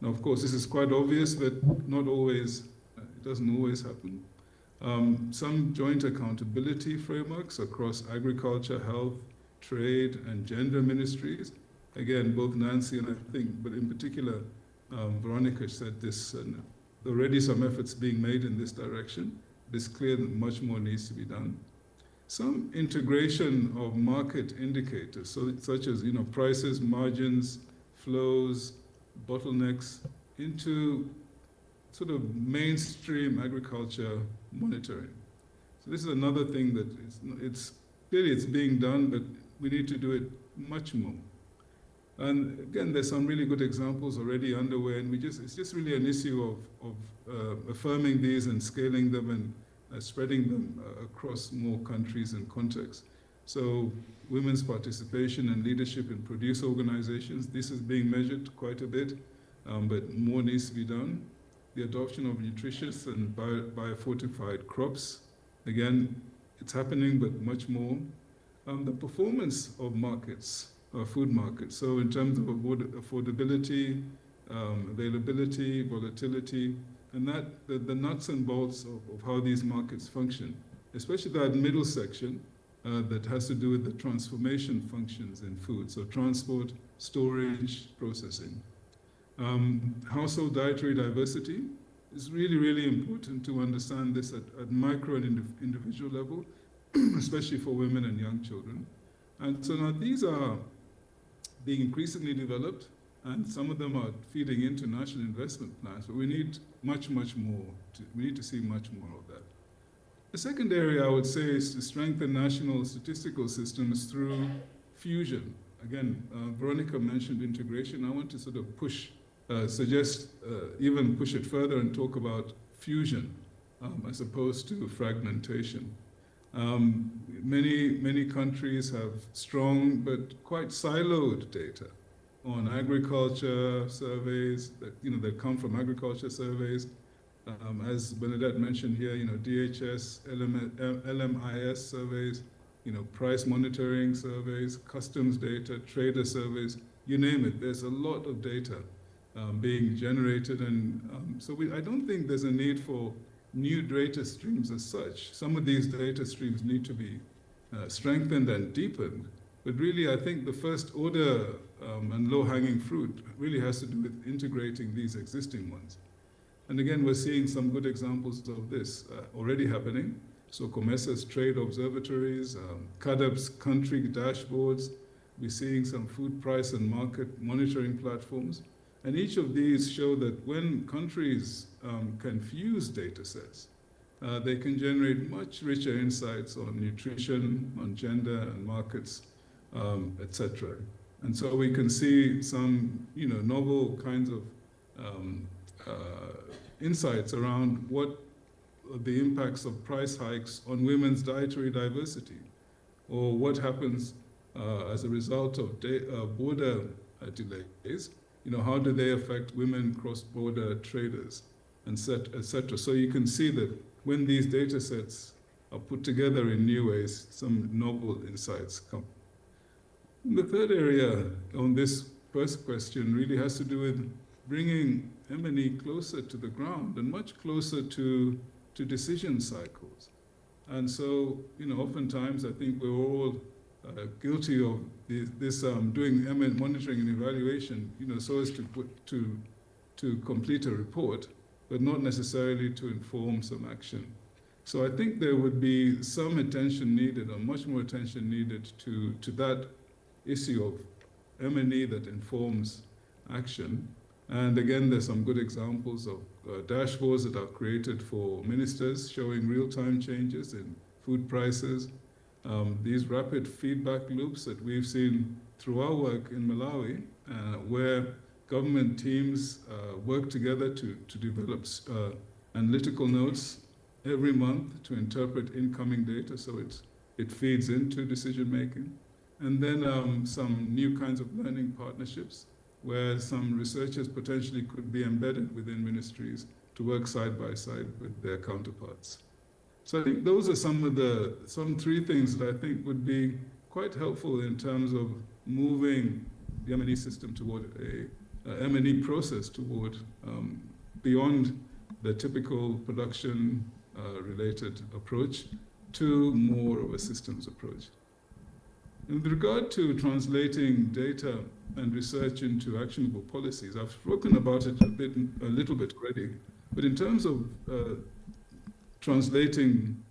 Now, of course, this is quite obvious, but not always, it doesn't always happen. Some joint accountability frameworks across agriculture, health, trade, and gender ministries. Again, both Nancy and I think, but in particular, Veronica said this, and already some efforts being made in this direction. It's clear that much more needs to be done. Some integration of market indicators, such as prices, margins, flows, bottlenecks, into sort of mainstream agriculture monitoring. So this is another thing that it's clearly it's being done, but we need to do it much more. And again, there's some really good examples already underway, and it's just really an issue of affirming these and scaling them and spreading them across more countries and contexts. So women's participation and leadership in produce organizations, this is being measured quite a bit, but more needs to be done. The adoption of nutritious and biofortified crops, again, it's happening, but much more. The performance of markets, food markets, so in terms of affordability, availability, volatility, and the nuts and bolts of how these markets function, especially that middle section that has to do with the transformation functions in food, so transport, storage, processing. Household dietary diversity is really, really important to understand this at micro and individual level, especially for women and young children. And so now these are being increasingly developed, and some of them are feeding into national investment plans, but we need much, much more. We need to see much more of that. The second area I would say is to strengthen national statistical systems through fusion. Again, Veronica mentioned integration. I want to sort of suggest, even push it further and talk about fusion as opposed to fragmentation. Many countries have strong but quite siloed data on agriculture surveys that come from agriculture surveys. As Bernadette mentioned here, DHS, LMIS surveys, price monitoring surveys, customs data, trader surveys, you name it. There's a lot of data being generated, and so I don't think there's a need for new data streams as such. Some of these data streams need to be strengthened and deepened, but really I think the first order and low-hanging fruit really has to do with integrating these existing ones. And again, we're seeing some good examples of this already happening. So COMESA's trade observatories, CADAP's country dashboards, we're seeing some food price and market monitoring platforms. And each of these show that when countries can fuse data sets, they can generate much richer insights on nutrition, on gender and markets, etc. And so we can see some novel kinds of insights around what the impacts of price hikes on women's dietary diversity, or what happens as a result of border delays. How do they affect women cross-border traders, etc. So you can see that when these data sets are put together in new ways, some novel insights come. The third area on this first question really has to do with bringing M&E closer to the ground and much closer to decision cycles. And so, oftentimes I think we're all guilty of this doing monitoring and evaluation, so as to complete a report, but not necessarily to inform some action. So I think there would be some attention needed, or much more attention needed to that issue of M&E that informs action. And again, there's some good examples of dashboards that are created for ministers showing real-time changes in food prices. These rapid feedback loops that we've seen through our work in Malawi, where government teams work together to develop analytical notes every month to interpret incoming data, so it feeds into decision making. And then some new kinds of learning partnerships, where some researchers potentially could be embedded within ministries to work side by side with their counterparts. So I think those are some three things that I think would be quite helpful in terms of moving the M&E system toward a M&E process toward beyond the typical production related approach to more of a systems approach. In regard to translating data and research into actionable policies, I've spoken about it a little bit already, but in terms of translating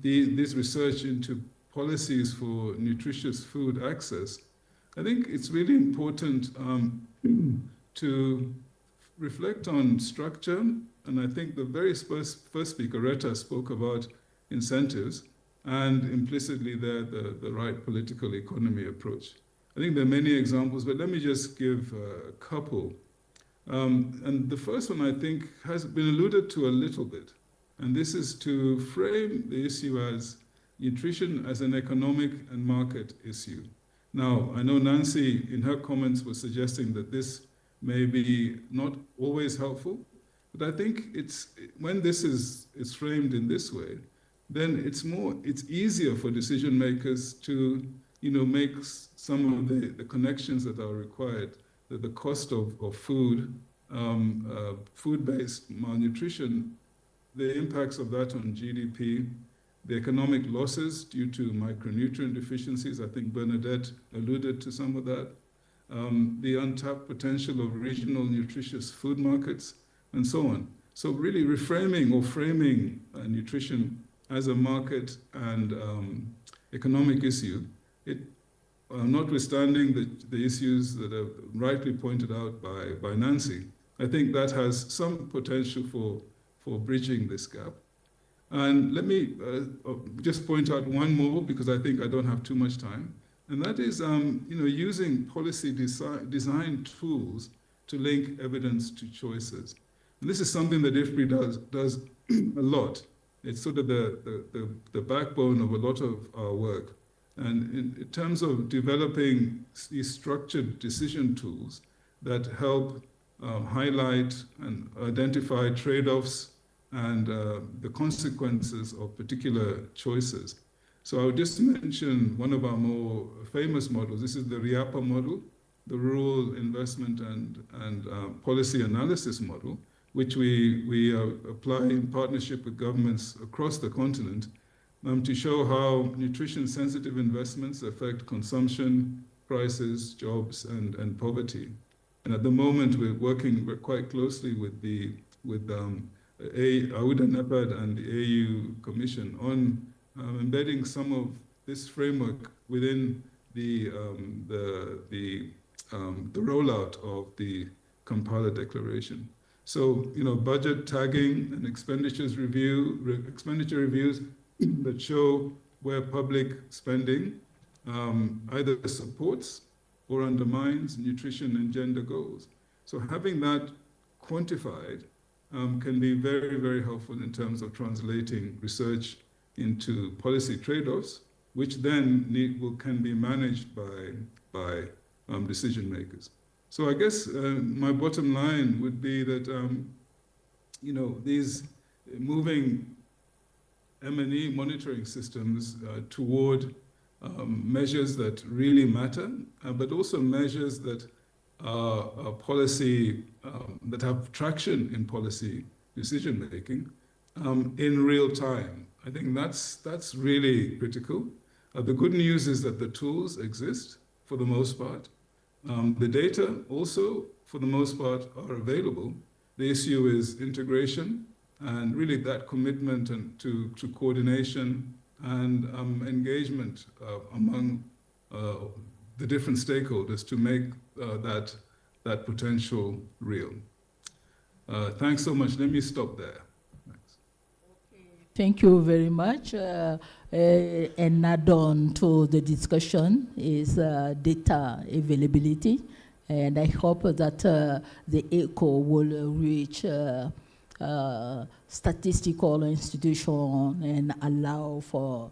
this research into policies for nutritious food access, I think it's really important to reflect on structure, and I think the very first speaker, Retta, spoke about incentives, and implicitly there, the right political economy approach. I think there are many examples, but let me just give a couple. And the first one, I think, has been alluded to a little bit, and this is to frame the issue as nutrition as an economic and market issue. Now, I know Nancy, in her comments, was suggesting that this may be not always helpful, but I think when this is framed in this way, then it's easier for decision makers to make some of the connections that are required, that the cost of food, food-based malnutrition, the impacts of that on GDP, the economic losses due to micronutrient deficiencies, I think Bernadette alluded to some of that, the untapped potential of regional nutritious food markets, and so on. So really reframing or framing nutrition as a market and economic issue, notwithstanding the issues that are rightly pointed out by Nancy, I think that has some potential for bridging this gap. And let me just point out one more, because I think I don't have too much time, and that is using policy design tools to link evidence to choices. And this is something that IFPRI does a lot. It's sort of the backbone of a lot of our work. And in terms of developing these structured decision tools that help highlight and identify trade-offs and the consequences of particular choices. So I would just mention one of our more famous models. This is the RIAPA model, the Rural Investment and Policy Analysis model, which we apply in partnership with governments across the continent to show how nutrition-sensitive investments affect consumption, prices, jobs, and poverty. And at the moment, we're working quite closely with AUDA NEPAD and the AU Commission on embedding some of this framework within the rollout of the Kampala Declaration. So, budget tagging and expenditure reviews that show where public spending either supports or undermines nutrition and gender goals. So having that quantified can be very, very helpful in terms of translating research into policy trade-offs, which then can be managed by decision makers. So I guess my bottom line would be that these moving M&E monitoring systems toward measures that really matter, but also measures that are policy, that have traction in policy decision making in real time. I think that's really critical. The good news is that the tools exist for the most part. The data also, for the most part, are available. The issue is integration and really that commitment to coordination and engagement among the different stakeholders to make that potential real. Thanks so much. Let me stop there. Thank you very much. And add-on to the discussion is data availability. And I hope that the ECHO will reach statistical institution and allow for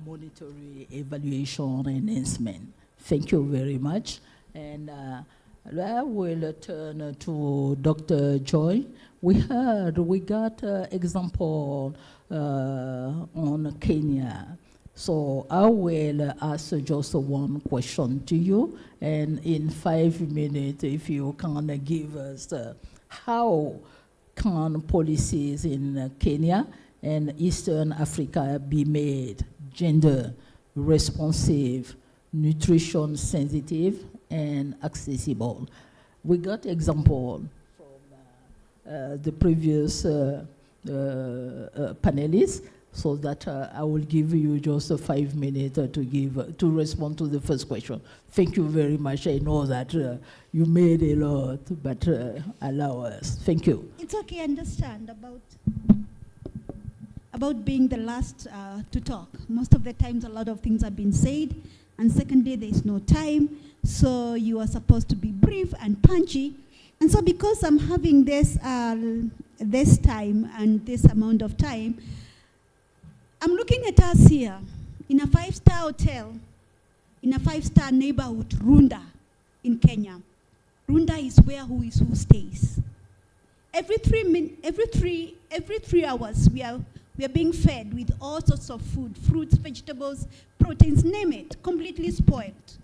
monetary evaluation enhancement. Thank you very much. And I will turn to Dr. Joy. We got example on Kenya. So I will ask just one question to you, and in 5 minutes, if you can give us how can policies in Kenya and Eastern Africa be made gender responsive, nutrition sensitive, and accessible. We got example from the previous panelists, so that I will give you just 5 minutes to respond to the first question. Thank you very much. I know that you made a lot, but allow us. Thank you. It's okay, I understand about being the last to talk. Most of the times a lot of things have been said, and secondly, there's no time, so you are supposed to be brief and punchy. And so because I'm having this time and this amount of time, I'm looking at us here in a 5-star hotel, in a 5-star neighborhood, Runda, in Kenya. Runda is where who stays. Every 3 hours, we are being fed with all sorts of food, fruits, vegetables, proteins, name it, completely spoiled.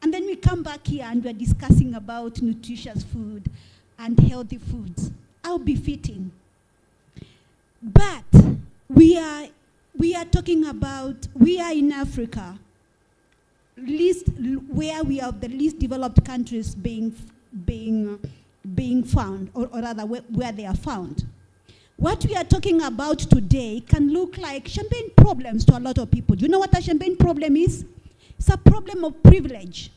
And then we come back here and we're discussing about nutritious food and healthy foods. How befitting. But we are talking about, we are in Africa, where we are the least developed countries being found, or rather where they are found. What we are talking about today can look like champagne problems to a lot of people. Do you know what a champagne problem is? It's a problem of privilege.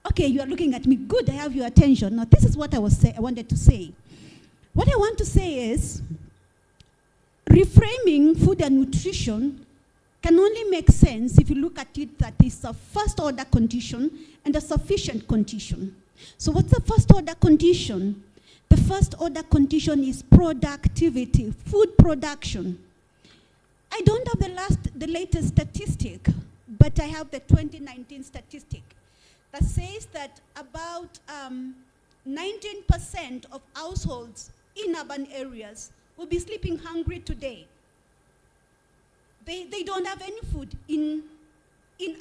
Okay, you are looking at me. Good, I have your attention. Now, this is what I wanted to say. What I want to say is, reframing food and nutrition can only make sense if you look at it that it's a first order condition and a sufficient condition. So what's the first order condition? The first order condition is productivity, food production. I don't have the latest statistic, but I have the 2019 statistic that says that about 19% of households in urban areas will be sleeping hungry today. They don't have any food in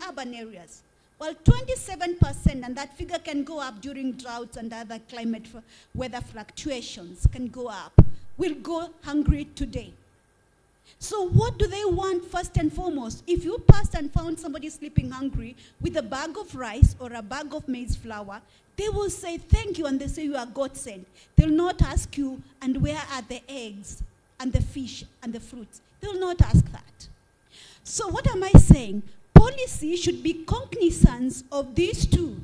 urban areas. Well, 27%, and that figure can go up during droughts and other climate weather fluctuations, can go up, will go hungry today. So what do they want first and foremost? If you passed and found somebody sleeping hungry with a bag of rice or a bag of maize flour, they will say thank you and they say you are God sent. They'll not ask you, and where are the eggs and the fish and the fruits? They'll not ask that. So what am I saying? Policy should be cognizant of these two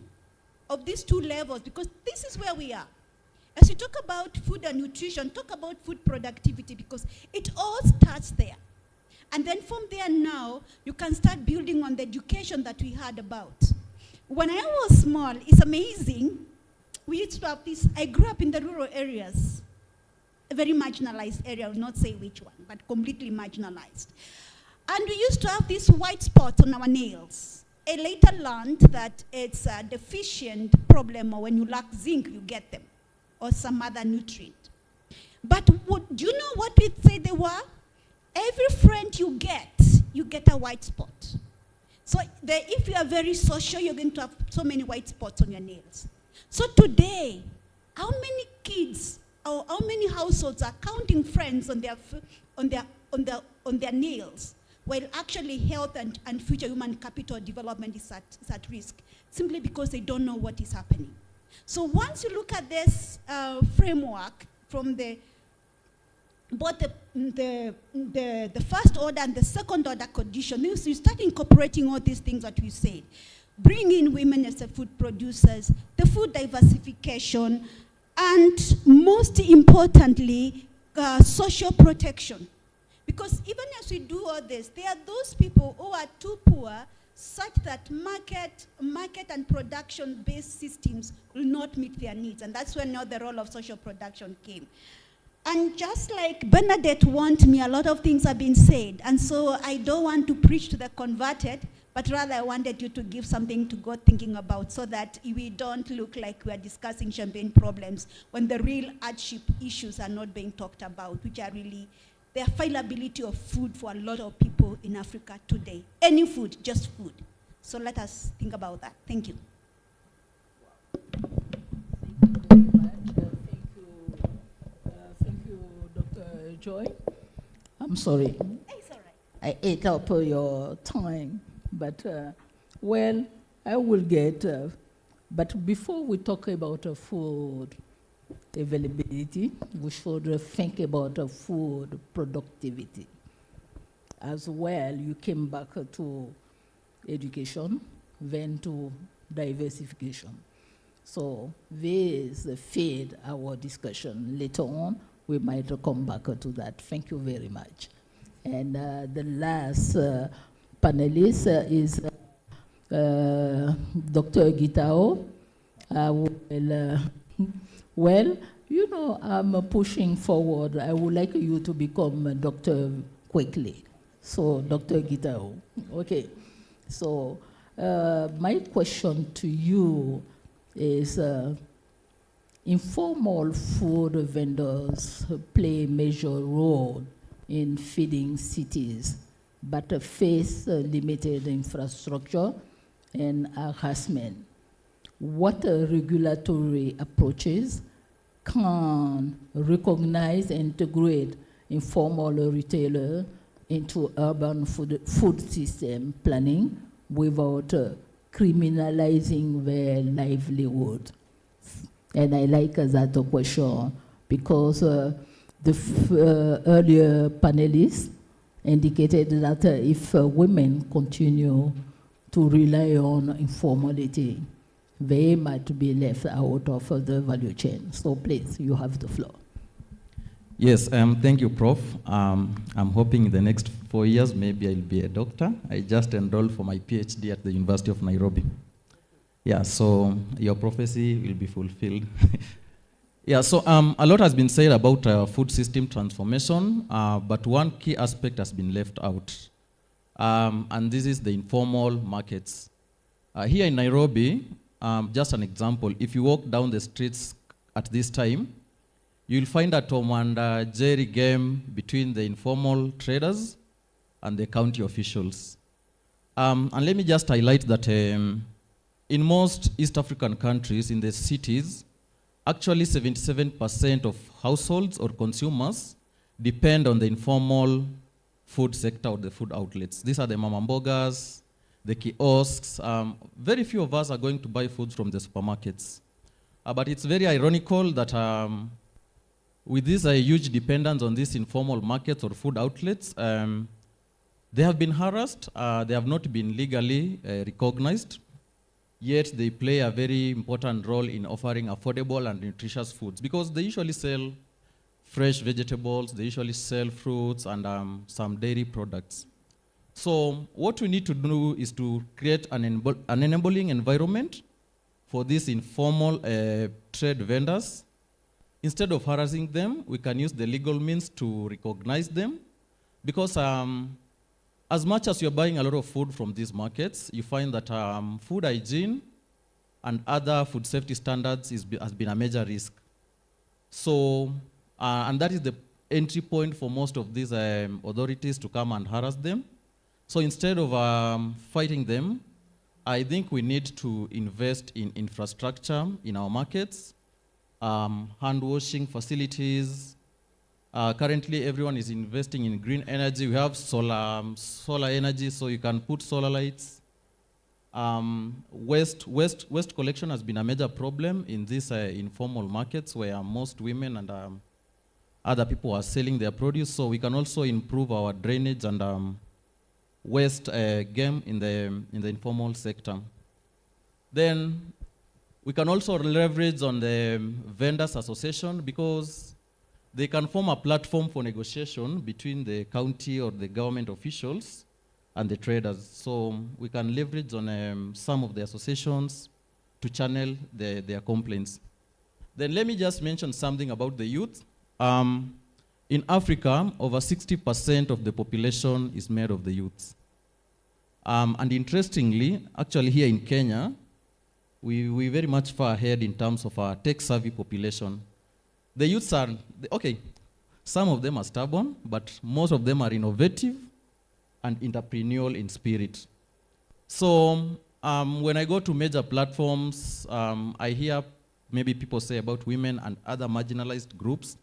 levels, because this is where we are. As you talk about food and nutrition, talk about food productivity, because it all starts there. And then from there now, you can start building on the education that we heard about. When I was small, it's amazing. We used to have this, I grew up in the rural areas, a very marginalized area, I will not say which one, but completely marginalized. And we used to have these white spots on our nails. I later learned that it's a deficient problem, or when you lack zinc, you get them, or some other nutrient. But do you know what we say they were? Every friend you get a white spot. So if you are very social, you're going to have so many white spots on your nails. So today, how many kids or how many households are counting friends on their nails, while actually health and future human capital development is at risk, simply because they don't know what is happening? So once you look at this framework from both the first order and the second order condition, you start incorporating all these things that we said. Bring in women as the food producers, the food diversification, and most importantly, social protection. Because even as we do all this, there are those people who are too poor such that market and production-based systems will not meet their needs. And that's when now the role of social production came. And just like Bernadette warned me, a lot of things have been said. And so I don't want to preach to the converted, but rather I wanted you to give something to go thinking about, so that we don't look like we are discussing champagne problems when the real hardship issues are not being talked about, which are really the availability of food for a lot of people in Africa today. Any food, just food. So let us think about that. Thank you. Thank you, Dr. Joy. I'm sorry. It's all right. I ate up your time, but well, I will get. But before we talk about food availability, we should think about food productivity. As well, you came back to education, then to diversification. So this feed our discussion. Later on, we might come back to that. Thank you very much. And the last panelist is Dr. Gitao. Well, you know, I'm pushing forward. I would like you to become a doctor quickly. So, Dr. Gitao. Okay. So, my question to you is, informal food vendors play a major role in feeding cities, but face limited infrastructure and harassment. What regulatory approaches can recognize and integrate informal retailer into urban food system planning without criminalizing their livelihood? And I like that question because the earlier panelists indicated that if women continue to rely on informality, they might be left out of the value chain. So please, you have the floor. Yes, thank you, Prof. I'm hoping in the next 4 years, maybe I'll be a doctor. I just enrolled for my PhD at the University of Nairobi. Yeah, so your prophecy will be fulfilled. Yeah, so a lot has been said about food system transformation, but one key aspect has been left out. And this is the informal markets. Here in Nairobi, just an example, if you walk down the streets at this time, you'll find a Tom and Jerry game between the informal traders and the county officials. And let me just highlight that in most East African countries, in the cities, actually 77% of households or consumers depend on the informal food sector or the food outlets. These are the mama mbogas, the kiosks. Very few of us are going to buy foods from the supermarkets. But it's very ironical that with this huge dependence on these informal markets or food outlets, they have been harassed, they have not been legally recognized, yet they play a very important role in offering affordable and nutritious foods because they usually sell fresh vegetables, they usually sell fruits and some dairy products. So what we need to do is to create an enabling environment for these informal trade vendors. Instead of harassing them, we can use the legal means to recognize them because as much as you're buying a lot of food from these markets, you find that food hygiene and other food safety standards has been a major risk. So, and that is the entry point for most of these authorities to come and harass them. So instead of fighting them, I think we need to invest in infrastructure in our markets, hand washing facilities. Currently, everyone is investing in green energy. We have solar energy, so you can put solar lights. Waste collection has been a major problem in these informal markets where most women and other people are selling their produce. So we can also improve our drainage and waste game in the informal sector. Then we can also leverage on the vendors association because they can form a platform for negotiation between the county or the government officials and the traders. So we can leverage on some of the associations to channel their complaints. Then let me just mention something about the youth. In Africa, over 60% of the population is made of the youth. And interestingly, actually here in Kenya, we're very much far ahead in terms of our tech-savvy population. The youths are, okay, some of them are stubborn, but most of them are innovative and entrepreneurial in spirit. So when I go to major platforms, I hear maybe people say about women and other marginalized groups.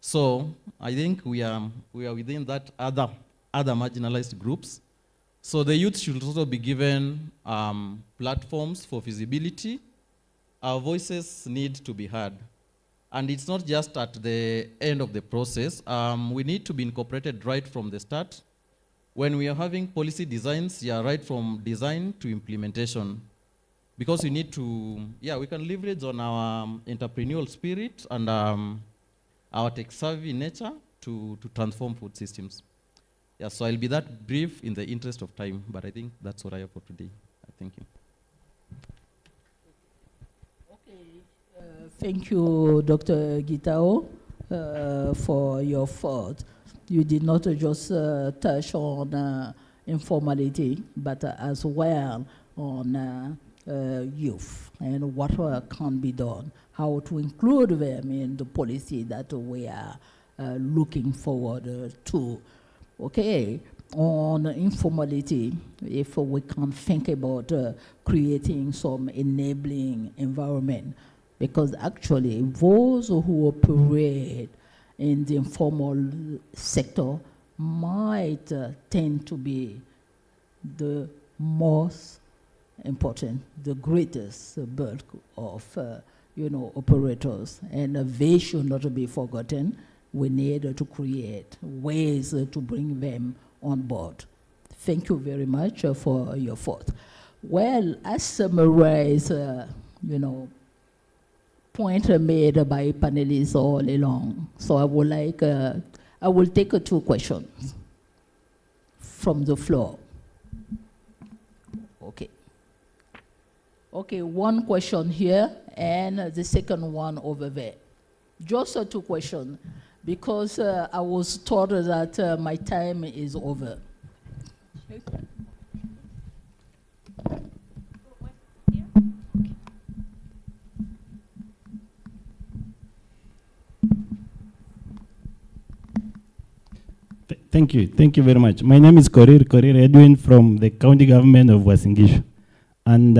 So I think we are within that other marginalized groups. So the youth should also be given platforms for visibility. Our voices need to be heard. And it's not just at the end of the process. We need to be incorporated right from the start. When we are having policy designs, right from design to implementation. Because we need to, we can leverage on our entrepreneurial spirit and our tech-savvy nature to transform food systems. Yeah, so I'll be that brief in the interest of time, but I think that's what I have for today. Thank you. Thank you, Dr. Gitao, for your thought. You did not just touch on informality, but as well on youth and what can be done, how to include them in the policy that we are looking forward to. Okay, on informality, if we can think about creating some enabling environment, because actually those who operate in the informal sector might tend to be the most important, the greatest bulk of operators, and they should not be forgotten we need to create ways to bring them on board. Thank you very much for your thought. Well, I summarize, point made by panelists all along. So I would like, I will take 2 questions from the floor. Okay. Okay, 1 question here and the second one over there. Just 2 questions, because I was told that my time is over. Thank you very much. My name is Korir Edwin from the county government of Uasin Gishu. And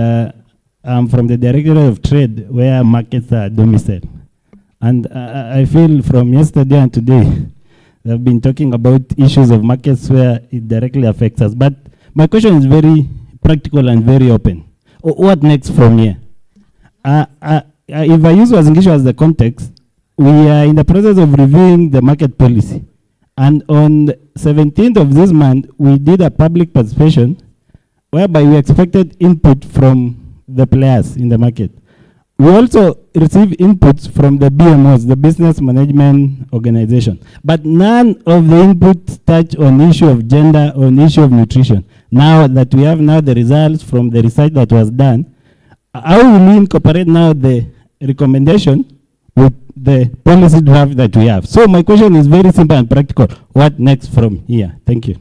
I'm from the Directorate of Trade, where markets are domiciled. And I feel from yesterday and today, they've been talking about issues of markets where it directly affects us. But my question is very practical and very open. What next from here? If I use Uasin Gishu as the context, we are in the process of reviewing the market policy. And on the 17th of this month, we did a public participation whereby we expected input from the players in the market. We also received inputs from the BMOs, the Business Management Organization. But none of the inputs touch on issue of gender, on issue of nutrition. Now that we have now the results from the research that was done, how will we incorporate now the recommendation with the policy draft that we have? So my question is very simple and practical. What next from here? Thank you.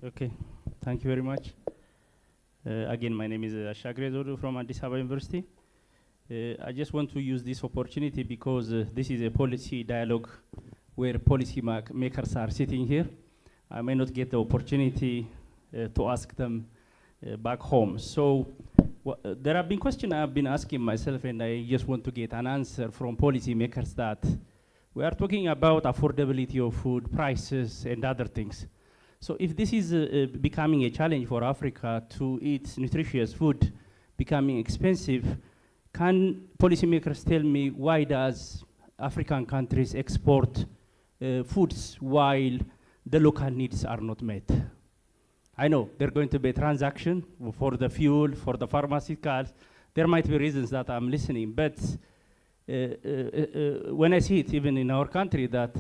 Okay, thank you very much. Again, my name is Shagre Zodu from Addis Ababa University. I just want to use this opportunity because this is a policy dialogue where policy makers are sitting here. I may not get the opportunity to ask them back home. So there have been questions I've been asking myself, and I just want to get an answer from policy makers that we are talking about affordability of food, prices, and other things. So if this is becoming a challenge for Africa to eat nutritious food, becoming expensive, can policymakers tell me why does African countries export foods while the local needs are not met? I know there are going to be a transaction for the fuel, for the pharmaceuticals. There might be reasons that I'm listening, but when I see it even in our country that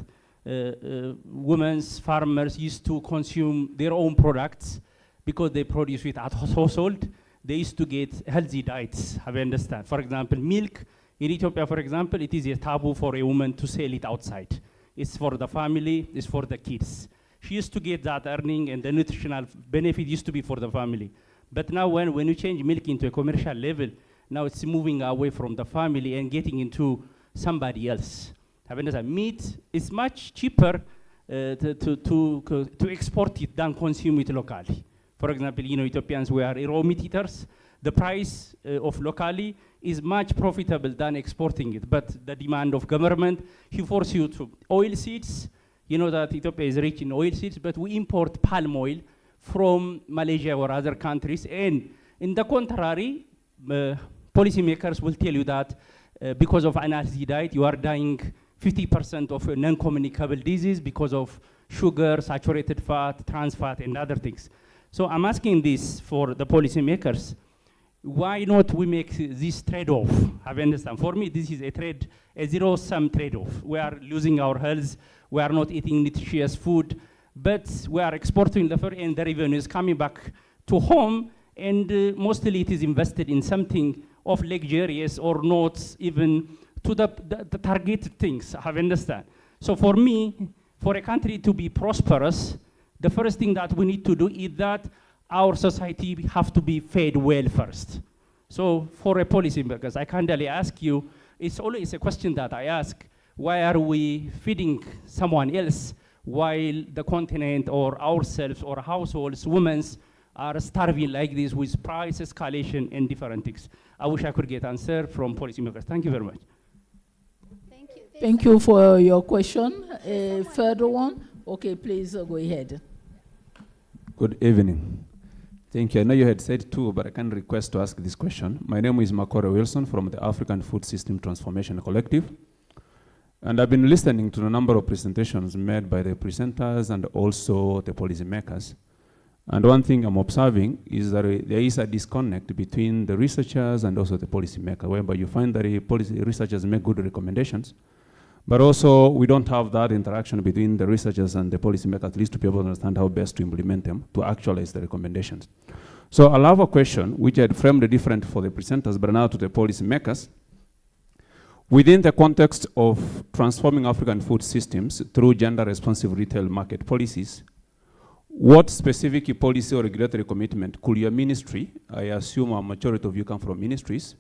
women's farmers used to consume their own products because they produce it at household, they used to get healthy diets, have you understand? For example, milk in Ethiopia, for example, it is a taboo for a woman to sell it outside. It's for the family, it's for the kids. She used to get that earning, and the nutritional benefit used to be for the family. But now when you change milk into a commercial level, now it's moving away from the family and getting into somebody else. Meat is much cheaper to export it than consume it locally. For example, Ethiopians, we are raw meat eaters. The price of locally is much profitable than exporting it. But the demand of government, he forces you to oil seeds. You know that Ethiopia is rich in oil seeds, but we import palm oil from Malaysia or other countries. And in the contrary, policymakers will tell you that because of unhealthy diet, you are dying 50% of a non-communicable disease because of sugar, saturated fat, trans fat, and other things. So I'm asking this for the policymakers. Why not we make this trade-off? Have you understand? For me, this is a zero-sum trade-off. We are losing our health. We are not eating nutritious food, but we are exporting the food, and the revenue is coming back to home, and mostly it is invested in something of luxurious or not even to the targeted things. Have you understand? So for me, for a country to be prosperous, the first thing that we need to do is that our society have to be fed well first. So for a policy, because I can't really ask you, it's always a question that I ask, why are we feeding someone else while the continent or ourselves or households, women's are starving like this with price escalation and different things? I wish I could get answer from policymakers. Thank you very much. Thank you for your question. Further one? Okay, please go ahead. Good evening. Thank you. I know you had said two, but I can request to ask this question. My name is Makore Wilson from the African Food System Transformation Collective. And I've been listening to a number of presentations made by the presenters and also the policymakers. And one thing I'm observing is that there is a disconnect between the researchers and also the policymaker, whereby you find that the policy researchers make good recommendations, but also we don't have that interaction between the researchers and the policymakers, at least to be able to understand how best to implement them to actualize the recommendations. So I'll have a question which I had framed different for the presenters, but now to the policymakers. Within the context of transforming African food systems through gender-responsive retail market policies, what specific policy or regulatory commitment could your ministry, I assume a majority of you come from ministries,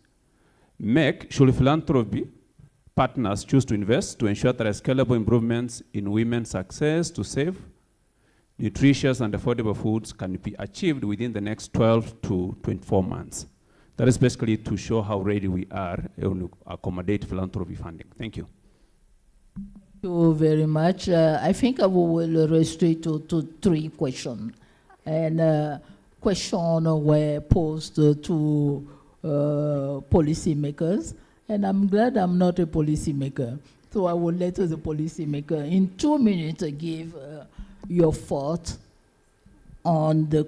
make should philanthropy partners choose to invest to ensure that scalable improvements in women's access to safe, nutritious and affordable foods can be achieved within the next 12 to 24 months? That is basically to show how ready we are to accommodate philanthropy funding. Thank you. Thank you very much. I think I will restrict to three questions. And questions were posed to policymakers. And I'm glad I'm not a policymaker. So I will let the policymaker in 2 minutes give your thought on the...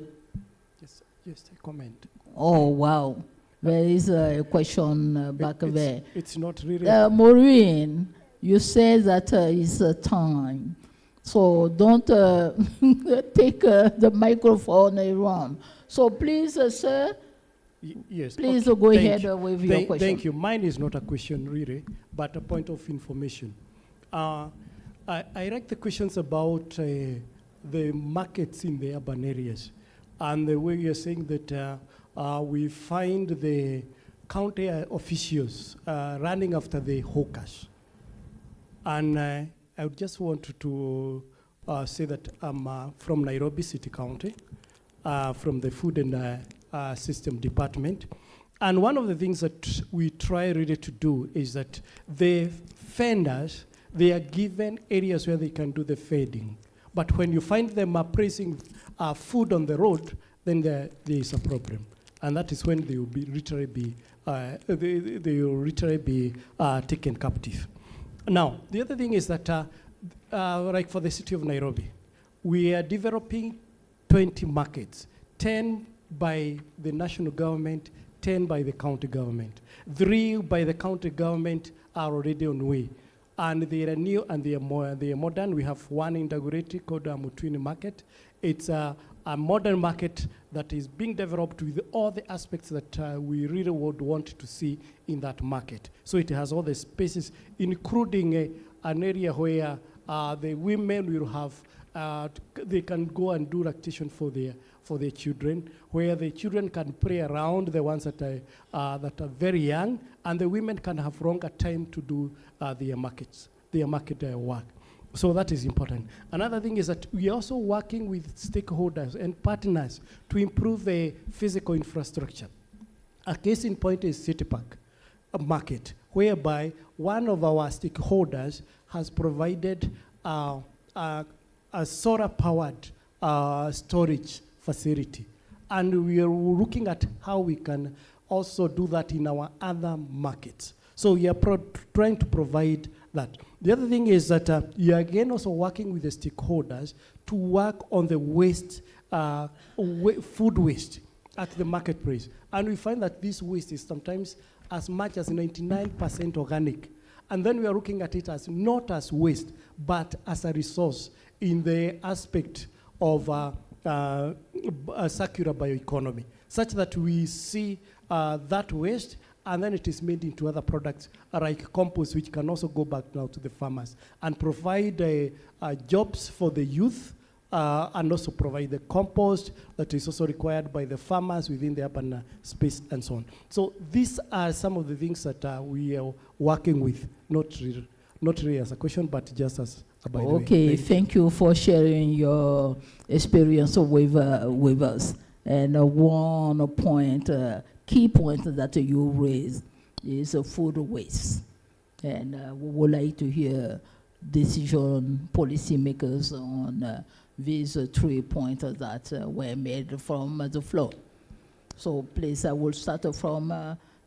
Just a comment. Oh, wow. There is a question back there. It's not really... Maureen, you said that it's time. So don't take the microphone around. So please, sir, yes, please okay. go ahead with your question. Thank you. Mine is not a question really, but a point of information. I like the questions about the markets in the urban areas and the way you're saying that we find the county officials running after the hawkers. And I would just want to say that I'm from Nairobi City County, from the Food and System Department. And one of the things that we try really to do is that the vendors, they are given areas where they can do the feeding. But when you find them placing food on the road, then there is a problem. And that is when they will be literally be taken captive. Now, the other thing is that, like for the city of Nairobi, we are developing 20 markets, 10 by the national government, 10 by the county government. 3 by the county government are already on the way. And they are new and they are modern. We have one in Dagoretti called Mutwini Market. It's a modern market that is being developed with all the aspects that we really would want to see in that market. So it has all the spaces, including an area where the women will have, they can go and do lactation for their children, where the children can play around, the ones that are very young, and the women can have longer time to do their market work. So that is important. Another thing is that we are also working with stakeholders and partners to improve the physical infrastructure. A case in point is City Park market, whereby one of our stakeholders has provided a solar-powered storage facility. And we are looking at how we can also do that in our other markets. So we are trying to provide that. The other thing is that you are again also working with the stakeholders to work on the waste, food waste at the marketplace. And we find that this waste is sometimes as much as 99% organic. And then we are looking at it as not as waste, but as a resource in the aspect of a circular bioeconomy, such that we see that waste and then it is made into other products like compost, which can also go back now to the farmers and provide jobs for the youth and also provide the compost that is also required by the farmers within the urban space and so on. So these are some of the things that we are working with, not really as a question, but just as a by the way. Okay, thank you for sharing your experience with us. And one point, key point that you raised is food waste. And we would like to hear decision policymakers on these 3 points that were made from the floor. So please, I will start from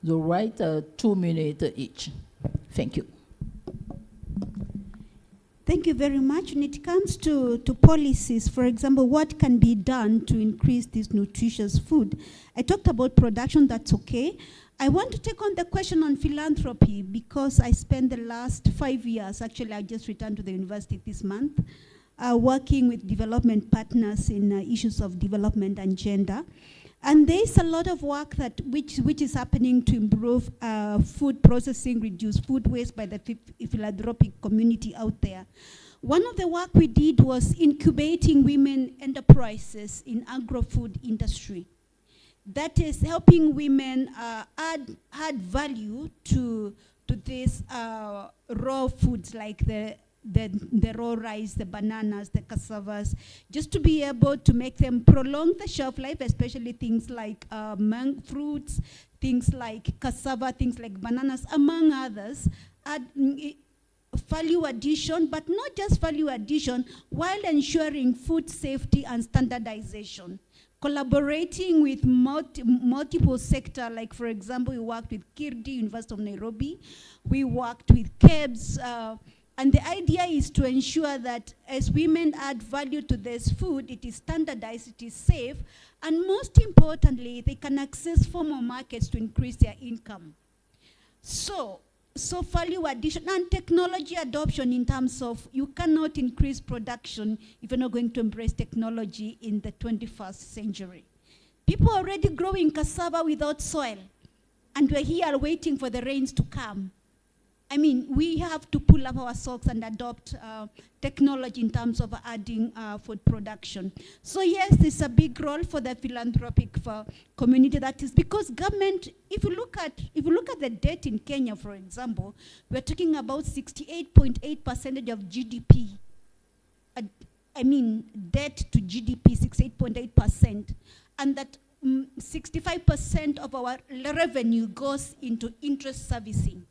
the right, 2 minutes each. Thank you. Thank you very much. When it comes to policies, for example, what can be done to increase this nutritious food? I talked about production, that's okay. I want to take on the question on philanthropy because I spent the last 5 years, actually I just returned to the university this month, working with development partners in issues of development and gender. And there's a lot of work that which is happening to improve food processing, reduce food waste by the philanthropic community out there. One of the work we did was incubating women enterprises in agro-food industry. That is helping women add value to these raw foods like the raw rice, the bananas, the cassavas, just to be able to make them prolong the shelf life, especially things like fruits, things like cassava, things like bananas, among others, add value addition, but not just value addition, while ensuring food safety and standardization. Collaborating with multiple sectors, like for example, we worked with Kirdi, University of Nairobi, we worked with KEBS, and the idea is to ensure that as women add value to this food, it is standardized, it is safe, and most importantly, they can access formal markets to increase their income. So value addition and technology adoption in terms of you cannot increase production if you're not going to embrace technology in the 21st century. People are already growing cassava without soil, and we're here waiting for the rains to come. I mean, we have to pull up our socks and adopt technology in terms of adding food production. So yes, there's a big role for the philanthropic community. That is because government, if you look at the debt in Kenya, for example, we're talking about 68.8% of GDP. I mean, debt to GDP, 68.8%, and that 65% of our revenue goes into interest servicing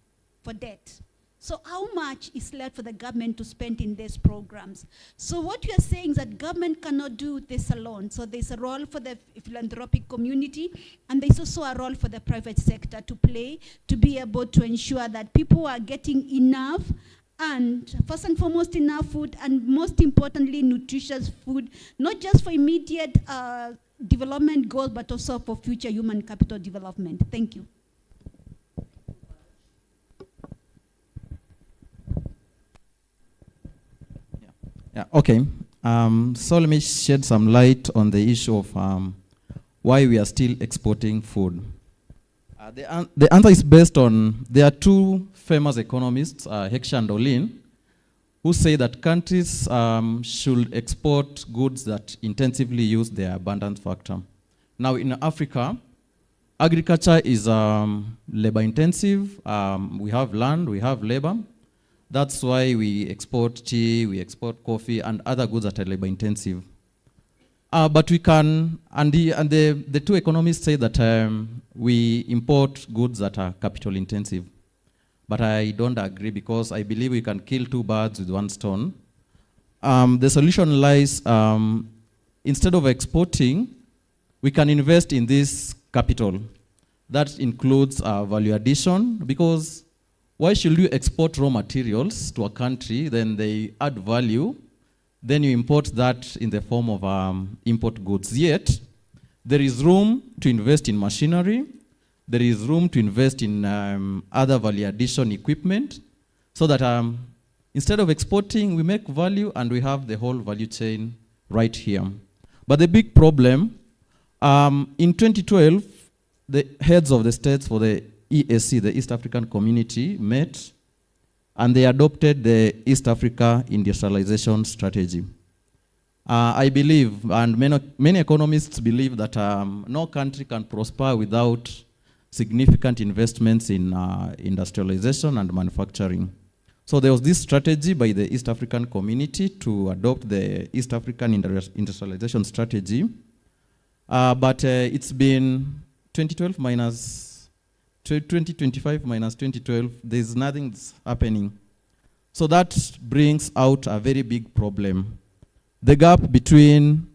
for debt. So how much is left for the government to spend in these programs? So what we are saying is that government cannot do this alone. So there's a role for the philanthropic community, and there's also a role for the private sector to play to be able to ensure that people are getting enough, and first and foremost enough food, and most importantly nutritious food, not just for immediate development goals, but also for future human capital development. Thank you. Yeah, okay. So let me shed some light on the issue of why we are still exporting food. The answer is based on, there are two famous economists, Heckscher and Olin, who say that countries should export goods that intensively use their abundance factor. Now in Africa, agriculture is labor intensive. We have land, we have labor. That's why we export tea, we export coffee, and other goods that are labor intensive. But we can, and the two economists say that we import goods that are capital intensive. But I don't agree, because I believe we can kill two birds with one stone. The solution lies, instead of exporting, we can invest in this capital. That includes value addition, because why should you export raw materials to a country, then they add value, then you import that in the form of import goods? Yet, there is room to invest in machinery, there is room to invest in other value addition equipment, so that instead of exporting, we make value and we have the whole value chain right here. But the big problem, in 2012, the heads of the states for the EAC, the East African Community, met and they adopted the East Africa Industrialization Strategy. I believe, and many economists believe, that no country can prosper without significant investments in industrialization and manufacturing. So there was this strategy by the East African Community to adopt the East African Industrialization Strategy. But it's been 2012 minus 2025 minus 2012, there's nothing that's happening. So that brings out a very big problem. the gap between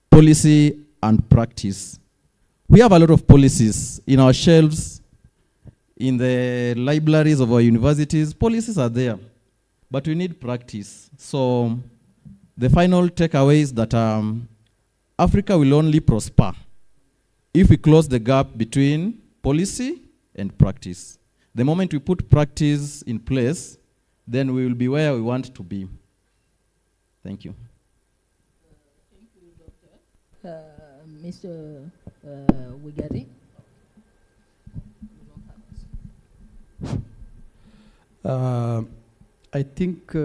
policy and practice. We have a lot of policies in our shelves, in the libraries of our universities. Policies are there, but we need practice. So the final takeaway is that Africa will only prosper if we close the gap between policy and practice. The moment we put practice in place, then we will be where we want to be. Thank you. Mr. Wigari. I think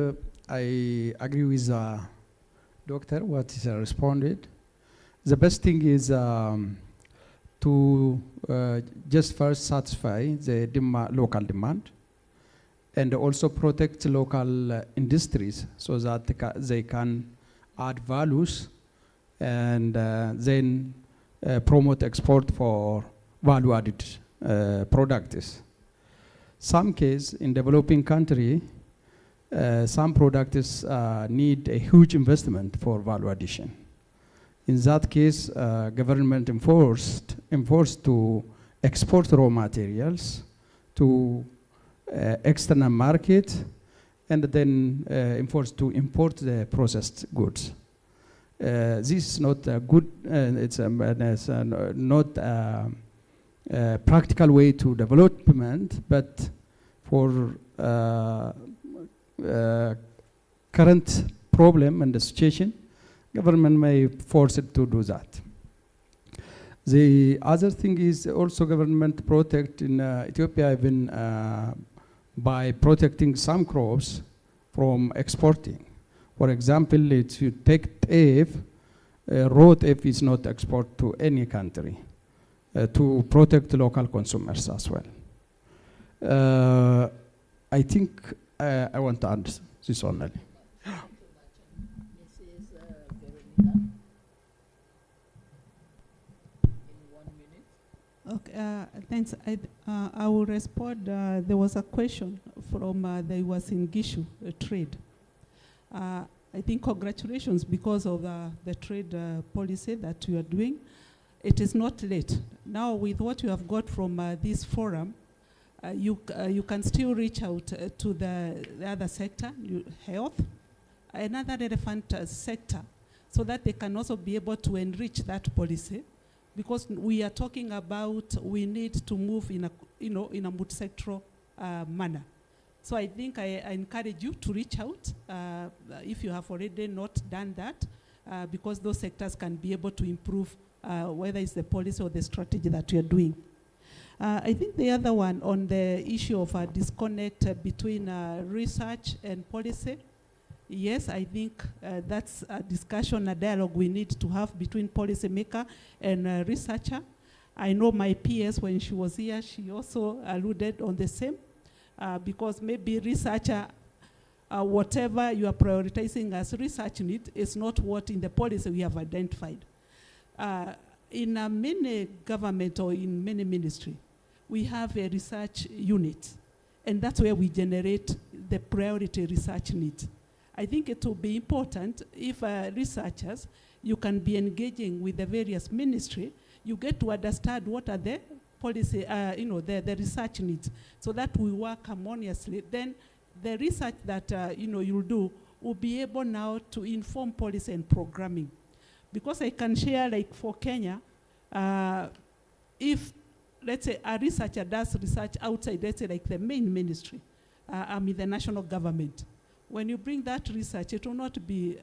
I agree with doctor what is responded. The best thing is to just first satisfy the local demand and also protect local industries so that they can add values and then promote export for value-added products. Some case in developing country, some products need a huge investment for value addition. In that case, government enforced to export raw materials to external market, and then enforced to import the processed goods. This is not a good, it's not a practical way to development, but for current problem and the situation, government may force it to do that. The other thing is also government protect in Ethiopia even by protecting some crops from exporting. For example, if you take teff, raw teff is not export to any country to protect local consumers as well. I think I want to add this only. Okay, thanks. I will respond. There was a question from the Uasin Gishu trade. I think congratulations because of the trade policy that you are doing. It is not late. Now with what you have got from this forum, you can still reach out to the other sector, health, another relevant sector, so that they can also be able to enrich that policy. Because we are talking about we need to move in a multi-sectoral manner. So I think I encourage you to reach out if you have already not done that, because those sectors can be able to improve whether it's the policy or the strategy that we are doing. I think the other one on the issue of a disconnect between research and policy. Yes, I think that's a discussion, a dialogue we need to have between policymaker and researcher. I know my PS, when she was here, she also alluded on the same, because maybe researcher, whatever you are prioritizing as research need is not what in the policy we have identified. In many government or in many ministry, we have a research unit, and that's where we generate the priority research needs. I think it will be important if researchers, you can be engaging with the various ministry, you get to understand what are the policy, the research needs, so that we work harmoniously. Then the research that you'll do will be able now to inform policy and programming. Because I can share, like for Kenya, if let's say a researcher does research outside, let's say like the main ministry, in the national government. When you bring that research, it will not be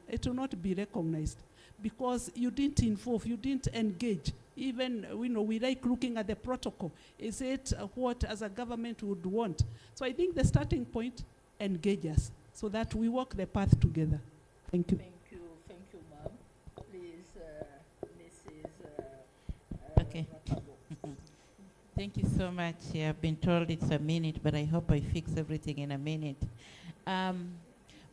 recognized because you didn't involve, you didn't engage. Even we like looking at the protocol. Is it what as a government would want? So I think the starting point, engage us so that we walk the path together. Thank you. Thank you, ma'am. Please, Mrs. Okay. Thank you so much. I've been told it's a minute, but I hope I fix everything in a minute.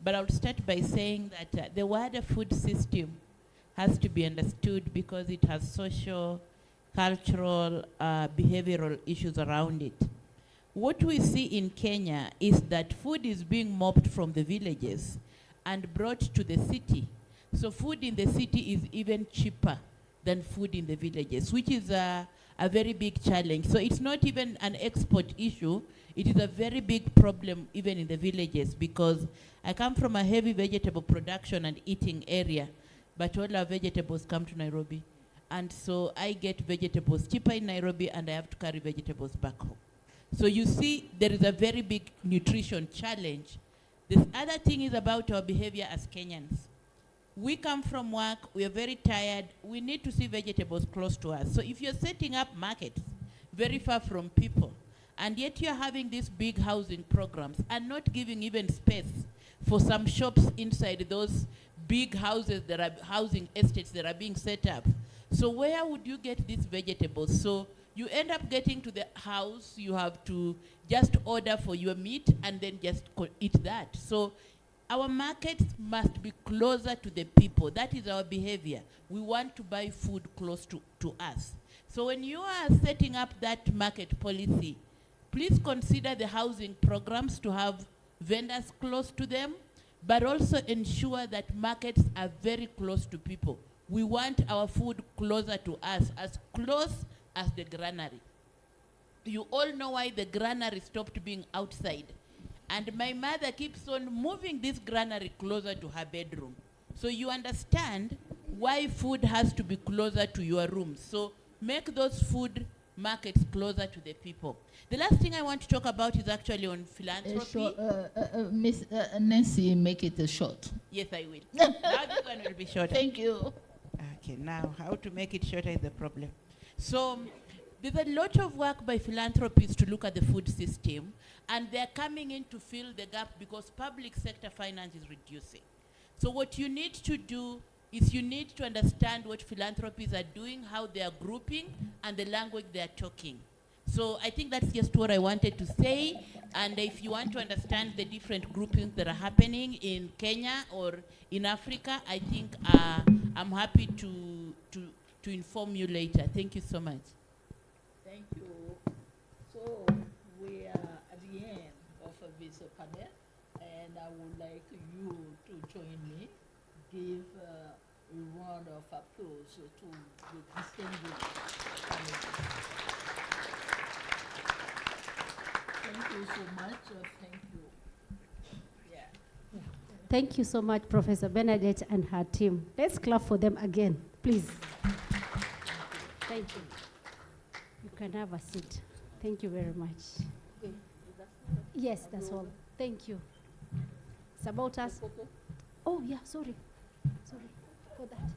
But I'll start by saying that the wider food system has to be understood because it has social, cultural, behavioral issues around it. What we see in Kenya is that food is being mobbed from the villages and brought to the city So food in the city is even cheaper than food in the villages, which is a very big challenge. So it's not even an export issue. It is a very big problem even in the villages, because I come from a heavy vegetable production and eating area, but all our vegetables come to Nairobi. And so I get vegetables cheaper in Nairobi, and I have to carry vegetables back home. So you see, there is a very big nutrition challenge. This other thing is about our behavior as Kenyans. We come from work, we are very tired, we need to see vegetables close to us. So if you're setting up markets very far from people, and yet you're having these big housing programs and not giving even space for some shops inside those big houses that are housing estates that are being set up. So where would you get these vegetables? So you end up getting to the house, you have to just order for your meat and then just eat that. So our markets must be closer to the people. That is our behavior. We want to buy food close to us. So when you are setting up that market policy, please consider the housing programs to have vendors close to them, but also ensure that markets are very close to people. We want our food closer to us, as close as the granary. You all know why the granary stopped being outside. And my mother keeps on moving this granary closer to her bedroom. So you understand why food has to be closer to your room. So make those food markets closer to the people. The last thing I want to talk about is actually on philanthropy. Miss Nancy, make it short. Yes, I will. Now this one will be shorter. Thank you. Okay, now how to make it shorter is the problem. So there's a lot of work by philanthropists to look at the food system, and they're coming in to fill the gap because public sector finance is reducing. So what you need to do is you need to understand what philanthropists are doing, how they are grouping, and the language they are talking. So I think that's just what I wanted to say. And if you want to understand the different groupings that are happening in Kenya or in Africa, I think I'm happy to inform you later. Thank you so much. Thank you. So we are at the end of this panel, and I would like you to join me, give a round of applause to the distinguished panelists. Thank you so much. Thank you. Yeah. Thank you so much, Professor Bernadette and her team. Let's clap for them again, please. Thank you. You can have a seat. Thank you very much. Okay. Yes, that's all. Thank you. It's about us. Oh, yeah, sorry. Sorry for that.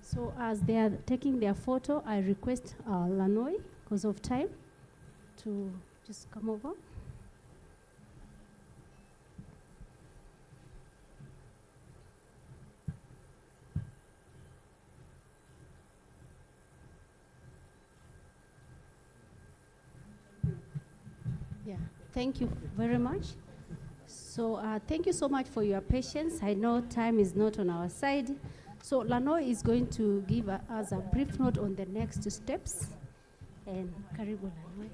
So as they are taking their photo, I request Lanoy, because of time, to just come over. Yeah, thank you very much. So thank you so much for your patience. I know time is not on our side. So Lanoy is going to give us a brief note on the next steps. And karibu Lanoy.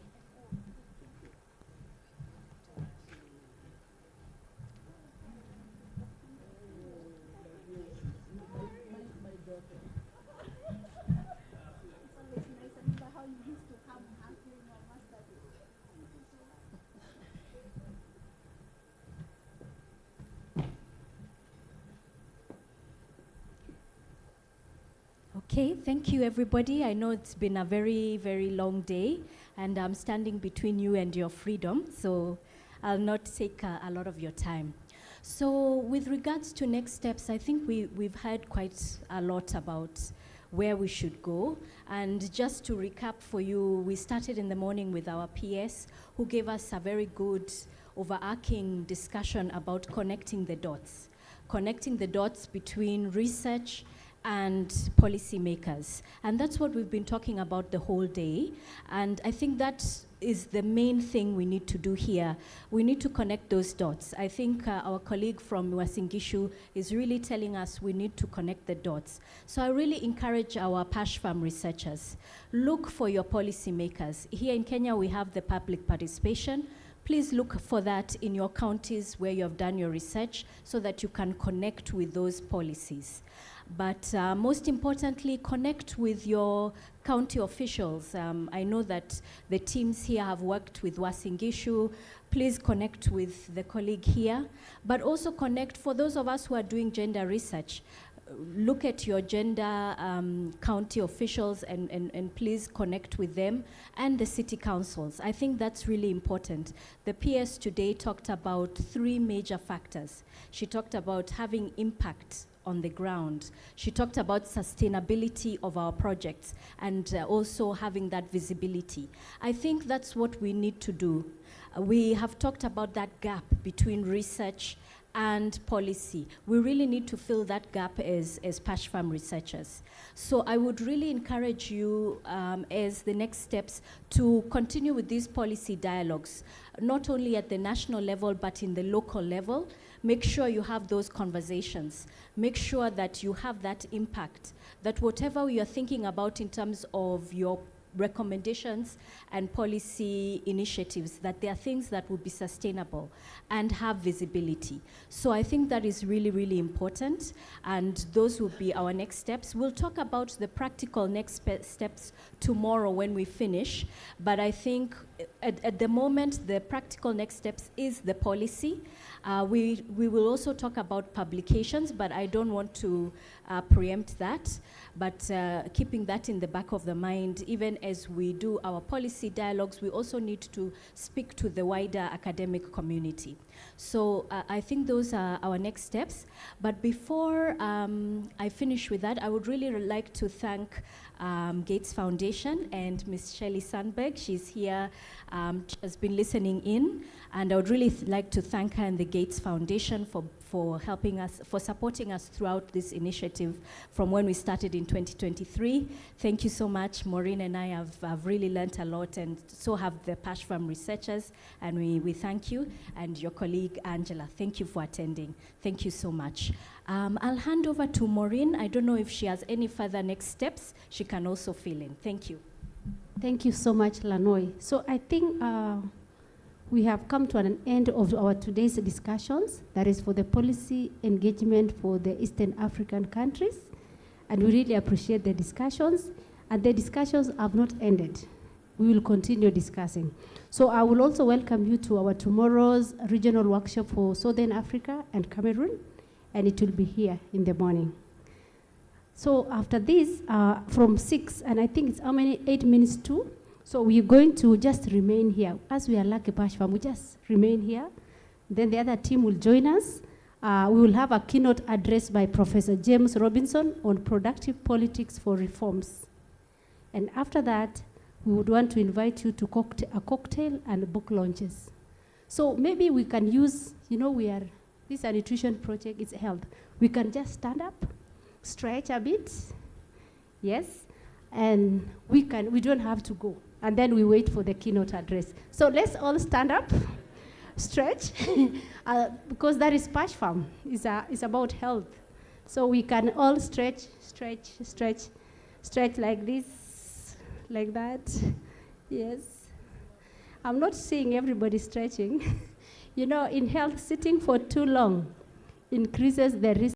Okay, thank you everybody. I know it's been a very, very long day, and I'm standing between you and your freedom, so I'll not take a lot of your time. So with regards to next steps, I think we've heard quite a lot about where we should go. And just to recap for you, we started in the morning with our PS, who gave us a very good overarching discussion about connecting the dots between research and policymakers. And that's what we've been talking about the whole day. And I think that is the main thing we need to do here. We need to connect those dots. I think our colleague from Uasin Gishu is really telling us we need to connect the dots. So I really encourage our PASHFARM researchers, look for your policymakers. Here in Kenya, we have the public participation. please look for that in your counties where you have done your research so that you can connect with those policies. But most importantly, connect with your county officials. I know that the teams here have worked with Wasingishu. Please connect with the colleague here, but also connect for those of us who are doing gender research. Look at your gender county officials and please connect with them and the city councils. I think that's really important. The PS today talked about 3 major factors. She talked about having impact on the ground. She talked about sustainability of our projects and also having that visibility. I think that's what we need to do. We have talked about that gap between research and policy. We really need to fill that gap as PASHFARM researchers. So I would really encourage you as the next steps to continue with these policy dialogues, not only at the national level, but in the local level. Make sure you have those conversations. Make sure that you have that impact, that whatever you're thinking about in terms of your recommendations and policy initiatives, that there are things that will be sustainable and have visibility. So I think that is really, really important, and those will be our next steps. We'll talk about the practical next steps tomorrow when we finish, but I think at the moment the practical next steps is the policy. We will also talk about publications, but I don't want to preempt that, but keeping that in the back of the mind, even as we do our policy dialogues, we also need to speak to the wider academic community. So I think those are our next steps. But before I finish with that, I would really like to thank Gates Foundation and Ms. Shelley Sandberg. She's here, has been listening in, and I would really like to thank her and the Gates Foundation for helping us, for supporting us throughout this initiative from when we started in 2023. Thank you so much. Maureen and I have really learnt a lot, and so have the PASHFARM researchers, and we thank you, and your colleague Angela. Thank you for attending. Thank you so much. I'll hand over to Maureen. I don't know if she has any further next steps. She can also fill in. Thank you. Thank you so much, Lanoi. So I think we have come to an end of our today's discussions. That is for the policy engagement for the Eastern African countries. And we really appreciate the discussions. And the discussions have not ended. We will continue discussing. So I will also welcome you to our tomorrow's regional workshop for Southern Africa and Cameroon. And it will be here in the morning. So after this, from 6, and I think it's how many, 8 minutes to? So we're going to just remain here. As we are lucky PASHFARM, we just remain here. Then the other team will join us. We will have a keynote address by Professor James Robinson on productive politics for reforms. And after that, we would want to invite you to a cocktail and book launches. So maybe we can use, this is a nutrition project, it's health. We can just stand up, stretch a bit, yes, and we don't have to go. And then we wait for the keynote address. So let's all stand up, stretch, because that is PASHFARM. It's about health. So we can all stretch like this, like that. Yes. I'm not seeing everybody stretching. In health, sitting for too long increases the risk